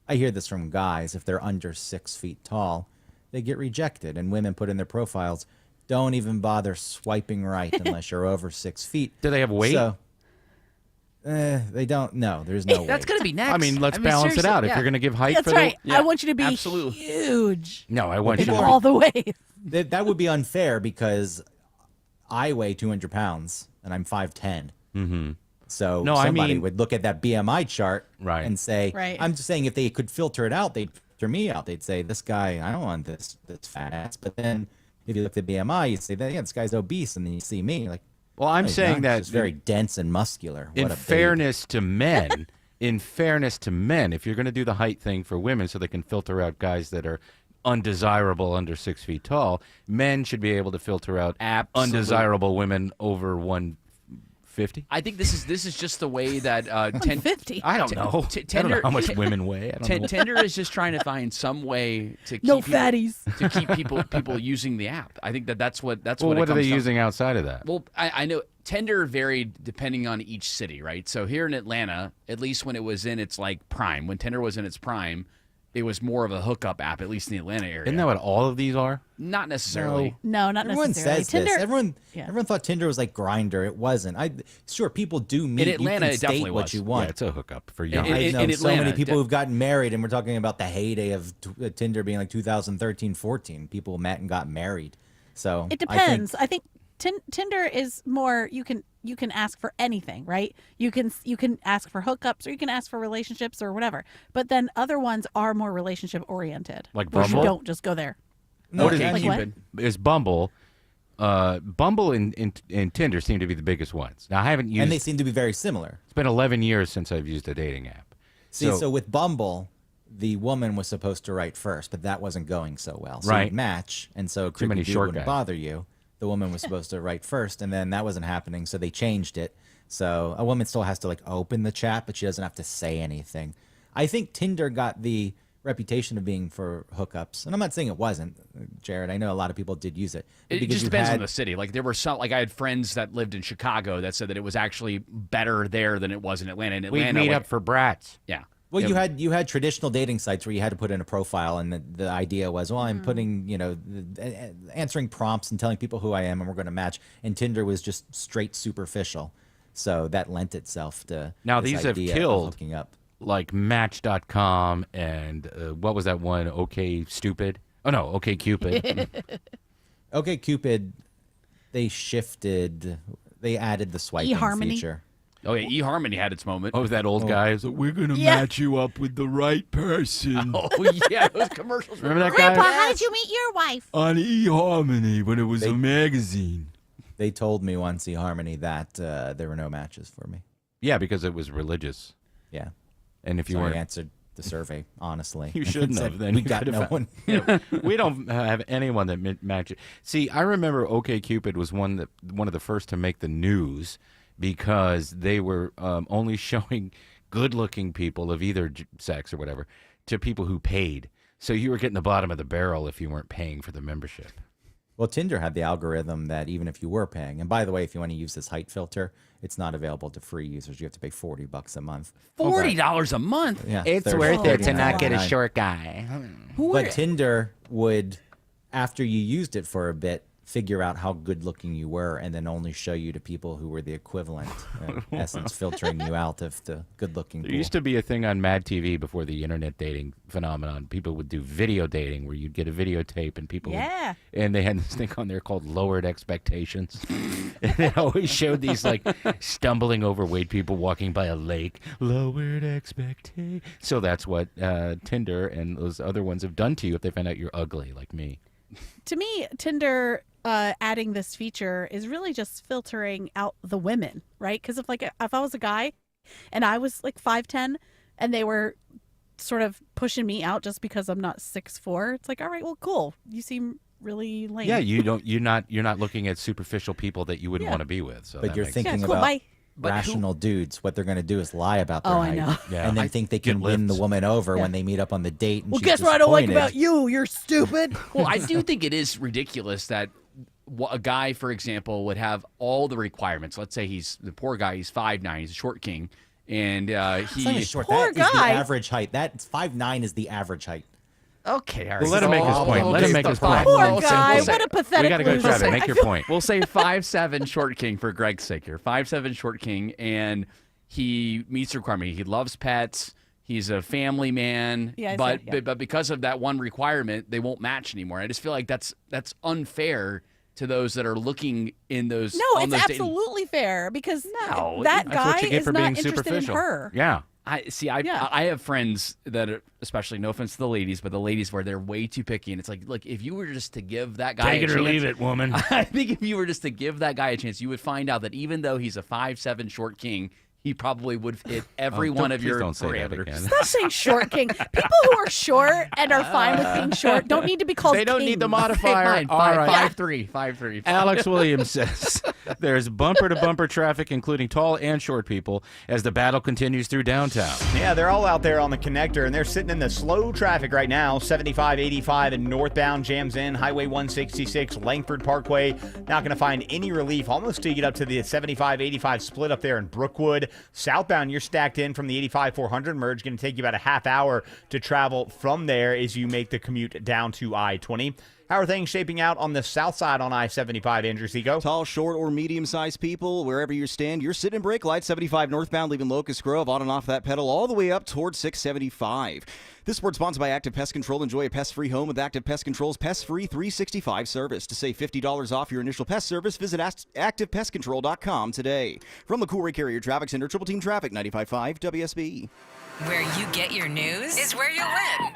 Speaker 11: I hear this from guys, if they're under 6 feet tall, they get rejected. And women put in their profiles, don't even bother swiping right unless you're over 6 feet.
Speaker 1: Do they have weight?
Speaker 11: So, they don't. No, there's no
Speaker 10: That's
Speaker 11: weight.
Speaker 10: going to be next.
Speaker 1: I mean, let's balance it
Speaker 10: seriously,
Speaker 1: out. If
Speaker 10: yeah.
Speaker 1: you're going to give height
Speaker 12: That's
Speaker 1: for
Speaker 12: right.
Speaker 1: the...
Speaker 12: I want you to be
Speaker 10: absolutely.
Speaker 12: huge
Speaker 1: No, I want
Speaker 12: in
Speaker 1: you to...
Speaker 12: all the ways.
Speaker 11: That would be unfair because I weigh 200 pounds and I'm 5'10".
Speaker 1: Mm-hmm.
Speaker 11: So
Speaker 1: No, I
Speaker 11: somebody
Speaker 1: mean-
Speaker 11: would look at that BMI chart
Speaker 1: Right.
Speaker 11: and say,
Speaker 12: Right.
Speaker 11: I'm just saying if they could filter it out, they'd filter me out. They'd say, this guy, I don't want this fat ass. But then if you look at the BMI, you'd say, yeah, this guy's obese, and then you see me, like,
Speaker 1: well, I'm
Speaker 11: no, he's
Speaker 1: saying
Speaker 11: not.
Speaker 1: that
Speaker 11: He's just very dense and muscular.
Speaker 1: In
Speaker 11: What a
Speaker 1: fairness to men, if you're going to do the height thing for women so they can filter out guys that are undesirable under 6 feet tall, men should be able to filter out undesirable women over 150.
Speaker 10: I think this is just the way that
Speaker 12: 150.
Speaker 1: I don't know. I don't know how much women weigh. I don't know.
Speaker 10: Tinder is just trying to find some way to keep
Speaker 12: No
Speaker 10: people,
Speaker 12: fatties.
Speaker 10: to keep people using the app. I think that's what
Speaker 1: Well,
Speaker 10: it
Speaker 1: what are
Speaker 10: comes
Speaker 1: they
Speaker 10: down
Speaker 1: using outside of that?
Speaker 10: Well, I know Tinder varied depending on each city, right? So here in Atlanta, at least when it was in its like prime, when Tinder was in its prime, it was more of a hookup app, at least in the Atlanta area.
Speaker 1: Isn't that what all of these are?
Speaker 10: Not necessarily.
Speaker 12: No, not
Speaker 11: Everyone
Speaker 12: necessarily.
Speaker 11: says
Speaker 12: Tinder,
Speaker 11: this. Everyone thought Tinder was like Grindr. It wasn't. Sure, people do meet.
Speaker 10: In Atlanta,
Speaker 11: you can
Speaker 10: it definitely
Speaker 11: state what
Speaker 10: was.
Speaker 11: you want.
Speaker 1: Yeah, it's a hookup for young.
Speaker 11: I know
Speaker 10: in
Speaker 11: so many
Speaker 10: Atlanta,
Speaker 11: people who've gotten married, and we're talking about the heyday of Tinder being like 2013, 14. People met and got married. So
Speaker 12: it depends. I think Tinder is more you can ask for anything, right? You can ask for hookups, or you can ask for relationships or whatever. But then other ones are more relationship oriented.
Speaker 1: Like
Speaker 12: where
Speaker 1: Bumble?
Speaker 12: you don't just go there.
Speaker 1: What is
Speaker 12: Like
Speaker 1: Cupid? Is Bumble? Bumble and Tinder seem to be the biggest ones. Now, I haven't used,
Speaker 11: and they seem to be very similar.
Speaker 1: It's been 11 years since I've used a dating app.
Speaker 11: So with Bumble, the woman was supposed to write first, but that wasn't going so well. So
Speaker 1: Right.
Speaker 11: you'd match, and so
Speaker 1: Too many
Speaker 11: creepy dude
Speaker 1: short
Speaker 11: wouldn't
Speaker 1: guys.
Speaker 11: bother you. The woman was supposed to write first, and then that wasn't happening, so they changed it. So a woman still has to like open the chat, but she doesn't have to say anything. I think Tinder got the reputation of being for hookups, and I'm not saying it wasn't, Jared. I know a lot of people did use it.
Speaker 10: It
Speaker 11: because
Speaker 10: just
Speaker 11: you
Speaker 10: depends on
Speaker 11: had-
Speaker 10: the city. Like there were some, like I had friends that lived in Chicago that said that it was actually better there than it was in Atlanta. In
Speaker 1: We
Speaker 10: Atlanta,
Speaker 1: meet
Speaker 10: like-
Speaker 1: up for brats.
Speaker 10: Yeah.
Speaker 11: Well, you had traditional dating sites where you had to put in a profile, and the idea was, well, I'm putting, answering prompts and telling people who I am, and we're going to match. And Tinder was just straight superficial, so that lent itself to
Speaker 1: Now,
Speaker 11: this
Speaker 1: these have
Speaker 11: idea of
Speaker 1: killed
Speaker 11: hooking up.
Speaker 1: like Match.com and what was that one? OK Stupid? Oh, no, OK Cupid.
Speaker 11: Okay, Cupid, they added the swiping
Speaker 12: eHarmony?
Speaker 11: feature.
Speaker 10: Oh yeah, eHarmony had its moment.
Speaker 1: Oh, that old guy. So we're going to
Speaker 12: Yeah.
Speaker 1: match you up with the right person.
Speaker 10: Oh yeah, those commercials.
Speaker 1: Remember that
Speaker 12: Grandpa,
Speaker 1: guy?
Speaker 12: how did you meet your wife?
Speaker 1: On eHarmony when it was a magazine.
Speaker 11: They told me once, eHarmony, that there were no matches for me.
Speaker 1: Yeah, because it was religious.
Speaker 11: Yeah.
Speaker 1: And if you
Speaker 11: So I
Speaker 1: weren't,
Speaker 11: answered the survey honestly.
Speaker 1: you shouldn't
Speaker 11: Said,
Speaker 1: have. Then
Speaker 11: we
Speaker 1: you
Speaker 11: got
Speaker 1: could
Speaker 11: no
Speaker 1: have-
Speaker 11: one.
Speaker 1: Yeah, we don't have anyone that matches. See, I remember OK Cupid was one of the first to make the news because they were only showing good-looking people of either sex or whatever to people who paid. So you were getting the bottom of the barrel if you weren't paying for the membership.
Speaker 11: Well, Tinder had the algorithm that even if you were paying, and by the way, if you want to use this height filter, it's not available to free users. You have to pay $40 a month.
Speaker 10: $40 a month.
Speaker 11: Yeah,
Speaker 1: It's
Speaker 11: 30,
Speaker 1: worth it to not get a
Speaker 11: 39.
Speaker 1: short guy.
Speaker 11: But Tinder would, after you used it for a bit, figure out how good looking you were and then only show you to people who were the equivalent, in essence, filtering you out of the good looking
Speaker 1: There
Speaker 11: pool.
Speaker 1: used to be a thing on Mad TV before the internet dating phenomenon. People would do video dating where you'd get a videotape and people
Speaker 12: Yeah.
Speaker 1: and they had this thing on there called Lowered Expectations. And it always showed these like stumbling overweight people walking by a lake. Lowered Expectations. So that's what Tinder and those other ones have done to you if they find out you're ugly like me.
Speaker 12: To me, Tinder adding this feature is really just filtering out the women, right? Because if I was a guy and I was like 5'10", and they were sort of pushing me out just because I'm not 6'4", it's like, all right, well, cool. You seem really lame.
Speaker 1: Yeah, you're not looking at superficial people that you wouldn't want to be with. So
Speaker 11: But
Speaker 1: that
Speaker 11: you're
Speaker 1: makes
Speaker 11: thinking
Speaker 1: sense.
Speaker 12: cool,
Speaker 11: about
Speaker 12: bye.
Speaker 11: rational dudes. What they're going to do is lie about their
Speaker 12: Oh, I
Speaker 11: height,
Speaker 12: know.
Speaker 1: Yeah.
Speaker 11: and then
Speaker 1: I
Speaker 11: think they
Speaker 1: get
Speaker 11: can win the
Speaker 1: lifts.
Speaker 11: woman over
Speaker 12: Yeah.
Speaker 11: when they meet up on the date. And
Speaker 12: Well,
Speaker 11: she's
Speaker 12: guess what I don't like
Speaker 11: disappointed.
Speaker 12: about you? You're stupid.
Speaker 10: Well, I do think it is ridiculous that a guy, for example, would have all the requirements. Let's say the poor guy, he's 5'9", he's a short king, and
Speaker 11: It's not even short.
Speaker 12: Poor
Speaker 11: That is the
Speaker 12: guy.
Speaker 11: average height. That's 5'9" is the average height.
Speaker 10: Okay, all right.
Speaker 1: Well, let him make his point. Let him make his point.
Speaker 12: Poor
Speaker 10: We'll say-
Speaker 12: guy.
Speaker 10: we'll say-
Speaker 12: What a pathetic
Speaker 1: We got to go to
Speaker 12: loser.
Speaker 1: Trevor. Make your point.
Speaker 10: We'll say 5'7" short king for Greg's sake here. 5'7" short king, and he meets the requirement. He loves pets. He's a family man.
Speaker 12: Yeah, I
Speaker 10: but,
Speaker 12: said, yeah.
Speaker 10: but because of that one requirement, they won't match anymore. I just feel like that's unfair to those that are looking in those.
Speaker 12: No,
Speaker 10: on
Speaker 12: it's
Speaker 10: those dating-
Speaker 12: absolutely fair because
Speaker 10: No,
Speaker 12: that
Speaker 1: That's
Speaker 12: guy
Speaker 1: what you get
Speaker 12: is
Speaker 1: for
Speaker 12: not
Speaker 1: being
Speaker 12: interested
Speaker 1: superficial.
Speaker 12: in her.
Speaker 1: Yeah.
Speaker 10: I have friends that are, especially, no offense to the ladies, but the ladies where they're way too picky, and it's like, look, if you were just to give that guy
Speaker 1: Take
Speaker 10: a
Speaker 1: it
Speaker 10: chance,
Speaker 1: or leave it, woman.
Speaker 10: I think if you were just to give that guy a chance, you would find out that even though he's a 5'7" short king, he probably would hit every one of your parameters.
Speaker 12: Stop saying short king. People who are short and are fine with being short don't need to be called
Speaker 1: They don't need the
Speaker 12: kings.
Speaker 1: modifier.
Speaker 10: Fine,
Speaker 1: All right.
Speaker 10: 5'3".
Speaker 1: Alex Williams says there's bumper-to-bumper traffic, including tall and short people, as the battle continues through downtown.
Speaker 4: Yeah, they're all out there on the connector, and they're sitting in the slow traffic right now. 75, 85, and northbound jams in. Highway 166, Langford Parkway. Not going to find any relief almost till you get up to the 75, 85 split up there in Brookwood. Southbound, you're stacked in from the 85 400 merge. Going to take you about a half hour to travel from there as you make the commute down to I-20. How are things shaping out on the south side on I-75, Andrew Seco?
Speaker 9: Tall, short, or medium-sized people, wherever you stand, you're sitting in brake light. 75 northbound, leaving Locust Grove, on and off that pedal, all the way up towards 675. This report sponsored by Active Pest Control. Enjoy a pest-free home with Active Pest Control's pest-free 365 service. To save $50 off your initial pest service, visit ActivePestControl.com today. From the Cool Ray Carrier Traffic Center, Triple Team Traffic, 95.5 WSB.
Speaker 27: Where you get your news is where you win.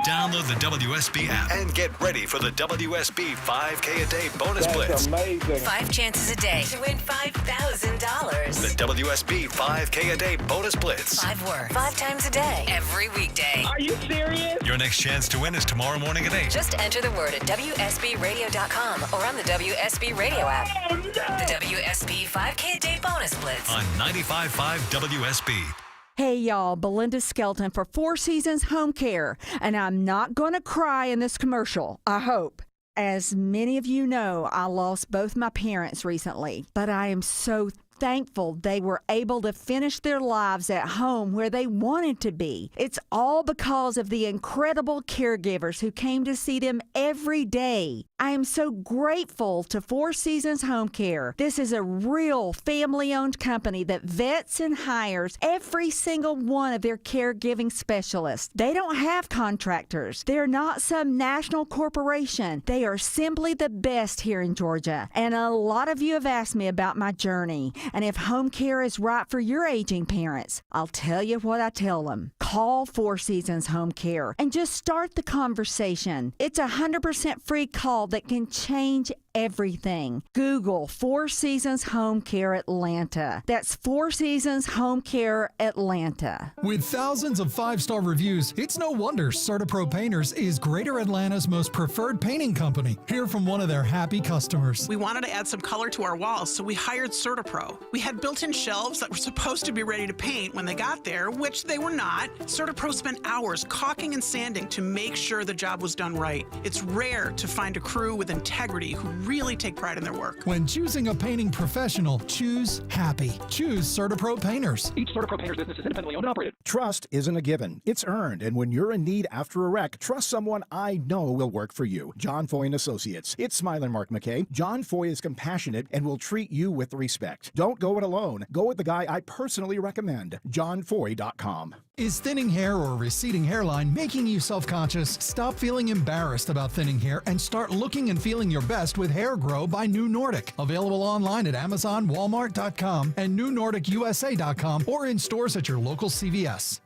Speaker 5: Download the WSB app and get ready for the WSB 5K a day bonus blitz.
Speaker 22: Amazing.
Speaker 27: 5 chances a day to win $5,000.
Speaker 5: The WSB 5K a day bonus blitz.
Speaker 27: 5 words, 5 times a day, every weekday.
Speaker 22: Are you serious?
Speaker 5: Your next chance to win is tomorrow morning at 8.
Speaker 27: Just enter the word at WSBRadio.com or on the WSB Radio app.
Speaker 22: Oh, no.
Speaker 27: The WSB 5K a day bonus blitz.
Speaker 5: On 95.5 WSB.
Speaker 31: Hey y'all, Belinda Skelton for Four Seasons Home Care, and I'm not going to cry in this commercial, I hope. As many of you know, I lost both my parents recently, but I am so thankful they were able to finish their lives at home where they wanted to be. It's all because of the incredible caregivers who came to see them every day. I am so grateful to Four Seasons Home Care. This is a real family-owned company that vets and hires every single one of their caregiving specialists. They don't have contractors. They're not some national corporation. They are simply the best here in Georgia. And a lot of you have asked me about my journey and if home care is right for your aging parents. I'll tell you what I tell them. Call Four Seasons Home Care and just start the conversation. It's a 100% free call that can change everything. Google Four Seasons Home Care Atlanta. That's Four Seasons Home Care Atlanta.
Speaker 13: With thousands of 5-star reviews, it's no wonder CertaPro Painters is Greater Atlanta's most preferred painting company. Hear from one of their happy customers.
Speaker 15: We wanted to add some color to our walls, so we hired CertaPro. We had built-in shelves that were supposed to be ready to paint when they got there, which they were not. CertaPro spent hours caulking and sanding to make sure the job was done right. It's rare to find a crew with integrity who really take pride in their work.
Speaker 13: When choosing a painting professional, choose happy. Choose CertaPro Painters.
Speaker 16: Each CertaPro Painters business is independently owned and operated. Trust isn't a given. It's earned. And when you're in need after a wreck, trust someone I know will work for you. John Foy and Associates. It's Smile and Mark McKay. John Foy is compassionate and will treat you with respect. Don't go it alone. Go with the guy I personally recommend. JohnFoy.com.
Speaker 13: Is thinning hair or receding hairline making you self-conscious? Stop feeling embarrassed about thinning hair and start looking and feeling your best with Hair Grow by New Nordic. Available online at Amazon, Walmart.com, and NewNordicUSA.com, or in stores at your local CVS.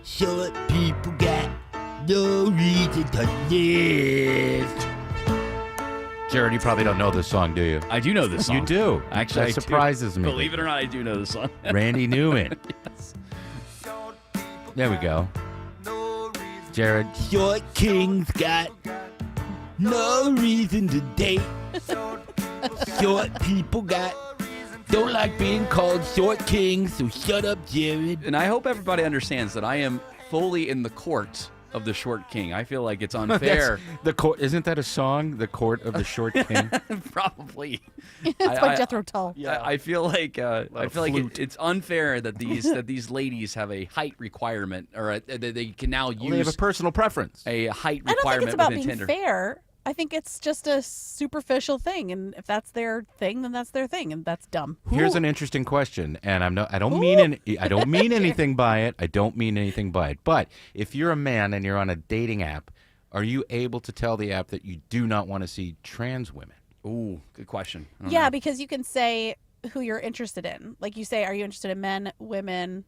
Speaker 17: Short people got no reason to live.
Speaker 1: Jared, you probably don't know this song, do you?
Speaker 10: I do know this song.
Speaker 1: You do.
Speaker 10: Actually,
Speaker 1: that surprises me.
Speaker 10: Believe it or not, I do know this song.
Speaker 1: Randy Newman.
Speaker 10: Yes.
Speaker 1: There we go. Jared.
Speaker 17: Short kings got no reason to date. Short people don't like being called short kings, so shut up, Jared.
Speaker 10: And I hope everybody understands that I am fully in the court of the short king. I feel like it's unfair.
Speaker 1: The court, isn't that a song? The Court of the Short King?
Speaker 10: Probably.
Speaker 12: It's by Jethro Tull.
Speaker 10: Yeah. I feel like it's unfair that these ladies have a height requirement, or they can now use.
Speaker 1: They have a personal preference.
Speaker 10: A height
Speaker 12: I don't think
Speaker 10: requirement
Speaker 12: it's about
Speaker 10: within
Speaker 12: being
Speaker 10: Tinder.
Speaker 12: fair. I think it's just a superficial thing, and if that's their thing, then that's their thing, and that's dumb.
Speaker 1: Here's an interesting question, and I don't mean anything by it. I don't mean anything by it. But if you're a man and you're on a dating app, are you able to tell the app that you do not want to see trans women?
Speaker 10: Ooh, good question.
Speaker 12: Yeah, because you can say who you're interested in. Like you say, are you interested in men, women,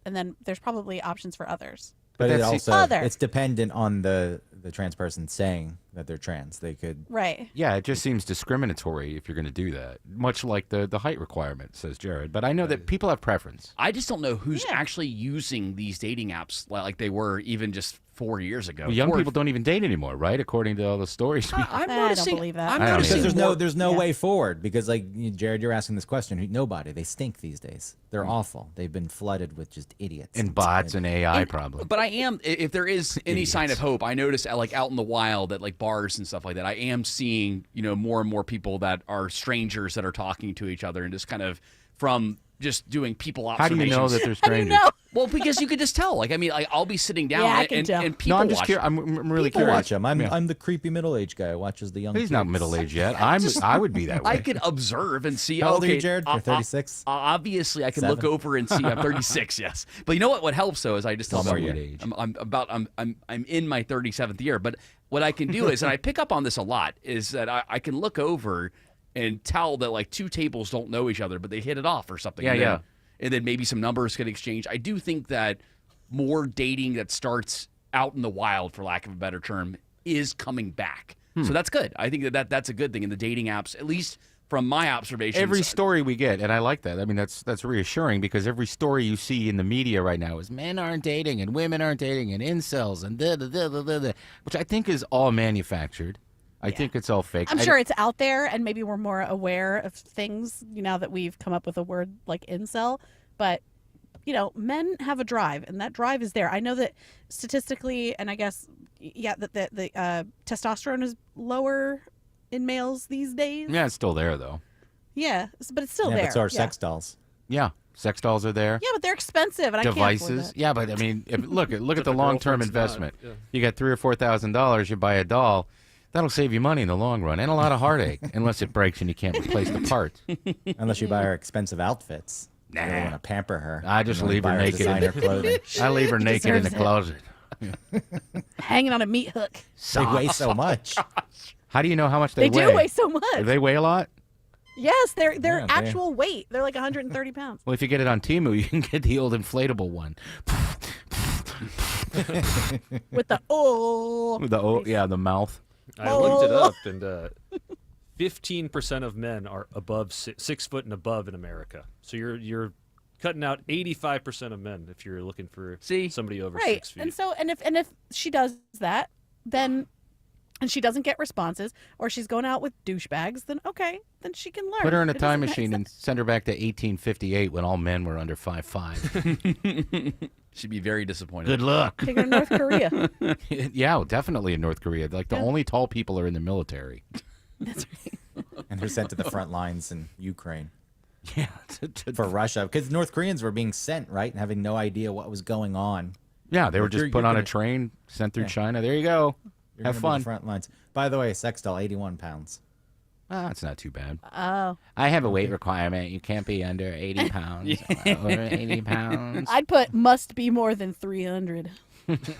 Speaker 12: and then there's probably options for others.
Speaker 11: But it
Speaker 12: That's
Speaker 11: also
Speaker 12: other.
Speaker 11: it's dependent on the trans person saying that they're trans. They could
Speaker 12: Right.
Speaker 1: Yeah, it just seems discriminatory if you're going to do that. Much like the height requirement, says Jared. But I know that people have preference.
Speaker 10: I just don't know who's actually using these dating apps like they were even just 4 years ago.
Speaker 1: Well, young people don't even date anymore, right? According to all the stories.
Speaker 10: I'm
Speaker 12: I don't believe that.
Speaker 10: I'm
Speaker 1: I don't
Speaker 10: noticing
Speaker 1: either.
Speaker 11: there's no way forward because Jared, you're asking this question. Nobody. They stink these days. They're awful. They've been flooded with just idiots
Speaker 1: And bots and AI probably.
Speaker 10: But I am, if there is any sign of hope, I notice like out in the wild at like bars and stuff like that, I am seeing, more and more people that are strangers that are talking to each other and just kind of from just doing people
Speaker 1: How do
Speaker 10: observations.
Speaker 1: you know that they're
Speaker 12: How do you
Speaker 1: strangers?
Speaker 12: know?
Speaker 10: Well, because you could just tell. Like, I mean, I'll be sitting down
Speaker 12: Yeah, I can
Speaker 10: and
Speaker 12: tell.
Speaker 10: people
Speaker 1: No, I'm just
Speaker 10: watch.
Speaker 1: curious. I'm really
Speaker 11: People
Speaker 1: curious.
Speaker 11: watch them. I'm the creepy middle-aged guy who watches the young.
Speaker 1: He's not
Speaker 11: kids.
Speaker 1: middle-aged yet. I would be that way.
Speaker 10: I could observe and see.
Speaker 11: How old are
Speaker 10: okay,
Speaker 11: you, Jared? You're 36?
Speaker 10: Obviously, I can look
Speaker 11: 7?
Speaker 10: over and see I'm 36. Yes, but you know what? What helps though is I just tell
Speaker 11: One more
Speaker 10: them
Speaker 11: year.
Speaker 10: I'm in my 37th year. But what I can do is, and I pick up on this a lot, is that I can look over and tell that like two tables don't know each other, but they hit it off or something.
Speaker 1: Yeah,
Speaker 10: And then maybe some numbers get exchanged. I do think that more dating that starts out in the wild, for lack of a better term, is coming back. So that's good. I think that's a good thing in the dating apps, at least from my observations.
Speaker 1: Every story we get, and I like that. I mean, that's reassuring because every story you see in the media right now is men aren't dating and women aren't dating and incels and da, which I think is all manufactured. I think it's all fake.
Speaker 12: I'm sure it's out there, and maybe we're more aware of things now that we've come up with a word like incel. But men have a drive, and that drive is there. I know that statistically, and I guess that the testosterone is lower in males these days.
Speaker 1: Yeah, it's still there though.
Speaker 12: Yeah, but it's still
Speaker 11: Yeah,
Speaker 12: there.
Speaker 11: but so are sex dolls.
Speaker 1: Yeah, sex dolls are there.
Speaker 12: Yeah, but they're expensive, and I can't
Speaker 1: Devices.
Speaker 12: afford that.
Speaker 1: Yeah, but I mean, look at the long-term
Speaker 21: girlfriend's
Speaker 1: investment.
Speaker 21: not, yeah.
Speaker 1: You got $3,000 or $4,000. You buy a doll. That'll save you money in the long run and a lot of heartache, unless it breaks and you can't replace the parts.
Speaker 11: Unless you buy her expensive outfits.
Speaker 1: Nah.
Speaker 11: You don't want to pamper her.
Speaker 1: I just
Speaker 11: You only
Speaker 1: leave her
Speaker 11: buy
Speaker 1: naked.
Speaker 11: designer clothing.
Speaker 1: I leave her naked in the
Speaker 12: deserves
Speaker 1: closet.
Speaker 12: Hanging on a meat hook.
Speaker 11: They weigh so much.
Speaker 1: How do you know how much they
Speaker 12: They
Speaker 1: weigh?
Speaker 12: do weigh so much.
Speaker 1: Do they weigh a lot?
Speaker 12: Yes, they're
Speaker 11: Yeah,
Speaker 12: actual weight. They're like 130 pounds.
Speaker 1: Well, if you get it on Temu, you can get the old inflatable one.
Speaker 12: With the
Speaker 1: the mouth.
Speaker 2: I looked it up, and 15% of men are above 6 foot and above in America. So you're cutting out 85% of men if you're looking for somebody over
Speaker 12: right.
Speaker 2: 6 feet.
Speaker 12: And so and if she does that, then and she doesn't get responses, or she's going out with douchebags, then okay, then she can learn.
Speaker 1: Put her in a
Speaker 12: It
Speaker 1: time
Speaker 12: doesn't-
Speaker 1: machine and send her back to 1858 when all men were under 5'5".
Speaker 10: She'd be very disappointed.
Speaker 1: Good luck.
Speaker 12: Take her to North Korea.
Speaker 1: Yeah, definitely in North Korea. Like the only tall people are in the military.
Speaker 12: That's right.
Speaker 11: And they're sent to the front lines in Ukraine.
Speaker 1: Yeah.
Speaker 11: For Russia. Because North Koreans were being sent, right? And having no idea what was going on.
Speaker 1: Yeah, they were
Speaker 11: Like,
Speaker 1: just
Speaker 11: you're
Speaker 1: put on
Speaker 11: gonna-
Speaker 1: a train, sent through
Speaker 11: Yeah.
Speaker 1: China. There you go.
Speaker 11: You're
Speaker 1: Have
Speaker 11: gonna be
Speaker 1: fun.
Speaker 11: the front lines. By the way, sex doll, 81 pounds.
Speaker 1: Ah, it's not too bad.
Speaker 12: Oh.
Speaker 1: I have a weight requirement. You can't be under 80 pounds. Over 80 pounds.
Speaker 12: I'd put must be more than 300.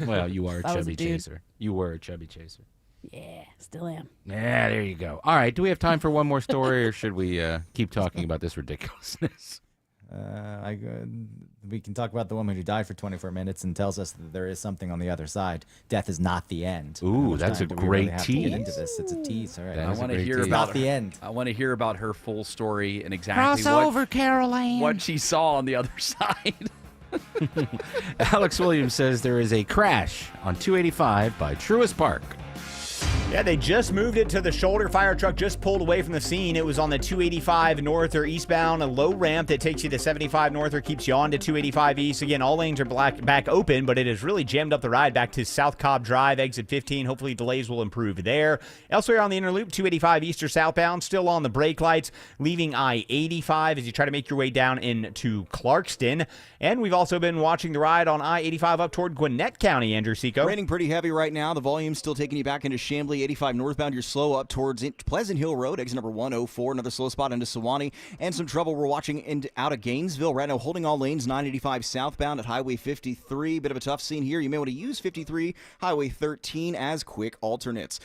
Speaker 1: Well, you are a
Speaker 12: If I was a
Speaker 1: chubby
Speaker 12: dude.
Speaker 1: chaser. You were a chubby chaser.
Speaker 12: Yeah, still am.
Speaker 1: Yeah, there you go. All right, do we have time for one more story, or should we keep talking about this ridiculousness?
Speaker 11: We can talk about the woman who died for 24 minutes and tells us that there is something on the other side. Death is not the end. How
Speaker 1: Ooh,
Speaker 11: much
Speaker 1: that's
Speaker 11: time
Speaker 1: a
Speaker 11: do we really
Speaker 1: great
Speaker 11: have to get
Speaker 1: tease.
Speaker 11: into this? It's a tease. All right.
Speaker 1: That
Speaker 10: I
Speaker 1: is a
Speaker 10: want to
Speaker 1: great
Speaker 10: hear
Speaker 1: tease.
Speaker 10: about
Speaker 11: Not the end.
Speaker 10: I want to hear about her full story and exactly
Speaker 1: Caroline.
Speaker 10: what she saw on the other side.
Speaker 1: Alex Williams says there is a crash on 285 by Truist Park.
Speaker 4: Yeah, they just moved it to the shoulder. Fire truck just pulled away from the scene. It was on the 285 north or eastbound, a low ramp that takes you to 75 north or keeps you on to 285 east. Again, all lanes are back open, but it has really jammed up the ride back to South Cobb Drive, exit 15. Hopefully delays will improve there. Elsewhere on the inner loop, 285 east or southbound, still on the brake lights, leaving I-85 as you try to make your way down into Clarkston. And we've also been watching the ride on I-85 up toward Gwinnett County, Andrew Seco.
Speaker 9: Raining pretty heavy right now. The volume's still taking you back into Chamblee. 85 northbound, you're slow up towards Pleasant Hill Road, exit number 104. Another slow spot into Sewanee. And some trouble we're watching out of Gainesville right now, holding all lanes. 985 southbound at Highway 53. Bit of a tough scene here. You may want to use 53, Highway 13 as quick alternates.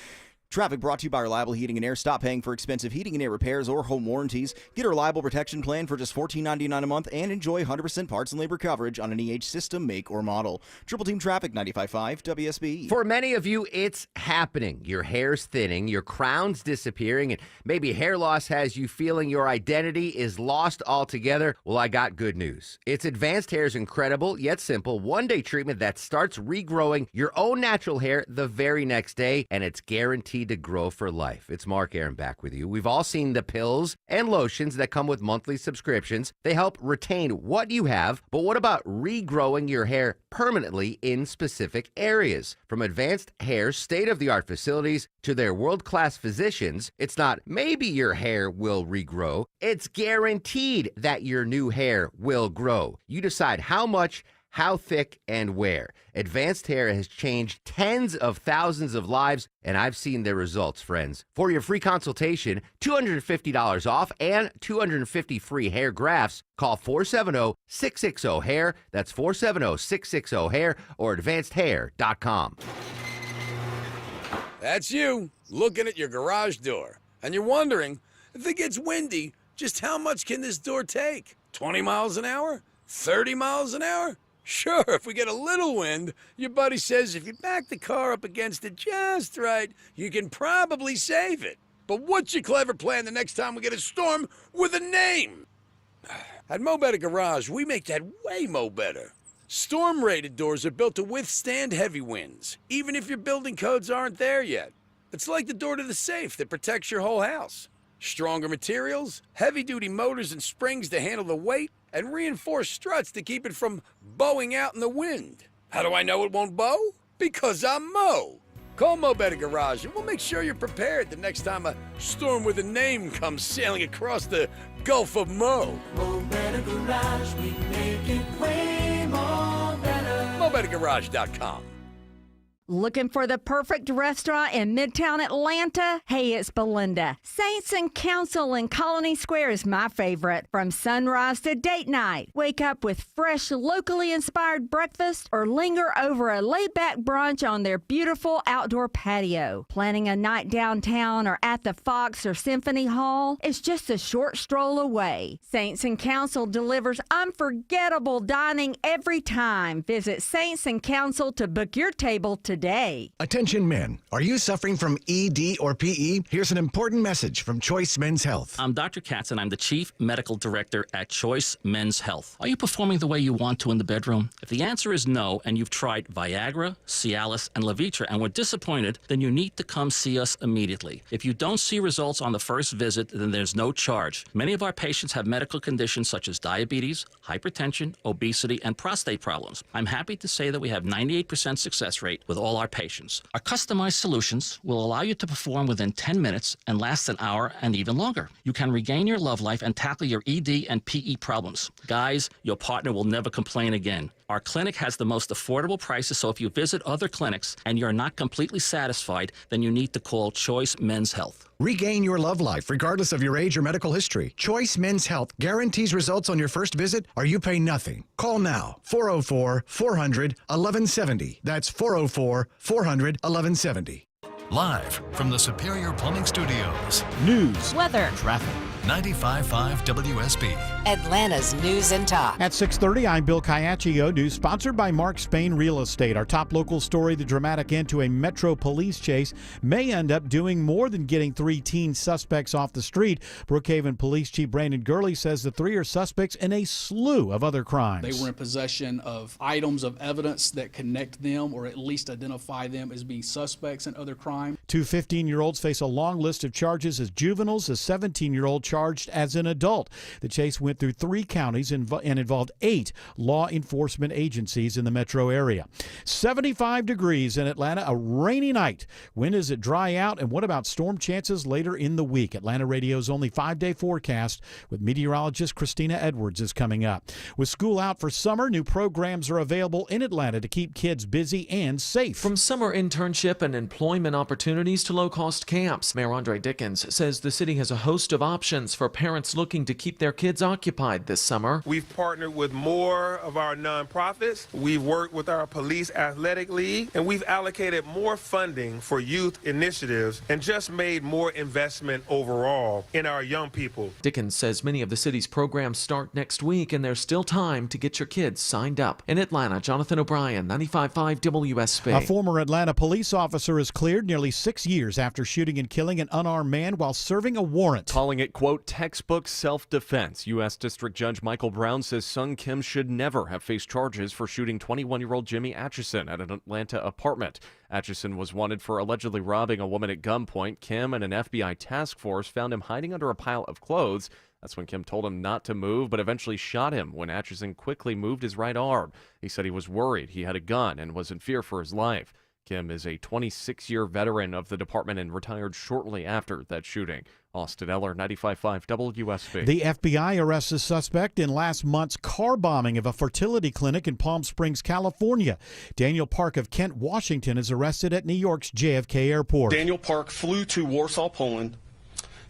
Speaker 9: Traffic brought to you by Reliable Heating and Air. Stop paying for expensive heating and air repairs or home warranties. Get a Reliable Protection Plan for just $14.99 a month and enjoy 100% parts and labor coverage on an EH system, make, or model. Triple Team Traffic, 95.5 WSB.
Speaker 3: For many of you, it's happening. Your hair's thinning, your crown's disappearing, and maybe hair loss has you feeling your identity is lost altogether. Well, I got good news. It's Advanced Hair's incredible yet simple one-day treatment that starts regrowing your own natural hair the very next day, and it's guaranteed to grow for life. It's Mark Aaron back with you. We've all seen the pills and lotions that come with monthly subscriptions. They help retain what you have, but what about regrowing your hair permanently in specific areas? From Advanced Hair's state-of-the-art facilities to their world-class physicians, it's not maybe your hair will regrow. It's guaranteed that your new hair will grow. You decide how much, how thick, and where. Advanced Hair has changed tens of thousands of lives, and I've seen their results, friends. For your free consultation, $250 off and 250 free hair grafts, call 470-660-HAIR. That's 470-660-HAIR or advancedhair.com.
Speaker 6: That's you, looking at your garage door, and you're wondering, if it gets windy, just how much can this door take? 20 miles an hour? 30 miles an hour? Sure, if we get a little wind, your buddy says if you back the car up against it just right, you can probably save it. But what's your clever plan the next time we get a storm with a name? At Mo Better Garage, we make that way mo better. Storm-rated doors are built to withstand heavy winds, even if your building codes aren't there yet. It's like the door to the safe that protects your whole house. Stronger materials, heavy-duty motors and springs to handle the weight, and reinforced struts to keep it from bowing out in the wind. How do I know it won't bow? Because I'm Mo. Call Mo Better Garage and we'll make sure you're prepared the next time a storm with a name comes sailing across the Gulf of Mo.
Speaker 14: Mo Better Garage, we make it way more better.
Speaker 6: MoBetterGarage.com.
Speaker 31: Looking for the perfect restaurant in Midtown Atlanta? Hey, it's Belinda. Saints and Council in Colony Square is my favorite. From sunrise to date night, wake up with fresh, locally inspired breakfast or linger over a laid-back brunch on their beautiful outdoor patio. Planning a night downtown or at the Fox or Symphony Hall? It's just a short stroll away. Saints and Council delivers unforgettable dining every time. Visit Saints and Council to book your table today.
Speaker 7: Attention men, are you suffering from ED or PE? Here's an important message from Choice Men's Health.
Speaker 8: I'm Dr. Katz and I'm the Chief Medical Director at Choice Men's Health. Are you performing the way you want to in the bedroom? If the answer is no and you've tried Viagra, Cialis, and Levitra and were disappointed, then you need to come see us immediately. If you don't see results on the first visit, then there's no charge. Many of our patients have medical conditions such as diabetes, hypertension, obesity, and prostate problems. I'm happy to say that we have 98% success rate with all our patients. Our customized solutions will allow you to perform within 10 minutes and last an hour and even longer. You can regain your love life and tackle your ED and PE problems. Guys, your partner will never complain again. Our clinic has the most affordable prices, so if you visit other clinics and you're not completely satisfied, then you need to call Choice Men's Health.
Speaker 7: Regain your love life regardless of your age or medical history. Choice Men's Health guarantees results on your first visit or you pay nothing. Call now, 404-400-1170. That's 404-400-1170.
Speaker 5: Live from the Superior Plumbing Studios.
Speaker 28: News,
Speaker 27: weather,
Speaker 28: traffic.
Speaker 5: 95.5 WSB.
Speaker 27: Atlanta's news and talk.
Speaker 28: At 6:30, I'm Bill Caiaccio. News sponsored by Mark Spain Real Estate. Our top local story, the dramatic end to a Metro police chase, may end up doing more than getting 3 teen suspects off the street. Brookhaven Police Chief Brandon Gurley says the 3 are suspects in a slew of other crimes.
Speaker 18: They were in possession of items of evidence that connect them or at least identify them as being suspects in other crimes.
Speaker 28: 2 15-year-olds face a long list of charges as juveniles, a 17-year-old charged as an adult. The chase went through 3 counties and involved 8 law enforcement agencies in the metro area. 75 degrees in Atlanta, a rainy night. When does it dry out, and what about storm chances later in the week? Atlanta Radio's only 5-day forecast with meteorologist Christina Edwards is coming up. With school out for summer, new programs are available in Atlanta to keep kids busy and safe.
Speaker 19: From summer internship and employment opportunities to low-cost camps, Mayor Andre Dickens says the city has a host of options
Speaker 15: options for parents looking to keep their kids occupied this summer.
Speaker 16: We've partnered with more of our nonprofits. We've worked with our police athletic league, and we've allocated more funding for youth initiatives and just made more investment overall in our young people.
Speaker 15: Dickens says many of the city's programs start next week, and there's still time to get your kids signed up. In Atlanta, Jonathan O'Brien, 95.5 WSB.
Speaker 28: A former Atlanta police officer is cleared nearly 6 years after shooting and killing an unarmed man while serving a warrant.
Speaker 21: Calling it, quote, textbook self-defense. U.S. District Judge Michael Brown says Sung Kim should never have faced charges for shooting 21-year-old Jimmy Atchison at an Atlanta apartment. Atchison was wanted for allegedly robbing a woman at gunpoint. Kim and an FBI task force found him hiding under a pile of clothes. That's when Kim told him not to move, but eventually shot him when Atchison quickly moved his right arm. He said he was worried he had a gun and was in fear for his life. Kim is a 26-year veteran of the department and retired shortly after that shooting. Austin Eller, 95.5 WSB.
Speaker 28: The FBI arrests a suspect in last month's car bombing of a fertility clinic in Palm Springs, California. Daniel Park of Kent, Washington is arrested at New York's JFK Airport.
Speaker 19: Daniel Park flew to Warsaw, Poland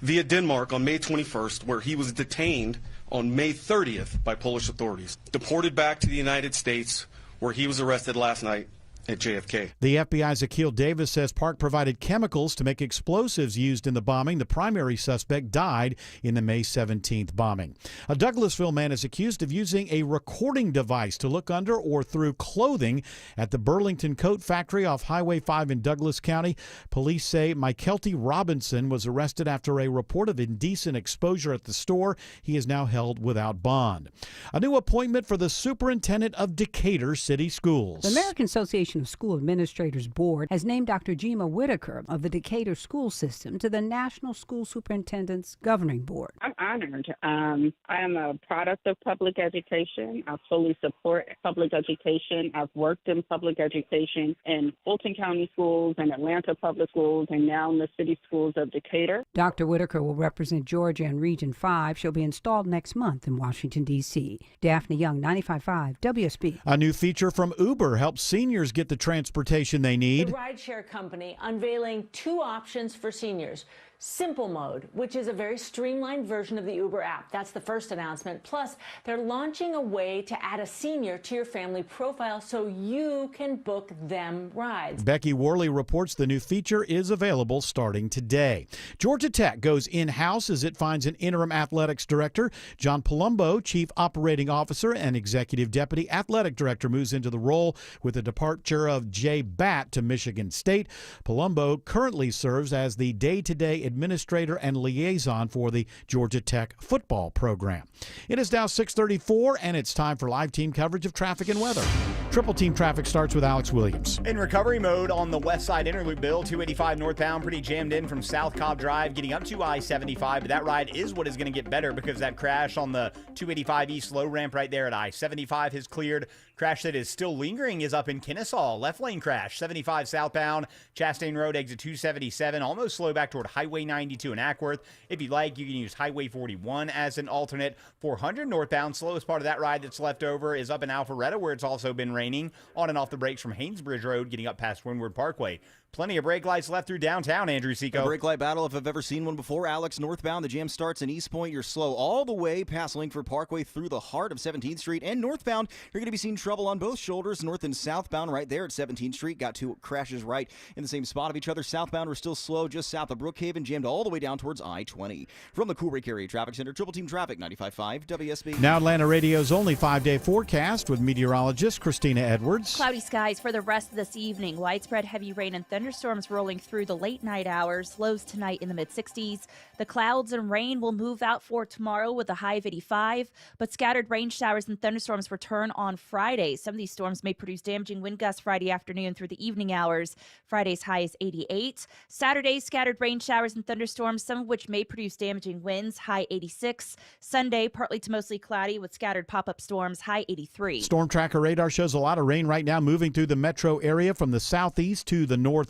Speaker 19: via Denmark on May 21st, where he was detained on May 30th by Polish authorities. Deported back to the United States, where he was arrested last night at JFK.
Speaker 28: The FBI's Akil Davis says Park provided chemicals to make explosives used in the bombing. The primary suspect died in the May 17th bombing. A Douglasville man is accused of using a recording device to look under or through clothing at the Burlington Coat Factory off Highway 5 in Douglas County. Police say Mykelty Robinson was arrested after a report of indecent exposure at the store. He is now held without bond. A new appointment for the superintendent of Decatur City Schools.
Speaker 20: The American Association of School Administrators Board has named Dr. Jima Whitaker of the Decatur School System to the National School Superintendent's Governing Board.
Speaker 22: I'm honored. I am a product of public education. I fully support public education. I've worked in public education in Fulton County schools and Atlanta public schools and now in the city schools of Decatur.
Speaker 20: Dr. Whitaker will represent Georgia in Region 5. She'll be installed next month in Washington, D.C. Daphne Young, 95.5 WSB.
Speaker 28: A new feature from Uber helps seniors get the transportation they need.
Speaker 27: The rideshare company unveiling two options for seniors. Simple Mode, which is a very streamlined version of the Uber app. That's the first announcement. Plus, they're launching a way to add a senior to your family profile so you can book them rides.
Speaker 28: Becky Worley reports the new feature is available starting today. Georgia Tech goes in-house as it finds an interim athletics director. John Palumbo, chief operating officer and executive deputy athletic director, moves into the role with the departure of Jay Batt to Michigan State. Palumbo currently serves as the day-to-day administrator and liaison for the Georgia Tech football program. It is now 6:34, and it's time for live team coverage of traffic and weather. Triple Team Traffic starts with Alex Williams.
Speaker 4: In recovery mode on the west side Interloop Bill, 285 northbound, pretty jammed in from South Cobb Drive, getting up to I-75. But that ride is what is going to get better because that crash on the 285 east low ramp right there at I-75 has cleared. Crash that is still lingering is up in Kennesaw. Left lane crash, 75 southbound, Chastain Road, exit 277. Almost slow back toward Highway 92 in Ackworth. If you'd like, you can use Highway 41 as an alternate. 400 northbound, slowest part of that ride that's left over is up in Alpharetta, where it's also been raining. On and off the brakes from Haynesbridge Road, getting up past Windward Parkway. Plenty of brake lights left through downtown, Andrew Seco.
Speaker 9: A brake light battle if I've ever seen one before. Alex, northbound, the jam starts in East Point. You're slow all the way past Linkford Parkway through the heart of 17th Street. And northbound, you're going to be seeing trouble on both shoulders, north and southbound right there at 17th Street. Got two crashes right in the same spot of each other. Southbound, we're still slow just south of Brookhaven, jammed all the way down towards I-20. From the Coolbridge Area Traffic Center, Triple Team Traffic, 95.5 WSB.
Speaker 28: Now Atlanta Radio's only 5-day forecast with meteorologist Christina Edwards.
Speaker 23: Cloudy skies for the rest of this evening. Widespread heavy rain and thunderstorms rolling through the late night hours. Lows tonight in the mid-60s. The clouds and rain will move out for tomorrow with a high of 85, but scattered rain showers and thunderstorms return on Friday. Some of these storms may produce damaging wind gusts Friday afternoon through the evening hours. Friday's high is 88. Saturday, scattered rain showers and thunderstorms, some of which may produce damaging winds, high 86. Sunday, partly to mostly cloudy with scattered pop-up storms, high 83.
Speaker 28: Storm Tracker radar shows a lot of rain right now moving through the metro area from the southeast to the northwest.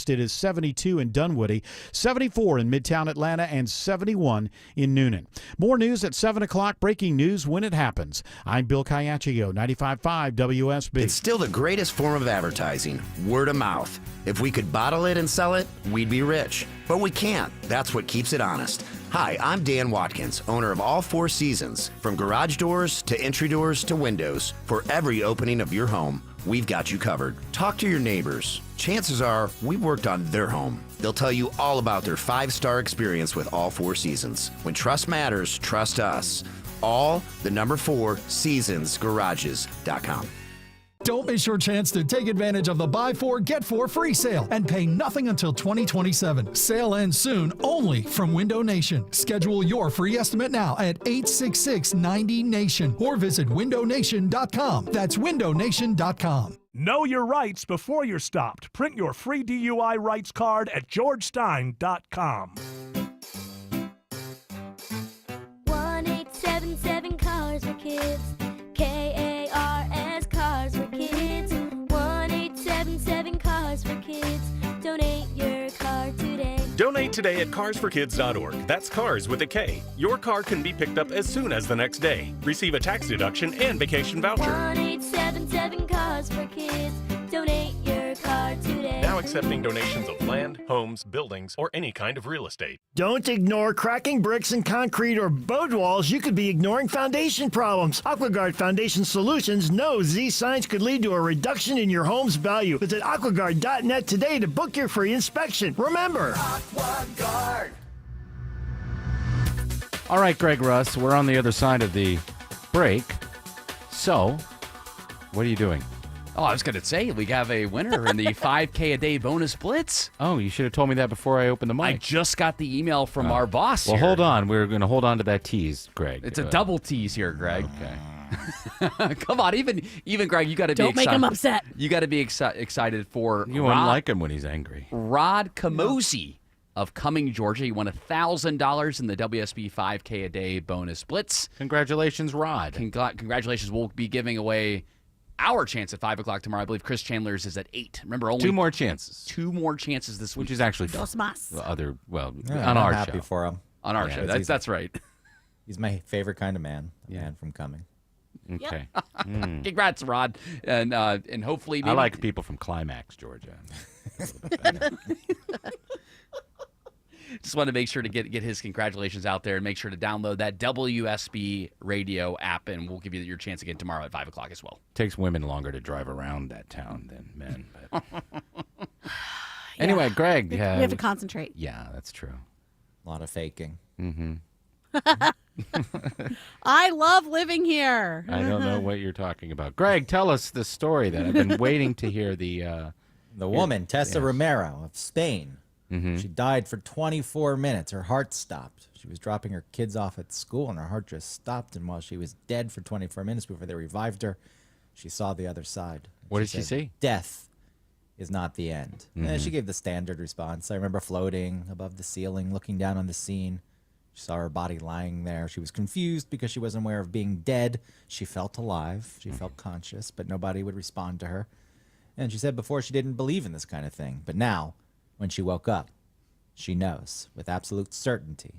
Speaker 28: It is 72 in Dunwoody, 74 in Midtown Atlanta, and 71 in Noonan. More news at 7 o'clock. Breaking news when it happens. I'm Bill Caiaccio, 95.5 WSB.
Speaker 3: It's still the greatest form of advertising, word of mouth. If we could bottle it and sell it, we'd be rich. But we can't. That's what keeps it honest.
Speaker 2: Hi, I'm Dan Watkins, owner of All Four Seasons. From garage doors to entry doors to windows, for every opening of your home, we've got you covered. Talk to your neighbors. Chances are we've worked on their home. They'll tell you all about their 5-star experience with All Four Seasons. When trust matters, trust us. All the number 4 seasonsgarages.com.
Speaker 10: Don't miss your chance to take advantage of the Buy 4, Get 4 free sale and pay nothing until 2027. Sale ends soon, only from Window Nation. Schedule your free estimate now at 866-90-NATION or visit windownation.com. That's windownation.com.
Speaker 11: Know your rights before you're stopped. Print your free DUI rights card at georgestein.com.
Speaker 12: 1-877 Cars for Kids. KARS Cars for Kids. 1-877 Cars for Kids. Donate your car today.
Speaker 13: Donate today at carsforkids.org. That's cars with a K. Your car can be picked up as soon as the next day. Receive a tax deduction and vacation voucher.
Speaker 12: 1-877 Cars for Kids. Donate your car today.
Speaker 13: Now accepting donations of land, homes, buildings, or any kind of real estate.
Speaker 17: Don't ignore cracking bricks and concrete or boat walls. You could be ignoring foundation problems. AquaGuard Foundation Solutions knows these signs could lead to a reduction in your home's value. Visit aquaguard.net today to book your free inspection. Remember, AquaGuard.
Speaker 1: All right, Greg Russ, we're on the other side of the break. So, what are you doing?
Speaker 24: Oh, I was going to say, we have a winner in the 5K a day bonus blitz.
Speaker 1: Oh, you should have told me that before I opened the mic.
Speaker 24: I just got the email from our boss
Speaker 1: Well,
Speaker 24: here.
Speaker 1: hold on. We're going to hold on to that tease, Greg.
Speaker 24: It's a double tease here, Greg.
Speaker 1: Okay.
Speaker 24: Come on, even Greg, you got to be
Speaker 23: Don't
Speaker 24: excited.
Speaker 23: make him upset.
Speaker 24: You got to be excited for
Speaker 1: You won't like him when he's angry.
Speaker 24: Rod Camosi of Cumming, Georgia. He won $1,000 in the WSB 5K a day bonus blitz.
Speaker 1: Congratulations, Rod.
Speaker 24: Congratulations. We'll be giving away our chance at 5 o'clock tomorrow. I believe Chris Chandler's is at 8. Remember, only
Speaker 1: 2 more chances.
Speaker 24: 2 more chances this week.
Speaker 1: Which is actually
Speaker 23: Dos más.
Speaker 1: on
Speaker 25: I'm
Speaker 1: our
Speaker 25: happy
Speaker 1: show.
Speaker 25: for him.
Speaker 24: On our show. That's right.
Speaker 25: He's my favorite kind of man. The man from Cumming.
Speaker 1: Okay.
Speaker 24: Congrats, Rod. And hopefully
Speaker 1: I like people from Climax, Georgia.
Speaker 24: Just want to make sure to get his congratulations out there and make sure to download that WSB radio app, and we'll give you your chance again tomorrow at 5 o'clock as well.
Speaker 1: Takes women longer to drive around that town than men. But... Anyway, Greg.
Speaker 23: We have to concentrate.
Speaker 1: Yeah, that's true.
Speaker 25: A lot of faking.
Speaker 1: Mm-hmm.
Speaker 23: I love living here.
Speaker 1: I don't know what you're talking about. Greg, tell us the story that I've been waiting to hear. The
Speaker 25: woman, Tessa Romero of Spain.
Speaker 1: Mm-hmm.
Speaker 25: She died for 24 minutes. Her heart stopped. She was dropping her kids off at school, and her heart just stopped. And while she was dead for 24 minutes before they revived her, she saw the other side.
Speaker 1: What did she see?
Speaker 25: Death is not the end.
Speaker 1: Mm-hmm.
Speaker 25: And she gave the standard response. I remember floating above the ceiling, looking down on the scene. She saw her body lying there. She was confused because she wasn't aware of being dead. She felt alive. She felt conscious, but nobody would respond to her. And she said before she didn't believe in this kind of thing. But now, when she woke up, she knows with absolute certainty.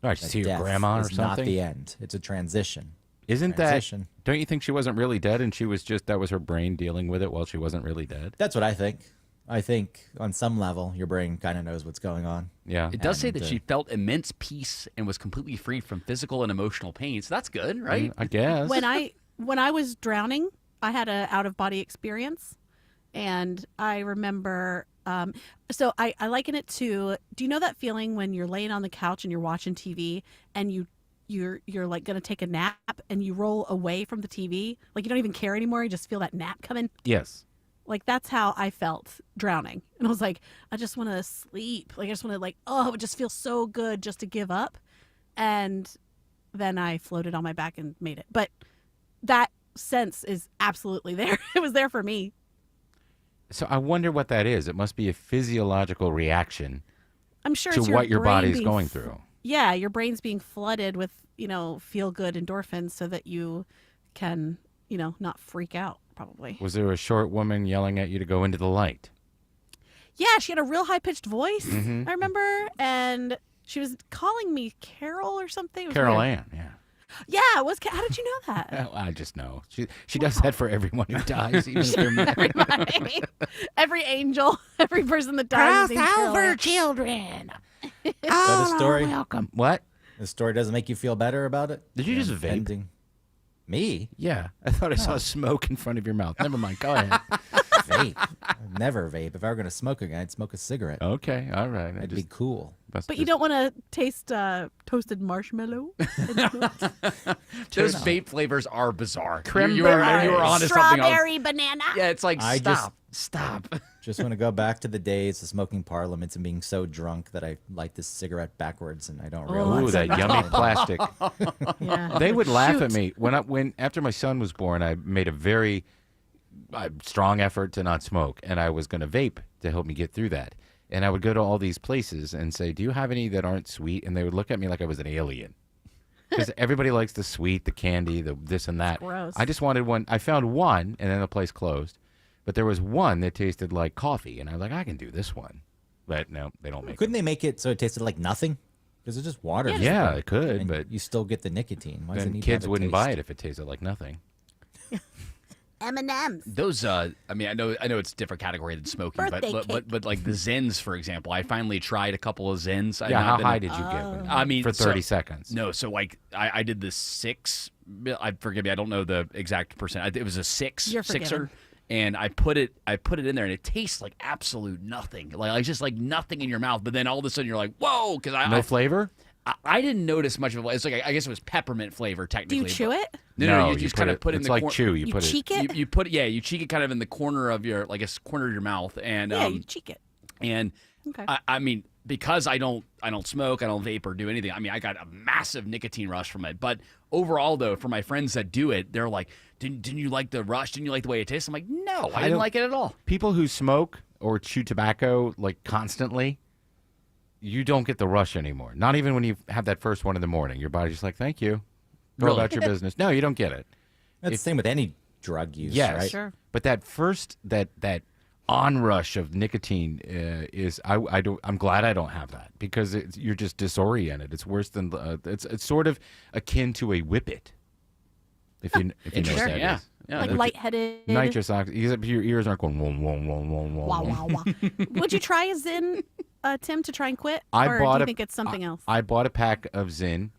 Speaker 1: All right, she see her grandma or something?
Speaker 25: Not the end. It's a transition.
Speaker 1: Isn't that? Don't you think she wasn't really dead, and she was that was her brain dealing with it while she wasn't really dead?
Speaker 25: That's what I think. I think on some level, your brain kind of knows what's going on.
Speaker 1: Yeah.
Speaker 24: It does say that she felt immense peace and was completely free from physical and emotional pain. So that's good, right?
Speaker 1: I guess.
Speaker 23: When I was drowning, I had an out-of-body experience. And I remember, so I liken it to, do you know that feeling when you're laying on the couch and you're watching TV and you're like going to take a nap and you roll away from the TV? Like you don't even care anymore. You just feel that nap coming.
Speaker 1: Yes.
Speaker 23: Like that's how I felt drowning. And I was like, I just want to sleep. Like I just want to it would just feel so good just to give up. And then I floated on my back and made it. But that sense is absolutely there. It was there for me.
Speaker 1: So I wonder what that is. It must be a physiological reaction.
Speaker 23: I'm sure
Speaker 1: to
Speaker 23: it's
Speaker 1: what your
Speaker 23: brain
Speaker 1: body's
Speaker 23: being
Speaker 1: going through.
Speaker 23: Yeah, your brain's being flooded with, feel good endorphins so that you can, not freak out, probably.
Speaker 1: Was there a short woman yelling at you to go into the light?
Speaker 23: Yeah, she had a real high-pitched voice,
Speaker 1: Mhm.
Speaker 23: I remember, and she was calling me Carol or something. It was
Speaker 1: Carol
Speaker 23: weird.
Speaker 1: Ann, yeah.
Speaker 23: Yeah, it was. How did you know that?
Speaker 1: Well, I just know. She does that for everyone who dies, even if they're married.
Speaker 23: Everybody. Every angel, every person that dies. Cross over children.
Speaker 25: Is that a story?
Speaker 1: Welcome. What?
Speaker 25: The story doesn't make you feel better about it?
Speaker 1: Did you just vape?
Speaker 25: Ending. Me?
Speaker 1: Yeah. I thought I saw smoke in front of your mouth. Never mind. Go ahead.
Speaker 25: Vape. I'd never vape. If I were going to smoke again, I'd smoke a cigarette.
Speaker 1: Okay. All right.
Speaker 25: That'd be cool.
Speaker 5: But you don't want to taste toasted marshmallow?
Speaker 24: Those vape flavors are bizarre.
Speaker 1: Cranberry.
Speaker 24: You are onto something else.
Speaker 5: Strawberry banana.
Speaker 24: Yeah, it's like,
Speaker 25: I
Speaker 24: stop.
Speaker 25: Just want to go back to the days of smoking parliaments and being so drunk that I light this cigarette backwards and I don't realize.
Speaker 1: Ooh, that yummy plastic.
Speaker 5: Yeah.
Speaker 1: They would laugh at me when after my son was born. I made a very strong effort to not smoke, and I was going to vape to help me get through that. And I would go to all these places and say, "Do you have any that aren't sweet?" And they would look at me like I was an alien. Because everybody likes the sweet, the candy, the this and that.
Speaker 5: Gross.
Speaker 1: I just wanted one. I found one, and then the place closed. But there was one that tasted like coffee, and I was like, I can do this one. But no, they don't make it.
Speaker 25: Couldn't they make it so it tasted like nothing? Because it's just water.
Speaker 1: Yeah, it could,
Speaker 25: and
Speaker 1: but
Speaker 25: you still get the nicotine. Why does it
Speaker 1: then
Speaker 25: need to
Speaker 1: kids
Speaker 25: have a
Speaker 1: wouldn't
Speaker 25: taste?
Speaker 1: buy it if it tasted like nothing.
Speaker 5: M&M's.
Speaker 24: Those, I mean, I know it's a different category than smoking,
Speaker 5: Birthday
Speaker 24: but like the Zins, for example, I finally tried a couple of Zins.
Speaker 1: Yeah, how high did you get?
Speaker 24: I mean,
Speaker 1: for 30 seconds.
Speaker 24: No, so like I did the 6. Forgive me, I don't know the exact percent. It was a 6
Speaker 5: You're
Speaker 24: sixer.
Speaker 5: forgiven.
Speaker 24: And I put it in there, and it tastes like absolute nothing, like just like nothing in your mouth. But then all of a sudden, you're like, "Whoa!" Because
Speaker 1: No flavor?
Speaker 24: I didn't notice much of it. It's like I guess it was peppermint flavor
Speaker 5: Do
Speaker 24: technically.
Speaker 5: you chew it?
Speaker 24: No,
Speaker 1: No,
Speaker 24: you just kind of put it in
Speaker 1: it's
Speaker 24: the
Speaker 1: like
Speaker 24: corner.
Speaker 1: chew.
Speaker 5: You
Speaker 1: put
Speaker 5: cheek it?
Speaker 24: You put you cheek it kind of in the corner of your corner of your mouth, and
Speaker 5: Yeah, you cheek it.
Speaker 24: and
Speaker 5: Okay.
Speaker 24: I mean, because I don't smoke, I don't vape or do anything. I mean, I got a massive nicotine rush from it. But overall, though, for my friends that do it, they're like, "Didn't you like the rush? Didn't you like the way it tastes?" I'm like, "No, I didn't
Speaker 1: don't-
Speaker 24: like it at all."
Speaker 1: People who smoke or chew tobacco like constantly, you don't get the rush anymore. Not even when you have that first one in the morning. Your body's just like, "Thank you. Go
Speaker 24: Really?
Speaker 1: about your business." No, you don't get it.
Speaker 25: That's the same with any drug use,
Speaker 1: Yes,
Speaker 25: right?
Speaker 5: Sure.
Speaker 1: But that first that onrush of nicotine is I'm glad I don't have that because you're just disoriented. It's worse than it's sort of akin to a whippet. If you know what
Speaker 24: Interesting,
Speaker 1: that
Speaker 24: yeah.
Speaker 1: is.
Speaker 24: Yeah,
Speaker 5: Like
Speaker 24: that's-
Speaker 5: lightheaded.
Speaker 1: Nitrous oxide. Except your ears aren't going wom wom wom wom wom.
Speaker 5: Wow,
Speaker 1: wom.
Speaker 5: wow, wow. Would you try a Zyn, Tim, to try and quit?
Speaker 1: I
Speaker 5: or
Speaker 1: bought
Speaker 5: do you
Speaker 1: a-
Speaker 5: think it's something else?
Speaker 1: I bought a pack of Zyn,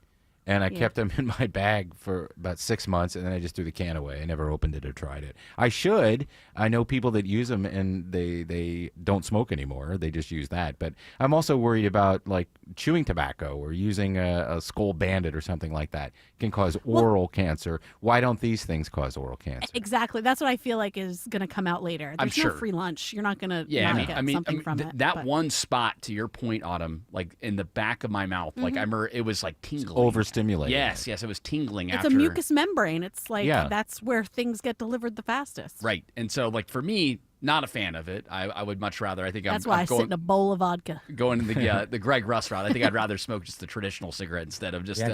Speaker 1: and I
Speaker 5: Yeah.
Speaker 1: kept them in my bag for about 6 months, and then I just threw the can away. I never opened it or tried it. I should. I know people that use them, and they don't smoke anymore. They just use that. But I'm also worried about like chewing tobacco or using a Skull Bandit or something like that. It can cause oral cancer. Why don't these things cause oral cancer?
Speaker 5: Exactly. That's what I feel like is going to come out later.
Speaker 24: I'm
Speaker 5: There's no
Speaker 24: sure.
Speaker 5: free lunch. You're not going to
Speaker 24: Yeah,
Speaker 5: not get something from it.
Speaker 24: that
Speaker 5: but-
Speaker 24: one spot, to your point, Autumn, like in the back of my mouth, like I remember it was like tingling.
Speaker 1: Overstimulating.
Speaker 24: Yes, it was tingling
Speaker 5: It's
Speaker 24: after.
Speaker 5: a mucous membrane. It's like
Speaker 1: Yeah.
Speaker 5: that's where things get delivered the fastest.
Speaker 24: Right, and so like for me, not a fan of it. I would much rather. I think
Speaker 5: That's
Speaker 24: I'm
Speaker 5: why I
Speaker 24: going,
Speaker 5: sit in a bowl of vodka.
Speaker 24: going the Greg Russ route. I think I'd rather smoke just the traditional cigarette instead of just
Speaker 25: Yeah,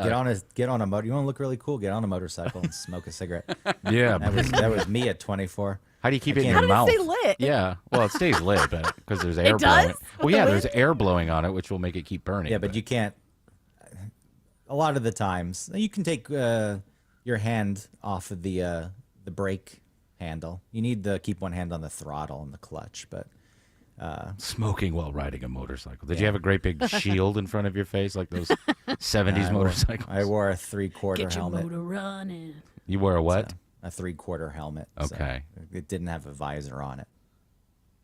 Speaker 25: get on a motor. You want to look really cool? Get on a motorcycle and smoke a cigarette.
Speaker 1: Yeah.
Speaker 25: that was me at 24.
Speaker 1: How do you keep
Speaker 25: I
Speaker 1: it in
Speaker 25: can't-
Speaker 1: your
Speaker 5: How
Speaker 1: mouth?
Speaker 5: did it stay lit?
Speaker 1: Yeah. Well, it stays lit because there's air
Speaker 5: It
Speaker 1: blowing.
Speaker 5: does?
Speaker 1: Well,
Speaker 5: With
Speaker 1: yeah,
Speaker 5: the
Speaker 1: there's
Speaker 5: wind?
Speaker 1: air blowing on it, which will make it keep burning.
Speaker 25: Yeah, but you can't. A lot of the times, you can take your hand off of the brake handle. You need to keep one hand on the throttle and the clutch, but.
Speaker 1: Smoking while riding a motorcycle. Did you have a great big shield in front of your face like those 70s motorcycles?
Speaker 25: I wore a 3/4
Speaker 5: Get your
Speaker 25: helmet.
Speaker 5: motor running.
Speaker 1: You wore a what?
Speaker 25: A 3/4 helmet. so
Speaker 1: Okay.
Speaker 25: it didn't have a visor on it.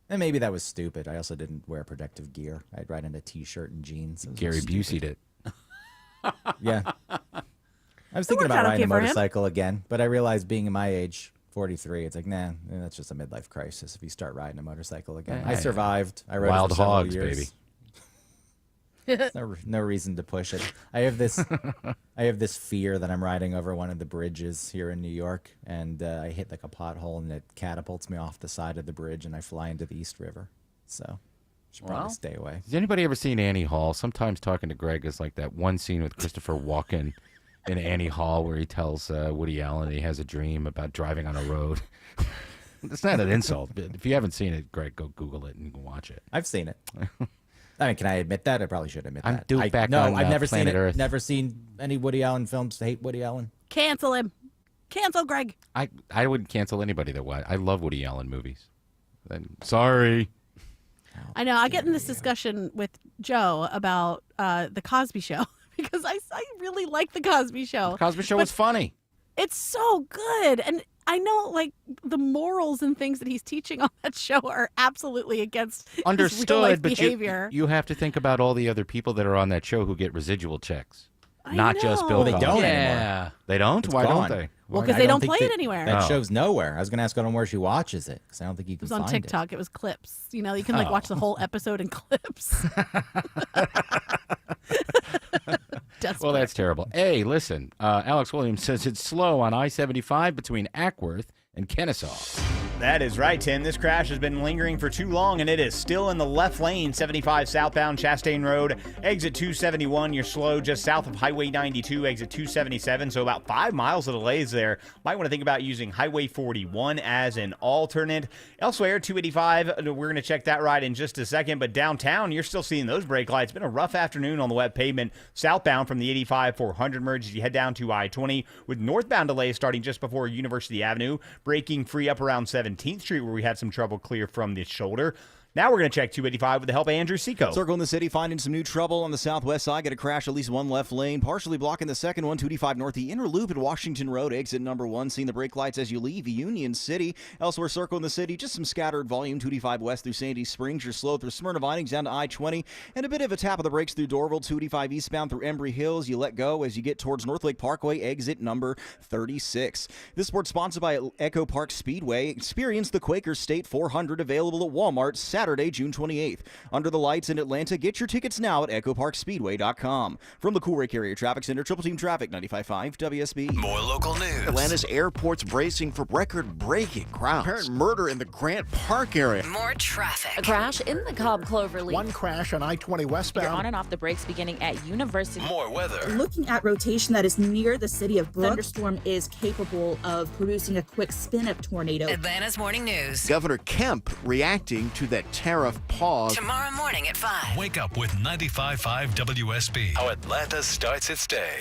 Speaker 25: And maybe that was stupid. I also didn't wear protective gear. I'd ride in a t-shirt and jeans. It was
Speaker 1: Gary
Speaker 25: stupid.
Speaker 1: Busey'd it.
Speaker 25: Yeah. I was
Speaker 5: It
Speaker 25: thinking
Speaker 5: worked
Speaker 25: about
Speaker 5: out
Speaker 25: riding
Speaker 5: okay
Speaker 25: a
Speaker 5: for him.
Speaker 25: motorcycle again, but I realized being in my age, 43, it's like, nah, that's just a midlife crisis if you start riding a motorcycle again. I
Speaker 1: Yeah.
Speaker 25: survived. I rode it
Speaker 1: Wild
Speaker 25: for several
Speaker 1: hogs,
Speaker 25: years. No reason to push it. I have this fear that I'm riding over one of the bridges here in New York, and I hit like a pothole, and it catapults me off the side of the bridge, and I fly into the East River. So, should probably
Speaker 24: Well.
Speaker 25: stay away.
Speaker 1: Has anybody ever seen Annie Hall? Sometimes talking to Greg is like that one scene with Christopher Walken in Annie Hall where he tells Woody Allen he has a dream about driving on a road. It's not an insult, but if you haven't seen it, Greg, go Google it and you can watch it.
Speaker 25: I've seen it. I mean, can I admit that? I probably should admit
Speaker 1: I'm
Speaker 25: that.
Speaker 1: due back
Speaker 25: no,
Speaker 1: on,
Speaker 25: I've never seen
Speaker 1: Planet
Speaker 25: it.
Speaker 1: Earth.
Speaker 25: Never seen any Woody Allen films. Hate Woody Allen.
Speaker 5: Cancel him. Cancel Greg.
Speaker 1: I wouldn't cancel anybody that I love Woody Allen movies. Sorry.
Speaker 5: I know. I get in this discussion with Joe about the Cosby Show because I really like the Cosby Show.
Speaker 1: The Cosby Show was funny.
Speaker 5: It's so good. And I know, like, the morals and things that he's teaching on that show are absolutely against his
Speaker 1: Understood, but
Speaker 5: behavior.
Speaker 1: you have to think about all the other people that are on that show who get residual checks.
Speaker 5: I
Speaker 1: Not just Bill
Speaker 5: know.
Speaker 25: They
Speaker 1: Cosby.
Speaker 25: don't
Speaker 1: Yeah.
Speaker 25: anymore.
Speaker 1: They don't?
Speaker 25: It's
Speaker 1: Why
Speaker 25: gone.
Speaker 1: don't they?
Speaker 5: Well, 'cause
Speaker 25: I
Speaker 5: they don't
Speaker 25: think
Speaker 5: play it anywhere.
Speaker 25: That
Speaker 1: Oh.
Speaker 25: show's nowhere. I was going to ask her where she watches it because I don't think you
Speaker 5: It
Speaker 25: can
Speaker 5: was on
Speaker 25: find
Speaker 5: TikTok. It was clips. You know, you can watch the whole episode in clips.
Speaker 1: Well, that's terrible. Hey, listen, Alex Williams says it's slow on I-75 between Ackworth and Kennesaw.
Speaker 4: That is right, Tim. This crash has been lingering for too long, and it is still in the left lane, 75 southbound Chastain Road, exit 271. You're slow just south of Highway 92, exit 277, so about 5 miles of delays there. Might want to think about using Highway 41 as an alternate. Elsewhere, 285, we're going to check that ride in just a second, but downtown, you're still seeing those brake lights. Been a rough afternoon on the wet pavement, southbound from the 85-400 merge as you head down to I-20, with northbound delays starting just before University Avenue, breaking free up around 17th Street, where we had some trouble clear from the shoulder. Now we're going to check 285 with the help of Andrew Seco.
Speaker 9: Circle in the city, finding some new trouble on the southwest side. Get a crash, at least one left lane, partially blocking the second one. 285 north, the inner loop at Washington Road, exit number 1. Seeing the brake lights as you leave Union City. Elsewhere, circle in the city, just some scattered volume. 285 west through Sandy Springs. You're slow through Smyrna Vinings down to I-20. And a bit of a tap of the brakes through Dorville. 285 eastbound through Embry Hills. You let go as you get towards North Lake Parkway, exit number 36. This sport's sponsored by Echo Park Speedway. Experience the Quaker State 400 available at Walmart Saturday, June 28th. Under the lights in Atlanta, get your tickets now at echoparkspeedway.com. From the Cool Ray Carrier Traffic Center, Triple Team Traffic, 95.5 WSB.
Speaker 6: More local news.
Speaker 2: Atlanta's airport's bracing for record-breaking crowds. Apparent murder in the Grant Park area.
Speaker 6: More traffic.
Speaker 7: A crash in the Cobb Cloverleaf.
Speaker 8: One crash on I-20 westbound.
Speaker 7: You're on and off the brakes beginning at University.
Speaker 6: More weather.
Speaker 14: Looking at rotation that is near the city of Brooks. Thunderstorm is capable of producing a quick spin-up tornado.
Speaker 6: Atlanta's morning news.
Speaker 2: Governor Kemp reacting to that tariff pause.
Speaker 6: Tomorrow morning at 5.
Speaker 15: Wake up with 95.5 WSB.
Speaker 6: How Atlanta starts its day.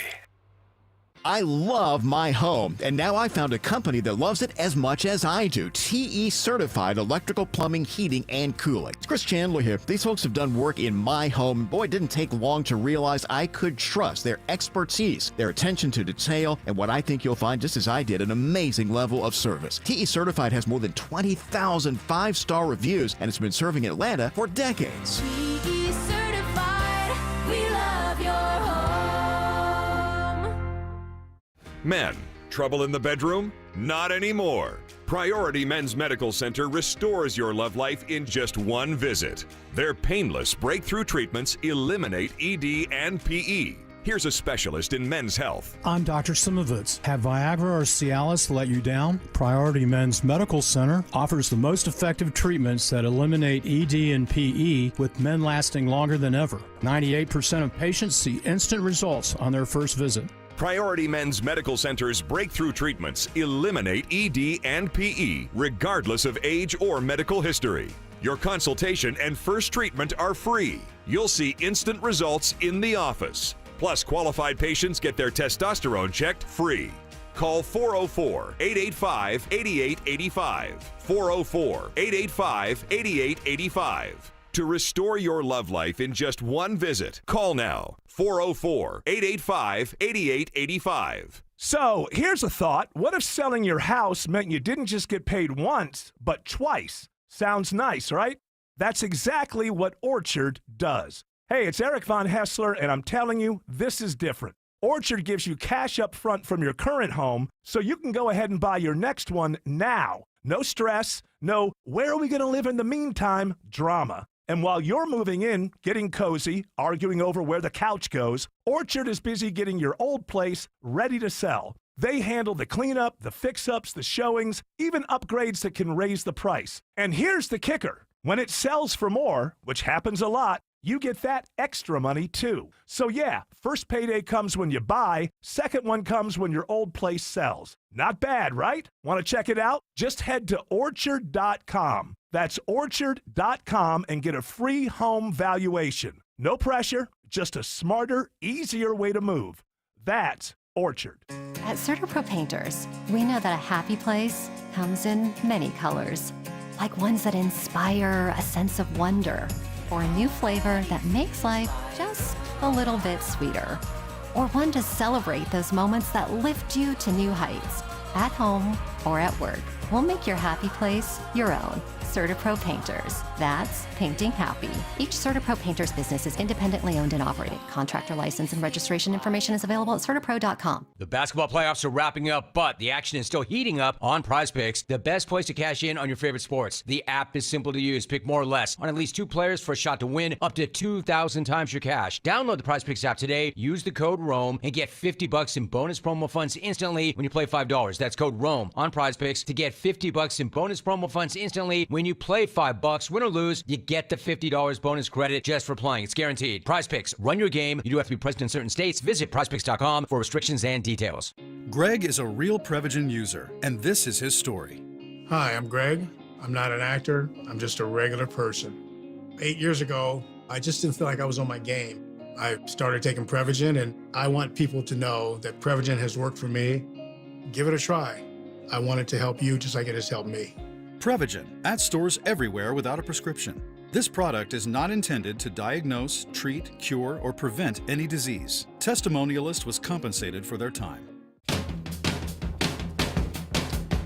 Speaker 2: I love my home, and now I found a company that loves it as much as I do. TE Certified Electrical Plumbing, Heating, and Cooling. It's Chris Chandler here. These folks have done work in my home. Boy, it didn't take long to realize I could trust their expertise, their attention to detail, and what I think you'll find, just as I did, an amazing level of service. TE Certified has more than 20,000 five-star reviews, and it's been serving Atlanta for decades.
Speaker 12: TE Certified, we love your home.
Speaker 16: Men, trouble in the bedroom? Not anymore. Priority Men's Medical Center restores your love life in just one visit. Their painless breakthrough treatments eliminate ED and PE. Here's a specialist in men's health.
Speaker 18: I'm Dr. Simovitz. Have Viagra or Cialis let you down? Priority Men's Medical Center offers the most effective treatments that eliminate ED and PE, with men lasting longer than ever. 98% of patients see instant results on their first visit.
Speaker 16: Priority Men's Medical Center's breakthrough treatments eliminate ED and PE, regardless of age or medical history. Your consultation and first treatment are free. You'll see instant results in the office. Plus, qualified patients get their testosterone checked free. Call 404-885-8885. 404-885-8885. To restore your love life in just one visit, call now. 404-885-8885.
Speaker 11: So, here's a thought. What if selling your house meant you didn't just get paid once, but twice? Sounds nice, right? That's exactly what Orchard does. Hey, it's Eric Von Hessler, and I'm telling you, this is different. Orchard gives you cash up front from your current home, so you can go ahead and buy your next one now. No stress, no where are we going to live in the meantime drama. And while you're moving in, getting cozy, arguing over where the couch goes, Orchard is busy getting your old place ready to sell. They handle the cleanup, the fix-ups, the showings, even upgrades that can raise the price. And here's the kicker. When it sells for more, which happens a lot, you get that extra money too. So yeah, first payday comes when you buy, second one comes when your old place sells. Not bad, right? Want to check it out? Just head to orchard.com. That's orchard.com and get a free home valuation. No pressure, just a smarter, easier way to move. That's Orchard.
Speaker 26: At CertaPro Painters, we know that a happy place comes in many colors.
Speaker 3: like ones that inspire a sense of wonder, or a new flavor that makes life just a little bit sweeter, or one to celebrate those moments that lift you to new heights, at home or at work. We'll make your happy place your own. CertaPro Painters. That's painting happy. Each CertaPro Painters business is independently owned and operated. Contractor license and registration information is available at CertaPro.com.
Speaker 19: The basketball playoffs are wrapping up, but the action is still heating up on PrizePicks, the best place to cash in on your favorite sports. The app is simple to use. Pick more or less on at least 2 players for a shot to win up to 2,000 times your cash. Download the PrizePicks app today, use the code ROAM, and get $50 in bonus promo funds instantly when you play $5. That's code ROAM on PrizePicks to get $50 in bonus promo funds instantly when you play $5. Win or lose, you get the $50 bonus credit just for playing. It's guaranteed. PrizePicks. Run your game. You do have to be present in certain states. Visit PrizePicks.com for restrictions and details.
Speaker 20: Greg is a real Prevagen user, and this is his story.
Speaker 21: Hi, I'm Greg. I'm not an actor. I'm just a regular person. 8 years ago, I just didn't feel like I was on my game. I started taking Prevagen, and I want people to know that Prevagen has worked for me. Give it a try. I want it to help you just like it has helped me.
Speaker 20: Prevagen, at stores everywhere without a prescription. This product is not intended to diagnose, treat, cure, or prevent any disease. Testimonialist was compensated for their time.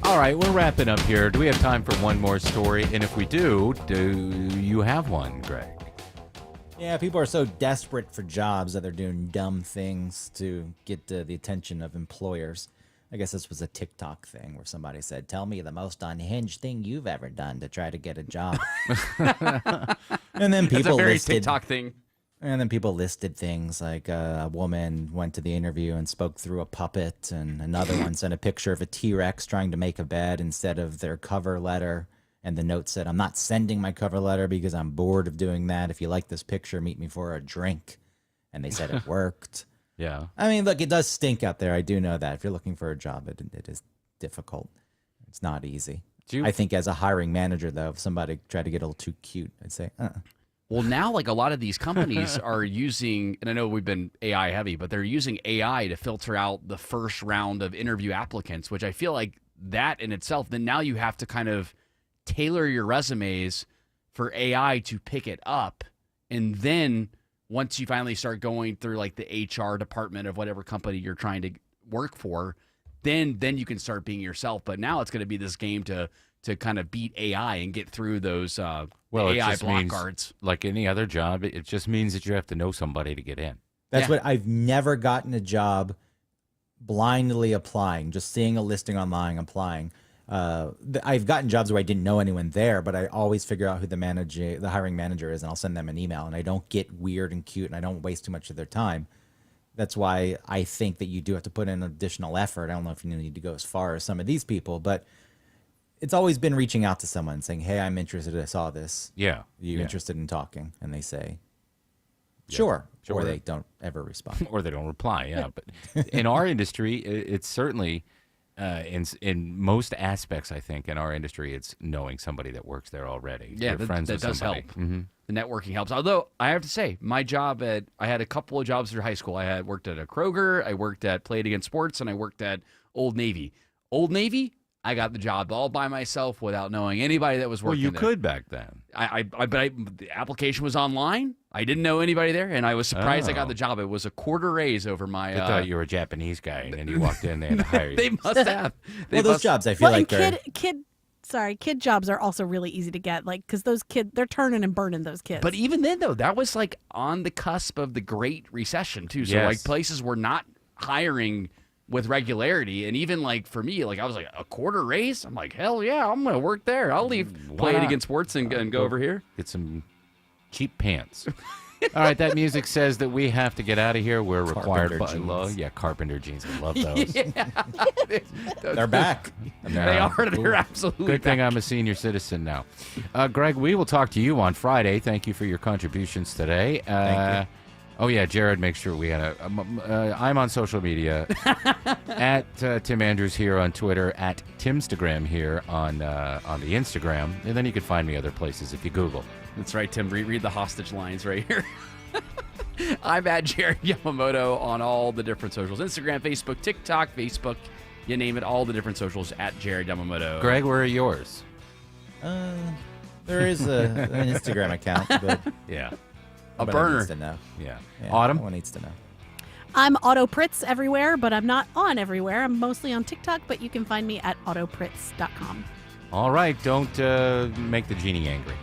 Speaker 1: All right, we're wrapping up here. Do we have time for one more story? And if we do you have one, Greg?
Speaker 25: Yeah, people are so desperate for jobs that they're doing dumb things to get the attention of employers. I guess this was a TikTok thing where somebody said, "Tell me the most unhinged thing you've ever done to try to get a job." And then people
Speaker 24: That's a very
Speaker 25: listed
Speaker 24: TikTok thing.
Speaker 25: And then people listed things like a woman went to the interview and spoke through a puppet, and another one sent a picture of a T-Rex trying to make a bed instead of their cover letter. And the note said, "I'm not sending my cover letter because I'm bored of doing that. If you like this picture, meet me for a drink." And they said it worked.
Speaker 1: Yeah.
Speaker 25: I mean, look, it does stink out there. I do know that. If you're looking for a job, it is difficult. It's not easy. I think as a hiring manager, though, if somebody tried to get a little too cute, I'd say,
Speaker 24: Well, now, like, a lot of these companies are using, and I know we've been AI heavy, but they're using AI to filter out the first round of interview applicants, which I feel like that in itself, then now you have to kind of tailor your resumes for AI to pick it up. And then once you finally start going through like the HR department of whatever company you're trying to work for, then you can start being yourself. But now it's going to be this game to kind of beat AI and get through those AI block guards.
Speaker 1: Like any other job, it just means that you have to know somebody to get in.
Speaker 25: That's what I've never gotten a job blindly applying, just seeing a listing online, applying. I've gotten jobs where I didn't know anyone there, but I always figure out who the hiring manager is, and I'll send them an email, and I don't get weird and cute, and I don't waste too much of their time. That's why I think that you do have to put in additional effort. I don't know if you need to go as far as some of these people, but it's always been reaching out to someone saying, "Hey, I'm interested. I saw this.
Speaker 1: Yeah.
Speaker 25: You interested in talking?" And they say, sure. Or they don't ever respond.
Speaker 1: Or they don't reply, yeah. But in our industry, it's certainly, in most aspects, I think, in our industry, it's knowing somebody that works there already.
Speaker 24: Yeah,
Speaker 1: You're friends
Speaker 24: that
Speaker 1: with
Speaker 24: does
Speaker 1: somebody.
Speaker 24: help.
Speaker 1: Mm-hmm.
Speaker 24: The networking helps. Although, I have to say, my job I had a couple of jobs through high school. I had worked at a Kroger, I worked at Played Against Sports, and I worked at Old Navy. Old Navy, I got the job all by myself without knowing anybody that was working there.
Speaker 1: Well, you could back then.
Speaker 24: But the application was online. I didn't know anybody there, and I was surprised I got the job. It was a quarter raise over my...
Speaker 1: They thought you were a Japanese guy, and then you walked in there and hired
Speaker 24: They must have.
Speaker 25: Those jobs, I feel like
Speaker 5: kid jobs are also really easy to get, like, because those kids, they're turning and burning those kids.
Speaker 24: But even then, though, that was like on the cusp of the Great Recession, too. So, like, places were not hiring with regularity. And even, like, for me, like, I was like, a quarter raise? I'm like, hell yeah, I'm going to work there. I'll leave Played Against Sports and go over here.
Speaker 1: Get some cheap pants. All right, that music says that we have to get out of here. We're required by law. Yeah, carpenter jeans. I love those.
Speaker 25: They're back.
Speaker 24: They are. They're absolutely
Speaker 1: Good thing
Speaker 24: back.
Speaker 1: I'm a senior citizen now. Greg, we will talk to you on Friday. Thank you for your contributions today.
Speaker 25: Thank you.
Speaker 1: Oh, yeah, Jared, make sure we had I'm on social media at Tim Andrews here on Twitter, at Timstagram here on the Instagram. And then you can find me other places if you Google.
Speaker 24: That's right, Tim. Read the hostage lines right here. I'm at Jared Yamamoto on all the different socials. Instagram, Facebook, TikTok, Facebook. You name it, all the different socials at Jared Yamamoto.
Speaker 1: Greg, where are yours?
Speaker 25: There is an Instagram account, but
Speaker 1: yeah,
Speaker 25: nobody
Speaker 1: burner.
Speaker 25: needs to know.
Speaker 1: Yeah.
Speaker 25: Autumn? No one needs to know.
Speaker 5: I'm Otto Pritz everywhere, but I'm not on everywhere. I'm mostly on TikTok, but you can find me at autopritz.com.
Speaker 1: All right, don't make the genie angry.